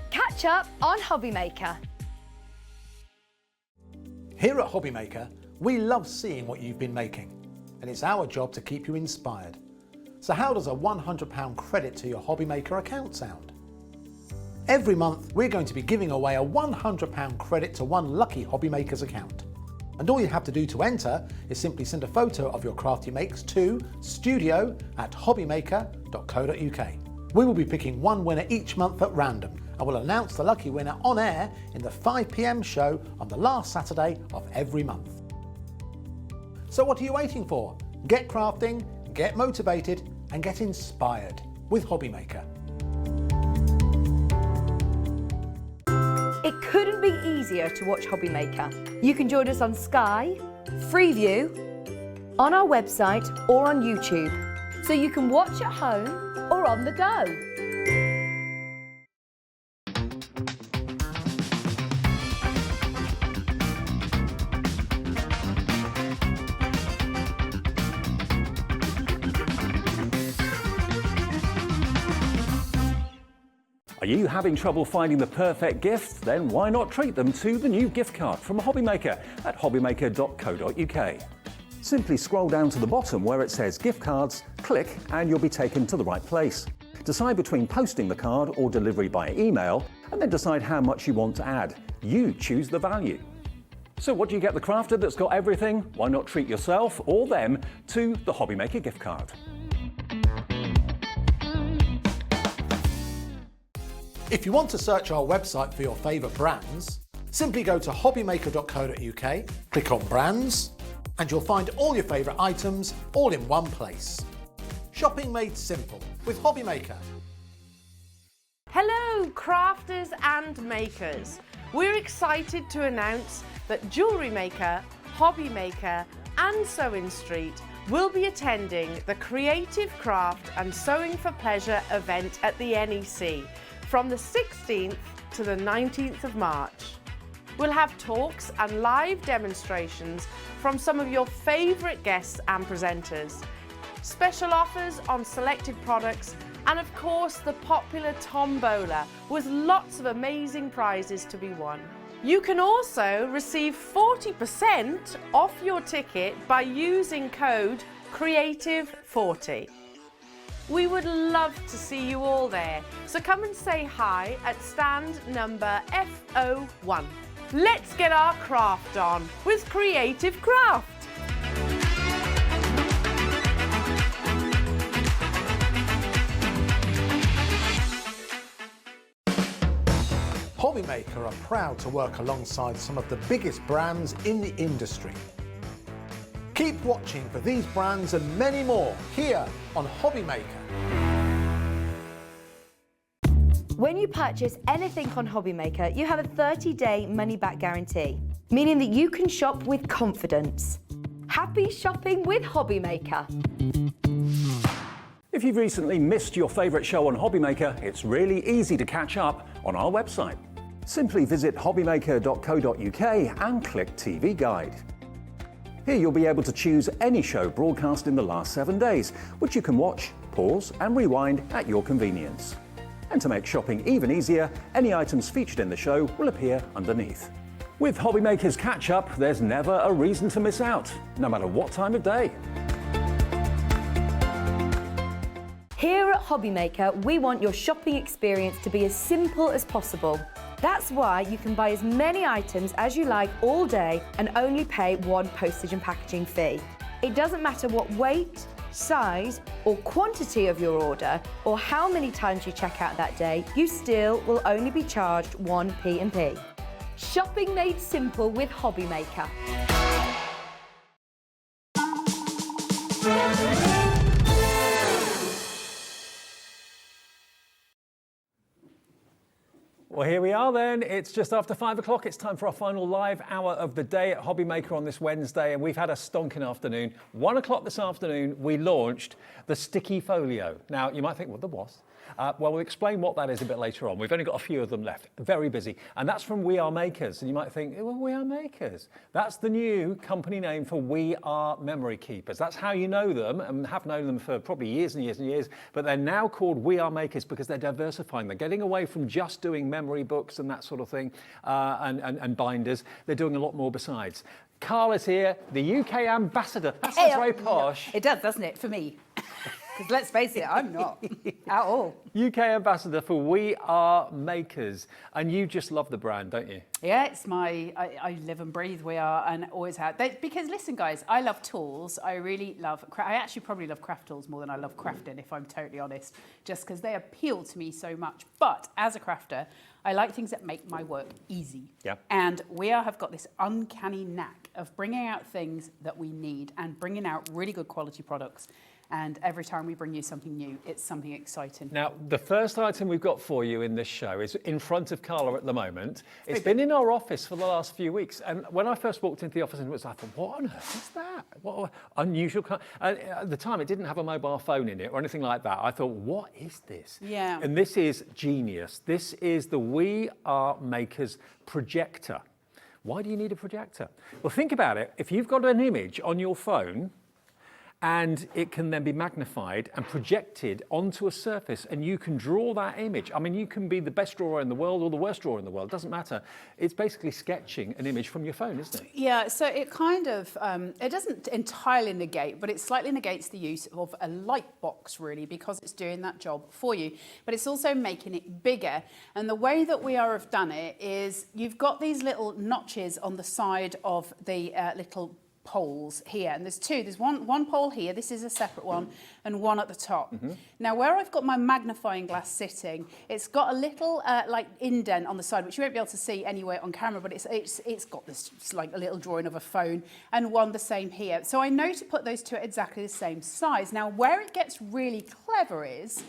Catch up on HobbyMaker. Here at HobbyMaker, we love seeing what you've been making, and it's our job to keep you inspired. So how does a £100 credit to your HobbyMaker account sound? Every month, we're going to be giving away a £100 credit to one lucky HobbyMaker's account. And all you have to do to enter is simply send a photo of your craft you makes to studio@hobbymaker.co.uk. We will be picking one winner each month at random, and we'll announce the lucky winner on air in the 5 PM show on the last Saturday of every month. So what are you waiting for? Get crafting, get motivated, and get inspired with HobbyMaker. It couldn't be easier to watch HobbyMaker. You can join us on Sky, Freeview, on our website or on YouTube, so you can watch at home or on the go. Are you having trouble finding the perfect gift? Then why not treat them to the new gift card from HobbyMaker at hobbymaker.co.uk. Simply scroll down to the bottom where it says gift cards, click and you'll be taken to the right place. Decide between posting the card or delivery by email and then decide how much you want to add. You choose the value. So what do you get the crafter that's got everything? Why not treat yourself or them to the HobbyMaker gift card? If you want to search our website for your favourite brands, simply go to hobbymaker.co.uk, click on brands, and you'll find all your favourite items all in one place. Shopping made simple with HobbyMaker. Hello, crafters and makers. We're excited to announce that Jewellery Maker, HobbyMaker and Sewing Street will be attending the Creative Craft and Sewing for Pleasure event at the NEC from the 16th to the 19th of March. We'll have talks and live demonstrations from some of your favourite guests and presenters, special offers on selected products, and of course the popular tombola with lots of amazing prizes to be won. You can also receive 40% off your ticket by using code CREATIVE40. We would love to see you all there, so come and say hi at stand number F01. Let's get our craft on with Creative Craft. HobbyMaker are proud to work alongside some of the biggest brands in the industry. Keep watching for these brands and many more here on HobbyMaker. When you purchase anything on HobbyMaker, you have a 30-day money-back guarantee, meaning that you can shop with confidence. Happy shopping with HobbyMaker. If you've recently missed your favourite show on HobbyMaker, it's really easy to catch up on our website. Simply visit hobbymaker.co.uk and click TV Guide. Here you'll be able to choose any show broadcast in the last 7 days, which you can watch, pause and rewind at your convenience. And to make shopping even easier, any items featured in the show will appear underneath. With HobbyMaker's catch-up, there's never a reason to miss out, no matter what time of day. Here at HobbyMaker, we want your shopping experience to be as simple as possible. That's why you can buy as many items as you like all day and only pay one postage and packaging fee. It doesn't matter what weight, size or quantity of your order or how many times you check out that day, you still will only be charged one P&P. Shopping made simple with HobbyMaker. Well, here we are then. It's just after 5 o'clock. It's time for our final live hour of the day at HobbyMaker on this Wednesday, and we've had a stonking afternoon. 1 o'clock this afternoon, we launched the sticky folio. Now, you might think, what the was? Well, we'll explain what that is a bit later on. We've only got a few of them left. Very busy. And that's from We Are Makers. And you might think, well, We Are Makers. That's the new company name for We Are Memory Keepers. That's how you know them, and have known them for probably years and years and years. But they're now called We Are Makers because they're diversifying. They're getting away from just doing memory books and that sort of thing, and binders. They're doing a lot more besides. Carla's here, the UK ambassador. That sounds very posh. It does, doesn't it, for me? Because let's face it, I'm not at all. UK ambassador for We Are Makers. And you just love the brand, don't you? Yeah, it's I live and breathe We Are, and always have. Because listen, guys, I love tools. I really love, I actually probably love craft tools more than I love crafting, if I'm totally honest, just because they appeal to me so much. But as a crafter, I like things that make my work easy. Yeah. And We Are have got this uncanny knack of bringing out things that we need and bringing out really good quality products. And every time we bring you something new, it's something exciting. Now, the first item we've got for you in this show is in front of Carla at the moment. It's been in our office for the last few weeks. And when I first walked into the office, I thought, what on earth is that? What unusual kind? And at the time, it didn't have a mobile phone in it or anything like that. I thought, what is this? Yeah. And this is genius. This is the We Are Makers projector. Why do you need a projector? Well, think about it. If you've got an image on your phone, and it can then be magnified and projected onto a surface, and you can draw that image. I mean, you can be the best drawer in the world or the worst drawer in the world, it doesn't matter. It's basically sketching an image from your phone, isn't it? Yeah, so it kind of, it doesn't entirely negate, but it slightly negates the use of a light box, really, because it's doing that job for you. But it's also making it bigger. And the way that We Are have done it is you've got these little notches on the side of the little poles here, and there's two. There's one pole here, this is a separate one, and one at the top. Now, where I've got my magnifying glass sitting, it's got a little like indent on the side, which you won't be able to see anywhere on camera, but it's got this like a little drawing of a phone, and one the same here. So I know to put those two at exactly the same size. Now, where it gets really clever is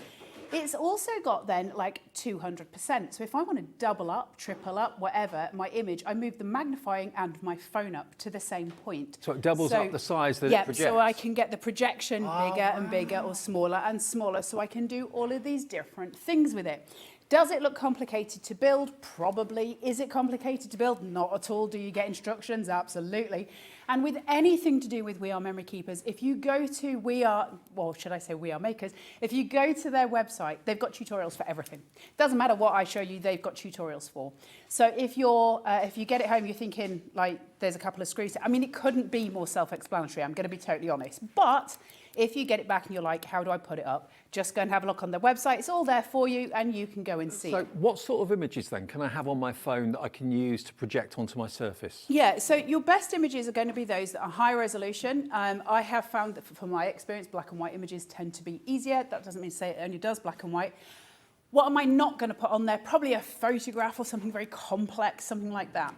it's also got then like 200%. So if I want to double up, triple up, whatever, my image, I move the magnifying and my phone up to the same point. So it doubles up the size that it projects? Yeah, so I can get the projection bigger and bigger, or smaller and smaller, so I can do all of these different things with it. Does it look complicated to build? Probably. Is it complicated to build? Not at all. Do you get instructions? Absolutely. And with anything to do with We Are Memory Keepers, if you go to We Are Makers, if you go to their website, they've got tutorials for everything. Doesn't matter what I show you, they've got tutorials for. So if you get it home, you're thinking, like, there's a couple of screws. I mean, it couldn't be more self-explanatory, I'm going to be totally honest. But if you get it back and you're like, how do I put it up? Just go and have a look on their website. It's all there for you, and you can go and see. So what sort of images then can I have on my phone that I can use to project onto my surface? Yeah, so your best images are going to be those that are high resolution. I have found that from my experience, black and white images tend to be easier. That doesn't mean to say it only does black and white. What am I not going to put on there? Probably a photograph or something very complex, something like that.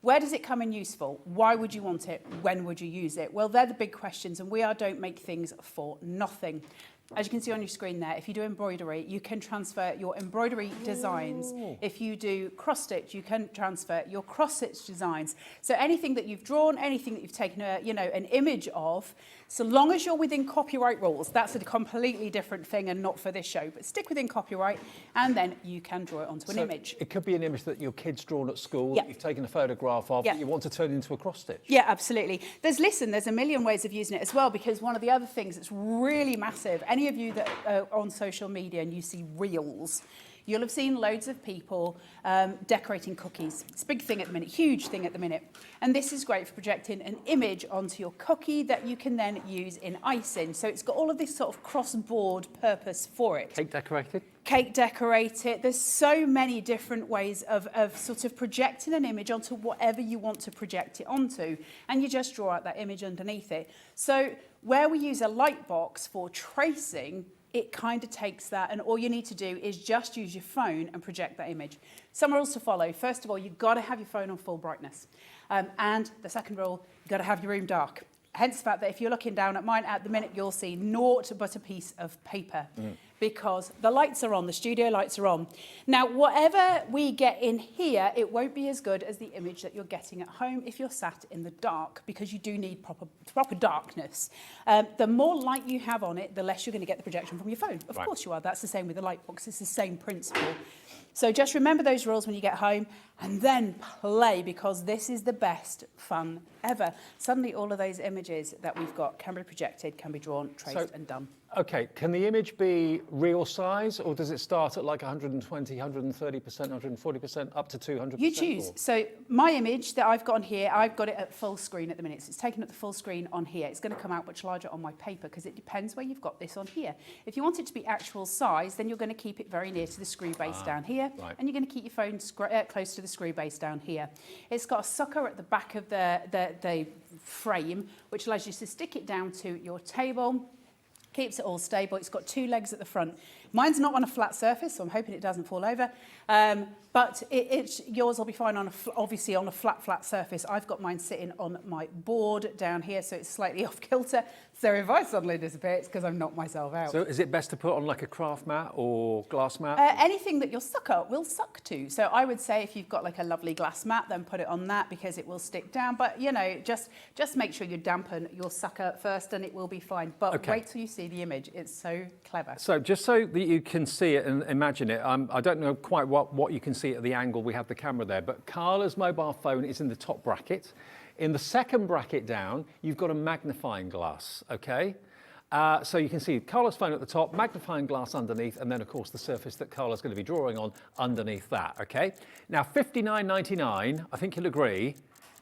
Where does it come in useful? Why would you want it? When would you use it? Well, they're the big questions, and We Are don't make things for nothing. As you can see on your screen there, if you do embroidery, you can transfer your embroidery designs. If you do cross-stitch, you can transfer your cross-stitch designs. So anything that you've drawn, anything that you've taken an image of, so long as you're within copyright rules, that's a completely different thing and not for this show, but stick within copyright, and then you can draw it onto an image. It could be an image that your kid's drawn at school, that you've taken a photograph of, that you want to turn into a cross-stitch. Yeah, absolutely. There's a million ways of using it as well, because one of the other things that's really massive, any of you that are on social media and you see reels, you'll have seen loads of people decorating cookies. It's a big thing at the minute, huge thing at the minute. And this is great for projecting an image onto your cookie that you can then use in icing. So it's got all of this sort of cross-board purpose for it. Cake decorated? Cake decorated. There's so many different ways of sort of projecting an image onto whatever you want to project it onto. And you just draw out that image underneath it. So where we use a light box for tracing, it kind of takes that, and all you need to do is just use your phone and project that image. Some rules to follow. First of all, you've got to have your phone on full brightness. And the second rule, you've got to have your room dark. Hence the fact that if you're looking down at mine at the minute, you'll see naught but a piece of paper because the lights are on, the studio lights are on. Now, whatever we get in here, it won't be as good as the image that you're getting at home if you're sat in the dark, because you do need proper darkness. The more light you have on it, the less you're going to get the projection from your phone. Of course you are. That's the same with the light box. It's the same principle. So just remember those rules when you get home and then play, because this is the best fun ever. Suddenly all of those images that we've got can be projected, can be drawn, traced and done. Okay, can the image be real size, or does it start at like 120, 130%, 140%, up to 200%? You choose. Or? So my image that I've got on here, I've got it at full screen at the minute. So it's taken at the full screen on here. It's going to come out much larger on my paper because it depends where you've got this on here. If you want it to be actual size, then you're going to keep it very near to the screw base down here. Right. And you're going to keep your phone close to the screw base down here. It's got a sucker at the back of the frame, which allows you to stick it down to your table. Keeps it all stable. It's got two legs at the front. Mine's not on a flat surface, so I'm hoping it doesn't fall over. But yours will be fine on obviously on a flat surface. I've got mine sitting on my board down here, so it's slightly off kilter. So if I suddenly disappear, it's because I've knocked myself out. So is it best to put on like a craft mat or glass mat? Anything that your sucker will suck to. So I would say if you've got like a lovely glass mat, then put it on that because it will stick down. But you know, just make sure you dampen your sucker first, and it will be fine. But wait till you see the image. It's so clever. So just so that you can see it and imagine it, I don't know quite what you can see at the angle we have the camera there, but Carla's mobile phone is in the top bracket. In the second bracket down, you've got a magnifying glass, okay? So you can see Carla's phone at the top, magnifying glass underneath, and then of course the surface that Carla's going to be drawing on underneath that, okay? Now $59.99, I think you'll agree,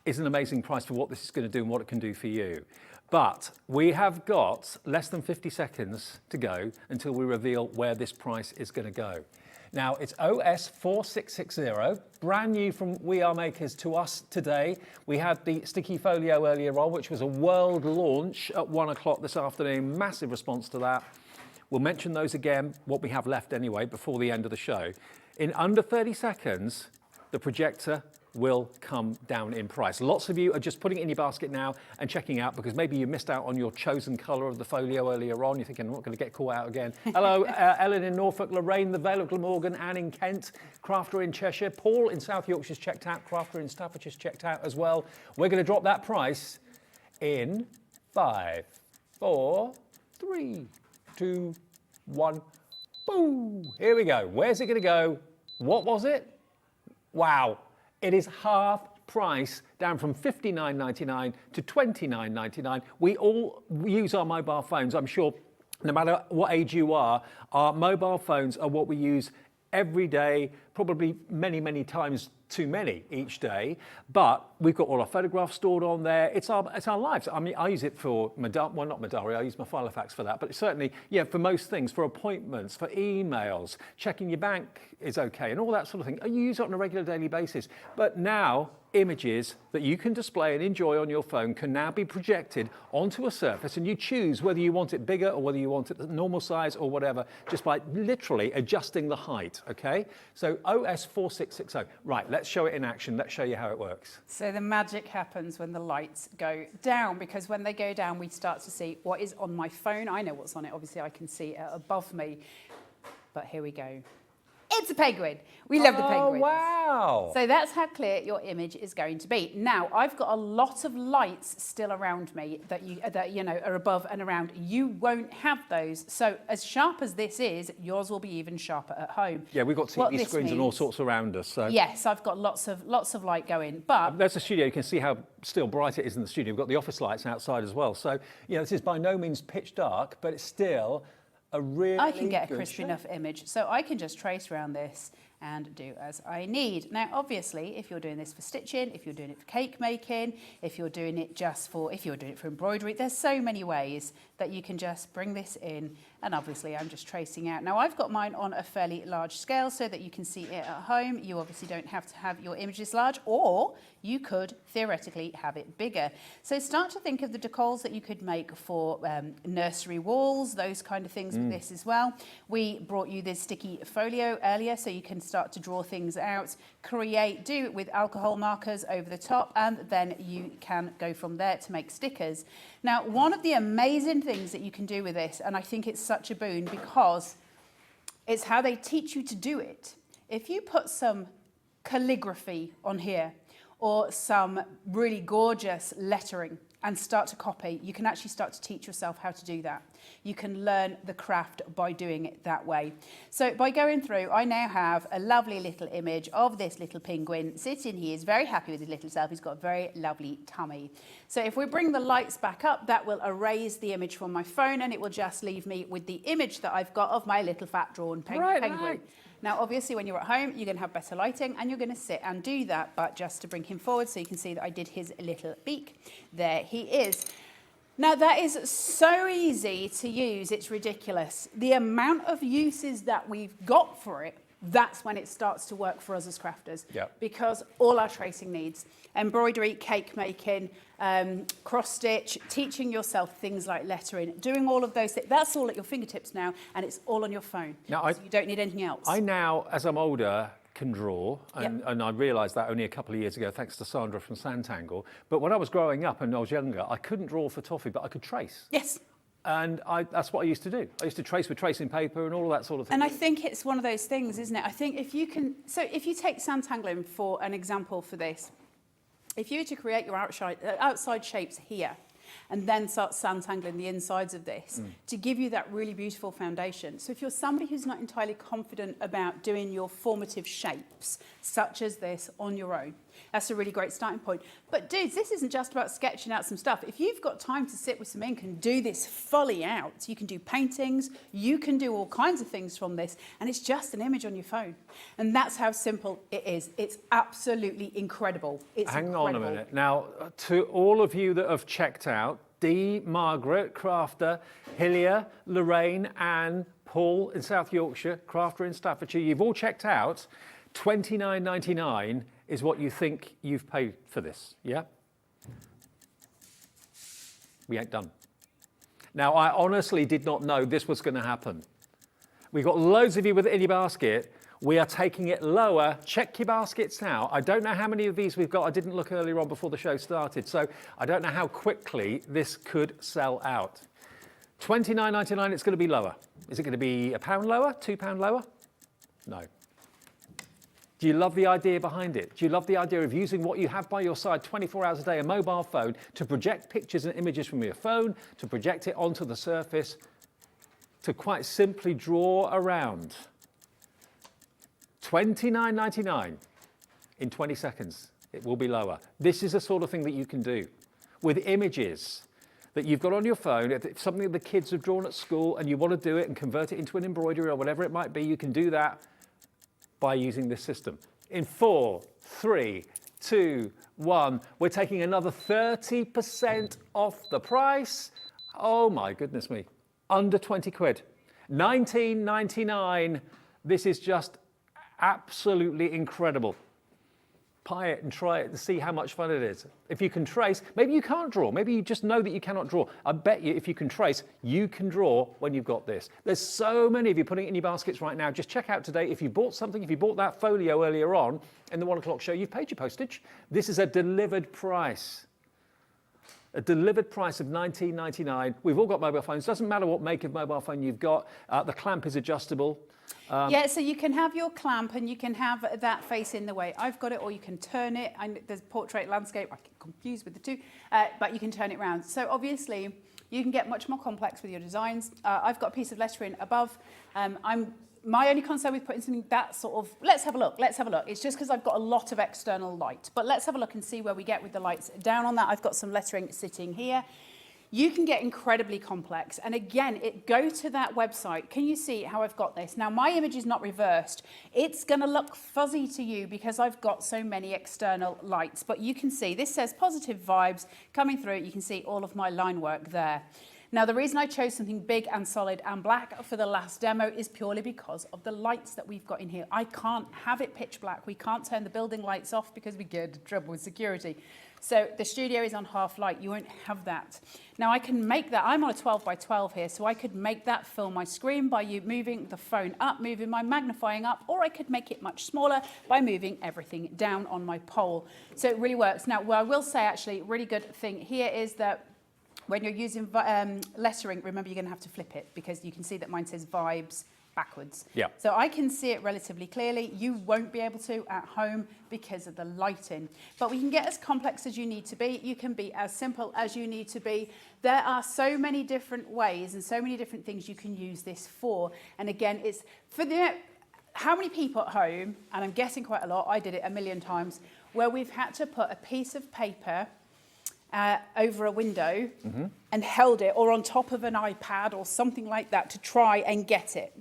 is an amazing price for what this is going to do and what it can do for you. But we have got less than 50 seconds to go until we reveal where this price is going to go. Now, it's OS 4660, brand new from We Are Makers to us today. We had the sticky folio earlier on, which was a world launch at 1 o'clock this afternoon. Massive response to that. We'll mention those again, what we have left anyway, before the end of the show. In under 30 seconds, the projector will come down in price. Lots of you are just putting it in your basket now and checking out because maybe you missed out on your chosen colour of the folio earlier on. You're thinking, I'm not going to get caught out again. Hello, Ellen in Norfolk, Lorraine, the Vale of Glamorgan, Anne in Kent, Crafter in Cheshire, Paul in South Yorkshire's checked out, Crafter in Staffordshire's checked out as well. We're going to drop that price in 5, 4, 3, 2, 1. Boom! Here we go. Where's it going to go? What was it? Wow. It is half price, down from $59.99 to $29.99. We all use our mobile phones. I'm sure no matter what age you are, our mobile phones are what we use every day, probably many, many times too many each day. But we've got all our photographs stored on there. It's our lives. I mean, I use it for well, not Madari, I use my Filofax for that, but certainly, yeah, for most things, for appointments, for emails, checking your bank is okay, and all that sort of thing. You use it on a regular daily basis. But now, images that you can display and enjoy on your phone can now be projected onto a surface, and you choose whether you want it bigger or whether you want it the normal size or whatever, just by literally adjusting the height, okay? So OS 4660. Right, let's show it in action. Let's show you how it works. So the magic happens when the lights go down, because when they go down, we start to see what is on my phone. I know what's on it. Obviously, I can see it above me. But here we go. It's a penguin. We love the penguins. Oh, wow. So that's how clear your image is going to be. Now, I've got a lot of lights still around me that you know are above and around. You won't have those. So as sharp as this is, yours will be even sharper at home. Yeah, we've got TV screens and all sorts around us. So. Yes, I've got lots of light going. But there's a studio. You can see how still bright it is in the studio. We've got the office lights outside as well. So, you know, this is by no means pitch dark, but it's still a really I can get a crisp shape. enough image, so I can just trace around this and do as I need. Now, obviously, if you're doing this for stitching, if you're doing it for cake making, if you're doing it for embroidery, there's so many ways that you can just bring this in And obviously I'm just tracing out. Now I've got mine on a fairly large scale so that you can see it at home. You obviously don't have to have your images large, or you could theoretically have it bigger. So start to think of the decals that you could make for nursery walls, those kind of things with this as well. We brought you this sticky folio earlier so you can start to draw things out, do it with alcohol markers over the top, and then you can go from there to make stickers. Now, one of the amazing things that you can do with this, and I think it's such a boon because it's how they teach you to do it. If you put some calligraphy on here or some really gorgeous lettering and start to copy, you can actually start to teach yourself how to do that. You can learn the craft by doing it that way. So by going through, I now have a lovely little image of this little penguin sitting here. He's very happy with his little self. He's got a very lovely tummy. So if we bring the lights back up, that will erase the image from my phone and it will just leave me with the image that I've got of my little fat drawn penguin. Right. Now, obviously, when you're at home, you're going to have better lighting and you're going to sit and do that. But just to bring him forward so you can see that I did his little beak. There he is. Now, that is so easy to use, it's ridiculous. The amount of uses that we've got for it, that's when it starts to work for us as crafters. Yep. Because all our tracing needs, embroidery, cake making, cross stitch, teaching yourself things like lettering, doing all of those things, that's all at your fingertips now, and it's all on your phone. Now, so you don't need anything else. I now, as I'm older, can draw, and I realised that only a couple of years ago, thanks to Sandra from Sanntangle. But when I was growing up and I was younger, I couldn't draw for toffee, but I could trace. Yes. And that's what I used to do. I used to trace with tracing paper and all of that sort of thing. And I think it's one of those things, isn't it? I think if you can, so if you take Sanntangling for an example for this, if you were to create your outside shapes here, and then start Sanntangling the insides of this to give you that really beautiful foundation. So if you're somebody who's not entirely confident about doing your formative shapes, such as this, on your own, that's a really great starting point. But dudes, this isn't just about sketching out some stuff. If you've got time to sit with some ink and do this fully out, you can do paintings, you can do all kinds of things from this, and it's just an image on your phone. And that's how simple it is. It's absolutely incredible. It's Hang incredible. on a minute. Now, to all of you that have checked out, Dee, Margaret, Crafter, Hillier, Lorraine, Anne, Paul in South Yorkshire, Crafter in Staffordshire, you've all checked out. $29.99 is what you think you've paid for this, yeah? We ain't done. Now, I honestly did not know this was going to happen. We've got loads of you with it in your basket. We are taking it lower. Check your baskets now. I don't know how many of these we've got. I didn't look earlier on before the show started, so I don't know how quickly this could sell out. $29.99, it's going to be lower. Is it going to be £1 lower, £2 lower? No. Do you love the idea behind it? Do you love the idea of using what you have by your side 24 hours a day, a mobile phone, to project pictures and images from your phone, to project it onto the surface, to quite simply draw around? $29.99 in 20 seconds. It will be lower. This is the sort of thing that you can do with images that you've got on your phone. If it's something that the kids have drawn at school and you want to do it and convert it into an embroidery or whatever it might be, you can do that by using this system. In 4, 3, 2, 1, we're taking another 30% off the price. Oh my goodness me, under 20 quid. $19.99. This is just absolutely incredible. Buy it and try it and see how much fun it is. If you can trace, maybe you can't draw. Maybe you just know that you cannot draw. I bet you if you can trace, you can draw when you've got this. There's so many of you putting it in your baskets right now. Just check out today. If you bought something, if you bought that folio earlier on in the 1 o'clock show, you've paid your postage. This is a delivered price. A delivered price of $19.99. We've all got mobile phones. Doesn't matter what make of mobile phone you've got. The clamp is adjustable. Yeah, so you can have your clamp and you can have that face in the way I've got it, or you can turn it. There's portrait, landscape, I get confused with the two, but you can turn it around. So obviously you can get much more complex with your designs. I've got a piece of lettering above. My only concern with putting something that sort of, let's have a look. It's just because I've got a lot of external light, but let's have a look and see where we get with the lights. Down on that, I've got some lettering sitting here. You can get incredibly complex. And again, go to that website. Can you see how I've got this? Now, my image is not reversed. It's going to look fuzzy to you because I've got so many external lights. But you can see, this says positive vibes coming through. You can see all of my line work there. Now, the reason I chose something big and solid and black for the last demo is purely because of the lights that we've got in here. I can't have it pitch black. We can't turn the building lights off because we get into trouble with security. So the studio is on half light. You won't have that. Now I can make that, I'm on a 12 by 12 here, so I could make that fill my screen by you moving the phone up, moving my magnifying up, or I could make it much smaller by moving everything down on my pole. So it really works. Now, what I will say actually, really good thing here is that when you're using lettering, remember you're going to have to flip it because you can see that mine says Vibes backwards. Yeah. So I can see it relatively clearly. You won't be able to at home because of the lighting. But we can get as complex as you need to be. You can be as simple as you need to be. There are so many different ways and so many different things you can use this for. And again, it's for the how many people at home, and I'm guessing quite a lot, I did it a million times, where we've had to put a piece of paper over a window and held it, or on top of an iPad or something like that to try and get it.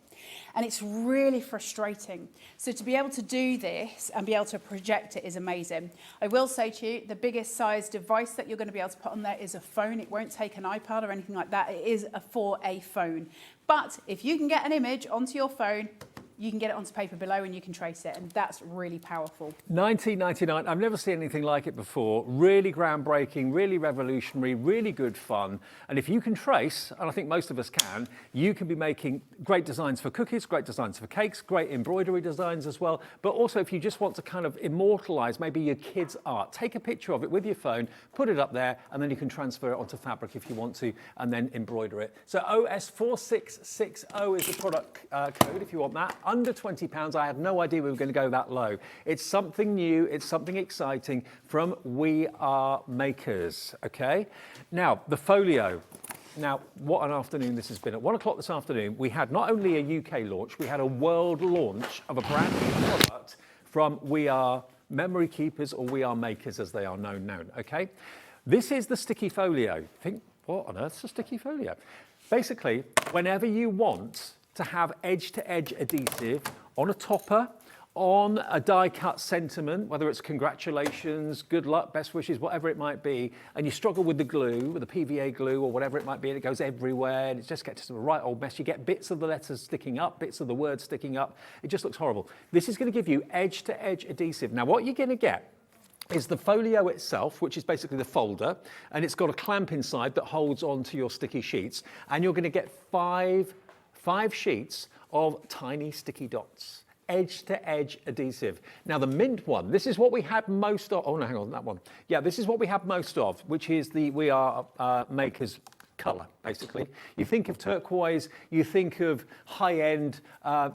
And it's really frustrating. So to be able to do this and be able to project it is amazing. I will say to you, the biggest size device that you're going to be able to put on there is a phone. It won't take an iPad or anything like that. It is for a phone. But if you can get an image onto your phone, you can get it onto paper below and you can trace it, and that's really powerful. $19.99, I've never seen anything like it before. Really groundbreaking, really revolutionary, really good fun. And if you can trace, and I think most of us can, you can be making great designs for cookies, great designs for cakes, great embroidery designs as well. But also if you just want to kind of immortalize maybe your kids' art, take a picture of it with your phone, put it up there, and then you can transfer it onto fabric if you want to, and then embroider it. So OS4660 is the product code if you want that. Under £20, I had no idea we were going to go that low. It's something new, it's something exciting from We Are Makers, okay? Now, the Folio. Now, what an afternoon this has been. At 1 o'clock this afternoon, we had not only a UK launch, we had a world launch of a brand new product from We Are Memory Keepers, or We Are Makers as they are known now, okay? This is the sticky folio. Think, what on earth's a sticky folio? Basically, whenever you want to have edge-to-edge adhesive on a topper, on a die-cut sentiment, whether it's congratulations, good luck, best wishes, whatever it might be, and you struggle with the glue, with the PVA glue or whatever it might be, and it goes everywhere, and it just gets to a right old mess. You get bits of the letters sticking up, bits of the words sticking up. It just looks horrible. This is going to give you edge-to-edge adhesive. Now, what you're going to get is the folio itself, which is basically the folder, and it's got a clamp inside that holds onto your sticky sheets, and you're going to get five sheets of tiny sticky dots, edge-to-edge adhesive. Now the mint one, this is what we had most of. Oh no, hang on, that one. Yeah, this is what we have most of, which is the We Are Makers colour, basically. You think of turquoise, you think of high-end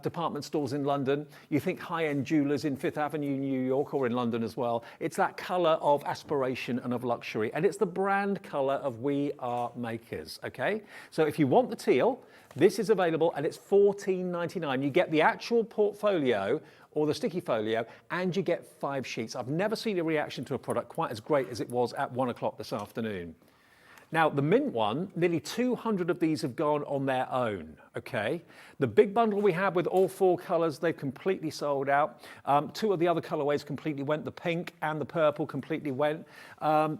department stores in London, you think high-end jewellers in Fifth Avenue, New York, or in London as well. It's that colour of aspiration and of luxury, and it's the brand colour of We Are Makers, okay? So if you want the teal, this is available, and it's $14.99. You get the actual portfolio or the sticky folio, and you get 5 sheets. I've never seen a reaction to a product quite as great as it was at 1 o'clock this afternoon. Now, the mint one, nearly 200 of these have gone on their own, okay? The big bundle we had with all 4 colours, they've completely sold out. 2 of the other colourways completely went. The pink and the purple completely went.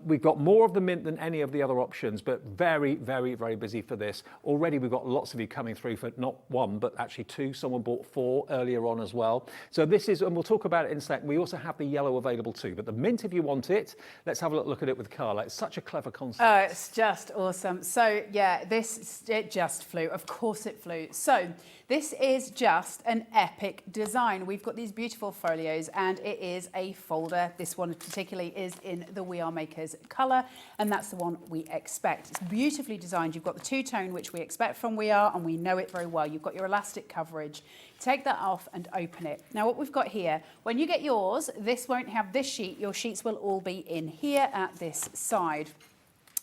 We've got more of the mint than any of the other options, but very, very, very busy for this. Already we've got lots of you coming through for not 1, but actually 2. Someone bought 4 earlier on as well. So this is, and we'll talk about it in a second, we also have the yellow available too. But the mint, if you want it, let's have a look at it with Carla. It's such a clever concept. Oh, it's just awesome. So yeah, it just flew. Of course it flew. So this is just an epic design. We've got these beautiful folios, and it is a folder. This one particularly is in the We Are Makers colour, and that's the one we expect. It's beautifully designed. You've got the two-tone, which we expect from We Are, and we know it very well. You've got your elastic coverage. Take that off and open it. Now what we've got here, when you get yours, this won't have this sheet. Your sheets will all be in here at this side.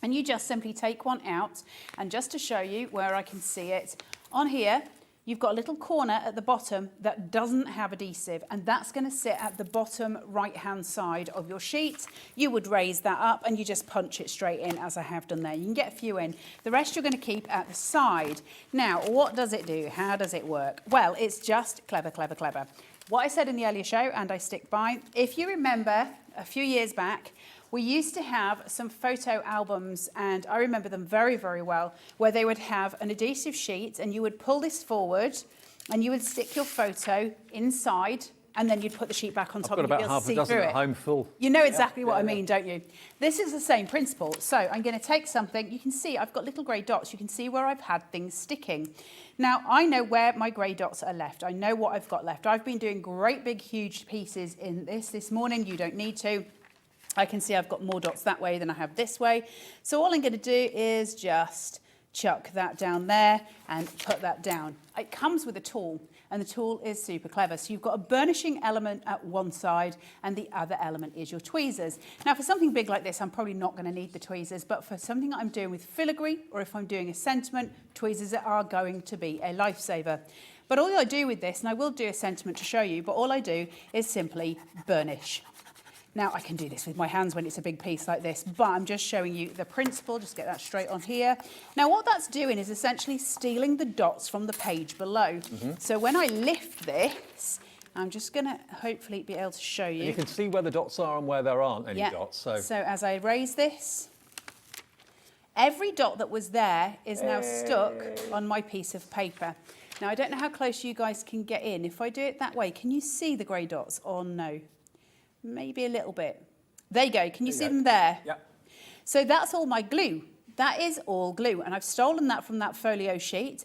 And you just simply take one out, and just to show you where I can see it, on here, you've got a little corner at the bottom that doesn't have adhesive, and that's going to sit at the bottom right-hand side of your sheet. You would raise that up and you just punch it straight in, as I have done there. You can get a few in. The rest you're going to keep at the side. Now, what does it do? How does it work? Well, it's just clever, clever, clever. What I said in the earlier show, and I stick by, if you remember a few years back, We used to have some photo albums, and I remember them very, very well, where they would have an adhesive sheet and you would pull this forward and you would stick your photo inside, and then you'd put the sheet back on top I've got and you'd about be able half to a see dozen through at it. home full. You know exactly what I mean, don't you? This is the same principle. So I'm going to take something. You can see I've got little grey dots. You can see where I've had things sticking. Now, I know where my grey dots are left. I know what I've got left. I've been doing great big huge pieces in this morning. You don't need to. I can see I've got more dots that way than I have this way. So all I'm going to do is just chuck that down there and put that down. It comes with a tool, and the tool is super clever. So you've got a burnishing element at one side and the other element is your tweezers. Now for something big like this, I'm probably not going to need the tweezers, but for something that I'm doing with filigree or if I'm doing a sentiment, tweezers are going to be a lifesaver. But all I do with this, and I will do a sentiment to show you, but all I do is simply burnish. Now, I can do this with my hands when it's a big piece like this, but I'm just showing you the principle. Just get that straight on here. Now, what that's doing is essentially stealing the dots from the page below. So when I lift this, I'm just going to hopefully be able to show you. And you can see where the dots are and where there aren't any dots. So as I raise this, every dot that was there is now stuck on my piece of paper. Now, I don't know how close you guys can get in. If I do it that way, can you see the grey dots or no? Maybe a little bit. There you go. Can you see them there? Yep. So that's all my glue. That is all glue. And I've stolen that from that folio sheet.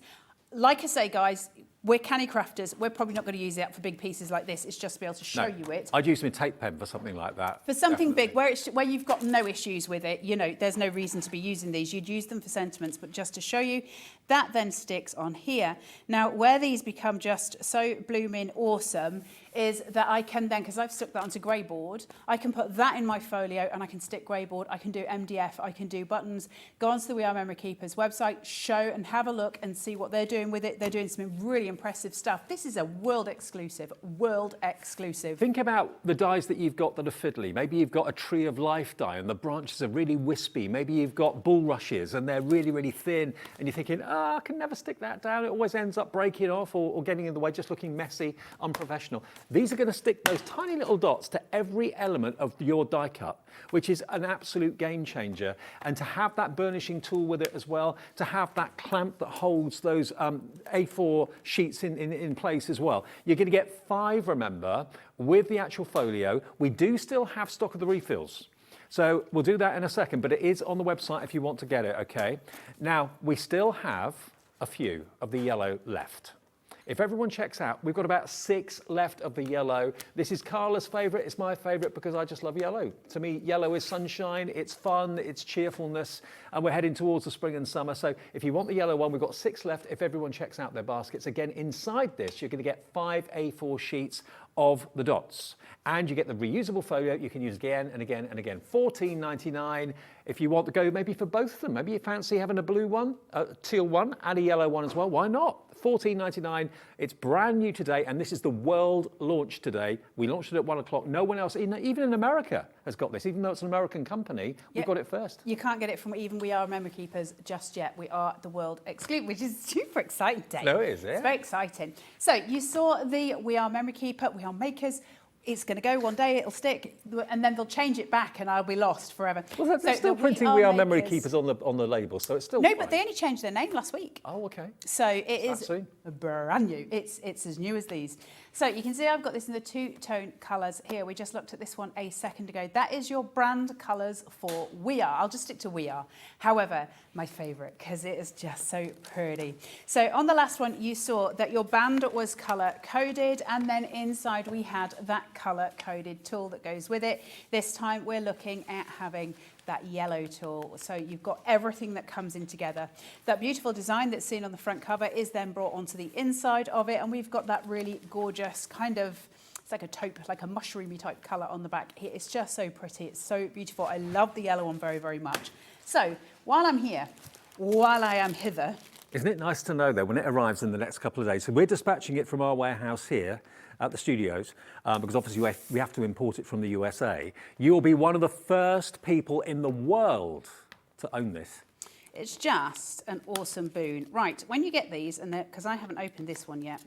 Like I say, guys, we're canny crafters. We're probably not going to use that for big pieces like this. It's just to be able to show you it. I'd use my tape pen for something like that. For something big, where you've got no issues with it, you know, there's no reason to be using these. You'd use them for sentiments, but just to show you, that then sticks on here. Now, where these become just so blooming awesome is that I can then, because I've stuck that onto grey board, I can put that in my folio and I can stick grey board, I can do MDF, I can do buttons. Go onto the We Are Memory Keepers website, show and have a look and see what they're doing with it. They're doing some really impressive stuff. This is a world exclusive, world exclusive. Think about the dies that you've got that are fiddly. Maybe you've got a Tree of Life die and the branches are really wispy. Maybe you've got bulrushes and they're really, really thin and you're thinking, I can never stick that down. It always ends up breaking off or getting in the way, just looking messy, unprofessional. These are going to stick those tiny little dots to every element of your die cut, which is an absolute game changer. And to have that burnishing tool with it as well, to have that clamp that holds those A4 sheets in place as well. You're going to get 5, remember, with the actual folio. We do still have stock of the refills. So we'll do that in a second, but it is on the website if you want to get it, okay? Now, we still have a few of the yellow left. If everyone checks out, we've got about 6 left of the yellow. This is Carla's favourite. It's my favourite because I just love yellow. To me, yellow is sunshine, it's fun, it's cheerfulness, and we're heading towards the spring and summer. So if you want the yellow one, we've got 6 left. If everyone checks out their baskets, again, inside this, you're going to get 5 A4 sheets of the dots. And you get the reusable folio you can use again and again and again. $14.99. If you want to go maybe for both of them, maybe you fancy having a blue one, a teal one, and a yellow one as well. Why not? $14.99. It's brand new today, and this is the world launch today. We launched it at 1 o'clock. No one else, even in America, has got this. Even though it's an American company, we got it first. You can't get it from even We Are Memory Keepers just yet. We are the world exclusive, which is super exciting, Dave. No, it is, yeah. It's very exciting. So you saw the We Are Memory Keeper, We Are Makers. It's going to go one day, it'll stick, and then they'll change it back and I'll be lost forever. Well, they're still printing We Are Memory Keepers on the label, so it's still No, fine. but they only changed their name last week. Oh, okay. So it is soon? brand new. It's as new as these. So you can see I've got this in the 2-tone colours here. We just looked at this one a second ago. That is your brand colours for We Are. I'll just stick to We Are. However, my favourite, because it is just so pretty. So on the last one, you saw that your band was colour coded, and then inside we had that colour coded tool that goes with it. This time we're looking at having that yellow tool. So you've got everything that comes in together. That beautiful design that's seen on the front cover is then brought onto the inside of it, and we've got that really gorgeous kind of, it's like a taupe, like a mushroomy type colour on the back. It's just so pretty, it's so beautiful. I love the yellow one very, very much. So while I'm here, while I am hither. Isn't it nice to know, though, when it arrives in the next couple of days? So we're dispatching it from our warehouse here at the studios, because obviously we have to import it from the USA. You'll be one of the first people in the world to own this. It's just an awesome boon. Right, when you get these, and because I haven't opened this one yet,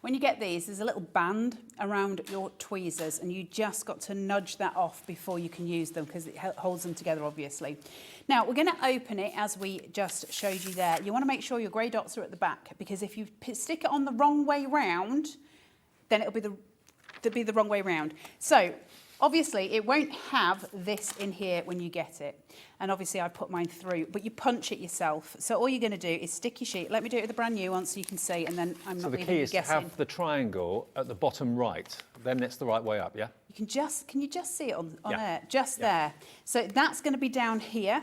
When you get these, there's a little band around your tweezers, and you just got to nudge that off before you can use them, because it holds them together, obviously. Now, we're going to open it as we just showed you there. You want to make sure your grey dots are at the back, because if you stick it on the wrong way round, then it'll be the wrong way round. So, obviously, it won't have this in here when you get it. And obviously, I put mine through, but you punch it yourself. So all you're going to do is stick your sheet. Let me do it with a brand new one so you can see, and then I'm not leaving you guessing. So the key is to have the triangle at the bottom right. Then it's the right way up, yeah? Can you just see it on there? Just there. So that's going to be down here.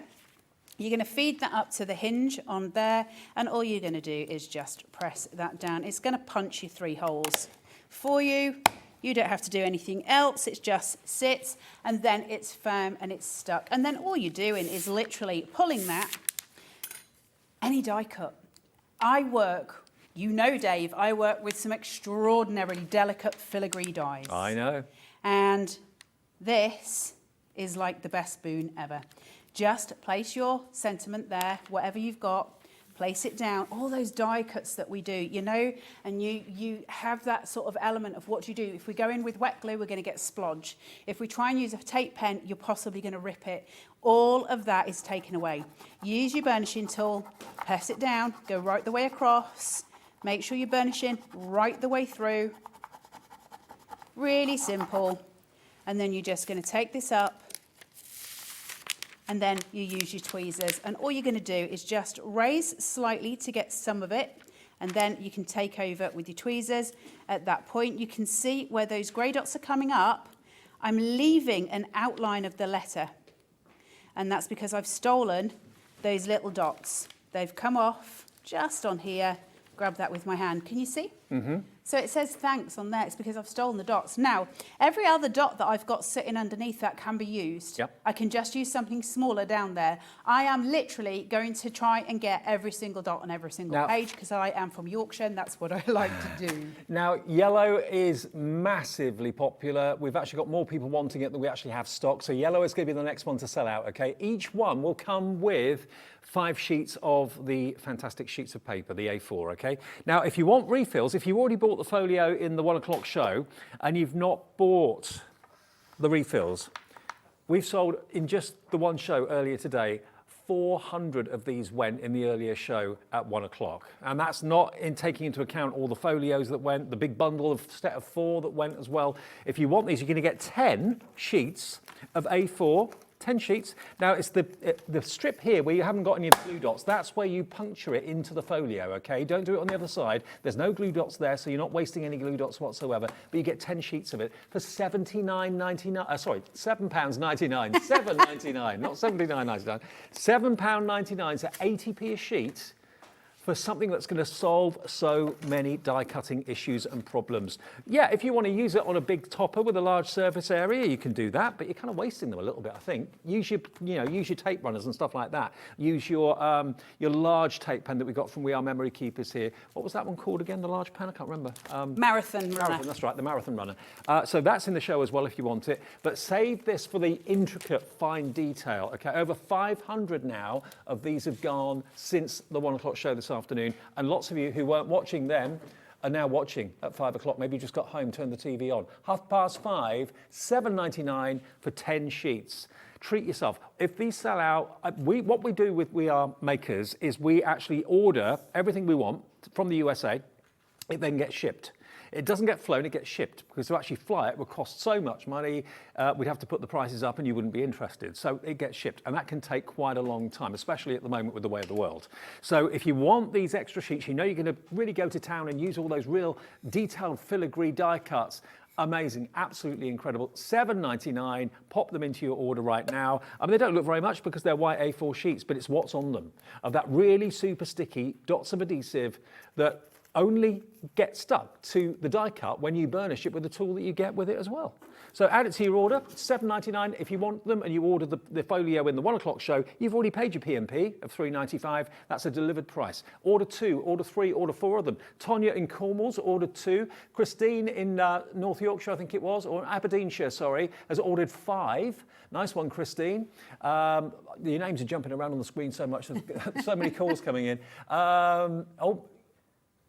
You're going to feed that up to the hinge on there, and all you're going to do is just press that down. It's going to punch you 3 holes for you. You don't have to do anything else. It just sits, and then it's firm and it's stuck. And then all you're doing is literally pulling that. Any die cut. I work, you know, Dave, I work with some extraordinarily delicate filigree dies. I know. And this is like the best spoon ever. Just place your sentiment there, whatever you've got. Place it down. All those die cuts that we do, you know, and you have that sort of element of what you do. If we go in with wet glue, we're going to get splodge. If we try and use a tape pen, you're possibly going to rip it. All of that is taken away. Use your burnishing tool, press it down, go right the way across. Make sure you're burnishing right the way through. Really simple. And then you're just going to take this up, and then you use your tweezers, and all you're going to do is just raise slightly to get some of it, and then you can take over with your tweezers. At that point, you can see where those grey dots are coming up. I'm leaving an outline of the letter, and that's because I've stolen those little dots. They've come off just on here. Grab that with my hand. Can you see? Mm-hmm. So it says thanks on there. It's because I've stolen the dots. Now, every other dot that I've got sitting underneath that can be used. Yep. I can just use something smaller down there. I am literally going to try and get every single dot on every single page, because I am from Yorkshire and that's what I like to do. Now, yellow is massively popular. We've actually got more people wanting it than we actually have stock. So yellow is going to be the next one to sell out, okay? Each one will come with 5 sheets of the fantastic sheets of paper, the A4, okay? Now, if you want refills, if you already bought the folio in the 1 o'clock show and you've not bought the refills, we've sold in just the one show earlier today, 400 of these went in the earlier show at 1 o'clock. And that's not in taking into account all the folios that went, the big bundle of set of 4 that went as well. If you want these, you're going to get 10 sheets of A4, 10 sheets. Now, it's the strip here where you haven't got any glue dots. That's where you puncture it into the folio, okay? Don't do it on the other side. There's no glue dots there, so you're not wasting any glue dots whatsoever. But you get 10 sheets of it for £79.99. Sorry, £7.99. £7.99, not £79.99. £7.99, so 80p a sheet, for something that's going to solve so many die cutting issues and problems. Yeah, if you want to use it on a big topper with a large surface area, you can do that, but you're kind of wasting them a little bit, I think. Use your, use your tape runners and stuff like that. Use your large tape pen that we got from We Are Memory Keepers here. What was that one called again, the large pen? I can't remember. Marathon runner. Marathon, that's right, the marathon runner. So that's in the show as well if you want it. But save this for the intricate, fine detail. Okay, over 500 now of these have gone since the 1 o'clock show this afternoon, and lots of you who weren't watching then are now watching at 5 o'clock. Maybe you just got home, turned the TV on. 5:30, £7.99 for 10 sheets. Treat yourself. If these sell out, what we do with We Are Makers is we actually order everything we want from the USA. It then gets shipped. It doesn't get flown, it gets shipped, because to actually fly it would cost so much money, we'd have to put the prices up and you wouldn't be interested. So it gets shipped, and that can take quite a long time, especially at the moment with the way of the world. So if you want these extra sheets, you know you're going to really go to town and use all those real detailed filigree die cuts. Amazing, absolutely incredible. £7.99, pop them into your order right now. I mean, they don't look very much because they're white A4 sheets, but it's what's on them, of that really super sticky dots of adhesive that only get stuck to the die cut when you burnish it with the tool that you get with it as well. So add it to your order, £7.99. If you want them and you order the folio in the 1 o'clock show, you've already paid your P&P of £3.95. That's a delivered price. Order 2, order 3, order 4 of them. Tonya in Cornwall's ordered 2. Christine in North Yorkshire, I think it was, or Aberdeenshire, sorry, has ordered 5. Nice one, Christine. Your names are jumping around on the screen so much, there's so many calls coming in.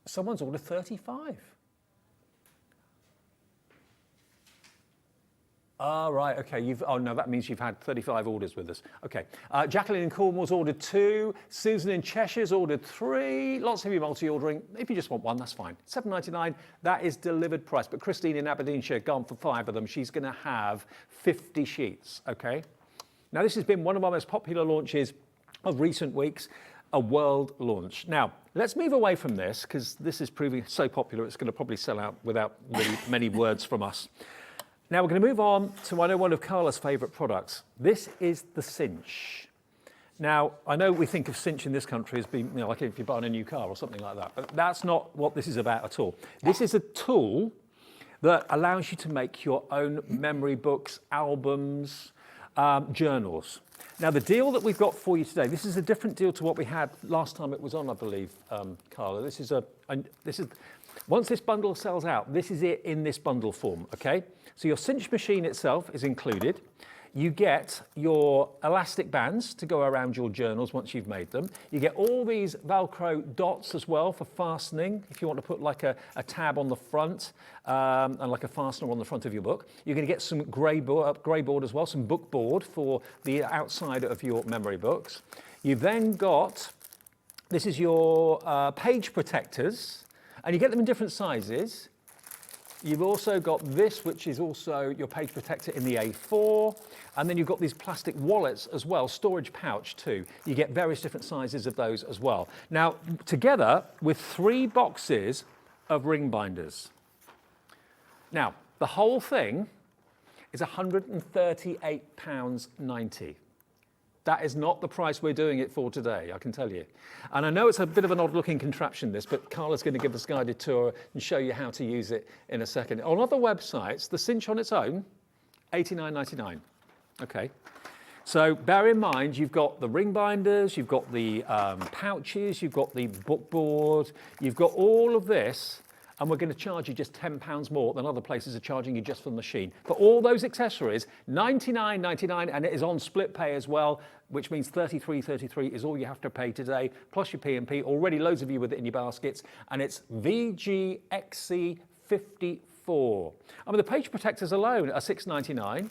Someone's ordered 35. Ah, right, okay. Oh, no, that means you've had 35 orders with us. Okay. Jacqueline in Cornwall's ordered 2. Susan in Cheshire's ordered 3. Lots of you multi-ordering. If you just want one, that's fine. $7.99, that is delivered price. But Christine in Aberdeenshire, gone for 5 of them. She's going to have 50 sheets, okay? Now, this has been one of our most popular launches of recent weeks, a world launch. Now, let's move away from this, because this is proving so popular, it's going to probably sell out without really many words from us. Now we're going to move on to, I know, one of Carla's favourite products. This is the cinch. Now, I know we think of cinch in this country as being, you know, like if you're buying a new car or something like that, but that's not what this is about at all. This is a tool that allows you to make your own memory books, albums, journals. Now, the deal that we've got for you today, this is a different deal to what we had last time it was on, I believe, Carla. This is once this bundle sells out, this is it in this bundle form, okay? So your cinch machine itself is included. You get your elastic bands to go around your journals once you've made them. You get all these Velcro dots as well for fastening, if you want to put like a tab on the front and like a fastener on the front of your book. You're going to get some grey board as well, some book board for the outside of your memory books. You've then got, this is your page protectors, and you get them in different sizes. You've also got this, which is also your page protector in the A4. And then you've got these plastic wallets as well, storage pouch too. You get various different sizes of those as well. Now, together with 3 boxes of ring binders. Now, the whole thing is £138.90. That is not the price we're doing it for today, I can tell you. And I know it's a bit of an odd-looking contraption, this, but Carla's going to give us a guided tour and show you how to use it in a second. On other websites, the cinch on its own, $89.99. Okay. So bear in mind, you've got the ring binders, you've got the pouches, you've got the book board, you've got all of this, and we're going to charge you just £10 more than other places are charging you just for the machine. For all those accessories, $99.99, and it is on split pay as well, which means $33.33 is all you have to pay today, plus your P&P. Already loads of you with it in your baskets, and it's VGXC54. I mean, the page protectors alone are $6.99.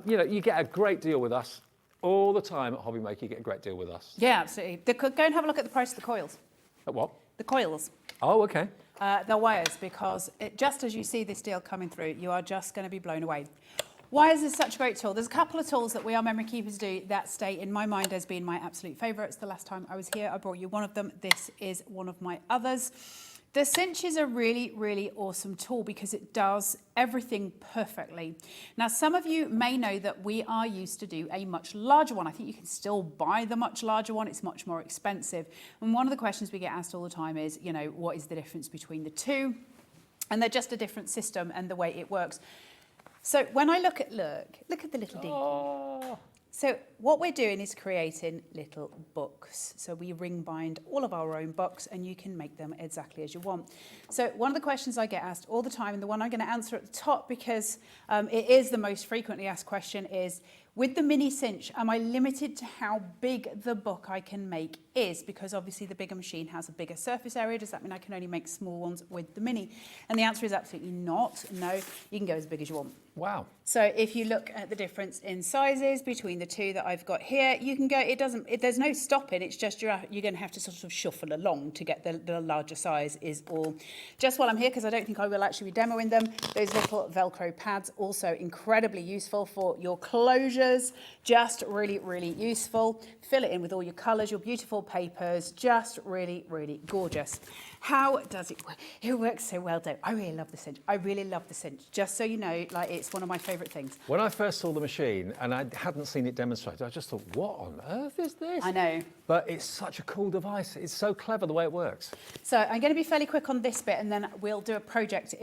You know, you get a great deal with us all the time at HobbyMaker. You get a great deal with us. Yeah, absolutely. Go and have a look at the price of the coils. At what? The coils. Oh, okay. The wires, because just as you see this deal coming through, you are just going to be blown away. Why is this such a great tool? There's a couple of tools that we, our memory keepers, do that stay in my mind as being my absolute favourites. The last time I was here, I brought you one of them. This is one of my others. The cinch is a really, really awesome tool because it does everything perfectly. Now, some of you may know that we are used to do a much larger one. I think you can still buy the much larger one. It's much more expensive. And one of the questions we get asked all the time is, you know, what is the difference between the two? And they're just a different system and the way it works. So when I look at the little dinky. Oh. So what we're doing is creating little books. So we ring bind all of our own books and you can make them exactly as you want. So one of the questions I get asked all the time, and the one I'm going to answer at the top because it is the most frequently asked question, is, with the Mini Cinch, am I limited to how big the book I can make is? Because obviously the bigger machine has a bigger surface area. Does that mean I can only make small ones with the Mini? And the answer is absolutely not. No, you can go as big as you want. Wow. So if you look at the difference in sizes between the two that I've got here, you can go, there's no stopping, it's just you're going to have to sort of shuffle along to get the larger size is all. Just while I'm here, because I don't think I will actually be demoing them, those little Velcro pads, also incredibly useful for your closures, just really, really useful. Fill it in with all your colours, your beautiful papers, just really, really gorgeous. How does it work? It works so well, though. I really love the cinch. I really love the cinch. Just so you know, like, it's one of my favourite things. When I first saw the machine and I hadn't seen it demonstrated, I just thought, what on earth is this? I know. But it's such a cool device. It's so clever the way it works. So I'm going to be fairly quick on this bit and then we'll do a project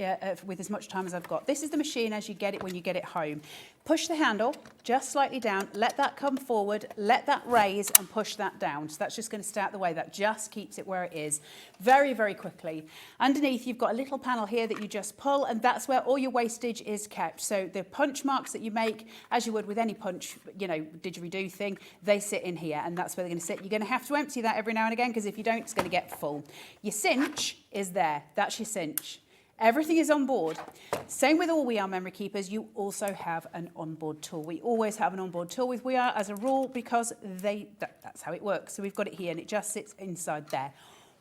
with as much time as I've got. This is the machine as you get it when you get it home. Push the handle just slightly down, let that come forward, let that raise and push that down. So that's just going to stay out the way. That just keeps it where it is very, very quickly. Underneath, you've got a little panel here that you just pull, and that's where all your wastage is kept. So the punch marks that you make, as you would with any punch, you know, didgeridoo thing, they sit in here, and that's where they're going to sit. You're going to have to empty that every now and again, because if you don't, it's going to get full. Your cinch is there. That's your cinch. Everything is on board. Same with all We Are memory keepers, you also have an onboard tool. We always have an onboard tool with We Are as a rule because that's how it works. So we've got it here and it just sits inside there.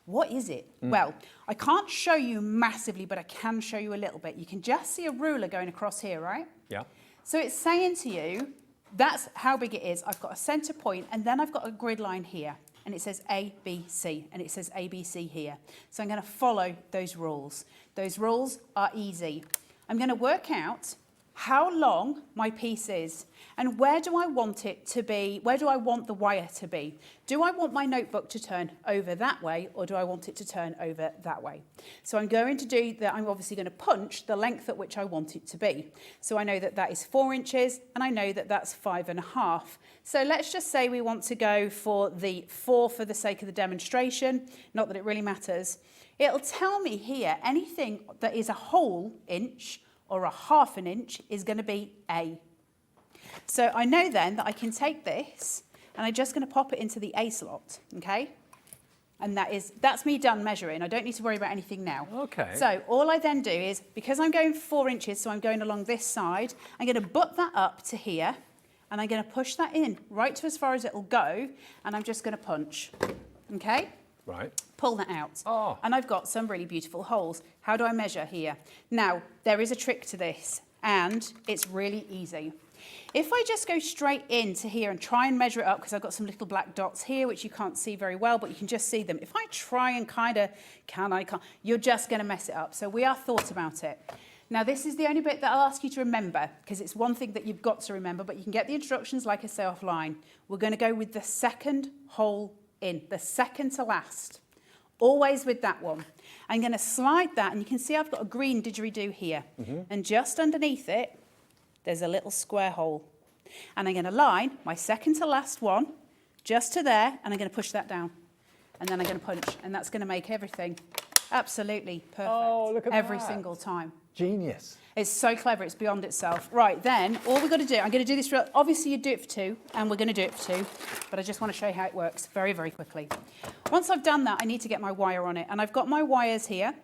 What is it? Well, I can't show you massively, but I can show you a little bit. You can just see a ruler going across here, right? Yeah. So it's saying to you, that's how big it is. I've got a center point and then I've got a grid line here and it says A, B, C and it says A, B, C here. So I'm going to follow those rules. Those rules are easy. I'm going to work out how long my piece is and where do I want it to be, where do I want the wire to be? Do I want my notebook to turn over that way or do I want it to turn over that way? So I'm going to do that, I'm obviously going to punch the length at which I want it to be. So I know that that is 4 inches and I know that that's 5.5. So let's just say we want to go for the 4 for the sake of the demonstration, not that it really matters. It'll tell me here anything that is a whole inch or a 1/2 inch is going to be A. So I know then that I can take this and I'm just going to pop it into the A slot, okay? And that's me done measuring. I don't need to worry about anything now. Okay. So all I then do is, because I'm going 4 inches, so I'm going along this side, I'm going to butt that up to here and I'm going to push that in right to as far as it'll go and I'm just going to punch, okay? Right. Pull that out. Oh. And I've got some really beautiful holes. How do I measure here? Now, there is a trick to this, and it's really easy. If I just go straight into here and try and measure it up, because I've got some little black dots here, which you can't see very well, but you can just see them. If I try and can't, you're just going to mess it up. So we are thought about it. Now, this is the only bit that I'll ask you to remember, because it's one thing that you've got to remember, but you can get the instructions, like I say, offline. We're going to go with the second hole in, the second to last, always with that one. I'm going to slide that and you can see I've got a green didgeridoo here and just underneath it there's a little square hole and I'm going to line my second to last one just to there and I'm going to push that down and then I'm going to punch and that's going to make everything absolutely perfect. Oh, look at every that. single time. Genius. It's so clever, it's beyond itself. Right, then, all we've got to do, I'm going to do this, obviously you do it for 2, and we're going to do it for 2, but I just want to show you how it works very, very quickly. Once I've done that, I need to get my wire on it, and I've got my wires here.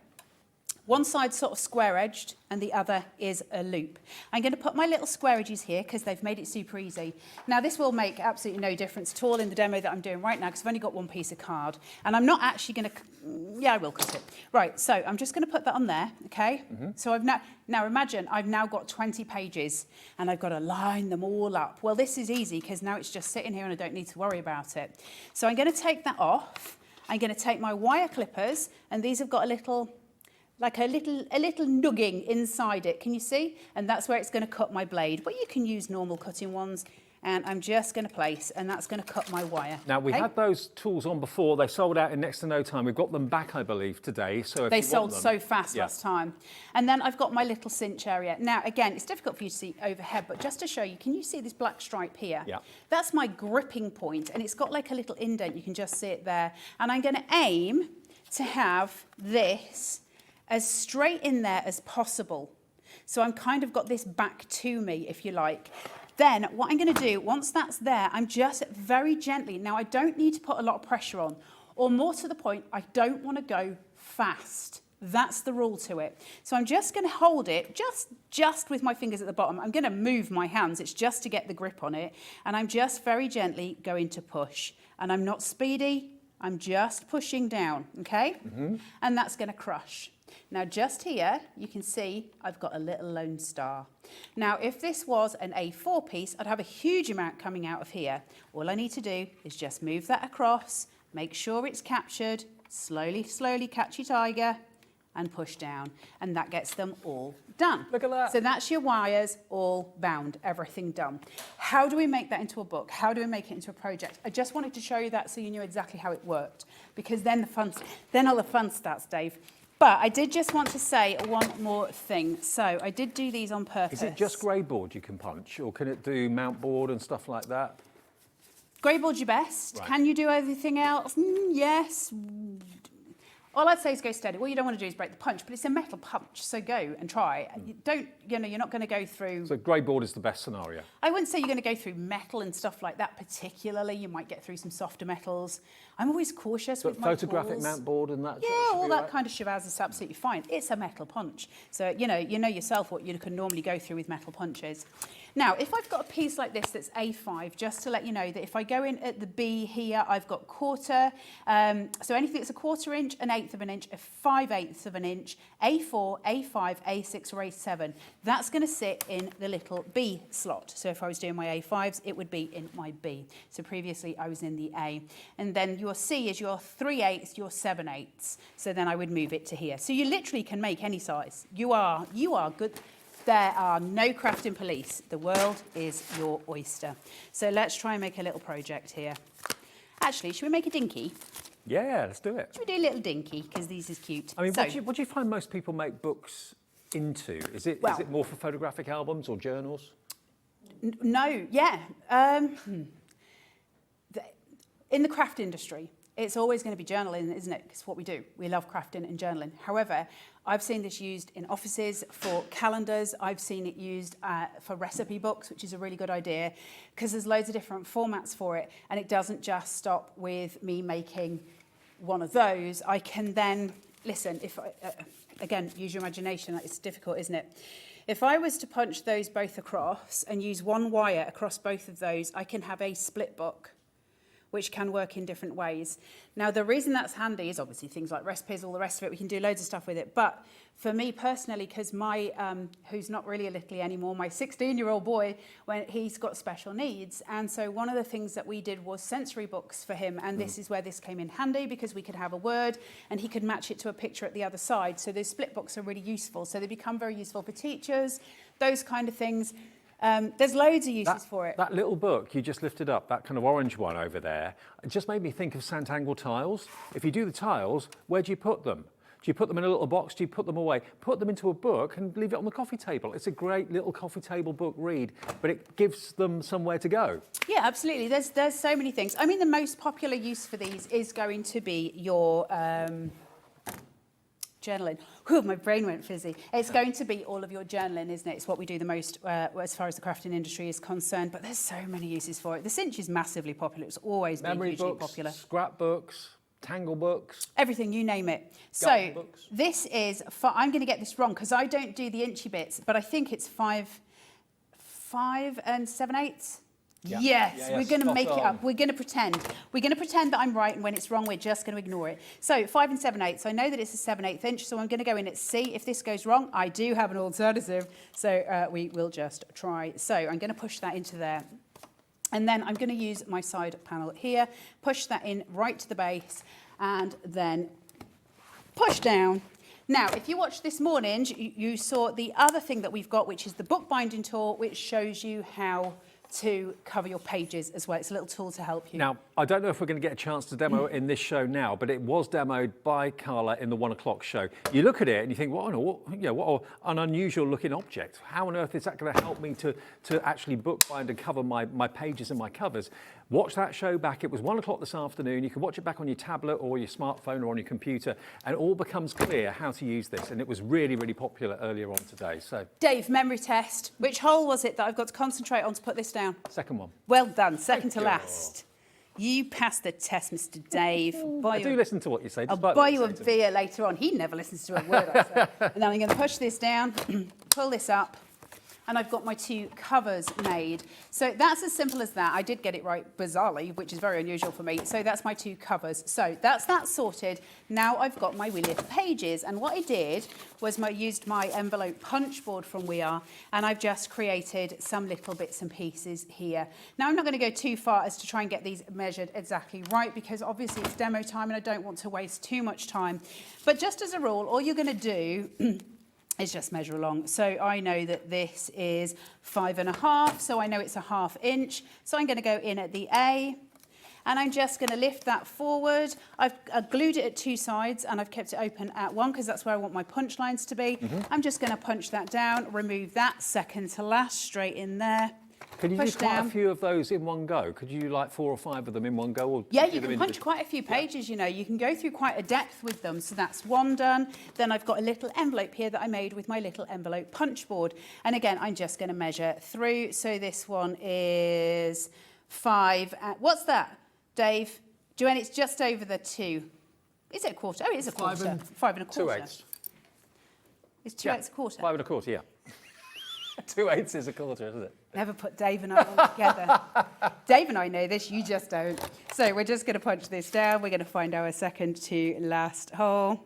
One side sort of square-edged, and the other is a loop. I'm going to put my little square edges here, because they've made it super easy. Now, this will make absolutely no difference at all in the demo that I'm doing right now, because I've only got one piece of card, and I'm not actually going to, yeah, I will cut it. Right, so I'm just going to put that on there, okay? So I've now imagine I've now got 20 pages, and I've got to line them all up. Well, this is easy, because now it's just sitting here, and I don't need to worry about it. So I'm going to take that off. I'm going to take my wire clippers, and these have got a little nugging inside it, can you see? And that's where it's going to cut my blade, but you can use normal cutting ones. And I'm just going to place, and that's going to cut my wire. Now, we had those tools on before. They sold out in next to no time. We've got them back, I believe, today. So if they you sold want them, so fast last time. And then I've got my little cinch area. Now, again, it's difficult for you to see overhead, but just to show you, can you see this black stripe here? Yeah. That's my gripping point, and it's got like a little indent. You can just see it there. And I'm going to aim to have this as straight in there as possible. So I'm kind of got this back to me, if you like. Then what I'm going to do, once that's there, I'm just very gently, now I don't need to put a lot of pressure on, or more to the point, I don't want to go fast. That's the rule to it. So I'm just going to hold it just with my fingers at the bottom. I'm going to move my hands, it's just to get the grip on it, and I'm just very gently going to push. And I'm not speedy, I'm just pushing down, okay? And that's going to crush. Now just here, you can see I've got a little lone star. Now if this was an A4 piece, I'd have a huge amount coming out of here. All I need to do is just move that across, make sure it's captured, slowly, slowly catchy tiger, and push down. And that gets them all done. Look at that. So that's your wires all bound, everything done. How do we make that into a book? How do we make it into a project? I just wanted to show you that so you knew exactly how it worked, because then all the fun starts, Dave. But I did just want to say one more thing. So I did do these on purpose. Is it just grey board you can punch, or can it do mount board and stuff like that? Grey board's your best. Right. Can you do everything else? Yes. All I'd say is go steady. What you don't want to do is break the punch, but it's a metal punch, so go and try. You don't, you know, you're not going to go through... So grey board is the best scenario. I wouldn't say you're going to go through metal and stuff like that particularly. You might get through some softer metals. I'm always cautious with my photographic tools. mount board and that? Yeah, should all be that right? kind of shavaz is absolutely fine. It's a metal punch. So, you know yourself what you can normally go through with metal punches. Now, if I've got a piece like this that's A5, just to let you know that if I go in at the B here, I've got quarter. So anything that's a quarter inch, an eighth of an inch, a 5/8 of an inch, A4, A5, A6 or A7. That's going to sit in the little B slot. So if I was doing my A5s, it would be in my B. So previously I was in the A. And then your C is your 3/8, your 7/8. So then I would move it to here. So you literally can make any size. You are good. There are no crafting police. The world is your oyster. So let's try and make a little project here. Actually, should we make a dinky? Yeah, let's do it. Should we do a little dinky? Because these is cute. I mean, so, what do you find most people make books into? Is it more for photographic albums or journals? No, yeah. In the craft industry, it's always going to be journaling, isn't it? It's what we do. We love crafting and journaling. However, I've seen this used in offices for calendars. I've seen it used for recipe books, which is a really good idea because there's loads of different formats for it. And it doesn't just stop with me making one of those. I can then, listen, if I, again, use your imagination. It's difficult, isn't it? If I was to punch those both across and use one wire across both of those, I can have a split book, which can work in different ways. Now, the reason that's handy is obviously things like recipes, all the rest of it, we can do loads of stuff with it. But for me personally, because my, who's not really a little anymore, my 16-year-old boy, when he's got special needs. And so one of the things that we did was sensory books for him. And this is where this came in handy because we could have a word and he could match it to a picture at the other side. So those split books are really useful. So they become very useful for teachers, those kind of things. There's loads of uses for it. That little book you just lifted up, that kind of orange one over there, it just made me think of Sant'Angle tiles. If you do the tiles, where do you put them? Do you put them in a little box? Do you put them away? Put them into a book and leave it on the coffee table. It's a great little coffee table book read, but it gives them somewhere to go. Yeah, absolutely. There's so many things. I mean, the most popular use for these is going to be your journaling. Whew, my brain went fizzy. It's going to be all of your journaling, isn't it? It's what we do the most as far as the crafting industry is concerned, but there's so many uses for it. The cinch is massively popular. It's always been hugely popular. Scrapbooks, tangle books. Everything, you name it. So this is, I'm going to get this wrong because I don't do the inchy bits, but I think it's 5 and 7/8. Yeah. Yes, we're going to make it on. up. We're going to pretend. We're going to pretend that I'm right, and when it's wrong, we're just going to ignore it. So 5 and 7/8. I know that it's a 7/8 inch, so I'm going to go in at C. If this goes wrong, I do have an alternative. So we will just try. So I'm going to push that into there. And then I'm going to use my side panel here, push that in right to the base, and then push down. Now, if you watched this morning, you saw the other thing that we've got, which is the bookbinding tool, which shows you how to cover your pages as well. It's a little tool to help you. Now, I don't know if we're going to get a chance to demo it in this show now, but it was demoed by Carla in the 1 o'clock show. You look at it and you think, what an unusual looking object. How on earth is that going to help me to actually bookbind and cover my pages and my covers? Watch that show back. It was 1 o'clock this afternoon. You can watch it back on your tablet or your smartphone or on your computer, and it all becomes clear how to use this. And it was really, really popular earlier on today. So, Dave, memory test. Which hole was it that I've got to concentrate on to put this down? second one. Well done, second to last. You passed the test, Mr. Dave. I do listen to what you say. I'll buy you a beer later on. He never listens to a word I say. And then I'm going to push this down, pull this up, and I've got my 2 covers made. So that's as simple as that. I did get it right bizarrely, which is very unusual for me. So that's my 2 covers. So that's that sorted. Now I've got my wheel of pages. And what I did was used my envelope punch board from We Are, and I've just created some little bits and pieces here. Now I'm not going to go too far as to try and get these measured exactly right, because obviously it's demo time and I don't want to waste too much time. But just as a rule, all you're going to do is just measure along. So I know that this is 5.5, so I know it's a 1/2 inch. So I'm going to go in at the A, and I'm just going to lift that forward. I've glued it at 2 sides, and I've kept it open at 1 because that's where I want my punch lines to be. I'm just going to punch that down, remove that, second to last, straight in there. Can you do push quite down. a few of those in one go? Could you like 4 or 5 of them in one go? Or Yeah, do you them can punch individually? quite a few pages, you know. You can go through quite a depth with them. So that's one done. Then I've got a little envelope here that I made with my little envelope punch board. And again, I'm just going to measure through. So this one is 5. What's that, Dave? Joanne, it's just over the 2. Is it a quarter? Oh, it is a quarter. 5 and a quarter. 2/8. It's 2/8 a quarter. 5 1/4, yeah. 2/8 is a quarter, isn't it? Never put Dave and I all together. Dave and I know this, you just don't. So we're just going to punch this down. We're going to find our second to last hole.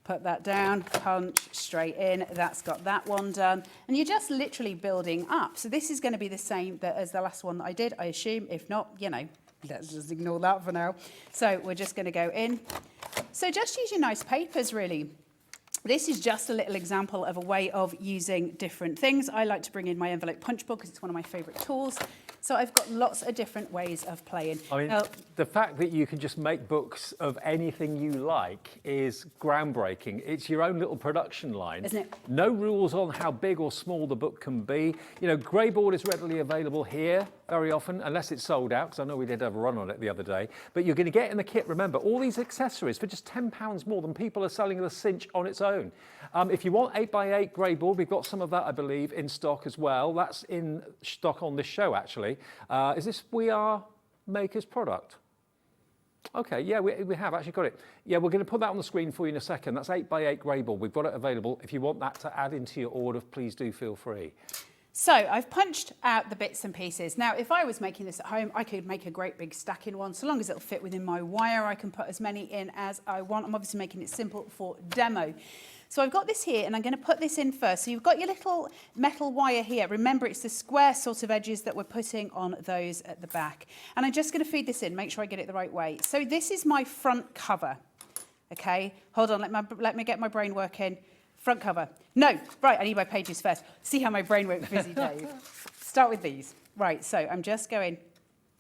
Put that down, punch straight in. That's got that one done. And you're just literally building up. So this is going to be the same as the last one that I did, I assume. If not, you know, let's just ignore that for now. So we're just going to go in. So just use your nice papers, really. This is just a little example of a way of using different things. I like to bring in my envelope punch book because it's one of my favourite tools. So I've got lots of different ways of playing. I mean, the fact that you can just make books of anything you like is groundbreaking. It's your own little production line. Isn't it? No rules on how big or small the book can be. You know, grey board is readily available here very often, unless it's sold out, because I know we did have a run on it the other day. But you're going to get in the kit, remember, all these accessories for just £10 more than people are selling the Cinch on its own. If you want 8x8 grey board, we've got some of that, I believe, in stock as well. That's in stock on this show, actually. Is this We Are Maker's product? Okay, yeah, we have actually got it. Yeah, we're going to put that on the screen for you in a second. That's 8x8 grey board. We've got it available. If you want that to add into your order, please do feel free. So I've punched out the bits and pieces. Now, if I was making this at home, I could make a great big stacking one. So long as it'll fit within my wire, I can put as many in as I want. I'm obviously making it simple for demo. So I've got this here, and I'm going to put this in first. So you've got your little metal wire here. Remember, it's the square sort of edges that we're putting on those at the back. And I'm just going to feed this in, make sure I get it the right way. So this is my front cover. Okay, hold on, let me get my brain working. Front cover. No, right, I need my pages first. See how my brain works busy, Dave. Start with these. Right, so I'm just going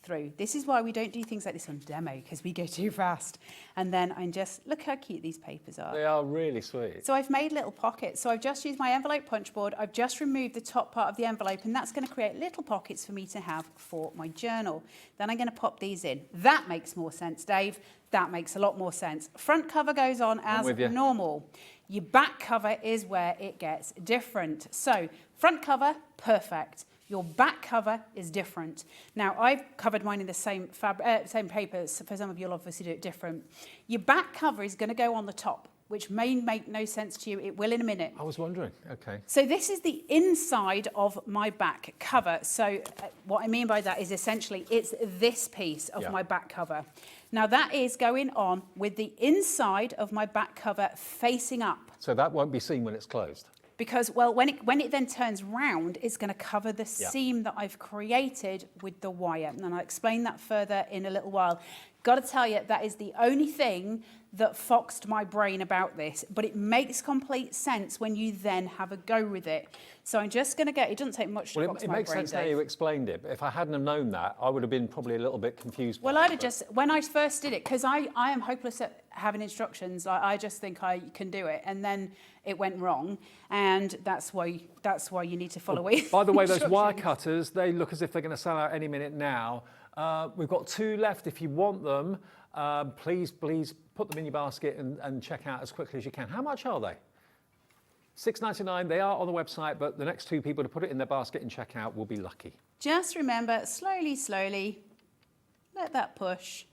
through. This is why we don't do things like this on demo, because we go too fast. And then I'm just, look how cute these papers are. They are really sweet. So I've made little pockets. So I've just used my envelope punch board. I've just removed the top part of the envelope, and that's going to create little pockets for me to have for my journal. Then I'm going to pop these in. That makes more sense, Dave. That makes a lot more sense. Front cover goes on as normal. Your back cover is where it gets different. So front cover, perfect. Your back cover is different. Now, I've covered mine in the same papers. For some of you, you'll obviously do it different. Your back cover is going to go on the top, which may make no sense to you. It will in a minute. I was wondering, okay. So this is the inside of my back cover. So what I mean by that is essentially it's this piece of my back cover. Now that is going on with the inside of my back cover facing up. So that won't be seen when it's closed? Because, well, when it then turns round, it's going to cover the seam that I've created with the wire. And I'll explain that further in a little while. Got to tell you, that is the only thing that foxed my brain about this, but it makes complete sense when you then have a go with it. So I'm just going to get, it doesn't take much to fox my brain. It makes sense how you explained it, but if I hadn't have known that, I would have been probably a little bit confused. Well, I'd have just, when I first did it, because I am hopeless at having instructions, I just think I can do it, and then it went wrong, and that's why you need to follow it. By the way, those wire cutters, they look as if they're going to sell out any minute now. We've got 2 left. If you want them, please put them in your basket and check out as quickly as you can. How much are they? $6.99. They are on the website, but the next 2 people to put it in their basket and check out will be lucky. Just remember, slowly, let that push,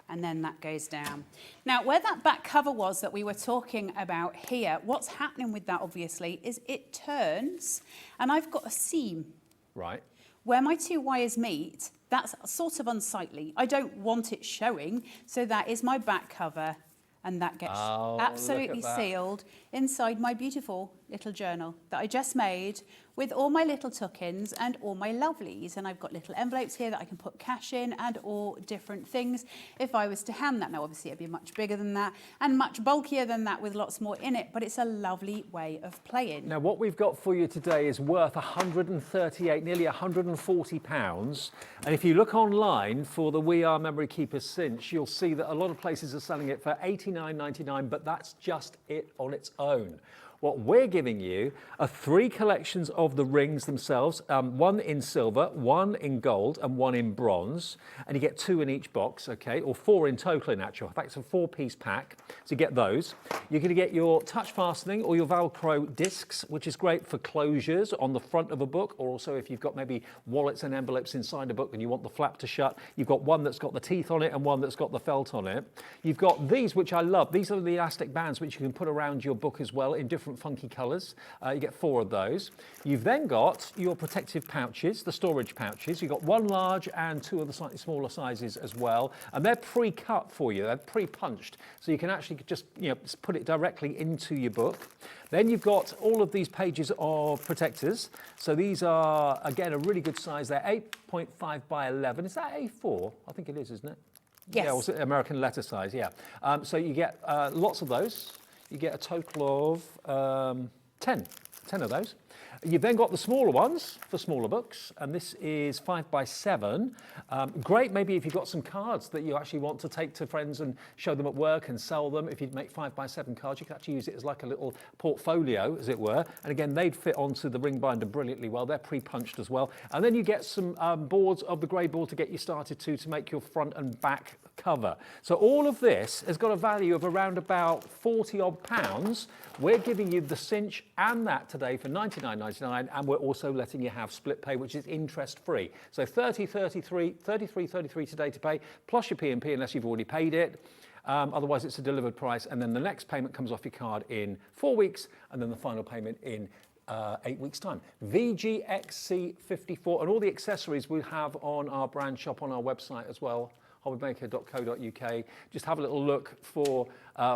and then that goes down. Now, where that back cover was that we were talking about here, what's happening with that, obviously, is it turns, and I've got a seam. Right. Where my 2 wires meet, that's sort of unsightly. I don't want it showing, so that is my back cover, and that gets absolutely sealed inside my beautiful little journal that I just made with all my little tuck-ins and all my lovelies. And I've got little envelopes here that I can put cash in and all different things if I was to hand that. Now, obviously, it'd be much bigger than that and much bulkier than that with lots more in it, but it's a lovely way of playing. Now, what we've got for you today is worth 138, nearly £140. And if you look online for the We Are Memory Keeper Cinch, you'll see that a lot of places are selling it for $89.99, but that's just it on its own. What we're giving you are 3 collections of the rings themselves, one in silver, one in gold, and one in bronze. And you get 2 in each box, okay, or 4 in total in actual fact. It's a 4-piece pack, so you get those. You're going to get your touch fastening or your Velcro discs, which is great for closures on the front of a book, or also if you've got maybe wallets and envelopes inside a book and you want the flap to shut. You've got one that's got the teeth on it and one that's got the felt on it. You've got these, which I love. These are the elastic bands which you can put around your book as well in different funky colours. You get 4 of those. You've then got your protective pouches, the storage pouches. You've got 1 large and 2 of the slightly smaller sizes as well. And they're pre-cut for you, they're pre-punched. So you can actually just put it directly into your book. Then you've got all of these pages of protectors. So these are, again, a really good size. They're 8.5 by 11. Is that A4? I think it is, isn't it? Yes. Yeah, or American letter size, yeah. So you get lots of those. You get a total of 10 of those. You've then got the smaller ones for smaller books, and this is 5 by 7. Great, maybe if you've got some cards that you actually want to take to friends and show them at work and sell them. If you make 5 by 7 cards, you can actually use it as like a little portfolio, as it were. And again, they'd fit onto the ring binder brilliantly well. They're pre-punched as well. And then you get some boards of the grey board to get you started to make your front and back cover. So all of this has got a value of around about 40 odd pounds. We're giving you the cinch and that today for £99.99, and we're also letting you have split pay, which is interest free. So 33 today to pay, plus your P&P unless you've already paid it. Otherwise it's a delivered price, and then the next payment comes off your card in 4 weeks, and then the final payment in 8 weeks time. VGXC54, and all the accessories we have on our brand shop on our website as well, hobbymaker.co.uk. Just have a little look for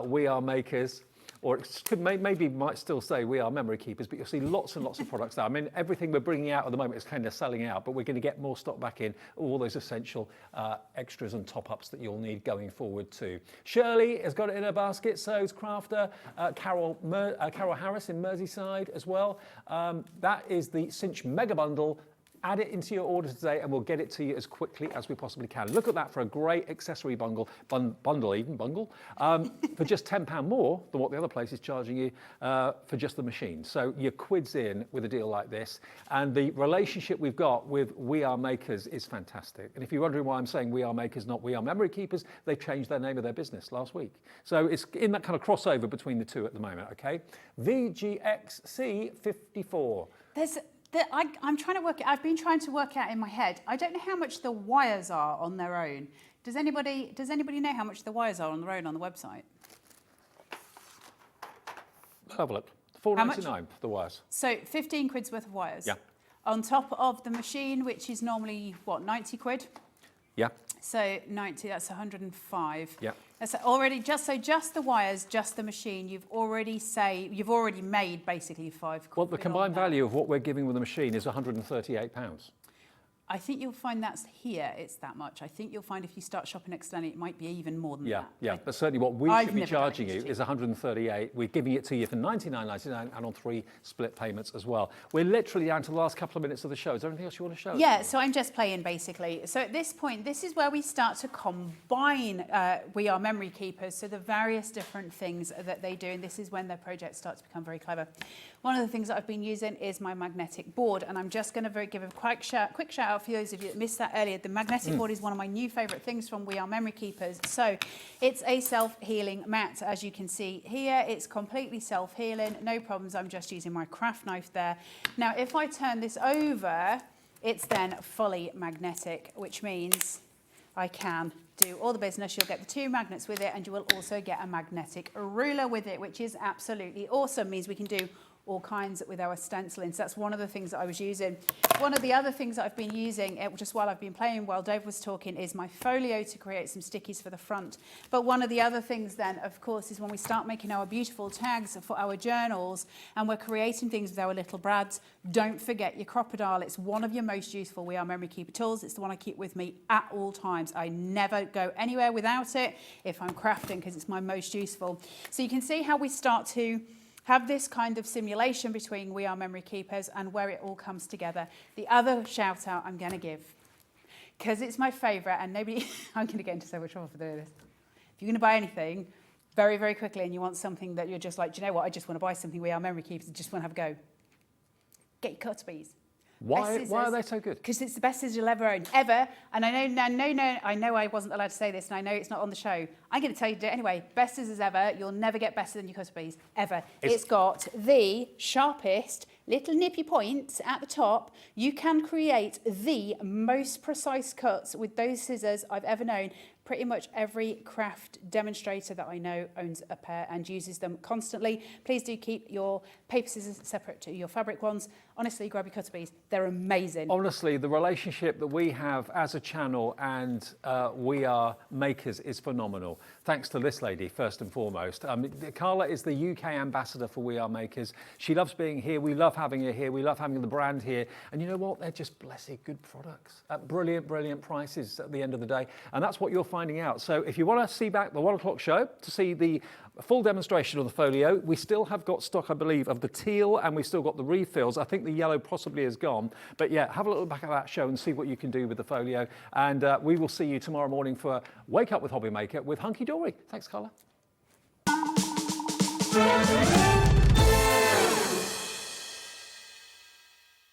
We Are Makers, or it could maybe might still say We Are Memory Keepers, but you'll see lots and lots of products there. I mean, everything we're bringing out at the moment is kind of selling out, but we're going to get more stock back in, all those essential extras and top-ups that you'll need going forward too. Shirley has got it in her basket, so is Crafter, Carol Harris in Merseyside as well. That is the Cinch Mega Bundle. Add it into your order today and we'll get it to you as quickly as we possibly can. Look at that for a great accessory bundle for just £10 more than what the other place is charging you for just the machine. So you're quids in with a deal like this. And the relationship we've got with We Are Makers is fantastic. And if you're wondering why I'm saying We Are Makers, not We Are Memory Keepers, they've changed their name of their business last week. So it's in that kind of crossover between the two at the moment, okay? VGXC54. I'm trying to work it. I've been trying to work out in my head. I don't know how much the wires are on their own. Does anybody know how much the wires are on their own on the website? Have a look. £4.99 for the wires. So 15 quid's worth of wires. Yeah. On top of the machine, which is normally what, 90 quid? Yeah. So 90, that's 105. Yeah. That's already just the wires, just the machine. You've already made basically £5. Well, the combined value of what we're giving with the machine is £138. I think you'll find that's here, it's that much. I think you'll find if you start shopping externally, it might be even more than that. Yeah, but certainly what we should be charging you is £138. We're giving it to you for £99.99 and on 3 split payments as well. We're literally down to the last couple of minutes of the show. Is there anything else you want to show us? Yeah, so I'm just playing basically. So at this point, this is where we start to combine We Are Memory Keepers, so the various different things that they do, and this is when their projects start to become very clever. One of the things that I've been using is my magnetic board, and I'm just going to give a quick shout out for those of you that missed that earlier. The magnetic board is one of my new favourite things from We Are Memory Keepers. So it's a self-healing mat, as you can see here. It's completely self-healing, no problems. I'm just using my craft knife there. Now, if I turn this over, it's then fully magnetic, which means I can do all the business. You'll get the 2 magnets with it, and you will also get a magnetic ruler with it, which is absolutely awesome. Means we can do all kinds with our stenciling. So that's one of the things that I was using. One of the other things that I've been using, just while I've been playing, while Dave was talking, is my Folio to create some stickies for the front. But one of the other things then, of course, is when we start making our beautiful tags for our journals and we're creating things with our little brads, don't forget your crocodile. It's one of your most useful We Are Memory Keeper tools. It's the one I keep with me at all times. I never go anywhere without it if I'm crafting, because it's my most useful. So you can see how we start to have this kind of simulation between We Are Memory Keepers and where it all comes together. The other shout out I'm going to give, because it's my favourite, and nobody, I'm going to get into so much trouble for doing this. If you're going to buy anything, very, very quickly, and you want something that you're just like, do you know what, I just want to buy something we are memory keepers, and just want to have a go. Get your Cuttbees. Why are they so good? Because it's the best scissors you'll ever own, ever. And I know I wasn't allowed to say this, and I know it's not on the show. I'm going to tell you to do it anyway. Best scissors ever. You'll never get better than your Cuttbees, ever. It's got the sharpest little nippy points at the top. You can create the most precise cuts with those scissors I've ever known. Pretty much every craft demonstrator that I know owns a pair and uses them constantly. Please do keep your paper scissors separate to your fabric ones. Honestly, grab your Cuttbees. They're amazing. Honestly, the relationship that we have as a channel and We Are Makers is phenomenal. Thanks to this lady, first and foremost. Carla is the UK ambassador for We Are Makers. She loves being here. We love having her here. We love having the brand here. And you know what? They're just blessed good products at brilliant, brilliant prices at the end of the day. And that's what you're finding out. So if you want to see back the 1 o'clock show to see the full demonstration of the folio, we still have got stock, I believe, of the teal, and we've still got the refills. I think the yellow possibly is gone. But yeah, have a look back at that show and see what you can do with the folio. And we will see you tomorrow morning for Wake Up with HobbyMaker with Hunky Dory. Thanks, Carla.